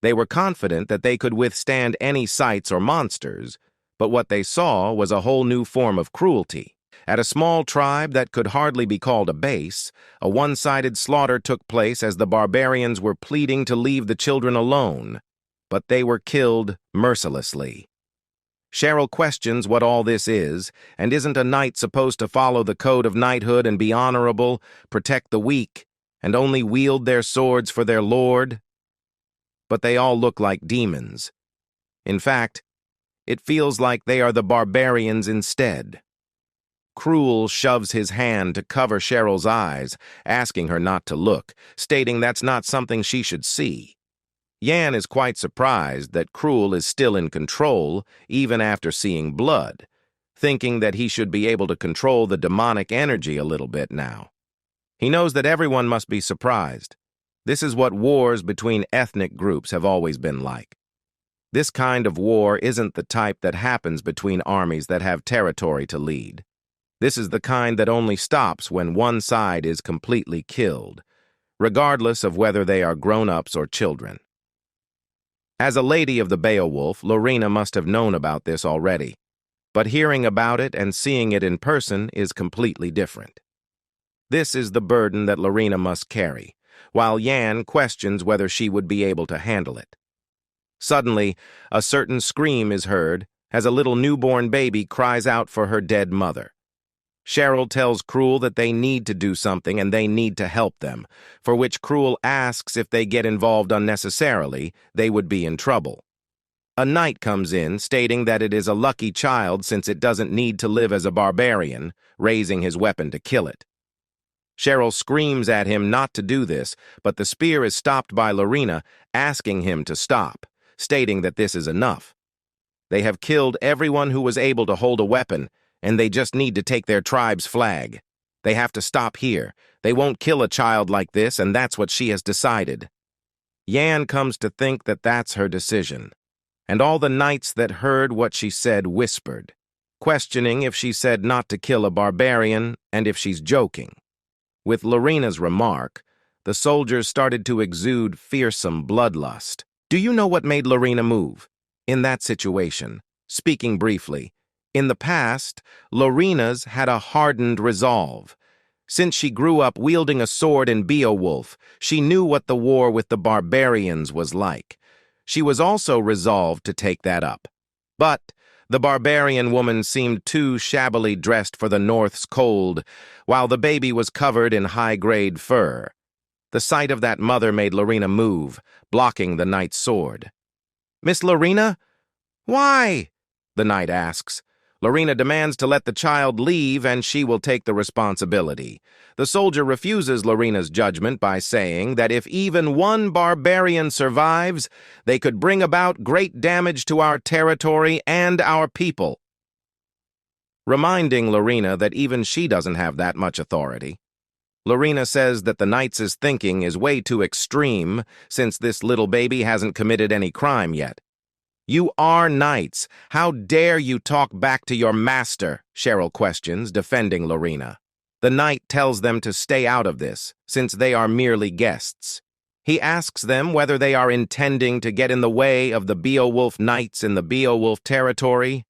They were confident that they could withstand any sights or monsters, but what they saw was a whole new form of cruelty. At a small tribe that could hardly be called a base, a one-sided slaughter took place as the barbarians were pleading to leave the children alone, but they were killed mercilessly. Cheryl questions what all this is, and isn't a knight supposed to follow the code of knighthood and be honorable, protect the weak, and only wield their swords for their lord? But they all look like demons. In fact, it feels like they are the barbarians instead. Cruel shoves his hand to cover Cheryl's eyes, asking her not to look, stating that's not something she should see. Yan is quite surprised that Cruel is still in control, even after seeing blood, thinking that he should be able to control the demonic energy a little bit now. He knows that everyone must be surprised. This is what wars between ethnic groups have always been like. This kind of war isn't the type that happens between armies that have territory to lead. This is the kind that only stops when one side is completely killed, regardless of whether they are grown-ups or children. As a lady of the Beowolf, Lorena must have known about this already, but hearing about it and seeing it in person is completely different. This is the burden that Lorena must carry, while Yan questions whether she would be able to handle it. Suddenly, a certain scream is heard as a little newborn baby cries out for her dead mother. Cheryl tells Cruel that they need to do something and they need to help them, for which Cruel asks if they get involved unnecessarily, they would be in trouble. A knight comes in, stating that it is a lucky child since it doesn't need to live as a barbarian, raising his weapon to kill it. Cheryl screams at him not to do this, but the spear is stopped by Lorena, asking him to stop, stating that this is enough. They have killed everyone who was able to hold a weapon, and they just need to take their tribe's flag. They have to stop here. They won't kill a child like this, and that's what she has decided. Yan comes to think that that's her decision, and all the knights that heard what she said whispered, questioning if she said not to kill a barbarian and if she's joking. With Lorena's remark, the soldiers started to exude fearsome bloodlust. Do you know what made Lorena move? In that situation, speaking briefly, in the past, Lorena's had a hardened resolve. Since she grew up wielding a sword in Beowolf, she knew what the war with the barbarians was like. She was also resolved to take that up. But the barbarian woman seemed too shabbily dressed for the North's cold, while the baby was covered in high-grade fur. The sight of that mother made Lorena move, blocking the knight's sword. "Miss Lorena?" "Why?" the knight asks. Lorena demands to let the child leave and she will take the responsibility. The soldier refuses Lorena's judgment by saying that if even one barbarian survives, they could bring about great damage to our territory and our people. Reminding Lorena that even she doesn't have that much authority. Lorena says that the knight's thinking is way too extreme since this little baby hasn't committed any crime yet. "You are knights. How dare you talk back to your master?" Cheryl questions, defending Lorena. The knight tells them to stay out of this, since they are merely guests. He asks them whether they are intending to get in the way of the Beowolf knights in the Beowolf territory.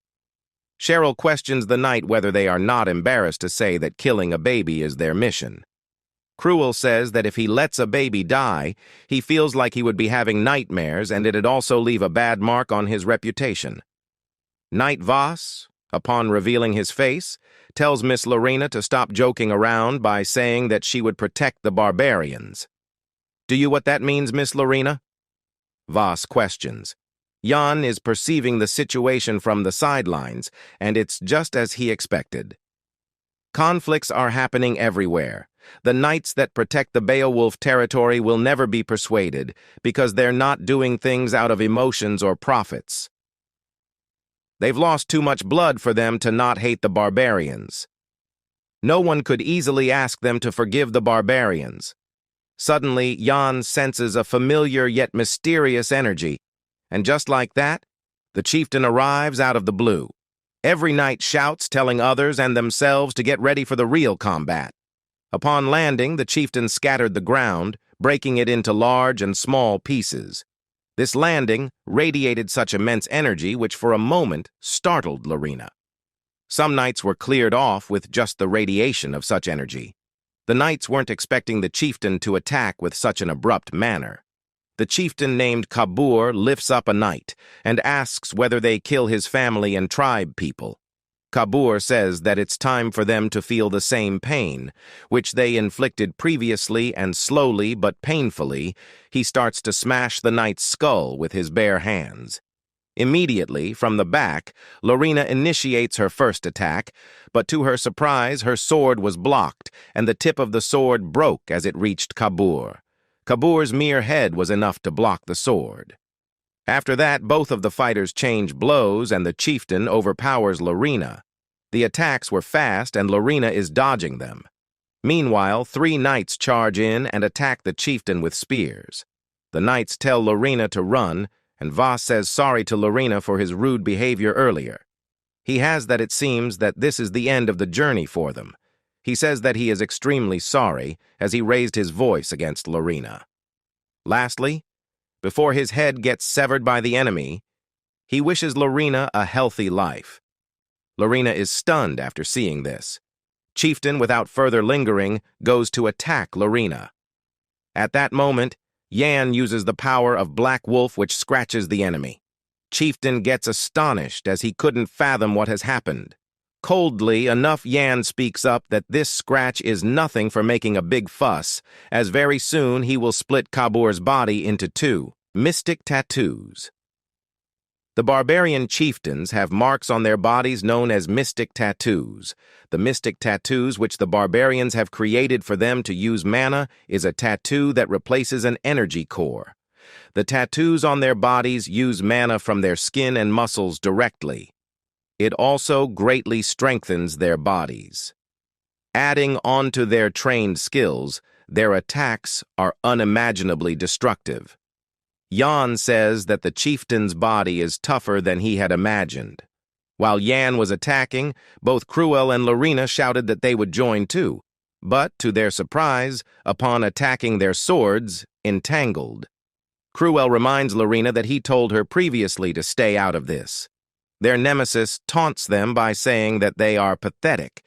Cheryl questions the knight whether they are not embarrassed to say that killing a baby is their mission. Cruel says that if he lets a baby die, he feels like he would be having nightmares and it'd also leave a bad mark on his reputation. Knight Voss, upon revealing his face, tells Miss Lorena to stop joking around by saying that she would protect the barbarians. Do you what that means, Miss Lorena? Voss questions. Jan is perceiving the situation from the sidelines, and it's just as he expected. Conflicts are happening everywhere. The knights that protect the Beowolf territory will never be persuaded, because they're not doing things out of emotions or profits. They've lost too much blood for them to not hate the barbarians. No one could easily ask them to forgive the barbarians. Suddenly, Jan senses a familiar yet mysterious energy, and just like that, the chieftain arrives out of the blue. Every knight shouts, telling others and themselves to get ready for the real combat. Upon landing, the chieftain scattered the ground, breaking it into large and small pieces. This landing radiated such immense energy which for a moment startled Lorena. Some knights were cleared off with just the radiation of such energy. The knights weren't expecting the chieftain to attack with such an abrupt manner. The chieftain named Kabur lifts up a knight and asks whether they kill his family and tribe people. Kabur says that it's time for them to feel the same pain, which they inflicted previously, and slowly but painfully, he starts to smash the knight's skull with his bare hands. Immediately, from the back, Lorena initiates her first attack, but to her surprise, her sword was blocked, and the tip of the sword broke as it reached Kabur. Kabur's mere head was enough to block the sword. After that, both of the fighters change blows, and the chieftain overpowers Lorena. The attacks were fast, and Lorena is dodging them. Meanwhile, 3 knights charge in and attack the chieftain with spears. The knights tell Lorena to run, and Voss says sorry to Lorena for his rude behavior earlier. He has that it seems that this is the end of the journey for them. He says that he is extremely sorry, as he raised his voice against Lorena. Lastly, before his head gets severed by the enemy, he wishes Lorena a healthy life. Lorena is stunned after seeing this. Chieftain, without further lingering, goes to attack Lorena. At that moment, Yan uses the power of Black Wolf, which scratches the enemy. Chieftain gets astonished as he couldn't fathom what has happened. Coldly enough, Yan speaks up that this scratch is nothing for making a big fuss, as very soon he will split Kabur's body into 2 mystic tattoos. The barbarian chieftains have marks on their bodies known as mystic tattoos. The mystic tattoos which the barbarians have created for them to use mana is a tattoo that replaces an energy core. The tattoos on their bodies use mana from their skin and muscles directly. It also greatly strengthens their bodies. Adding onto their trained skills, their attacks are unimaginably destructive. Yan says that the chieftain's body is tougher than he had imagined. While Yan was attacking, both Cruel and Lorena shouted that they would join too, but, to their surprise, upon attacking their swords, entangled. Cruel reminds Lorena that he told her previously to stay out of this. Their nemesis taunts them by saying that they are pathetic,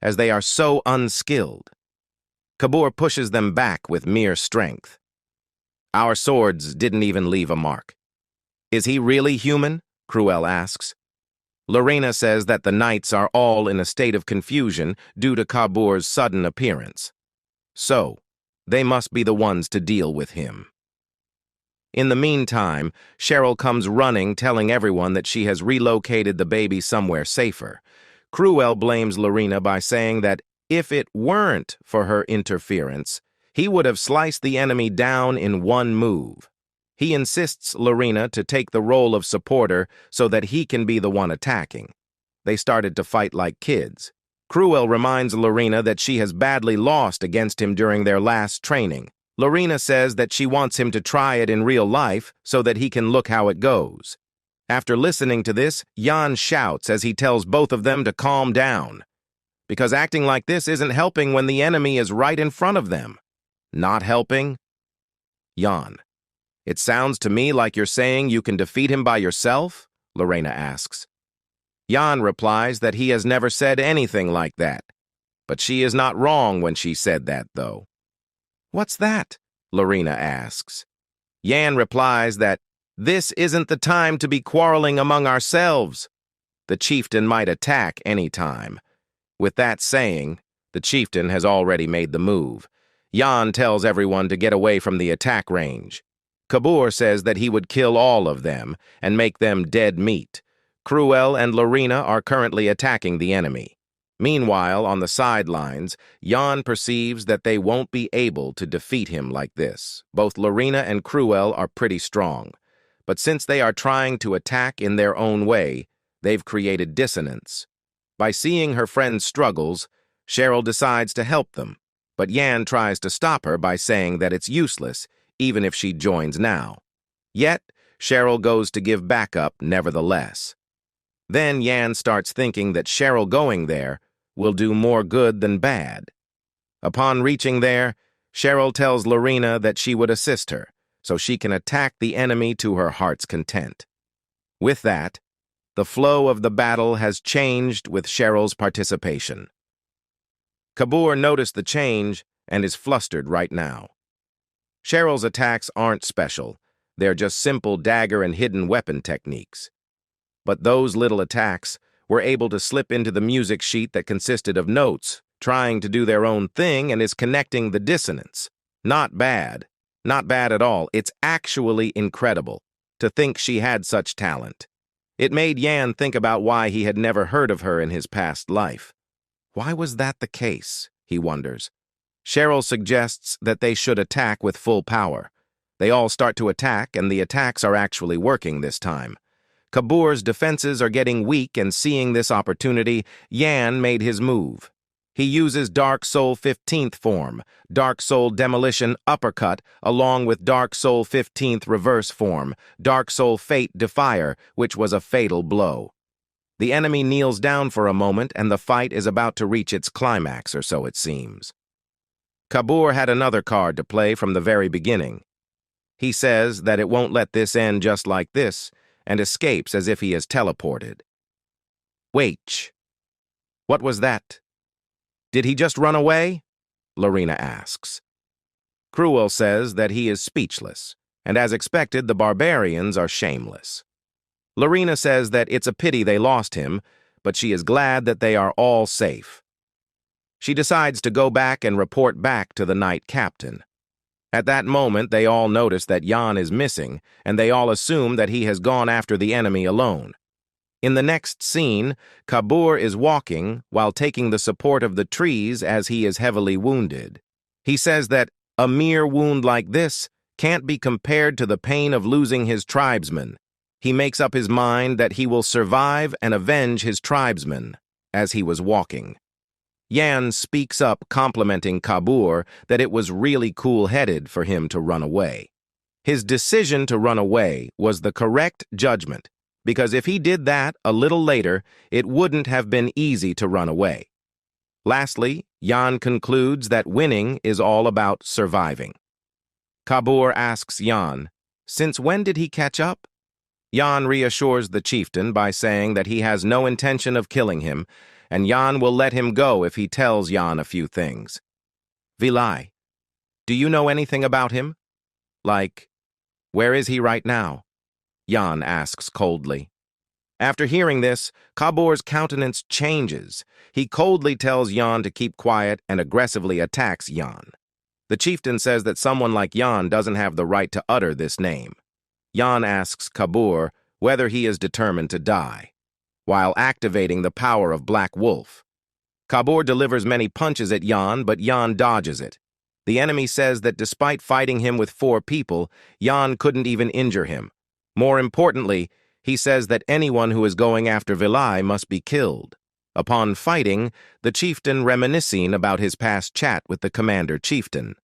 as they are so unskilled. Kabur pushes them back with mere strength. Our swords didn't even leave a mark. Is he really human? Cruel asks. Lorena says that the knights are all in a state of confusion due to Kabur's sudden appearance. So, they must be the ones to deal with him. In the meantime, Cheryl comes running, telling everyone that she has relocated the baby somewhere safer. Cruel blames Lorena by saying that if it weren't for her interference, he would have sliced the enemy down in one move. He insists Lorena to take the role of supporter so that he can be the one attacking. They started to fight like kids. Cruel reminds Lorena that she has badly lost against him during their last training. Lorena says that she wants him to try it in real life so that he can look how it goes. After listening to this, Jan shouts as he tells both of them to calm down, because acting like this isn't helping when the enemy is right in front of them. Not helping? Jan, it sounds to me like you're saying you can defeat him by yourself, Lorena asks. Yan replies that he has never said anything like that. But she is not wrong when she said that, though. "What's that?" Lorena asks. Yan replies that this isn't the time to be quarreling among ourselves. The chieftain might attack any time. With that saying, the chieftain has already made the move. Yan tells everyone to get away from the attack range. Kabur says that he would kill all of them and make them dead meat. Cruel and Lorena are currently attacking the enemy. Meanwhile, on the sidelines, Yan perceives that they won't be able to defeat him like this. Both Lorena and Cruel are pretty strong. But since they are trying to attack in their own way, they've created dissonance. By seeing her friend's struggles, Cheryl decides to help them. But Yan tries to stop her by saying that it's useless, even if she joins now. Yet, Cheryl goes to give backup nevertheless. Then Yan starts thinking that Cheryl going there will do more good than bad. Upon reaching there, Cheryl tells Lorena that she would assist her, so she can attack the enemy to her heart's content. With that, the flow of the battle has changed with Cheryl's participation. Kabur noticed the change and is flustered right now. Cheryl's attacks aren't special, they're just simple dagger and hidden weapon techniques. But those little attacks were able to slip into the music sheet that consisted of notes, trying to do their own thing and is connecting the dissonance. Not bad. Not bad at all. It's actually incredible to think she had such talent. It made Yan think about why he had never heard of her in his past life. Why was that the case, he wonders. Cheryl suggests that they should attack with full power. They all start to attack, and the attacks are actually working this time. Kabur's defenses are getting weak, and seeing this opportunity, Yan made his move. He uses Dark Soul 15th form, Dark Soul Demolition Uppercut, along with Dark Soul 15th reverse form, Dark Soul Fate Defier, which was a fatal blow. The enemy kneels down for a moment, and the fight is about to reach its climax, or so it seems. Kabur had another card to play from the very beginning. He says that it won't let this end just like this, and escapes as if he is teleported. Wait. What was that? Did he just run away? Lorena asks. Cruel says that he is speechless, and as expected, the barbarians are shameless. Lorena says that it's a pity they lost him, but she is glad that they are all safe. She decides to go back and report back to the Knight Captain. At that moment, they all notice that Yan is missing, and they all assume that he has gone after the enemy alone. In the next scene, Kabur is walking while taking the support of the trees as he is heavily wounded. He says that a mere wound like this can't be compared to the pain of losing his tribesmen. He makes up his mind that he will survive and avenge his tribesmen as he was walking. Yan speaks up, complimenting Kabur that it was really cool-headed for him to run away. His decision to run away was the correct judgment, because if he did that a little later, it wouldn't have been easy to run away. Lastly, Yan concludes that winning is all about surviving. Kabur asks Yan, "Since when did he catch up?" Yan reassures the chieftain by saying that he has no intention of killing him, and Yan will let him go if he tells Yan a few things. Vilai, do you know anything about him? Like, where is he right now? Yan asks coldly. After hearing this, Kabur's countenance changes. He coldly tells Yan to keep quiet and aggressively attacks Yan. The chieftain says that someone like Yan doesn't have the right to utter this name. Yan asks Kabur whether he is determined to die, while activating the power of Black Wolf. Kabur delivers many punches at Yan, but Yan dodges it. The enemy says that despite fighting him with 4 people, Yan couldn't even injure him. More importantly, he says that anyone who is going after Vilai must be killed. Upon fighting, the chieftain reminiscing about his past chat with the commander chieftain.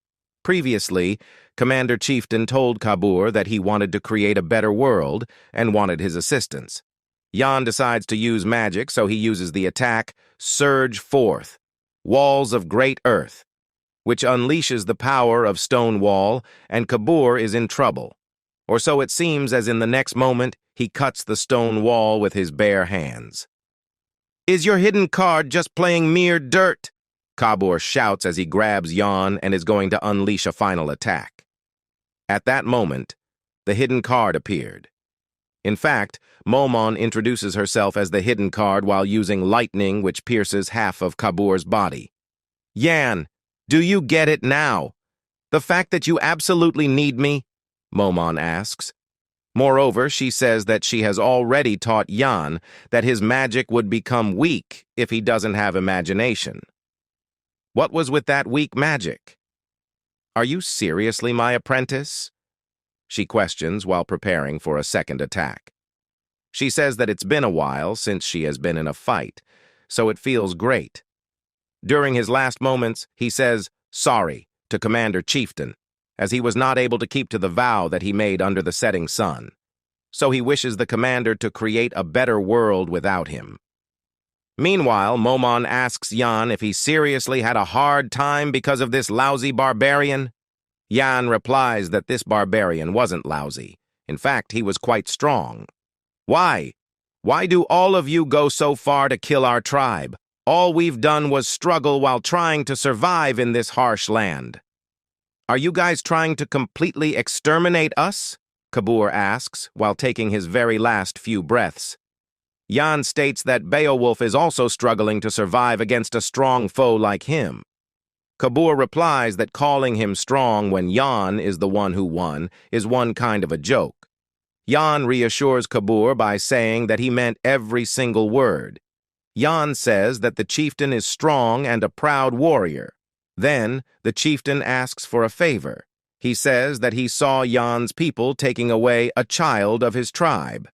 Previously, Commander Chieftain told Kabur that he wanted to create a better world and wanted his assistance. Yan decides to use magic, so he uses the attack Surge Forth, Walls of Great Earth, which unleashes the power of Stone Wall, and Kabur is in trouble. Or so it seems, as in the next moment, he cuts the stone wall with his bare hands. Is your hidden card just playing mere dirt? Kabur shouts as he grabs Jan and is going to unleash a final attack. At that moment, the hidden card appeared. In fact, Momon introduces herself as the hidden card while using lightning which pierces half of Kabur's body. Yan, do you get it now? The fact that you absolutely need me? Momon asks. Moreover, she says that she has already taught Yan that his magic would become weak if he doesn't have imagination. What was with that weak magic? Are you seriously my apprentice? She questions while preparing for a second attack. She says that it's been a while since she has been in a fight, so it feels great. During his last moments, he says sorry to Commander Chieftain, as he was not able to keep to the vow that he made under the setting sun. So he wishes the commander to create a better world without him. Meanwhile, Momon asks Yan if he seriously had a hard time because of this lousy barbarian. Yan replies that this barbarian wasn't lousy. In fact, he was quite strong. Why? Why do all of you go so far to kill our tribe? All we've done was struggle while trying to survive in this harsh land. Are you guys trying to completely exterminate us? Kabur asks while taking his very last few breaths. Yan states that Beowolf is also struggling to survive against a strong foe like him. Kabur replies that calling him strong when Yan is the one who won is one kind of a joke. Yan reassures Kabur by saying that he meant every single word. Yan says that the chieftain is strong and a proud warrior. Then, the chieftain asks for a favor. He says that he saw Yan's people taking away a child of his tribe.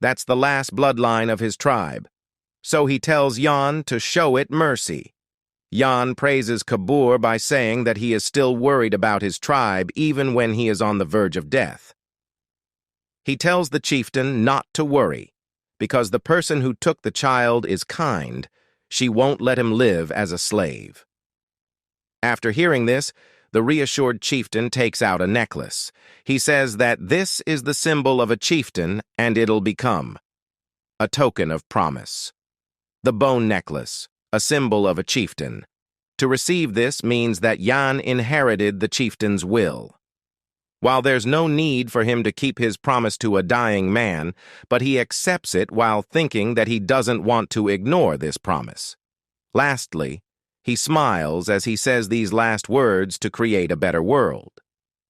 That's the last bloodline of his tribe. So he tells Yan to show it mercy. Yan praises Kabur by saying that he is still worried about his tribe even when he is on the verge of death. He tells the chieftain not to worry, because the person who took the child is kind. She won't let him live as a slave. After hearing this, the reassured chieftain takes out a necklace. He says that this is the symbol of a chieftain and it'll become a token of promise. The bone necklace, a symbol of a chieftain. To receive this means that Yan inherited the chieftain's will. While there's no need for him to keep his promise to a dying man, but he accepts it while thinking that he doesn't want to ignore this promise. Lastly, he smiles as he says these last words to create a better world.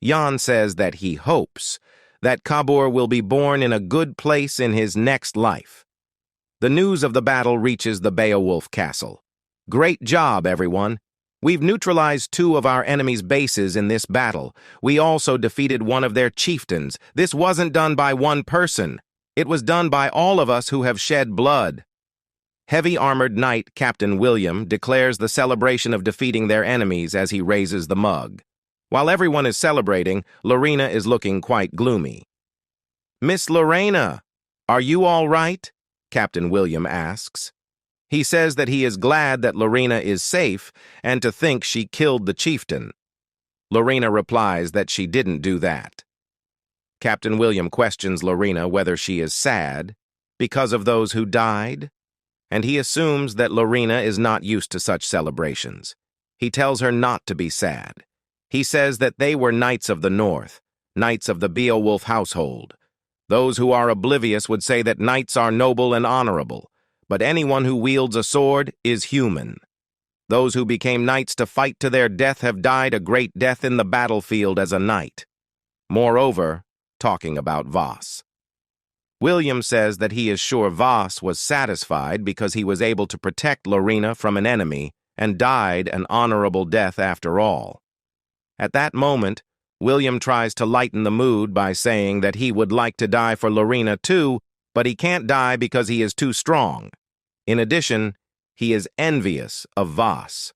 Yan says that he hopes that Kabur will be born in a good place in his next life. The news of the battle reaches the Beowolf castle. Great job, everyone. We've neutralized 2 of our enemy's bases in this battle. We also defeated one of their chieftains. This wasn't done by one person. It was done by all of us who have shed blood. Heavy-armored knight Captain William declares the celebration of defeating their enemies as he raises the mug. While everyone is celebrating, Lorena is looking quite gloomy. Miss Lorena, are you all right? Captain William asks. He says that he is glad that Lorena is safe and to think she killed the chieftain. Lorena replies that she didn't do that. Captain William questions Lorena whether she is sad because of those who died, and he assumes that Lorena is not used to such celebrations. He tells her not to be sad. He says that they were knights of the North, knights of the Beowolf household. Those who are oblivious would say that knights are noble and honorable, but anyone who wields a sword is human. Those who became knights to fight to their death have died a great death in the battlefield as a knight. Moreover, talking about Voss. William says that he is sure Voss was satisfied because he was able to protect Lorena from an enemy and died an honorable death after all. At that moment, William tries to lighten the mood by saying that he would like to die for Lorena too, but he can't die because he is too strong. In addition, he is envious of Voss.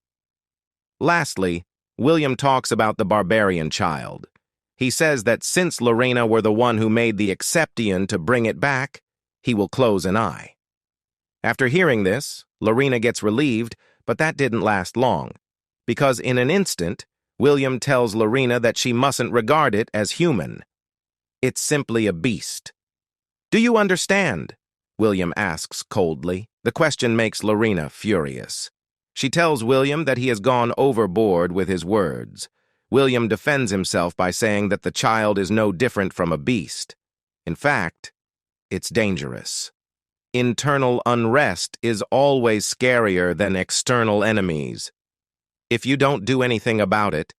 Lastly, William talks about the barbarian child. He says that since Lorena were the one who made the exception to bring it back, he will close an eye. After hearing this, Lorena gets relieved, but that didn't last long, because in an instant, William tells Lorena that she mustn't regard it as human. It's simply a beast. Do you understand? William asks coldly. The question makes Lorena furious. She tells William that he has gone overboard with his words. William defends himself by saying that the child is no different from a beast. In fact, it's dangerous. Internal unrest is always scarier than external enemies. If you don't do anything about it,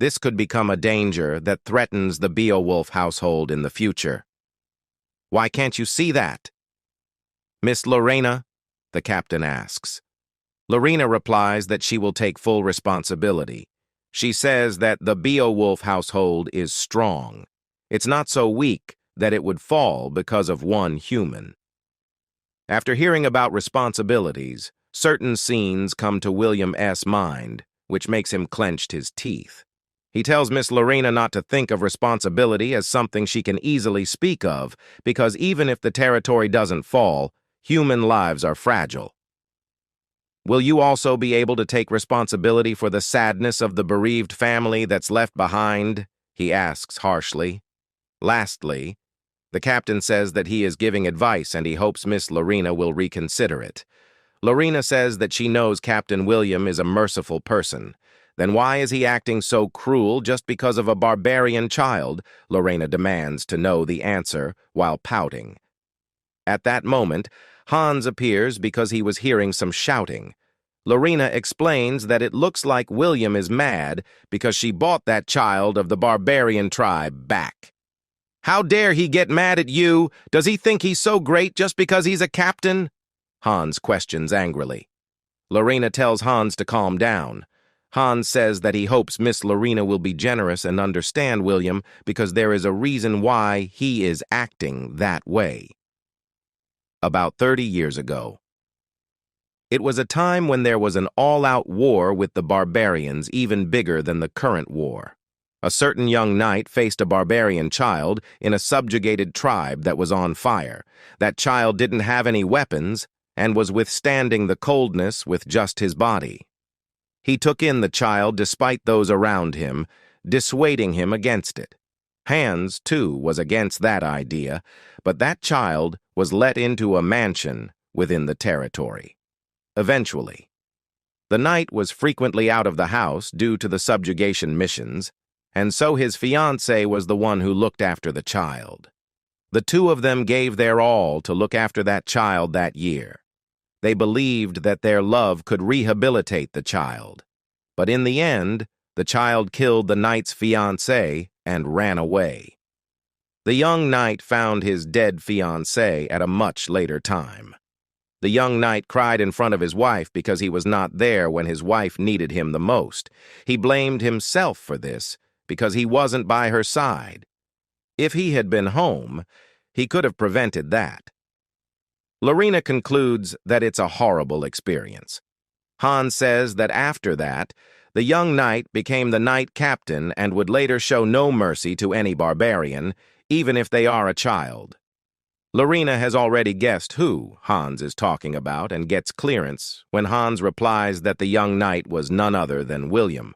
this could become a danger that threatens the Beowolf household in the future. Why can't you see that? Miss Lorena? The captain asks. Lorena replies that she will take full responsibility. She says that the Beowolf household is strong. It's not so weak that it would fall because of one human. After hearing about responsibilities, certain scenes come to William S.'s mind, which makes him clench his teeth. He tells Miss Lorena not to think of responsibility as something she can easily speak of, because even if the territory doesn't fall, human lives are fragile. Will you also be able to take responsibility for the sadness of the bereaved family that's left behind? He asks harshly. Lastly, the captain says that he is giving advice and he hopes Miss Lorena will reconsider it. Lorena says that she knows Captain William is a merciful person. Then why is he acting so cruel just because of a barbarian child? Lorena demands to know the answer while pouting. At that moment, Hans appears because he was hearing some shouting. Lorena explains that it looks like William is mad because she bought that child of the barbarian tribe back. How dare he get mad at you? Does he think he's so great just because he's a captain? Hans questions angrily. Lorena tells Hans to calm down. Hans says that he hopes Miss Lorena will be generous and understand William because there is a reason why he is acting that way. About 30 years ago. It was a time when there was an all-out war with the barbarians even bigger than the current war. A certain young knight faced a barbarian child in a subjugated tribe that was on fire. That child didn't have any weapons and was withstanding the coldness with just his body. He took in the child despite those around him, dissuading him against it. Hans, too, was against that idea, but that child was let into a mansion within the territory. Eventually, the knight was frequently out of the house due to the subjugation missions, and so his fiancée was the one who looked after the child. The two of them gave their all to look after that child that year. They believed that their love could rehabilitate the child. But in the end, the child killed the knight's fiancée and ran away. The young knight found his dead fiancée at a much later time. The young knight cried in front of his wife because he was not there when his wife needed him the most. He blamed himself for this because he wasn't by her side. If he had been home, he could have prevented that. Lorena concludes that it's a horrible experience. Hans says that after that, the young knight became the knight captain and would later show no mercy to any barbarian, even if they are a child. Lorena has already guessed who Hans is talking about and gets clearance when Hans replies that the young knight was none other than William.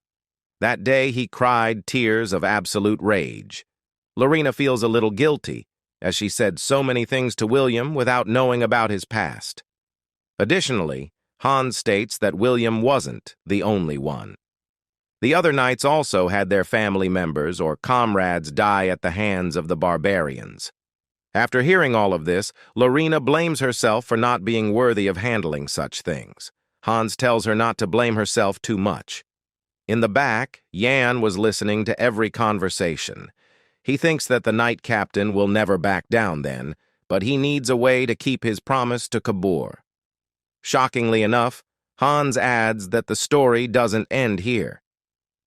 That day he cried tears of absolute rage. Lorena feels a little guilty, as she said so many things to William without knowing about his past. Additionally, Hans states that William wasn't the only one. The other knights also had their family members or comrades die at the hands of the barbarians. After hearing all of this, Lorena blames herself for not being worthy of handling such things. Hans tells her not to blame herself too much. In the back, Jan was listening to every conversation. He thinks that the knight captain will never back down then, but he needs a way to keep his promise to Kabur. Shockingly enough, Hans adds that the story doesn't end here.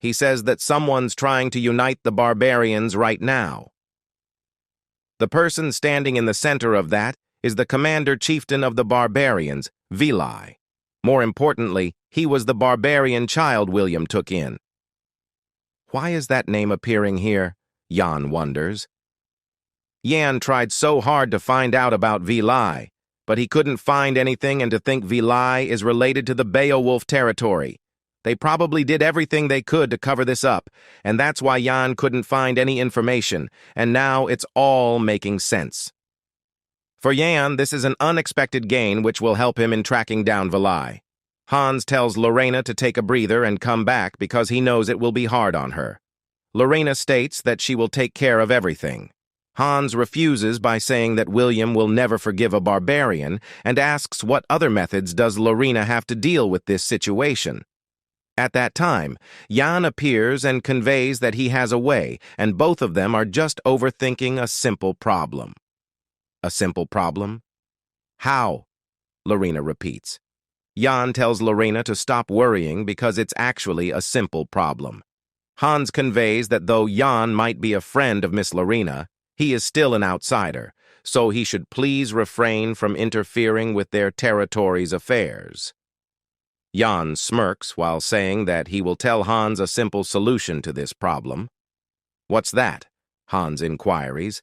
He says that someone's trying to unite the barbarians right now. The person standing in the center of that is the commander chieftain of the barbarians, Vili. More importantly, he was the barbarian child William took in. Why is that name appearing here? Jan wonders. Jan tried so hard to find out about Vili, but he couldn't find anything, and to think Vili is related to the Beowolf territory. They probably did everything they could to cover this up, and that's why Jan couldn't find any information, and now it's all making sense. For Jan, this is an unexpected gain which will help him in tracking down Valai. Hans tells Lorena to take a breather and come back because he knows it will be hard on her. Lorena states that she will take care of everything. Hans refuses by saying that William will never forgive a barbarian and asks what other methods does Lorena have to deal with this situation. At that time, Jan appears and conveys that he has a way, and both of them are just overthinking a simple problem. A simple problem? How? Lorena repeats. Jan tells Lorena to stop worrying because it's actually a simple problem. Hans conveys that though Jan might be a friend of Miss Lorena, he is still an outsider, so he should please refrain from interfering with their territory's affairs. Jan smirks while saying that he will tell Hans a simple solution to this problem. What's that? Hans inquires.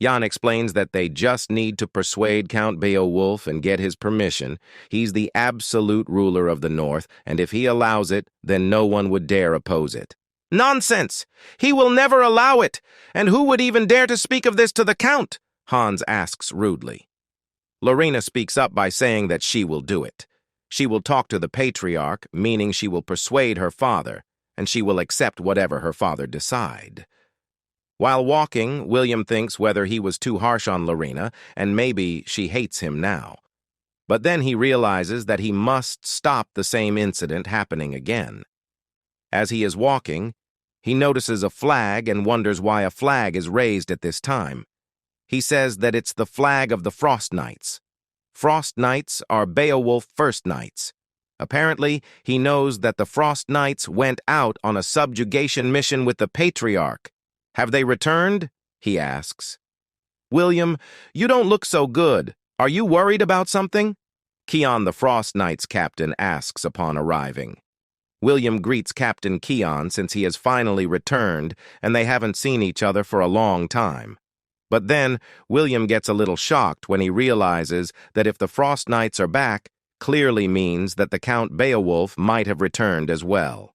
Jan explains that they just need to persuade Count Beowolf and get his permission. He's the absolute ruler of the North, and if he allows it, then no one would dare oppose it. Nonsense! He will never allow it! And who would even dare to speak of this to the Count? Hans asks rudely. Lorena speaks up by saying that she will do it. She will talk to the patriarch, meaning she will persuade her father, and she will accept whatever her father decide. While walking, William thinks whether he was too harsh on Lorena, and maybe she hates him now. But then he realizes that he must stop the same incident happening again. As he is walking, he notices a flag and wonders why a flag is raised at this time. He says that it's the flag of the Frost Knights. Frost Knights are Beowulf First Knights. Apparently, he knows that the Frost Knights went out on a subjugation mission with the Patriarch. Have they returned? He asks. William, you don't look so good. Are you worried about something? Keon the Frost Knights captain asks upon arriving. William greets Captain Keon since he has finally returned and they haven't seen each other for a long time. But then, William gets a little shocked when he realizes that if the Frost Knights are back, clearly means that the Count Beowulf might have returned as well.